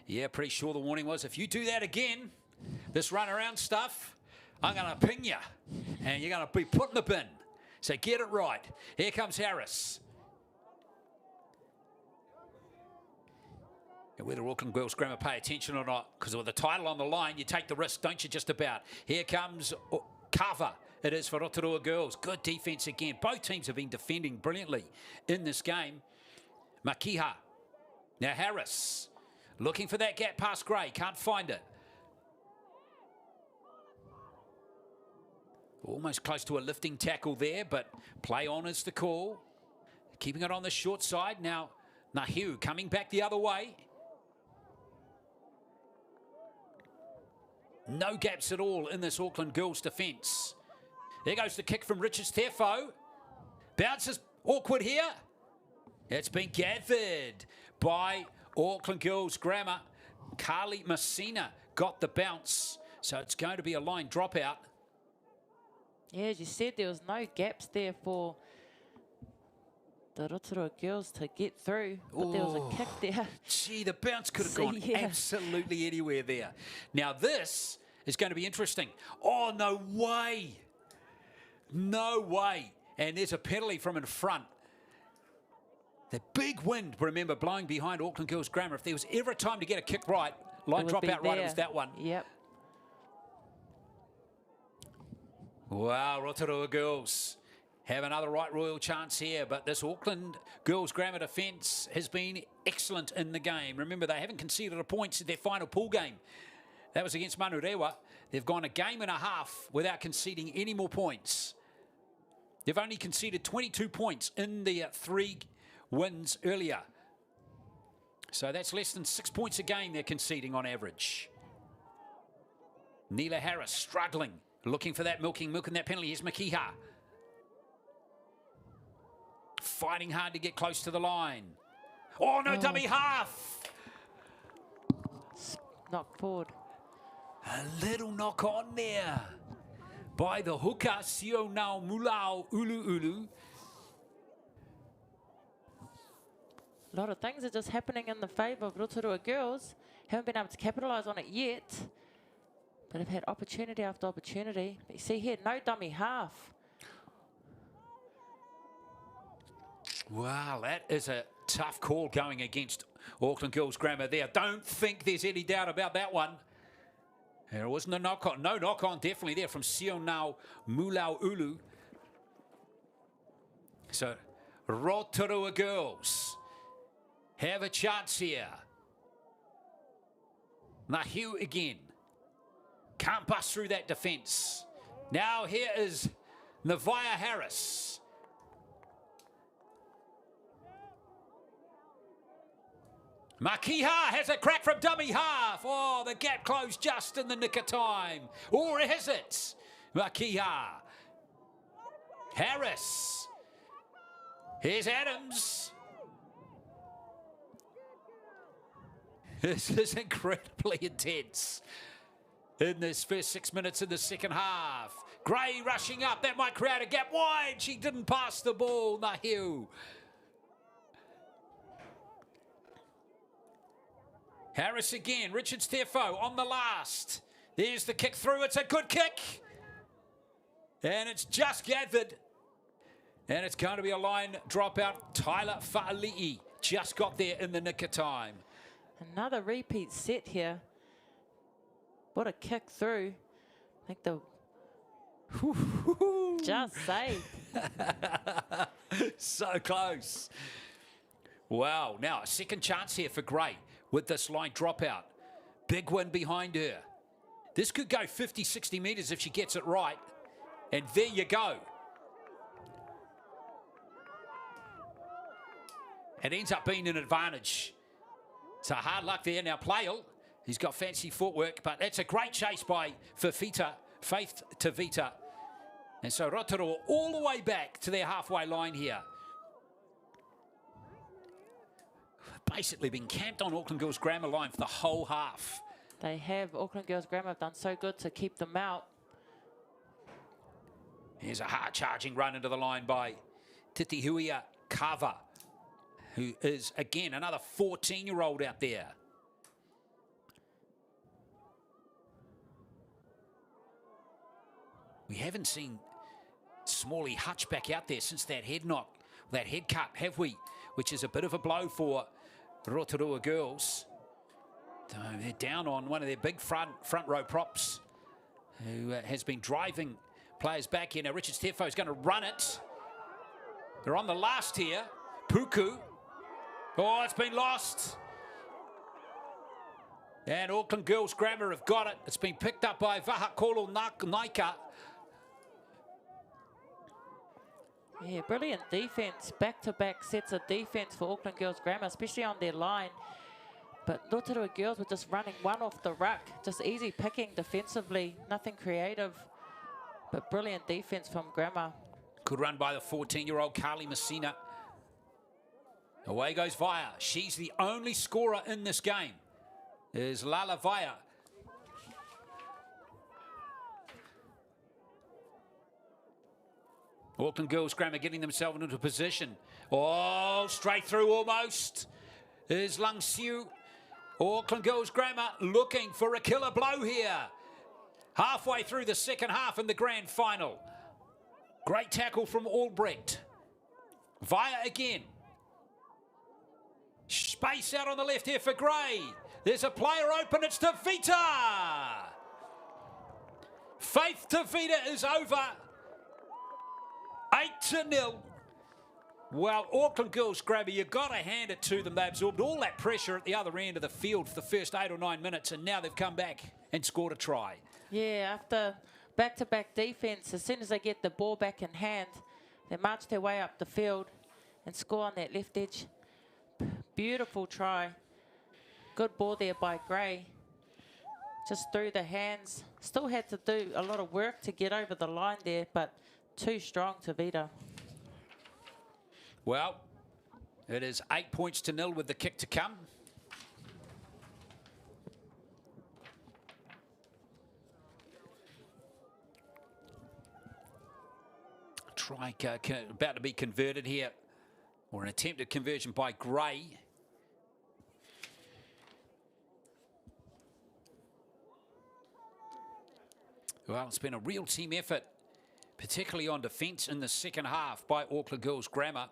Yeah, pretty sure the warning was, if you do that again, this run around stuff, I'm going to ping you and you're going to be put in the bin. So get it right. Here comes Harris. And whether Auckland Girls Grammar pay attention or not, because with the title on the line, you take the risk, don't you, just about. Here comes cover. It is for Rotorua Girls. Good defence again. Both teams have been defending brilliantly in this game. Makiha. Now Harris. Looking for that gap past Gray. Can't find it. Almost close to a lifting tackle there, but play on is the call. Keeping it on the short side. Now, Nahiu coming back the other way. No gaps at all in this Auckland Girls defence. There goes the kick from Richards Tefo. Bounces awkward here. It's been gathered by Auckland Girls Grammar. Carly Messina got the bounce. So it's going to be a line dropout. Yeah, as you said, there was no gaps there for the Rotorua Girls to get through. But there was a kick there. Gee, the bounce could have gone absolutely anywhere there. Now this is going to be interesting. Oh, no way. No way. And there's a penalty from in front. The big wind, remember, blowing behind Auckland Girls Grammar. If there was ever a time to get a kick right, line drop out right, it was that one. Yep. Wow, Rotorua Girls have another right royal chance here, but this Auckland Girls Grammar defence has been excellent in the game. Remember, they haven't conceded a point in their final pool game. That was against Manurewa. They've gone a game and a half without conceding any more points. They've only conceded 22 points in the 3 wins earlier. So that's less than 6 points a game they're conceding on average. Neela Harris struggling, looking for that milking that penalty. Here's Makiha. Fighting hard to get close to the line. Oh, no, dummy half. Knock forward. A little knock on there by the hooker, Sio Nau Mulau Ulu Ulu. A lot of things are just happening in the favour of Rotorua Girls. Haven't been able to capitalise on it yet, but have had opportunity after opportunity. But you see here, no dummy half. Wow, that is a tough call going against Auckland Girls Grammar there. Don't think there's any doubt about that one. There wasn't a knock-on. No knock-on definitely there from Sionau Mulau Ulu. So, Rotorua Girls have a chance here. Nahiu again. Can't bust through that defence. Now here is Navaya Harris. Makiha has a crack from dummy half. Oh, the gap closed just in the nick of time. Or is it? Makiha. Harris. Here's Adams. This is incredibly intense in this first 6 minutes in the second half. Gray rushing up. That might create a gap wide. She didn't pass the ball. Nahiu. Harris again. Richards Tefo on the last. There's the kick through. It's a good kick. And it's just gathered. And it's going to be a line dropout. Tyler Fa'ali'i just got there in the nick of time. Another repeat set here. What a kick through. I think the... Just saved. So close. Wow. Now, a second chance here for Gray with this line dropout. Big win behind her. This could go 50, 60 metres if she gets it right. And there you go. It ends up being an advantage. So hard luck there. Now Playle, he's got fancy footwork, but that's a great chase by Faith Tavita. And so Rotorua all the way back to their halfway line here. basically been camped on Auckland Girls Grammar line for the whole half. They have. Auckland Girls Grammar have done so good to keep them out. Here's a hard charging run into the line by Titihuia Kava, who is, again, another 14-year-old out there. We haven't seen Smalley Hutch back out there since that head knock, that head cut, have we? Which is a bit of a blow for Rotorua girls. So they're down on one of their big front row props, who has been driving players back here. Now Richard Steffo is going to run it. They're on the last here. Puku. Oh, it's been lost. And Auckland Girls Grammar have got it. It's been picked up by Vahakolo Naika. Yeah, brilliant defence. Back-to-back sets of defence for Auckland Girls Grammar, especially on their line. But Rotorua girls were just running one off the ruck. Just easy picking defensively. Nothing creative, but brilliant defence from Grammar. Good run by the 14-year-old Carly Messina. Away goes Vaya. She's the only scorer in this game. Is Lala Vaya. Auckland Girls Grammar getting themselves into position. Oh, straight through almost. Is Lung Siu. Auckland Girls Grammar looking for a killer blow here. Halfway through the second half in the grand final. Great tackle from Albrecht. Vaya again. Space out on the left here for Gray. There's a player open, it's Tavita. Faith Tavita is over. 8-0. Well, Auckland Girls Grammar, you've got to hand it to them. They absorbed all that pressure at the other end of the field for the first 8 or 9 minutes, and now they've come back and scored a try. Yeah, after back-to-back defence, as soon as they get the ball back in hand, they march their way up the field and score on that left edge. Beautiful try. Good ball there by Gray. Just through the hands. Still had to do a lot of work to get over the line there, but too strong to Vita. Well, it is 8-0 with the kick to come. Try about to be converted here, or an attempted conversion by Gray. Well, it's been a real team effort, particularly on defence in the second half by Auckland Girls Grammar.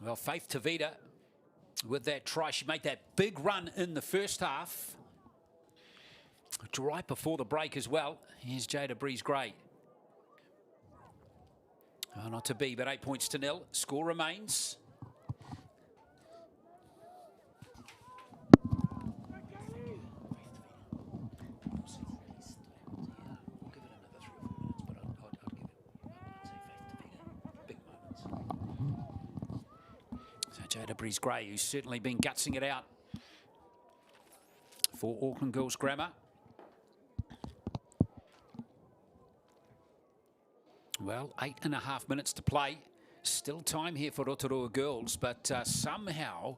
Well, Faith Tavita with that try. She made that big run in the first half. Right before the break as well. Here's Jada Breeze-Gray. Oh, not to be, but 8-0. Score remains. Jada Breeze-Gray, who's certainly been gutsing it out for Auckland Girls Grammar. Well, 8.5 minutes to play. Still time here for Rotorua girls, but somehow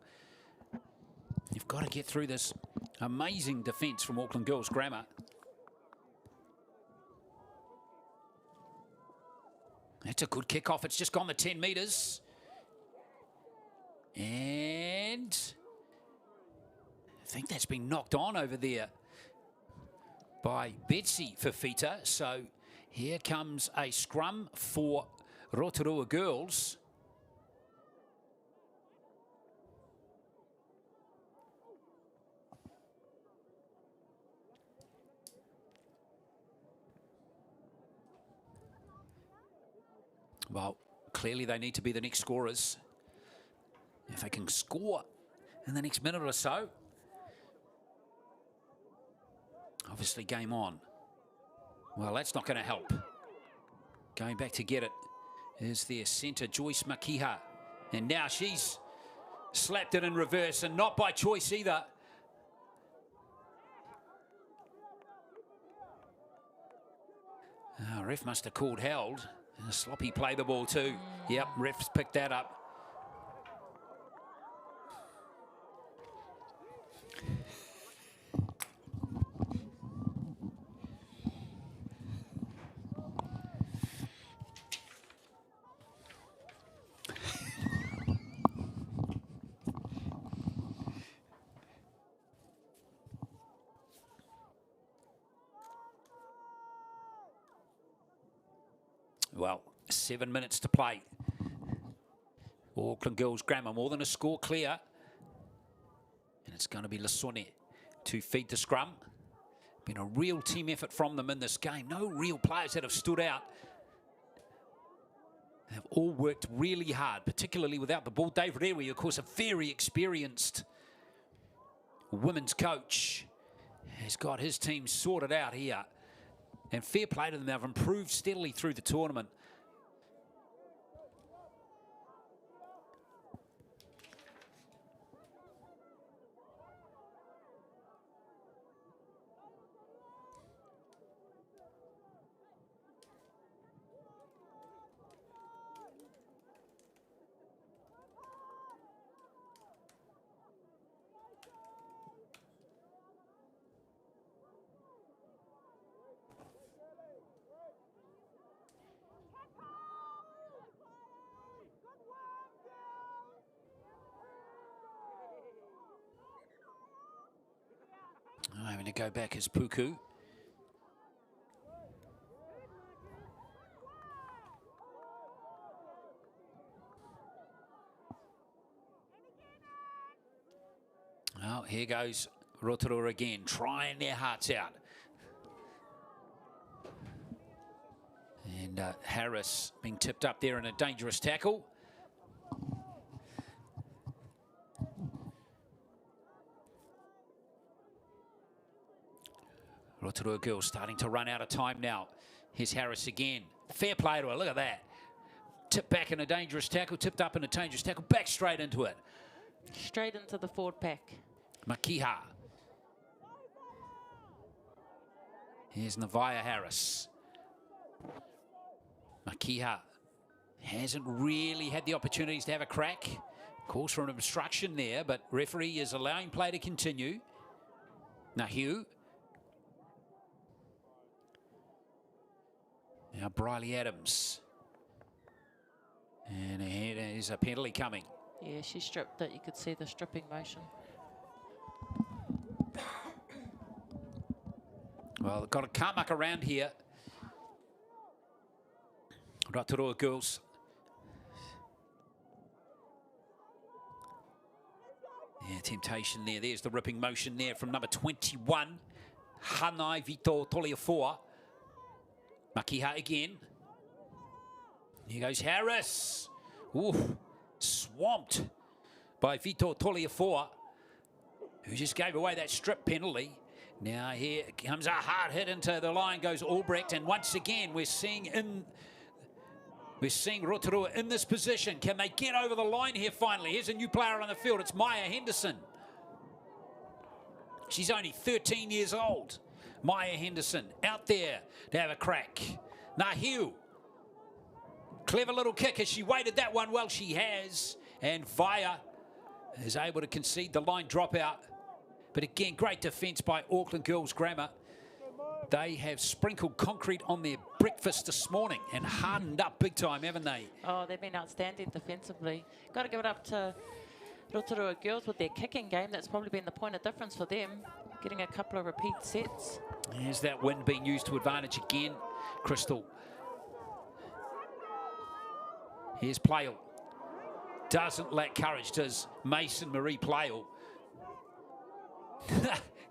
you've got to get through this amazing defence from Auckland Girls Grammar. That's a good kick-off. It's just gone the 10 metres. And I think that's been knocked on over there by Betsy Fafita. So here comes a scrum for Rotorua girls. Well, clearly they need to be the next scorers. If they can score in the next minute or so, obviously game on. Well, that's not going to help. Going back to get it is their centre, Joyce Makiha. And now she's slapped it in reverse, and not by choice either. Ref must have called held. And a sloppy play the ball too. Yep, refs picked that up. Well, 7 minutes to play. Auckland Girls Grammar more than a score clear. And it's going to be Lasone to feed the scrum. Been a real team effort from them in this game. No real players that have stood out. They've all worked really hard, particularly without the ball. David Ewe, of course, a very experienced women's coach, has got his team sorted out here. And fair play to them, they've improved steadily through the tournament. I'm going to go back as Puku. Well, here goes Rotorua again, trying their hearts out. And Harris being tipped up there in a dangerous tackle. Rotorua girls starting to run out of time now. Here's Harris again. Fair play to her, look at that. Tipped back in a dangerous tackle, tipped up in a dangerous tackle, back straight into it. Straight into the forward pack. Makiha. Here's Navaya Harris. Makiha hasn't really had the opportunities to have a crack. Calls for an obstruction there, but referee is allowing play to continue. Now Hugh. Now Briley Adams. And ahead is a penalty coming. Yeah, she stripped it. You could see the stripping motion. Well, they've got a can't muck around here. Rotorua girls. Yeah, temptation there. There's the ripping motion there from number 21. Hanai Vito Toliafoa. Makiha again. Here goes Harris. Ooh, swamped by Vito Toliafoa, who just gave away that strip penalty. Now here comes a hard hit into the line, goes Albrecht, and once again we're seeing Rotorua in this position. Can they get over the line here finally? Here's a new player on the field. It's Maya Henderson. She's only 13 years old. Maya Henderson out there to have a crack. Nahiu. Clever little kick. Has she waited that one? Well, she has. And Vaya is able to concede the line dropout. But again, great defence by Auckland Girls Grammar. They have sprinkled concrete on their breakfast this morning and hardened up big time, haven't they? Oh, they've been outstanding defensively. Got to give it up to Rotorua girls with their kicking game. That's probably been the point of difference for them, getting a couple of repeat sets. Here's that wind being used to advantage again. Crystal. Here's Playle. Doesn't lack courage, does Mason Marie Playle.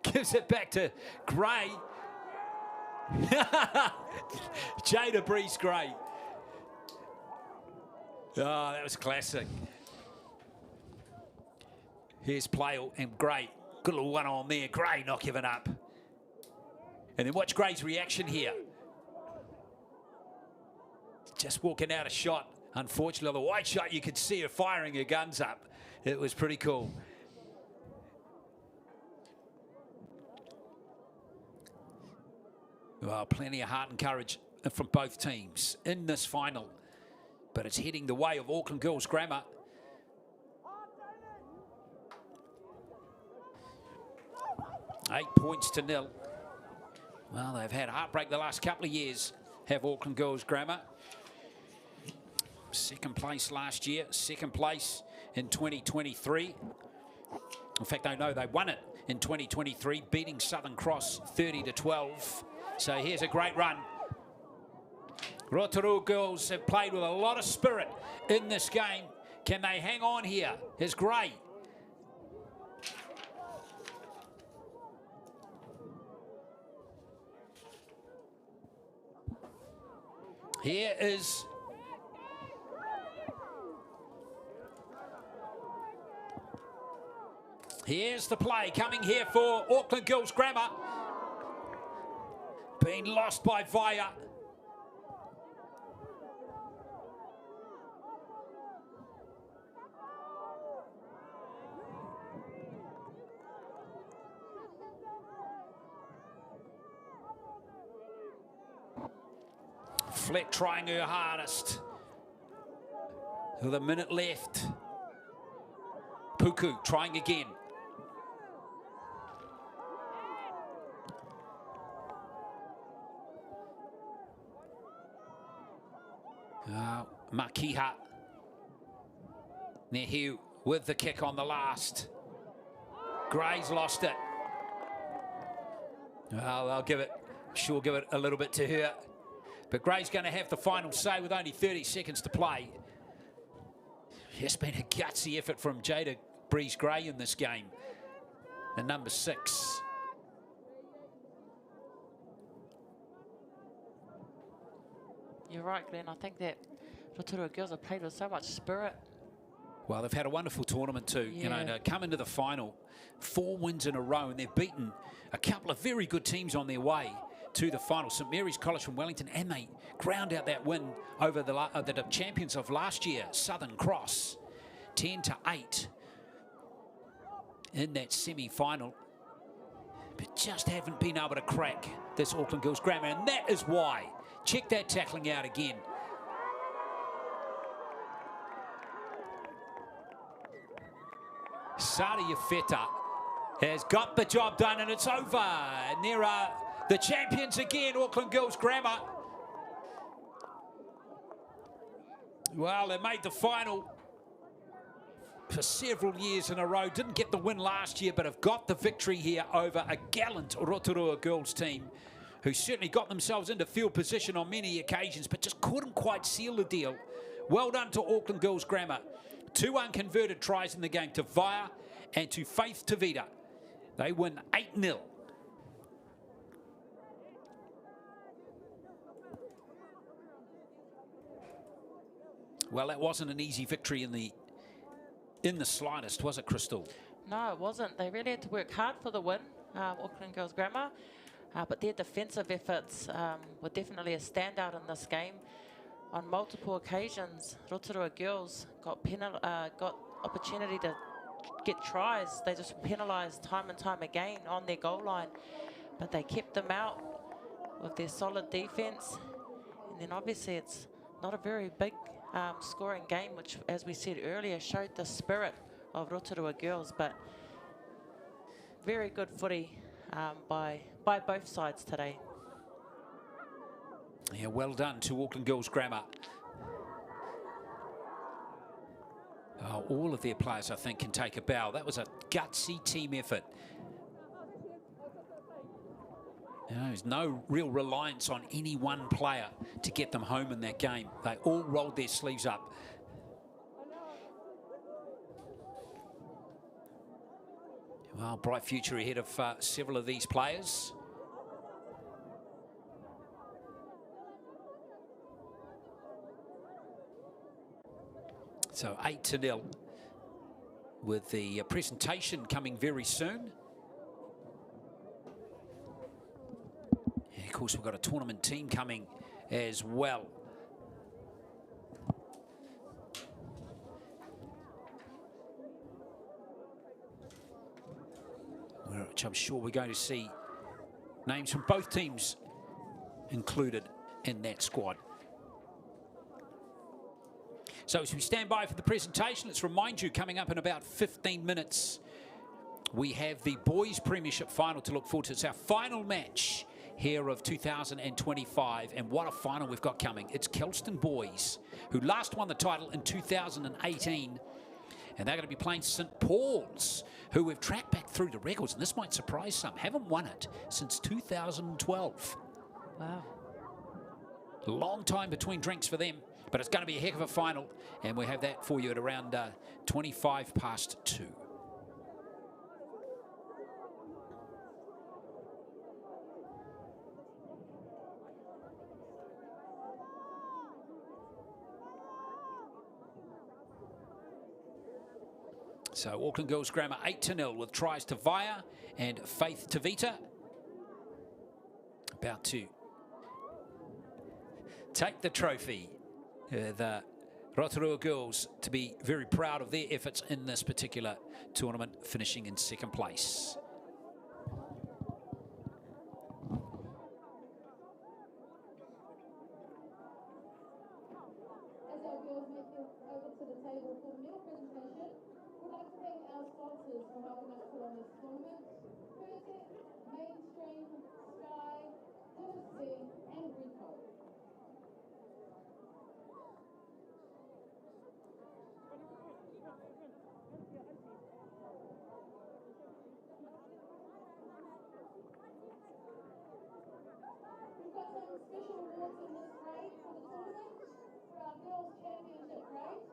Gives it back to Gray. Jada Breeze Gray. Oh, that was classic. Here's Playle and Gray. Good little one on there. Gray not giving up. And then watch Gray's reaction here. Just walking out a shot. Unfortunately, the wide shot, you could see her firing her guns up. It was pretty cool. Well, plenty of heart and courage from both teams in this final. But it's heading the way of Auckland Girls Grammar. Eight points to nil. Well, they've had heartbreak the last couple of years, have Auckland Girls Grammar. Second place last year, second place in 2023. In fact, I know they won it in 2023, beating Southern Cross 30-12. So here's a great run. Rotorua girls have played with a lot of spirit in this game. Can they hang on here? Here's Gray. Here's the play coming here for Auckland Girls Grammar. Being lost by Vaya. Fleck trying her hardest. With a minute left. Puku trying again. Makiha. Nehu with the kick on the last. Gray's lost it. Well, I'll give it, sure give it a little bit to her. But Gray's going to have the final say with only 30 seconds to play. It's been a gutsy effort from Jada Breeze-Gray in this game. The number 6. You're right, Glenn. I think that Rotorua girls have played with so much spirit. Well, they've had a wonderful tournament too. Yeah. You know, to come into the final, 4 wins in a row, and they've beaten a couple of very good teams on their way to the final. St Mary's College from Wellington, and they ground out that win over the champions of last year, Southern Cross, 10-8 in that semi-final. But just haven't been able to crack this Auckland Girls Grammar, and that is why. Check that tackling out again. Sadia Feta has got the job done, and it's over. And there are the champions again, Auckland Girls Grammar. Well, they made the final for several years in a row. Didn't get the win last year, but have got the victory here over a gallant Rotorua girls team who certainly got themselves into field position on many occasions, but just couldn't quite seal the deal. Well done to Auckland Girls Grammar. 2 unconverted tries in the game to Vaya and to Faith Tavita. They win 8-0. Well, that wasn't an easy victory in the slightest, was it, Crystal? No, it wasn't. They really had to work hard for the win, Auckland Girls Grammar. But their defensive efforts were definitely a standout in this game. On multiple occasions, Rotorua girls got opportunity to get tries. They just penalised time and time again on their goal line. But they kept them out with their solid defence. And then obviously it's not a very big scoring game, which, as we said earlier, showed the spirit of Rotorua girls. But very good footy by both sides today. Yeah, well done to Auckland Girls Grammar. Oh, all of their players, I think, can take a bow. That was a gutsy team effort. You know, there's no real reliance on any one player to get them home in that game. They all rolled their sleeves up. Well, bright future ahead of several of these players. So 8-0 with the presentation coming very soon. And of course, we've got a tournament team coming as well. Which I'm sure we're going to see names from both teams included in that squad. So as we stand by for the presentation, let's remind you, coming up in about 15 minutes, we have the boys premiership final to look forward to. It's our final match here of 2025, and what a final we've got coming. It's Kelston boys, who last won the title in 2018, and they're going to be playing St Paul's, who we've tracked back through the records, and this might surprise some, haven't won it since 2012. Wow. Long time between drinks for them, but it's going to be a heck of a final, and we have that for you at around 25 past 2. So Auckland Girls Grammar 8-0 with tries to Vaya and Faith Tavita. About to take the trophy. The Rotorua girls to be very proud of their efforts in this particular tournament, finishing in second place. As our girls make their over to the table for the meal presentation, we'd like to thank our sponsors for helping us put on this tournament: Pertec, Mainstream, Sky, Sea, and Rico. We've got some special awards in this grade for the tournament for our girls' championship grade.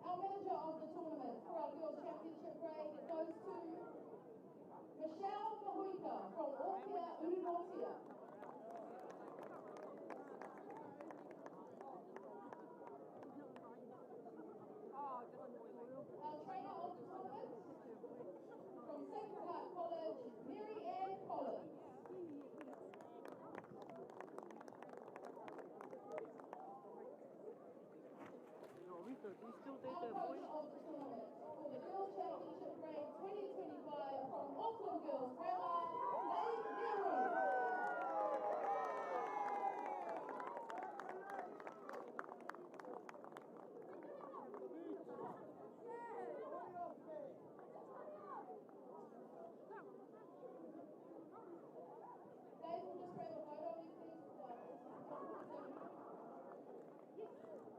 Our manager of the tournament for our girls' championship grade goes to Michelle Mahuika from Auckland, Ururotia. Our trainer of the tournament from Sacred Heart College, Mary Ann Collins. Our coach of the tournament for the Girls' Championship Grade 2025 from Auckland Girls Grammar, Dave Nehru. Dave will just grab a photo of you, please.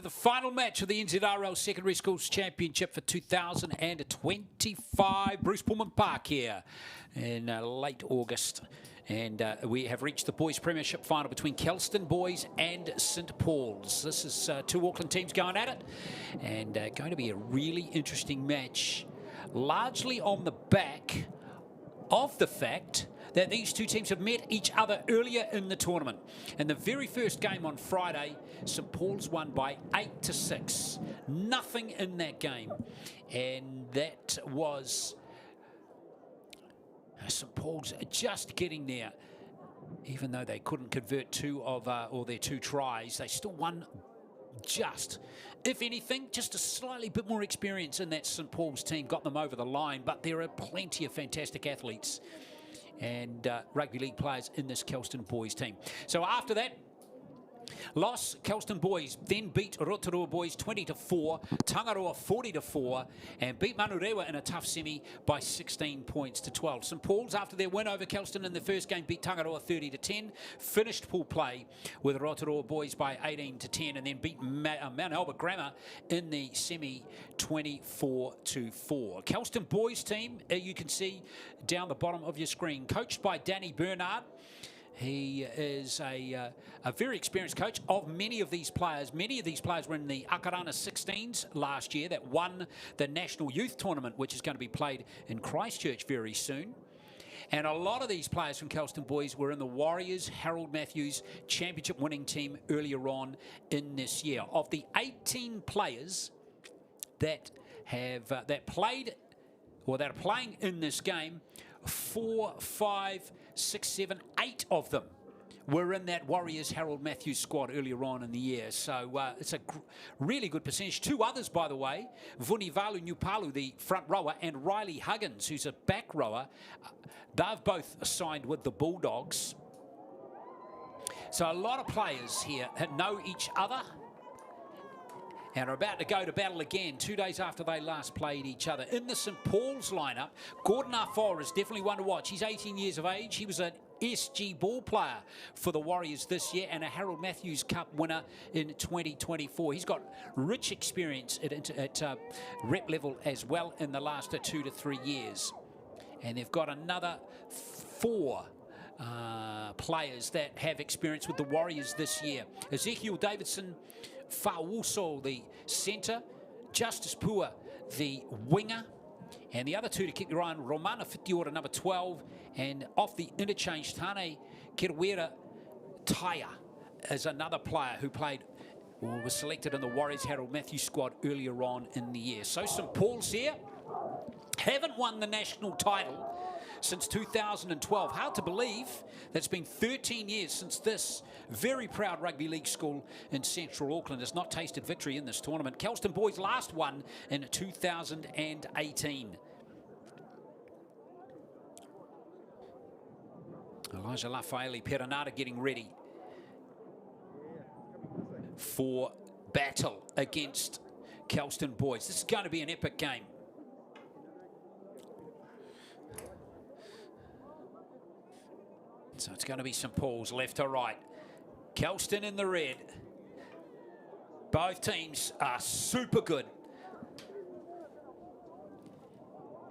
the final match of the NZRL Secondary Schools Championship for 2025. Bruce Pulman Park here in late August. And we have reached the boys' premiership final between Kelston Boys and St Paul's. This is two Auckland teams going at it. And going to be a really interesting match, largely on the back of the fact that these two teams have met each other earlier in the tournament. In the very first game on Friday, St Paul's won by 8-6. Nothing in that game. And that was St Paul's just getting there. Even though they couldn't convert two of their two tries, they still won just. If anything, just a slightly bit more experience in that St Paul's team got them over the line, but there are plenty of fantastic athletes and rugby league players in this Kelston Boys team. So after that loss, Kelston Boys then beat Rotorua Boys 20-4, Tangaroa 40-4, and beat Manurewa in a tough semi by 16 points to 12. St Paul's, after their win over Kelston in the first game, beat Tangaroa 30-10, finished pool play with Rotorua Boys by 18-10, and then beat Mount Albert Grammar in the semi 24-4. Kelston Boys team, you can see down the bottom of your screen, coached by Danny Bernard. He is a very experienced coach of many of these players. Many of these players were in the Akarana 16s last year that won the National Youth Tournament, which is going to be played in Christchurch very soon. And a lot of these players from Kelston Boys were in the Warriors Harold Matthews championship winning team earlier on in this year. Of the 18 players that have that played or that are playing in this game, 4, 5, 6, 7, 8 of them were in that Warriors Harold Matthews squad earlier on in the year. So it's a really good percentage. Two others, by the way, Vunivalu Nupalu, the front rower, and Riley Huggins, who's a back rower. They've both signed with the Bulldogs. So a lot of players here know each other and are about to go to battle again 2 days after they last played each other. In the St Paul's lineup, Gordon Afoa is definitely one to watch. He's 18 years of age. He was an SG ball player for the Warriors this year and a Harold Matthews Cup winner in 2024. He's got rich experience at rep level as well in the last 2 to 3 years. And they've got another 4 players that have experience with the Warriors this year. Ezekiel Davidson Fa'uso, the centre, Justice Pua, the winger, and the other two to keep your eye on, Romana Fitiora, number 12, and off the interchange, Tane Kirawera Taya is another player who played or was selected in the Warriors Harold Matthews squad earlier on in the year. So St Paul's here haven't won the national title since 2012. Hard to believe that it's been 13 years since this very proud rugby league school in central Auckland has not tasted victory in this tournament. Kelston Boys last won in 2018. Elijah Lafaeli Perenata getting ready for battle against Kelston Boys. This is going to be an epic game. So it's going to be St Paul's left to right. Kelston in the red. Both teams are super good.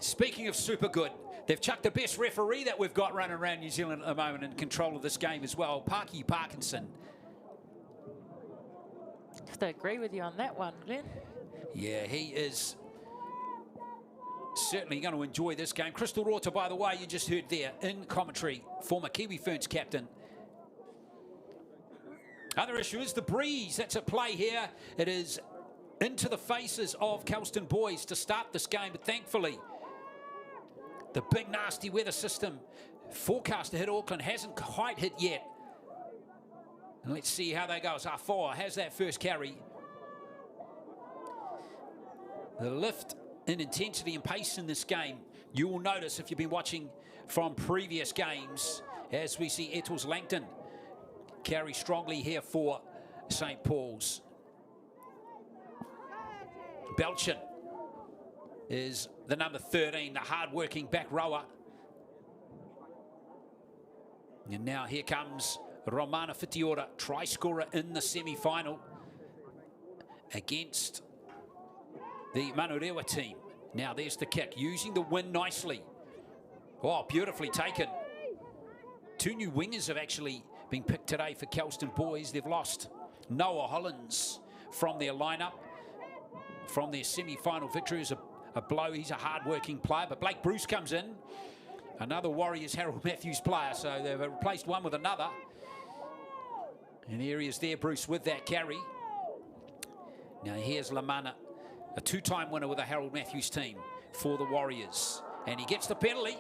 Speaking of super good, they've chucked the best referee that we've got running around New Zealand at the moment in control of this game as well, Parky Parkinson. I have to agree with you on that one, Glenn. Yeah, he is certainly going to enjoy this game. Crystal Rota, by the way, you just heard there in commentary, former Kiwi Ferns captain. Other issue is the breeze that's at play here. It is into the faces of Kelston Boys to start this game, but thankfully the big nasty weather system forecast to hit Auckland hasn't quite hit yet. And let's see how they go. As Afoa has that first carry. The lift in intensity and pace in this game, you will notice if you've been watching from previous games, as we see Ettles Langton carry strongly here for St Paul's. Belchin is the number 13, the hard-working back rower. And now here comes Romana Fitiora, try scorer in the semi-final. against the Manurewa team. Now there's the kick, using the wind nicely. Oh, beautifully taken. Two new wingers have actually been picked today for Kelston boys. They've lost Noah Hollins from their lineup, from their semi-final victory. Is a blow. He's a hard-working player, but Blake Bruce comes in, another Warriors Harold Matthews player, so they've replaced one with another. And there he is there, Bruce, with that carry. Now here's Lamana, a two-time winner with the Harold Matthews team for the Warriors. And he gets the penalty.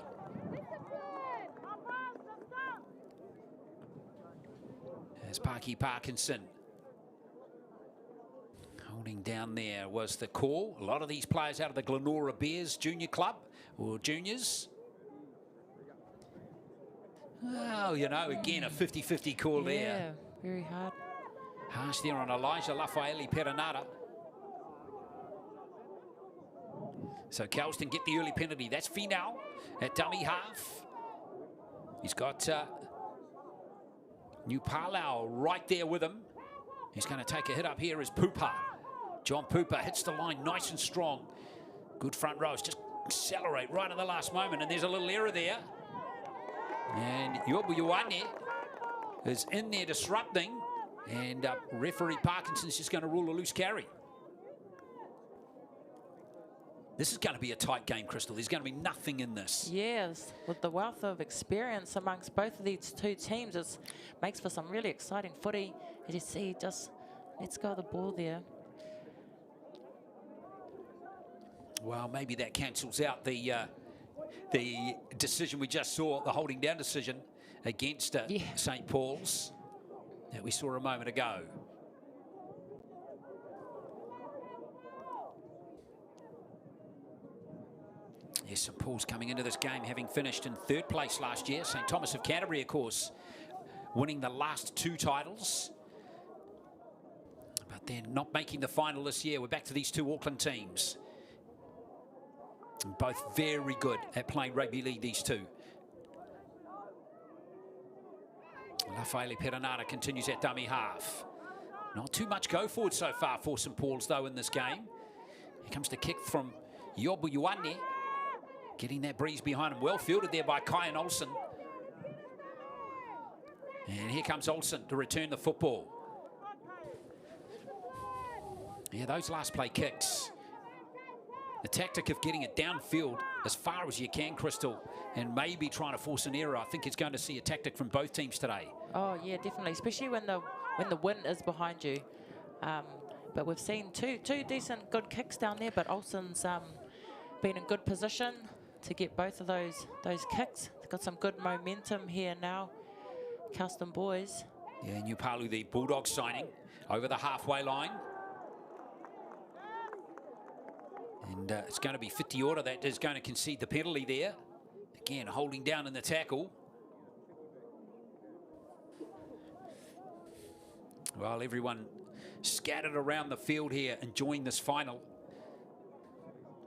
There's Parky Parkinson. Holding down there was the call. A lot of these players out of the Glenora Bears Junior Club, or juniors. Oh, you know, again, a 50-50 call there. Yeah, very hard. Harsh there on Elijah Lafaeli Perenara. So Kelston get the early penalty. That's Finau at dummy half. He's got New Palau right there with him. He's going to take a hit up here as Pupa. John Pupa hits the line nice and strong. Good front rows, just accelerate right at the last moment, and there's a little error there. And Yobu Ioane is in there disrupting, and referee Parkinson's just going to rule a loose carry. This is going to be a tight game, Crystal. There's going to be nothing in this. Yes, with the wealth of experience amongst both of these two teams, it makes for some really exciting footy. As you see, just let's go the ball there. Well, maybe that cancels out the decision we just saw, the holding down decision against St. Paul's that we saw a moment ago. Yes, St. Paul's coming into this game having finished in third place last year. St. Thomas of Canterbury, of course, winning the last two titles. But they're not making the final this year. We're back to these two Auckland teams. Both very good at playing rugby league, these two. Lafaeli Perenara continues at dummy half. Not too much go forward so far for St. Paul's, though, in this game. Here comes the kick from Yobu Ioane. Getting that breeze behind him. Well fielded there by Kyan Olsen. And here comes Olsen to return the football. Yeah, those last play kicks. The tactic of getting it downfield as far as you can, Crystal, and maybe trying to force an error. I think it's going to see a tactic from both teams today. Oh yeah, definitely, especially when the wind is behind you. But we've seen two decent good kicks down there, but Olsen's been in good position to get both of those kicks. They've got some good momentum here now, Kelston boys. Yeah, New Palu, the Bulldogs signing over the halfway line. And it's going to be Whiti Ora that is going to concede the penalty there. Again, holding down in the tackle. Well, everyone scattered around the field here, enjoying this final.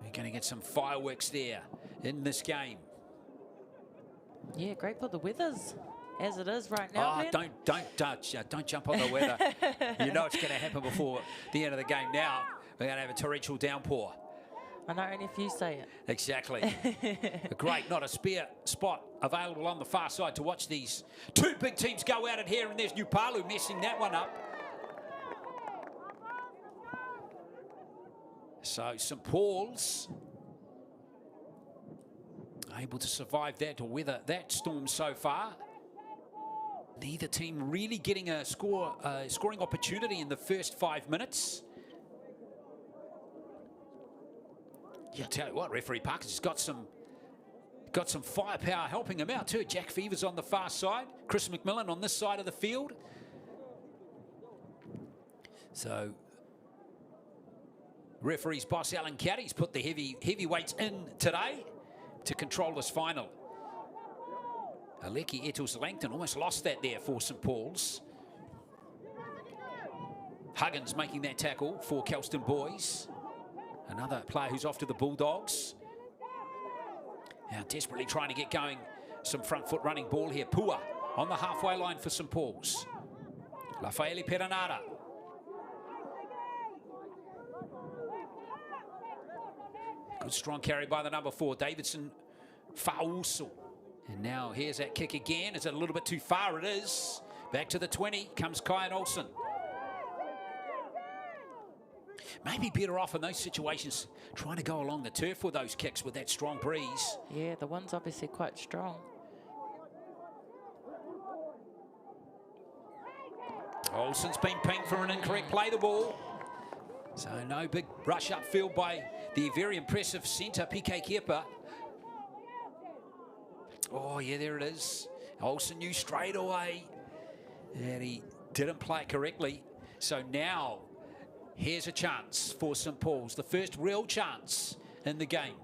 We're going to get some fireworks there in this game. Yeah, great for the weathers as it is right now. Oh, don't jump on the weather. You know it's going to happen before the end of the game. Now we're going to have a torrential downpour. I know, only if you say it. Exactly. Great, not a spare spot available on the far side to watch these two big teams go at it here, and there's New Palu messing that one up. So St. Paul's able to survive that or weather that storm so far. Neither team really getting a scoring opportunity in the first 5 minutes. Yeah, I'll tell you what, referee Parker's got some firepower helping him out too. Jack Fever's on the far side, Chris McMillan on this side of the field. So referee's boss Alan Caddy's put the heavyweights in today to control this final. Aleki Etos-Langton almost lost that there for St. Paul's. Huggins making that tackle for Kelston boys. Another player who's off to the Bulldogs. Now desperately trying to get going some front foot running ball here. Pua on the halfway line for St. Paul's. Lafaeli Perenara. Good strong carry by the number 4, Davidson Fauso. And now here's that kick again. Is it a little bit too far? It is. Back to the 20 comes Kyan Olsen. Maybe better off in those situations trying to go along the turf with those kicks with that strong breeze. Yeah, the wind's obviously quite strong. Olsen's been pinged for an incorrect play the ball. So no big rush upfield by the very impressive centre, PK Kepa. Oh, yeah, there it is. Olsen knew straight away that he didn't play it correctly. So now, here's a chance for St Paul's. The first real chance in the game.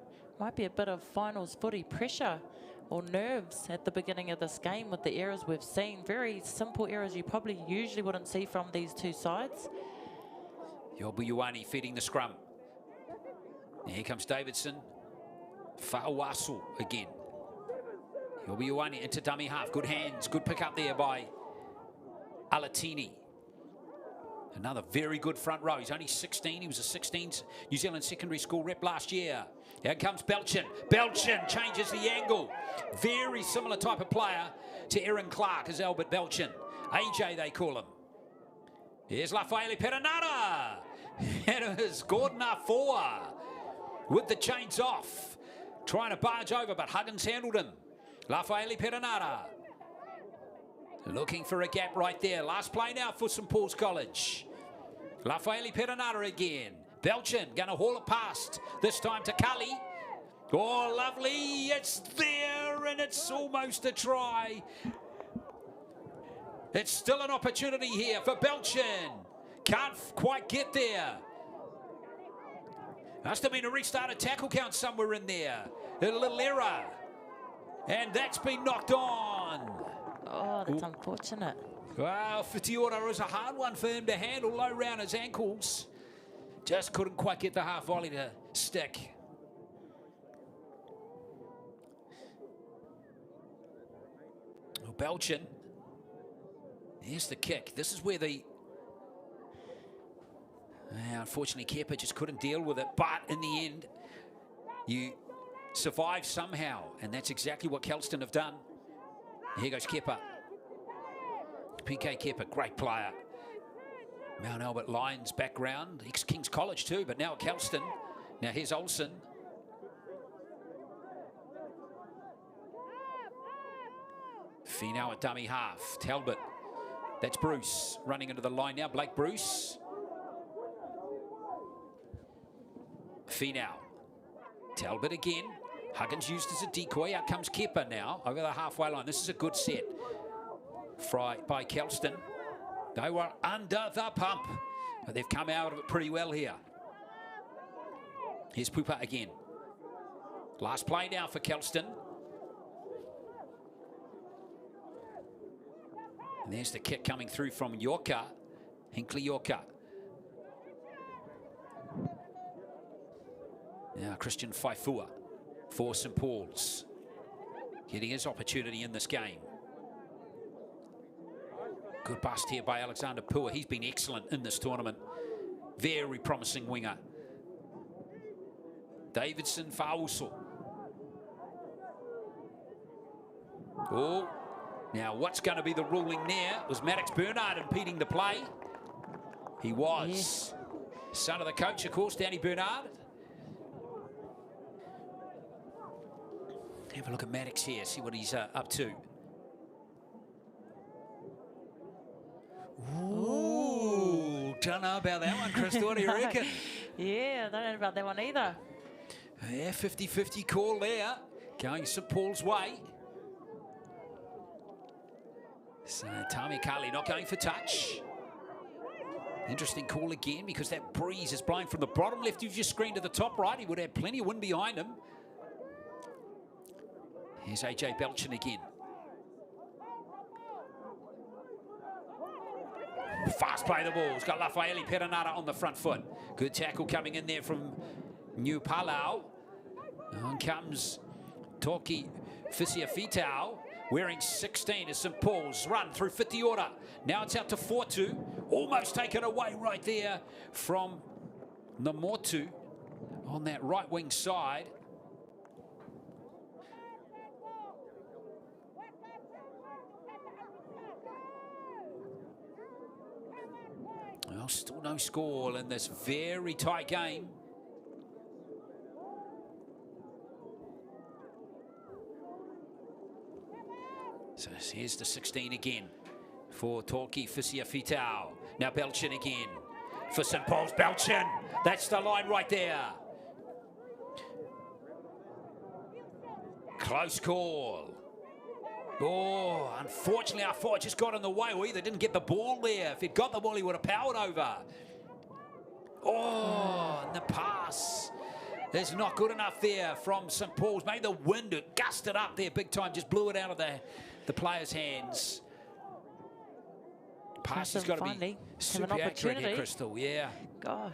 Might be a bit of finals footy pressure or nerves at the beginning of this game with the errors we've seen. Very simple errors you probably usually wouldn't see from these two sides. Yobu feeding the scrum. And here comes Davidson. Fauasu again. Yobu into dummy half. Good hands. Good pick up there by Alatini. Another very good front row. He's only 16. He was a 16th New Zealand secondary school rep last year. Here comes Belchin. Belchin changes the angle. Very similar type of player to Aaron Clark as Albert Belchin. AJ they call him. Here's Lafaele Perenara. And it was Gordon Afoa with the chains off. Trying to barge over, but Huggins handled him. Lafaele Perenara. Looking for a gap right there. Last play now for St Paul's College. Lafaele Perenara again. Belchin going to haul it past. This time to Cully. Oh, lovely. It's there, and it's almost a try. It's still an opportunity here for Belchin. Can't quite get there. Must have been a restarted tackle count somewhere in there. A little error. And that's been knocked on. Oh, that's unfortunate. Well, Fitiora was a hard one for him to handle, low round his ankles. Just couldn't quite get the half volley to stick. Well, Belchin. Here's the kick. This is where the... unfortunately, Kepa just couldn't deal with it. But in the end, you survive somehow. And that's exactly what Kelston have done. Here goes Kepa. PK Kepa, great player. Mount Albert Lions background. Ex-King's College too, but now at Kelston. Now here's Olsen. Finau at dummy half. Talbot. That's Bruce running into the line now. Blake Bruce. Finau. Talbot again. Huggins used as a decoy. Out comes Kepa now over the halfway line. This is a good set by Kelston. They were under the pump, but they've come out of it pretty well here. Here's Pupa again. Last play now for Kelston. And there's the kick coming through from Yorker. Hinkley Yorker. Now Christian Faifua for St Paul's. Getting his opportunity in this game. Good bust here by Alexander Pua. He's been excellent in this tournament. Very promising winger. Davidson Fauso. Oh, now what's going to be the ruling there? Was Maddox Bernard impeding the play? He was. Yes. Son of the coach, of course, Danny Bernard. Have a look at Maddox here, see what he's up to. Ooh, don't know about that one, Chris. What do you reckon? Yeah, I don't know about that one either. Yeah, 50-50 call there. Going St Paul's way. So Tami Kali not going for touch. Interesting call again because that breeze is blowing from the bottom left of your screen to the top right. He would have plenty of wind behind him. Here's AJ Belchin again. Fast play the ball. He's got Lafaele Perenara on the front foot. Good tackle coming in there from New Palau. On comes Toki Fisiafitau, wearing 16 as St Paul's run through Fitiora. Now it's out to Fortu. Almost taken away right there from Namotu on that right wing side. Well, still no score in this very tight game. So here's the 16 again for Torki Fisia-Fitau. Now Belchin again for St. Paul's. Belchin, that's the line right there. Close call. Oh, unfortunately, our forward just got in the way. We either didn't get the ball there. If he'd got the ball, he would have powered over. Oh, and the pass is not good enough there from St. Paul's. Maybe the wind gusted up there big time, just blew it out of the player's hands. Pass has got to be super accurate here, Crystal. Yeah. Gosh.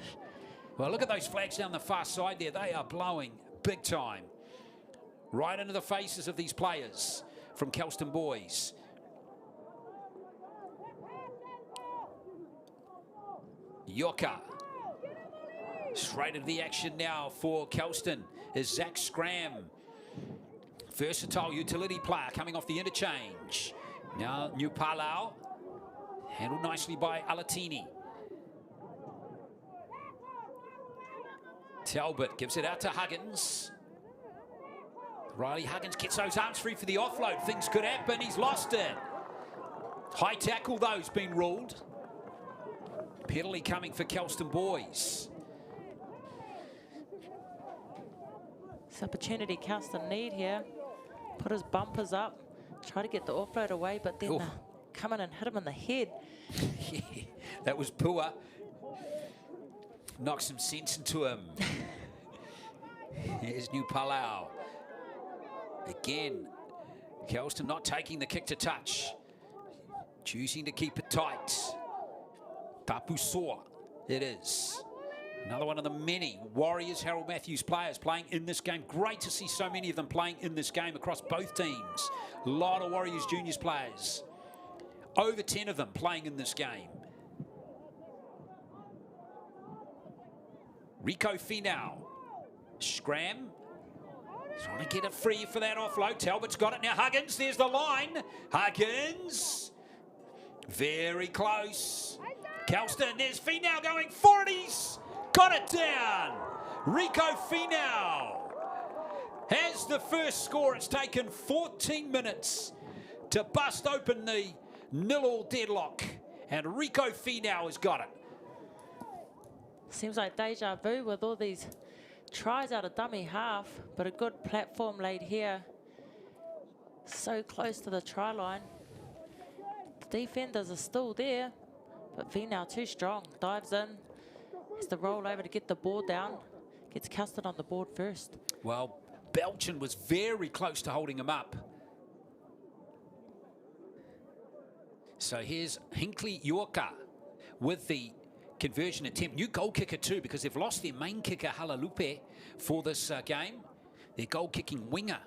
Well, look at those flags down the far side there. They are blowing big time. Right into the faces of these players from Kelston boys. Yoka. Straight into the action now for Kelston is Zach Scram. Versatile utility player coming off the interchange. Now New Palau. Handled nicely by Alatini. Talbot gives it out to Huggins. Riley Huggins gets those arms free for the offload. Things could happen. He's lost it. High tackle, though, has been ruled. Penalty coming for Kelston boys. This opportunity Kelston need here. Put his bumpers up. Try to get the offload away, but then come in and hit him in the head. Yeah, that was poor. Knocked some sense into him. Here's New Palau. Again, Kelston not taking the kick to touch. Choosing to keep it tight. Tapu Soa, it is. Another one of the many Warriors Harold Matthews players playing in this game. Great to see so many of them playing in this game across both teams. A lot of Warriors juniors players. Over 10 of them playing in this game. Rico Finau. Scram. Trying to get it free for that offload. Talbot's got it now. Huggins, there's the line. Huggins. Very close. Kelston, there's Finau going 40s. Got it down. Rico Finau has the first score. It's taken 14 minutes to bust open the 0-0 deadlock. And Rico Finau has got it. Seems like deja vu with all these tries out of dummy half, but a good platform laid here. So close to the try line. The defenders are still there, but Finau too strong. Dives in, has to roll over to get the ball down. Gets Kelston on the board first. Well, Belchin was very close to holding him up. So here's Hinkley Yorka with the conversion attempt. New goal kicker too, because they've lost their main kicker, Halalupe, for this game. Their goal-kicking winger.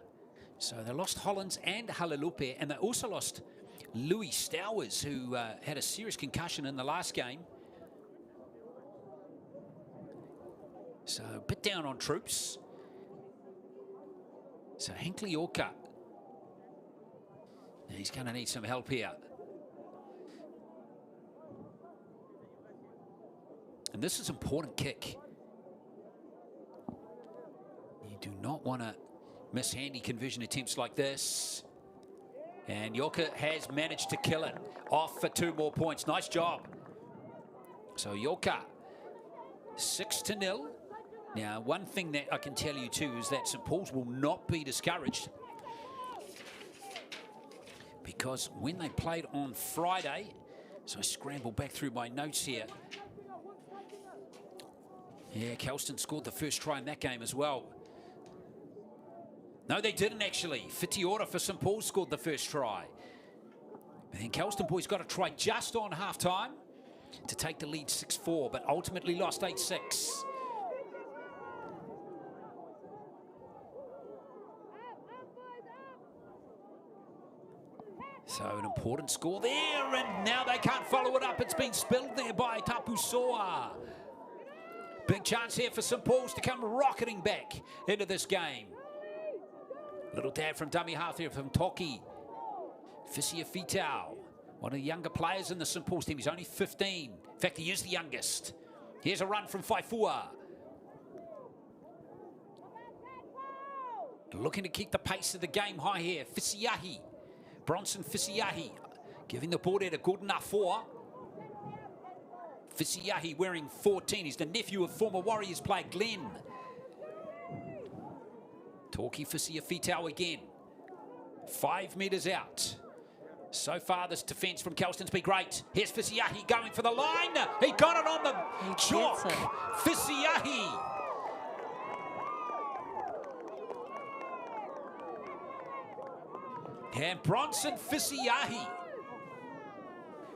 So they lost Hollins and Halalupe, and they also lost Louis Stowers, who had a serious concussion in the last game. So a bit down on troops. So Hinkley Yorka. He's going to need some help here. And this is an important kick. You do not want to miss handy conversion attempts like this. And Yorka has managed to kill it. Off for 2 more points. Nice job. So Yorka, 6-0. Now, one thing that I can tell you too is that St. Paul's will not be discouraged, because when they played on Friday, so I scrambled back through my notes here. Yeah, Kelston scored the first try in that game as well. No, they didn't actually. Fitiora for St. Paul scored the first try. But then Kelston boys got a try just on half-time to take the lead 6-4, but ultimately lost 8-6. So an important score there, and now they can't follow it up. It's been spilled there by Tapu Soa. Big chance here for St Paul's to come rocketing back into this game. Little dab from dummy half here from Toki. Fisia Fitau, one of the younger players in the St Paul's team. He's only 15. In fact, he is the youngest. Here's a run from Faifua. Looking to keep the pace of the game high here. Fisiahi. Bronson Fisiahi giving the ball there to Gordon Afua. Fisiahi wearing 14. He's the nephew of former Warriors player Glenn. Toki Fisia Fitau again. 5 metres out. So far, this defence from Kelston's been great. Here's Fisiahi going for the line. He got it on the chalk. Fisiahi. And Bronson Fisiahi.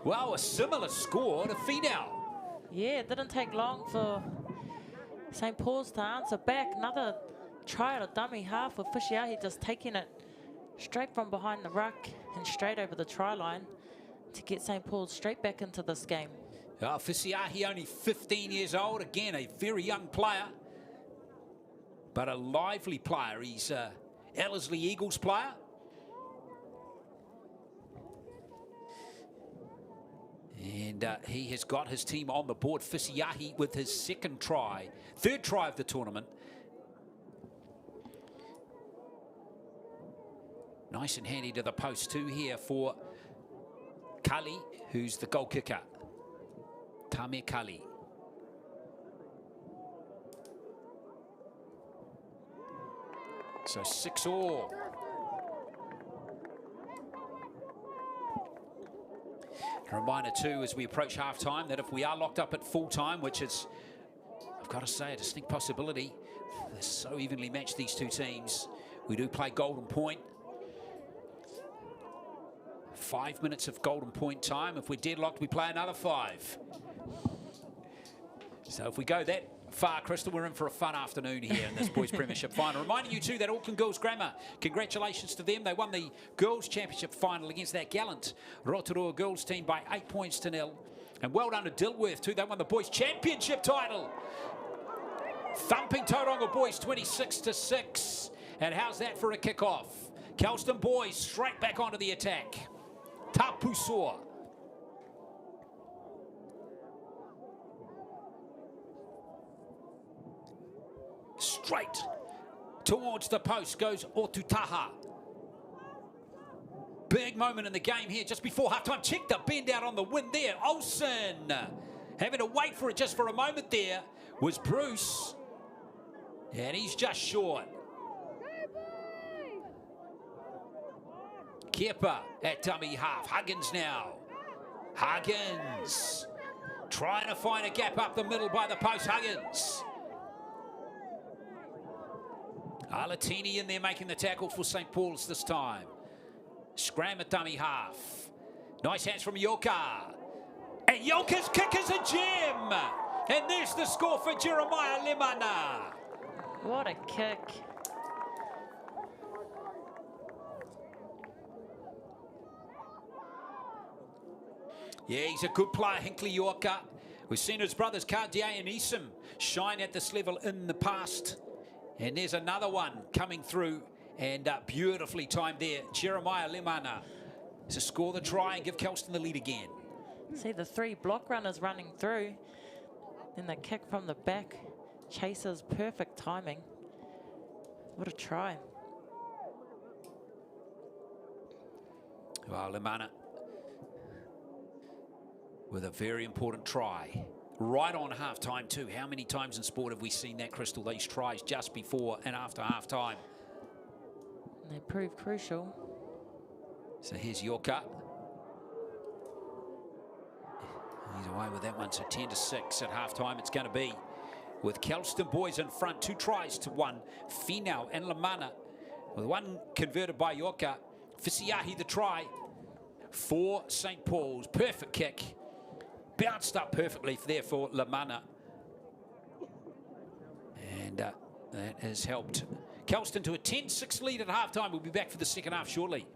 Well, a similar score to Fidel. Yeah, it didn't take long for St Paul's to answer back. Another try at a dummy half with Fisiahi just taking it straight from behind the ruck and straight over the try line to get St Paul's straight back into this game. Oh, Fisiahi only 15 years old. Again, a very young player, but a lively player. He's a Ellerslie Eagles player. And he has got his team on the board. Fisiahi with his second try, third try of the tournament. Nice and handy to the post too here for Kali, who's the goal kicker. Tamir Kali. So 6-all. A reminder too, as we approach half-time, that if we are locked up at full-time, which is, I've got to say, a distinct possibility. They're so evenly matched, these two teams. We do play Golden Point. 5 minutes of Golden Point time. If we're deadlocked, we play another 5. So if we go that far, Crystal, we're in for a fun afternoon here in this boys' premiership final. Reminding you too that Auckland Girls Grammar, congratulations to them. They won the girls' championship final against that gallant Rotorua girls team by 8 points to 0. And well done to Dilworth too. They won the boys' championship title. Thumping Tauranga boys 26-6. And how's that for a kickoff? Kelston boys straight back onto the attack. Tapusua. Straight towards the post goes Otutaha. Big moment in the game here just before halftime. Check the bend out on the win there. Olsen having to wait for it just for a moment there was Bruce. And he's just short. Kepa at dummy half. Huggins now. Huggins trying to find a gap up the middle by the post. Huggins. Alatini in there making the tackle for St Paul's this time. Scram at dummy half. Nice hands from Yoka. And Yoka's kick is a gem. And there's the score for Jeremiah Lemana. What a kick. Yeah, he's a good player, Hinkley Yorker. We've seen his brothers Kardia and Isim shine at this level in the past. And there's another one coming through, and beautifully timed there. Jeremiah Lemana to score the try and give Kelston the lead again. See the 3 block runners running through. Then the kick from the back. Chaser's perfect timing. What a try. Well, Lemana with a very important try. Right on half-time too. How many times in sport have we seen that, Crystal? These tries just before and after half-time. They prove crucial. So here's Yorker. He's away with that one. So 10-6 at half-time it's going to be. With Kelston boys in front. 2 tries to 1. Finau and Lemana. With one converted by Yorker. Fisiahi the try for St Paul's. Perfect kick. Bounced up perfectly there for Lemana. And that has helped Kelston to a 10-6 lead at halftime. We'll be back for the second half shortly.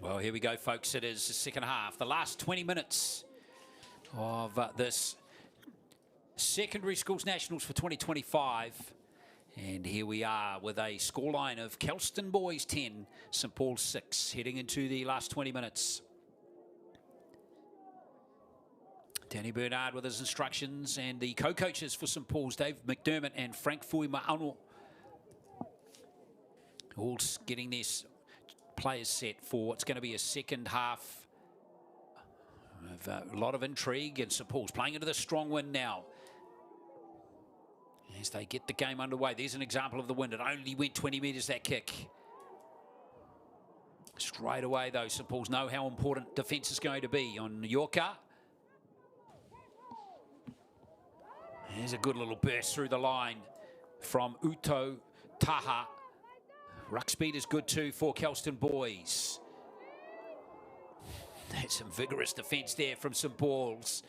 Well, here we go, folks. It is the second half, the last 20 minutes of this secondary schools nationals for 2025. And here we are with a scoreline of Kelston Boys 10, St Paul's 6, heading into the last 20 minutes. Danny Bernard with his instructions, and the co-coaches for St Paul's, Dave McDermott and Frank Fui Ma'ano, all getting their players set for what's going to be a second half of a lot of intrigue, and St Paul's playing into the strong wind now as they get the game underway. There's an example of the wind. It only went 20 metres, that kick. Straight away, though, St Paul's know how important defence is going to be on Yorka. There's a good little burst through the line from Uto Taha. Ruck speed is good too for Kelston Boys. That's some vigorous defence there from St Paul's.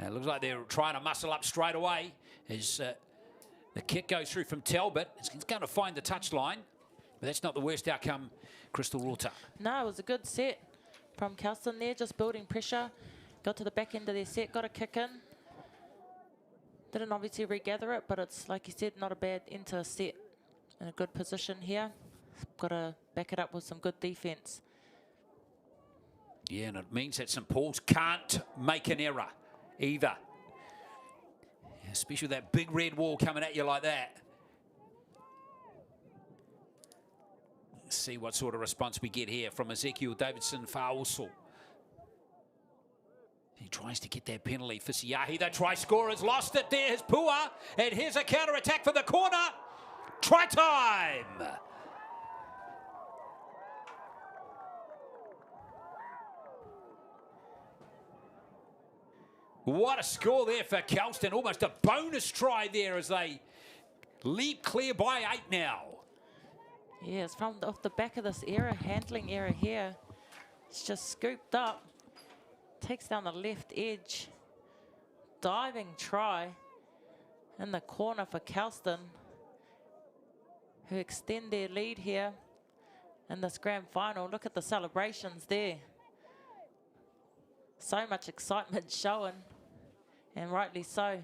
It looks like they're trying to muscle up straight away as the kick goes through from Talbot. It's going to find the touchline, but that's not the worst outcome, Crystal Rota. No, it was a good set from Kelston there, just building pressure. Got to the back end of their set, got a kick in. Didn't obviously regather it, but it's, like you said, not a bad enter set. In a good position here. Got to back it up with some good defence. Yeah, and it means that St Paul's can't make an error either. Especially with that big red wall coming at you like that. Let's see what sort of response we get here from Ezekiel Davidson Fauso. He tries to get that penalty for Siahi. The try scorer's lost it there. Here's Pua. And here's a counter-attack for the corner. Try time! What a score there for Kelston. Almost a bonus try there as they leap clear by 8 now. Yeah, it's from off the back of this error, handling error here. It's just scooped up. Takes down the left edge. Diving try in the corner for Kelston, who extend their lead here in this grand final. Look at the celebrations there. So much excitement showing, and rightly so.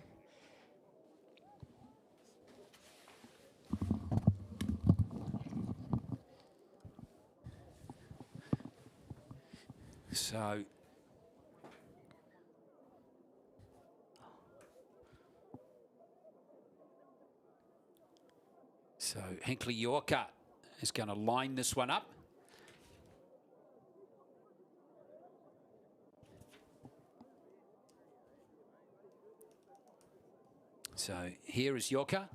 So Hinkley Yorka is going to line this one up. So here is Yorka.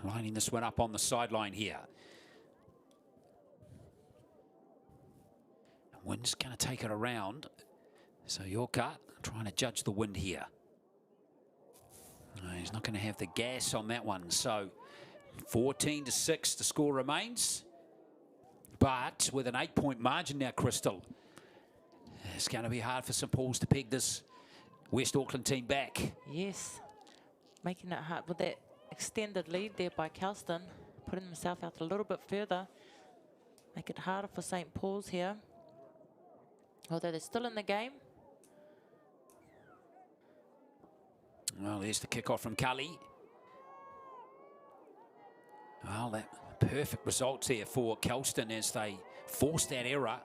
Lining this one up on the sideline here. Wind's going to take it around. So Yorka trying to judge the wind here. No, he's not going to have the gas on that one. So 14-6 the score remains. But with an 8-point margin now, Crystal, it's going to be hard for St Paul's to peg this West Auckland team back. Yes, making it hard with that extended lead there by Kelston, putting himself out a little bit further. Make it harder for St. Paul's here. Although they're still in the game. Well, there's the kick-off from Cully. Well, that perfect results here for Kelston as they forced that error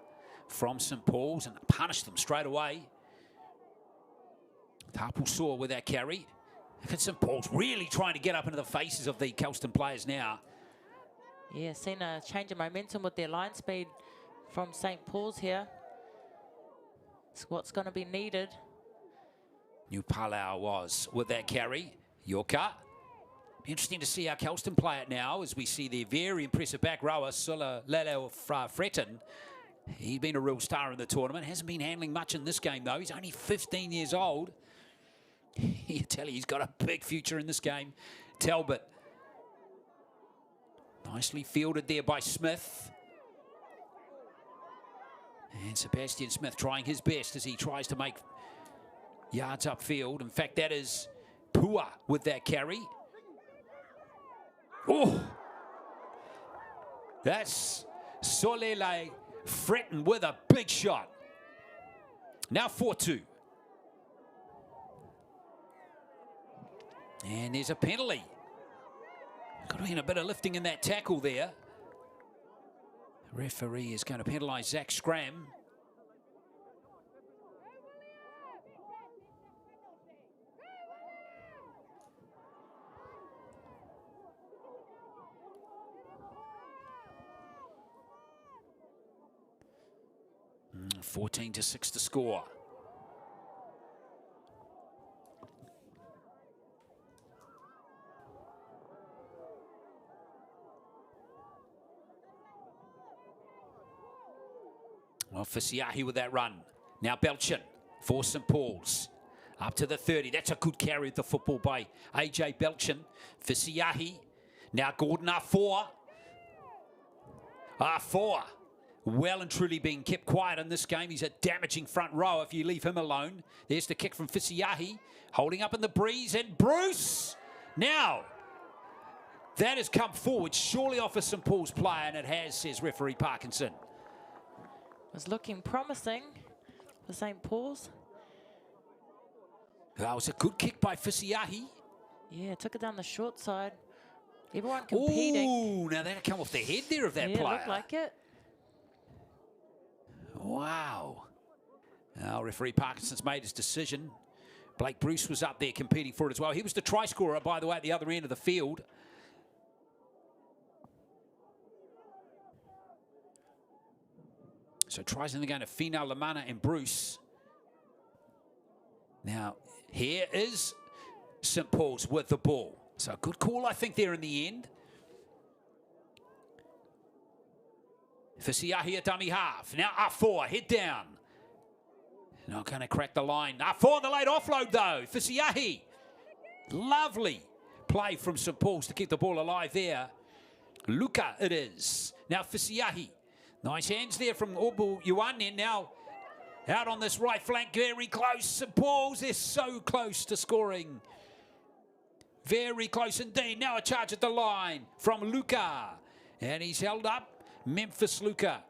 from St. Paul's and punished them straight away. Tapu saw with that carry. Look at St. Paul's really trying to get up into the faces of the Kelston players now. Yeah, seen a change of momentum with their line speed from St. Paul's here. It's what's going to be needed. New Palau was with that carry. Yorka. Interesting to see how Kelston play it now as we see their very impressive back rower, Sula Lelo Fretten. He's been a real star in the tournament. Hasn't been handling much in this game, though. He's only 15 years old. You tell you, he's got a big future in this game. Talbot. Nicely fielded there by Smith. And Sebastian Smith trying his best as he tries to make yards upfield. In fact, that is Pua with that carry. Oh! That's Solele Fretten with a big shot. Now 4-2. And there's a penalty. Got to be a bit of lifting in that tackle there. The referee is going to penalise Zach Scram. Mm, 14-6 to score. Well, Fisiahi with that run. Now Belchin for St. Paul's. Up to the 30. That's a good carry of the football by AJ Belchin. Fisiahi. Now Gordon R4. R4. Well and truly being kept quiet in this game. He's a damaging front row if you leave him alone. There's the kick from Fisiahi. Holding up in the breeze. And Bruce. Now. That has come forward. Surely off a St. Paul's player. And it has, says referee Parkinson. Was looking promising for St. Paul's. That was a good kick by Fisiahi. Yeah, took it down the short side. Everyone competing. Ooh, now that'll come off the head there of that player. Looked like it. Wow. Now referee Parkinson's made his decision. Blake Bruce was up there competing for it as well. He was the try scorer, by the way, at the other end of the field. So tries in the game to Fina, Lamana and Bruce. Now, here is St. Paul's with the ball. So a good call, I think, there in the end. Fisiahi a dummy half. Now R4, head down. Not going to crack the line. R4, the late offload, though. Fisiahi. Lovely play from St. Paul's to keep the ball alive there. Luka it is. Now Fisiahi. Nice hands there from Obu Yuanen. Now out on this right flank, very close. St. Paul's, they're so close to scoring. Very close indeed. Now a charge at the line from Luka. And he's held up. Memphis Luka.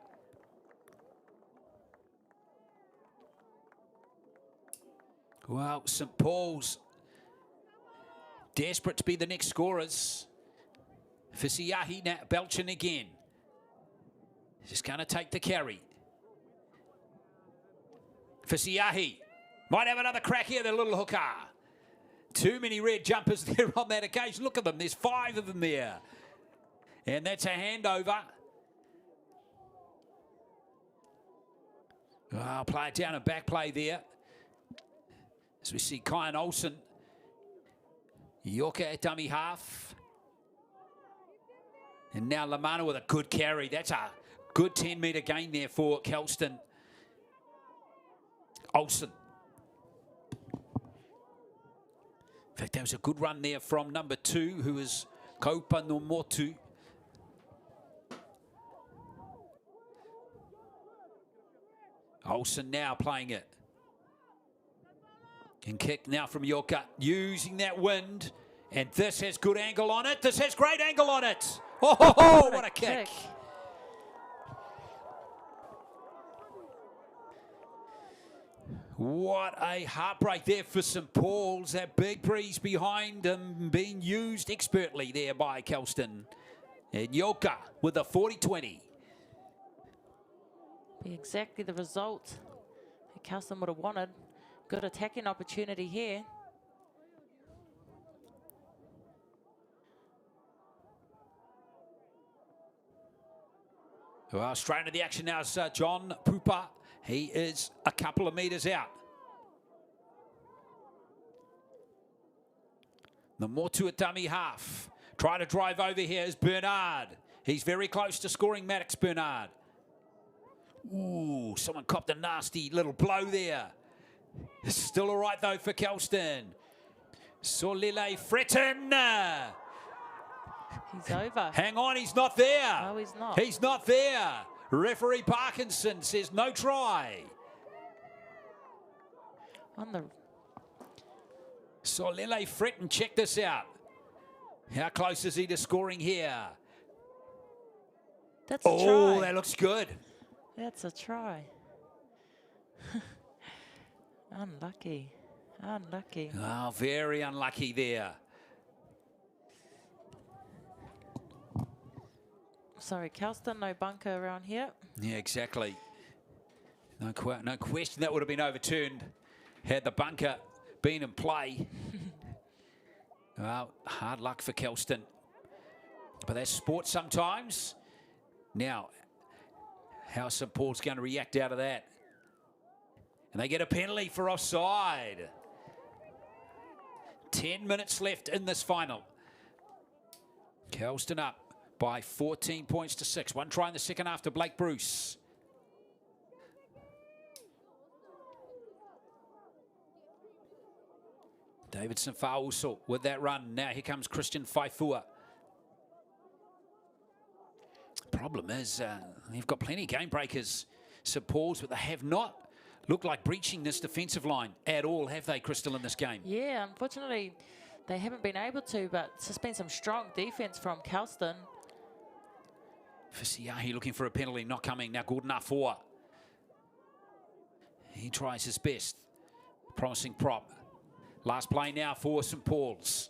Well, St. Paul's desperate to be the next scorers. Fisiahi, now Belchin again. Just going to take the carry. Fisiahi might have another crack here, the little hooker. Too many red jumpers there on that occasion. Look at them, there's 5 of them there. And that's a handover. Well, play it down and back play there. As we see Kyan Olsen. Yorka at dummy half. And now Lamana with a good carry. That's a good 10-metre gain there for Kelston. Olsen. In fact, that was a good run there from number 2, who is Kaupa Nomotu. Olsen now playing it. And kick now from Yorka, using that wind. And this has good angle on it. This has great angle on it. Oh, what a kick. What a heartbreak there for St Paul's. That big breeze behind him being used expertly there by Kelston. And Yoka with a 40-20. Be exactly the result that Kelston would have wanted. Good attacking opportunity here. Well, straight into the action now is John Pupa. He is a couple of metres out. The Motu dummy half. Try to drive over here is Bernard. He's very close to scoring, Maddox Bernard. Ooh, someone copped a nasty little blow there. Still all right, though, for Kelston. Solile Fretton. He's over. Hang on, he's not there. No, he's not. He's not there. Referee Parkinson says no try. On the Solile Fretton, check this out. How close is he to scoring here? That's a try. Oh, that looks good. That's a try. Unlucky. Unlucky. Oh, very unlucky there. Sorry, Kelston, no bunker around here. Yeah, exactly. No question that would have been overturned had the bunker been in play. Well, hard luck for Kelston. But that's sport sometimes. Now, how St Paul's going to react out of that? And they get a penalty for offside. 10 minutes left in this final. Kelston up by 14 points to 6. One try in the second after Blake Bruce. Davidson Fauso with that run. Now here comes Christian Faifua. Problem is, they've got plenty of game breakers, St Paul's, but they have not looked like breaching this defensive line at all, have they, Crystal, in this game? Yeah, unfortunately, they haven't been able to, but it's just been some strong defense from Kelston. Fisiahi looking for a penalty, not coming. Now Gordon Afua. He tries his best. Promising prop. Last play now for St Paul's.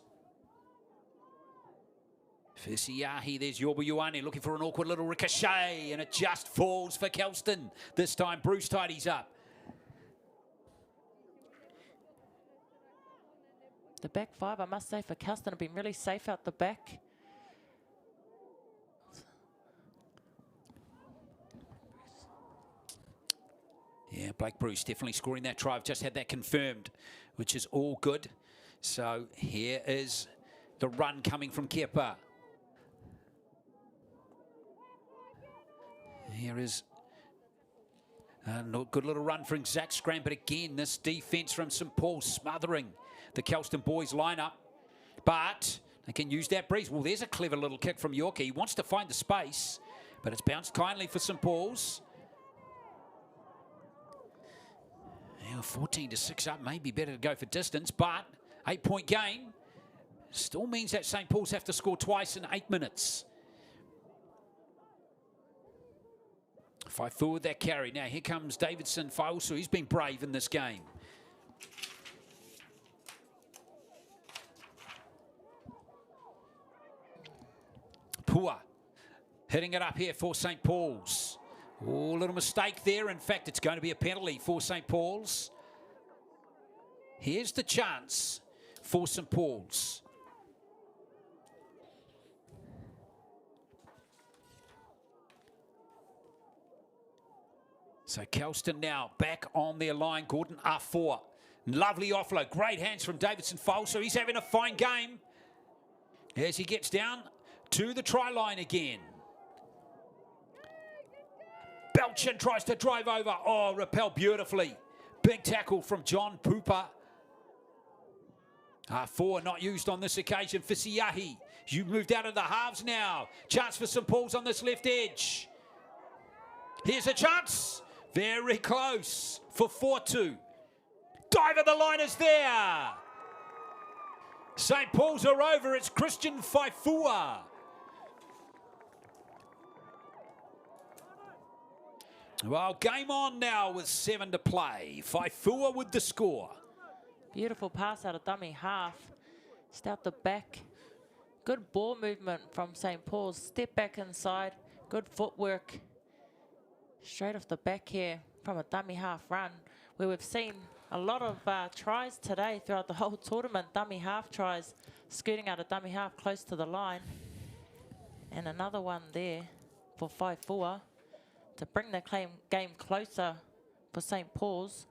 Fisiahi, there's Yorba Ioane looking for an awkward little ricochet, and it just falls for Kelston. This time Bruce tidies up. The back five, I must say, for Kelston have been really safe out the back. Yeah, Blake Bruce definitely scoring that try. I've just had that confirmed, which is all good. So here is the run coming from Kepa. Here is a good little run for Zach Scram, but again, this defence from St Paul smothering the Kelston boys lineup. But they can use that breeze. Well, there's a clever little kick from Yorkie. He wants to find the space, but it's bounced kindly for St Paul's. 14 to 6 up, maybe better to go for distance, but 8-point game still means that St Paul's have to score twice in 8 minutes. Faifua with that carry. Now here comes Davidson Fausu. He's been brave in this game. Pua hitting it up here for St Paul's. Oh, a little mistake there. In fact, it's going to be a penalty for St Paul's. Here's the chance for St Paul's. So Kelston now back on their line. Gordon R4. Lovely offload. Great hands from Davidson Fowles. So he's having a fine game as he gets down to the try line again. Belchin tries to drive over. Oh, repelled beautifully. Big tackle from John Pupa. R4 not used on this occasion. Fisiahi, you moved out of the halves now. Chance for St Paul's on this left edge. Here's a chance. Very close for 4-2. Dive of the line is there. St Paul's are over. It's Christian Faifua. Well, game on now with 7 to play. Faifua with the score. Beautiful pass out of dummy half. Just out the back. Good ball movement from St. Paul's. Step back inside. Good footwork. Straight off the back here from a dummy half run, where we've seen a lot of tries today throughout the whole tournament. Dummy half tries, scooting out a dummy half close to the line. And another one there for Faifua to bring the game closer for St. Paul's.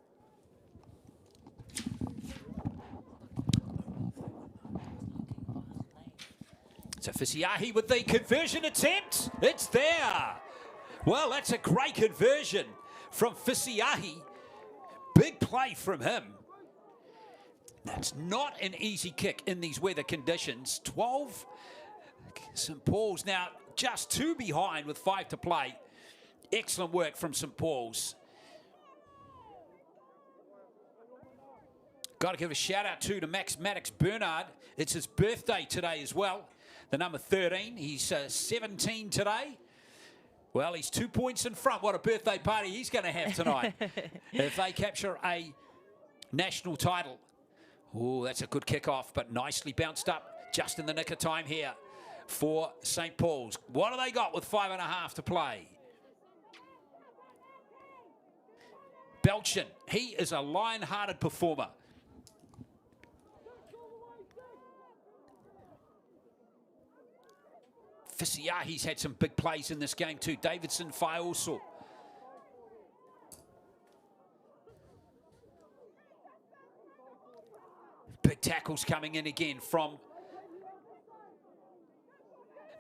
So Fisiahi with the conversion attempt. It's there. Well, that's a great conversion from Fisiahi. Big play from him. That's not an easy kick in these weather conditions. 12. St. Paul's now just 2 behind with 5 to play. Excellent work from St. Paul's. Got to give a shout out to Maddox Bernard. It's his birthday today as well. The number 13. He's 17 today. Well, he's 2 points in front. What a birthday party he's going to have tonight if they capture a national title. Oh, that's a good kickoff, but nicely bounced up just in the nick of time here for St. Paul's. What do they got with 5.5 to play? Belchin, he is a lion-hearted performer. Fisiahi's had some big plays in this game too. Davidson Faiuso. Big tackles coming in again from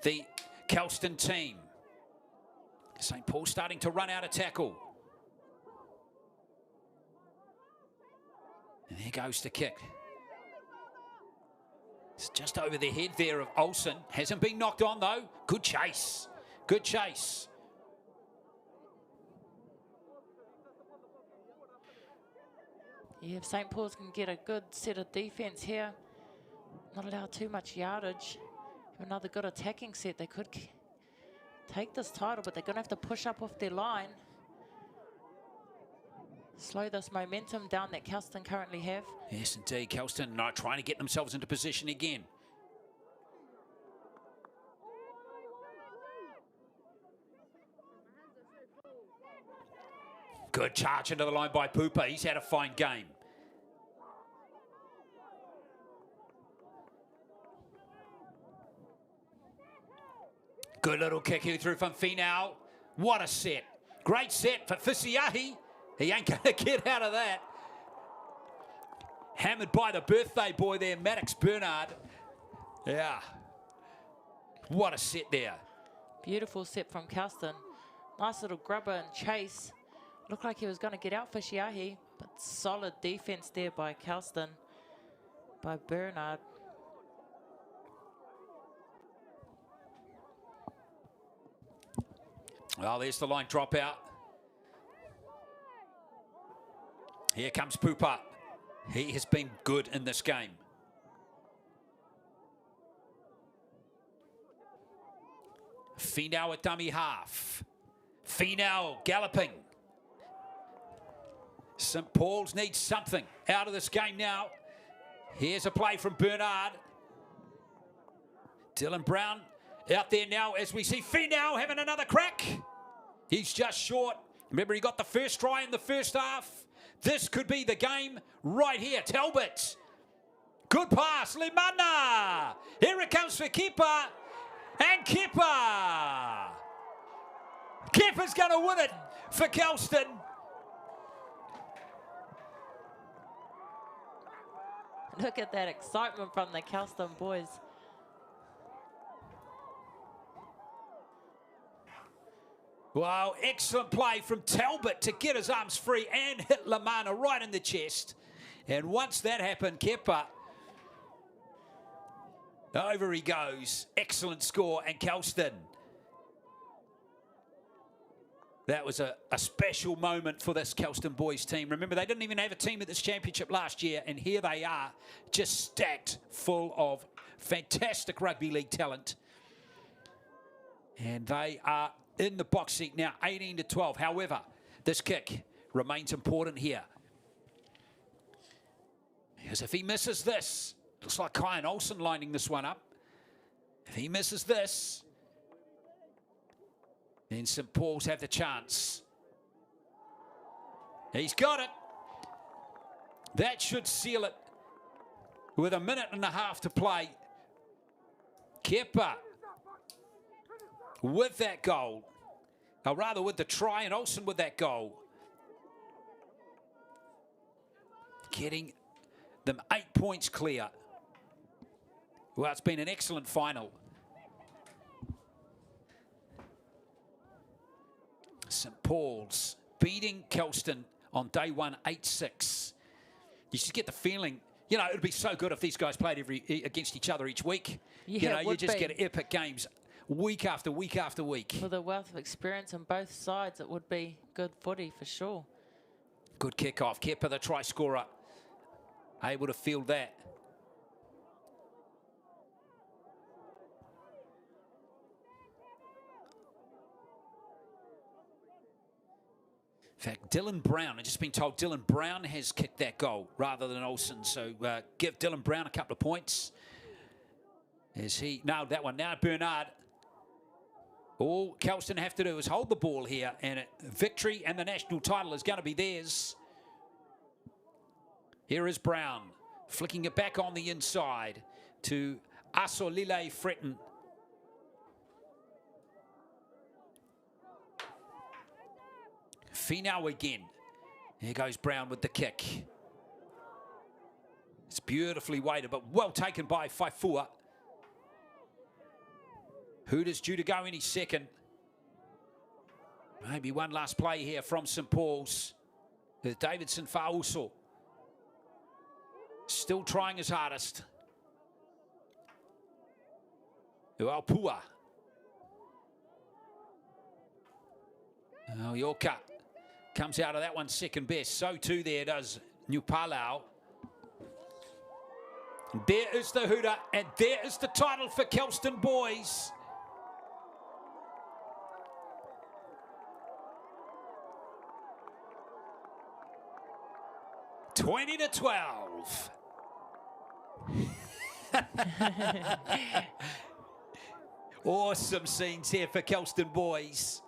the Kelston team. St. Paul starting to run out of tackle. And there goes the kick. It's just over the head there of Olsen. Hasn't been knocked on though. Good chase. Good chase. Yeah, if St. Paul's can get a good set of defence here, not allow too much yardage, have another good attacking set, they could take this title, but they're going to have to push up off their line. Slow this momentum down that Kelston currently have. Yes, indeed. Kelston not trying to get themselves into position again. Good charge into the line by Pooper. He's had a fine game. Good little kick here through from Finau. What a set. Great set for Fisiahi. He ain't going to get out of that. Hammered by the birthday boy there, Maddox Bernard. Yeah. What a set there. Beautiful set from Kelston. Nice little grubber and chase. Looked like he was going to get out Fisiahi, but solid defense there by Kelston, by Bernard. Well, there's the line dropout. Here comes Pooper. He has been good in this game. Finau at dummy half. Finau galloping. St. Paul's needs something out of this game now. Here's a play from Bernard. Dylan Brown out there now as we see Finau having another crack. He's just short. Remember, he got the first try in the first half. This could be the game right here. Talbot. Good pass. Limana. Here it comes for Kepa. And Kepa. Kepa's going to win it for Kelston. Look at that excitement from the Kelston boys. Wow, excellent play from Talbot to get his arms free and hit Lamana right in the chest. And once that happened, Kepa, over he goes. Excellent score, and Kelston. That was a special moment for this Kelston boys team. Remember, they didn't even have a team at this championship last year, and here they are, just stacked full of fantastic rugby league talent. And they are in the box seat now, 18 to 12. However, This kick remains important here. Because if he misses this, looks like Kyan Olsen lining this one up. If he misses this, then St Paul's have the chance. He's got it. That should seal it with 1.5 minutes to play. Kepa with that goal. Or rather with the try, and Olsen with that goal. Getting them 8 points clear. Well, it's been an excellent final. St Paul's beating Kelston on day one, 8-6. You just get the feeling, you know, it would be so good if these guys played against each other each week. Yeah, you know, it you would just be. get epic games week after week after week. With a wealth of experience on both sides, it would be good footy for sure. Good kick-off. Kepa, the try scorer, able to field that. In fact, Dylan Brown, I've just been told Dylan Brown has kicked that goal rather than Olsen. So give Dylan Brown a couple of points. As he nailed that one. Now Bernard. All Kelston have to do is hold the ball here, and victory and the national title is going to be theirs. Here is Brown, flicking it back on the inside to Asolile Fretton. Finau again. Here goes Brown with the kick. It's beautifully weighted, but well taken by Faifua. Hooters due to go any second. Maybe one last play here from St Paul's. There's Davidson Fauso. Still trying his hardest. Uaupua. Oh, Yorka comes out of that one second best. So too there does New Palau. There is the hooter, and there is the title for Kelston boys. (20-12). Awesome scenes here for Kelston boys.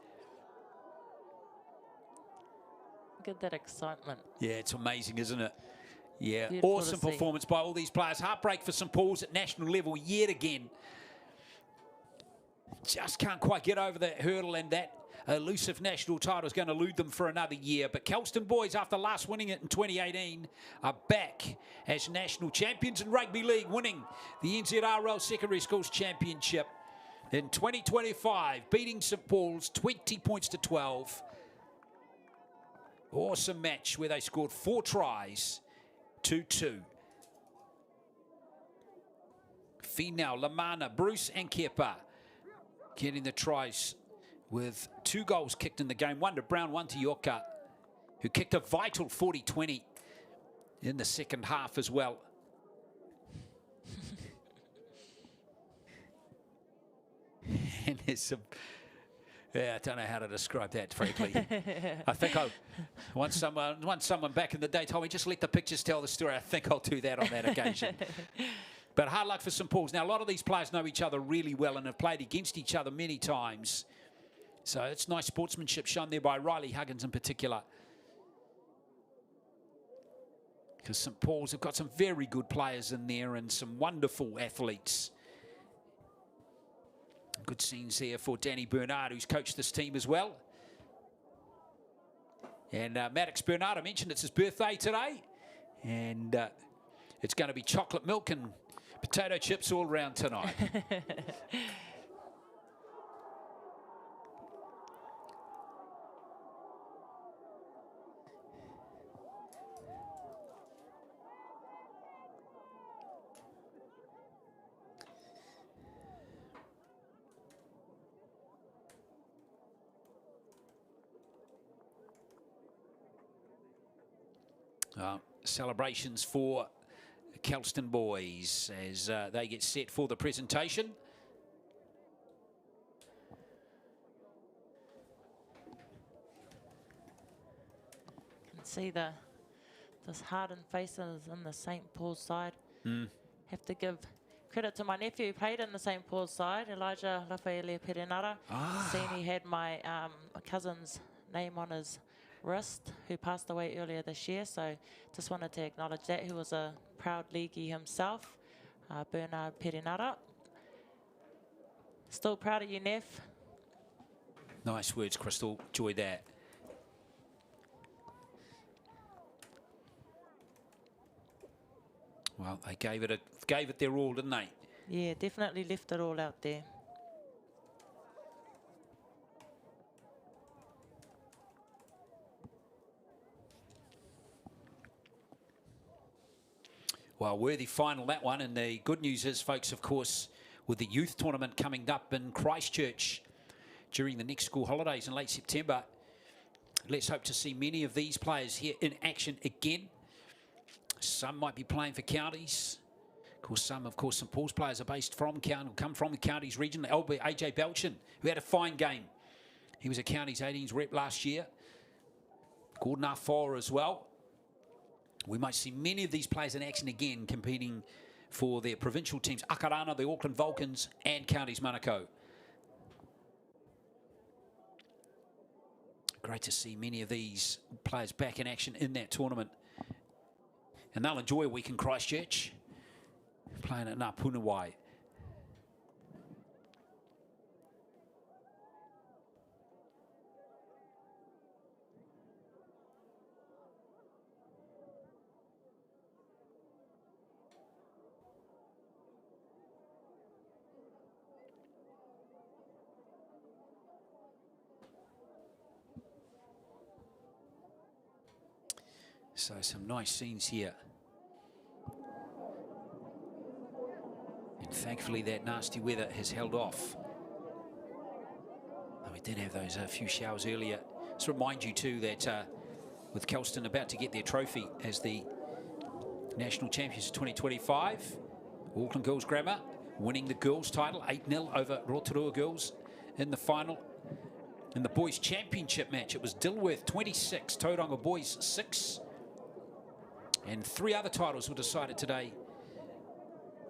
Get that excitement. Yeah, it's amazing, isn't it? Yeah, Beautiful awesome to see. performance by all these players. Heartbreak for St Paul's at national level yet again. Just can't quite get over that hurdle, and that elusive national title is going to elude them for another year. But Kelston boys, after last winning it in 2018, are back as national champions in Rugby League, winning the NZRL Secondary Schools Championship in 2025, beating St Paul's 20 points to 12. Awesome match where they scored 4 tries, 2-2. Finau, Lamana, Bruce and Kepa getting the tries with 2 goals kicked in the game. One to Brown, one to Yorka, who kicked a vital 40-20 in the second half as well. And there's some... Yeah, I don't know how to describe that, frankly. I think once someone back in the day told me, just let the pictures tell the story. I think I'll do that on that occasion. But hard luck for St Paul's. Now, a lot of these players know each other really well and have played against each other many times. So it's nice sportsmanship shown there by Riley Huggins in particular. Because St Paul's have got some very good players in there and some wonderful athletes. Good scenes there for Danny Bernard, who's coached this team as well. And Maddox Bernard, I mentioned it's his birthday today. And it's going to be chocolate milk and potato chips all round tonight. Celebrations for Kelston boys as they get set for the presentation. see this hardened faces in the St. Paul's side. Have to give credit to my nephew who played in the St. Paul's side, Elijah Rafaele Perenara. Seen he had my cousin's name on his wrist, who passed away earlier this year. So just wanted to acknowledge that. He was a proud leaguey himself, Bernard Perenara. Still proud of you, Neff. Nice words, Crystal. Enjoy that. Well, they gave it their all, didn't they? Yeah, definitely left it all out there. Well, worthy final, that one. And the good news is, folks, of course, with the youth tournament coming up in Christchurch during the next school holidays in late September, let's hope to see many of these players here in action again. Some might be playing for counties. Of course, some St. Paul's players are based from come from the counties region. AJ Belchin, who had a fine game. He was a counties 18s rep last year. Gordon Afoa as well. We might see many of these players in action again, competing for their provincial teams, Akarana, the Auckland Vulcans, and Counties Manukau. Great to see many of these players back in action in that tournament. And they'll enjoy a week in Christchurch, playing at Ngā. So some nice scenes here. And thankfully that nasty weather has held off. And we did have those few showers earlier. Just remind you too that with Kelston about to get their trophy as the National Champions of 2025, Auckland Girls Grammar winning the girls title 8-0 over Rotorua Girls in the final. In the boys championship match, it was Dilworth 26, Tauranga Boys 6. And 3 other titles were decided today.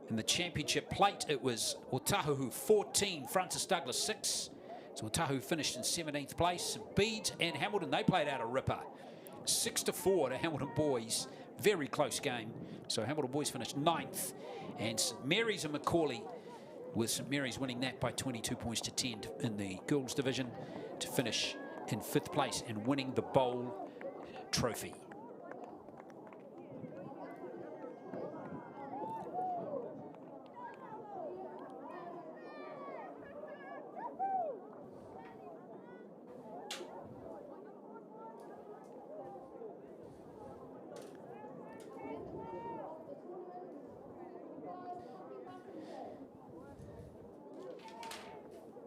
In the championship plate, it was Otahuhu 14, Francis Douglas 6. So Otahuhu finished in 17th place. Bede and Hamilton, they played out a ripper. 6-4 to Hamilton Boys. Very close game. So Hamilton Boys finished 9th. And St Mary's and Macaulay, with St Mary's winning that by 22 points to 10 in the girls division, to finish in 5th place and winning the bowl trophy.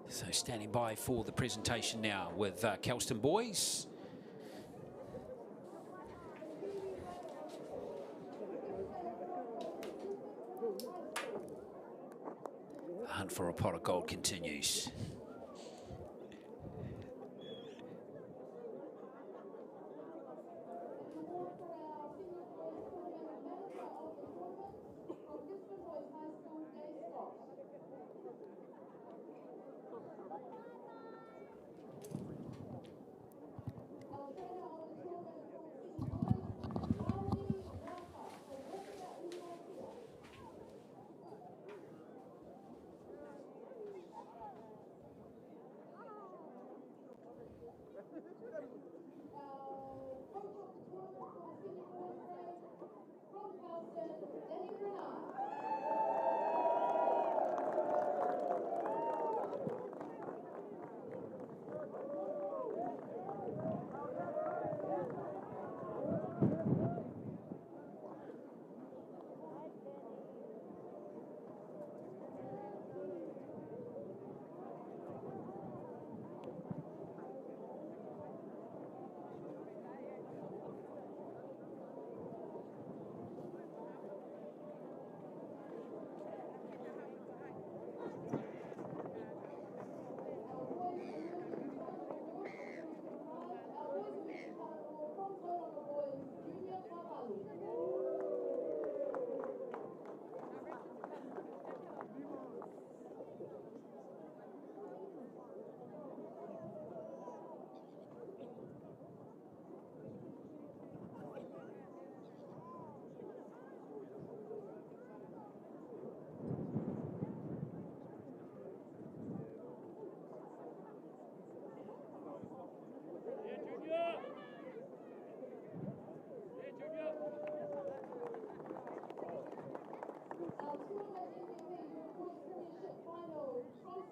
So standing by for the presentation now with Kelston Boys. The hunt for a pot of gold continues.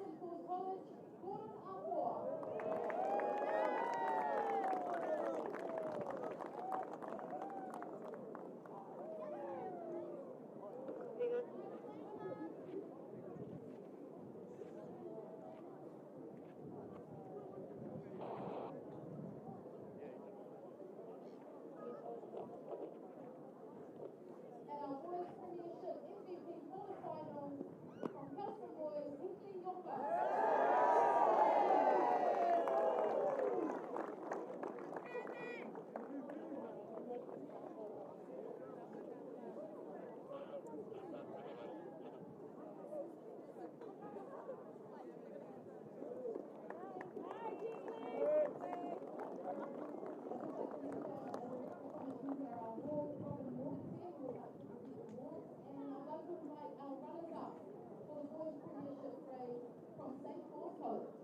St. Paul's College, Gordon Apua. And our boys premiership MVP quarterfinals from Kelson Boys, Hinkley Yoka. From St. Paul's College.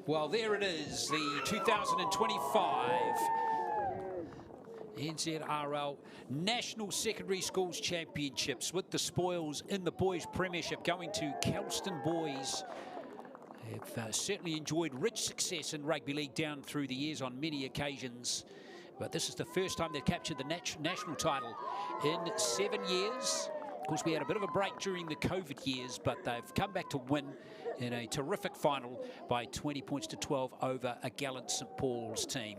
Well, there it is, the 2025 NZRL National Secondary Schools Championships, with the spoils in the boys' premiership going to Kelston boys. Have certainly enjoyed rich success in rugby league down through the years on many occasions, but this is the first time they've captured the national title in 7 years. Of course, we had a bit of a break during the COVID years, but they've come back to win in a terrific final by 20 points to 12 over a gallant St Paul's team.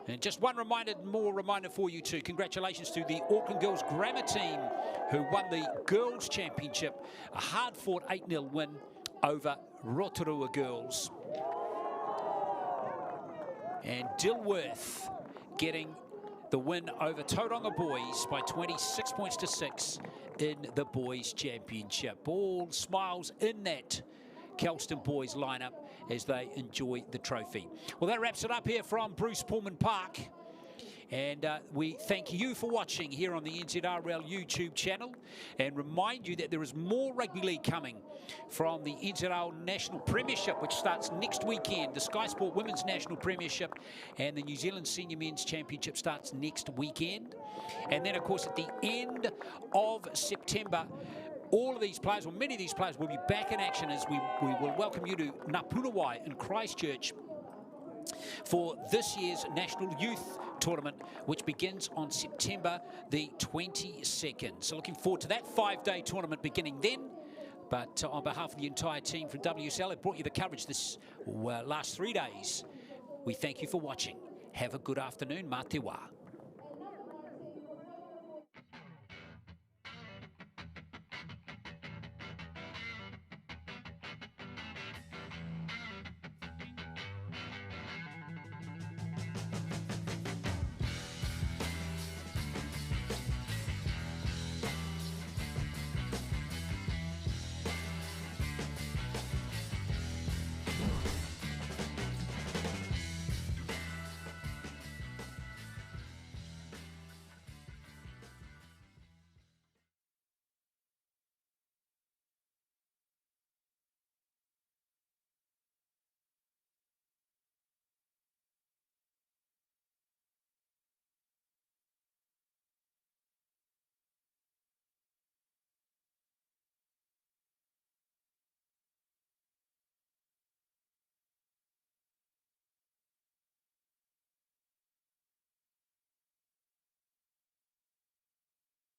And just one more reminder for you too. Congratulations to the Auckland Girls Grammar team, who won the Girls Championship, a hard-fought 8-0 win over Rotorua Girls. And Dilworth getting the win over Tauranga Boys by 26 points to 6 in the Boys Championship. All smiles in that Kelston Boys lineup as they enjoy the trophy. Well, that wraps it up here from Bruce Pulman Park. And we thank you for watching here on the NZRL YouTube channel, and remind you that there is more rugby league coming from the NZRL National Premiership, which starts next weekend. The Sky Sport Women's National Premiership and the New Zealand Senior Men's Championship starts next weekend. And then, of course, at the end of September, all of these players, or many of these players, will be back in action as we will welcome you to Napunawai in Christchurch for this year's National Youth Tournament, which begins on September the 22nd. So looking forward to that 5-day tournament beginning then. But on behalf of the entire team from WSL, I've brought you the coverage this last 3 days. We thank you for watching. Have a good afternoon. Mā te wā.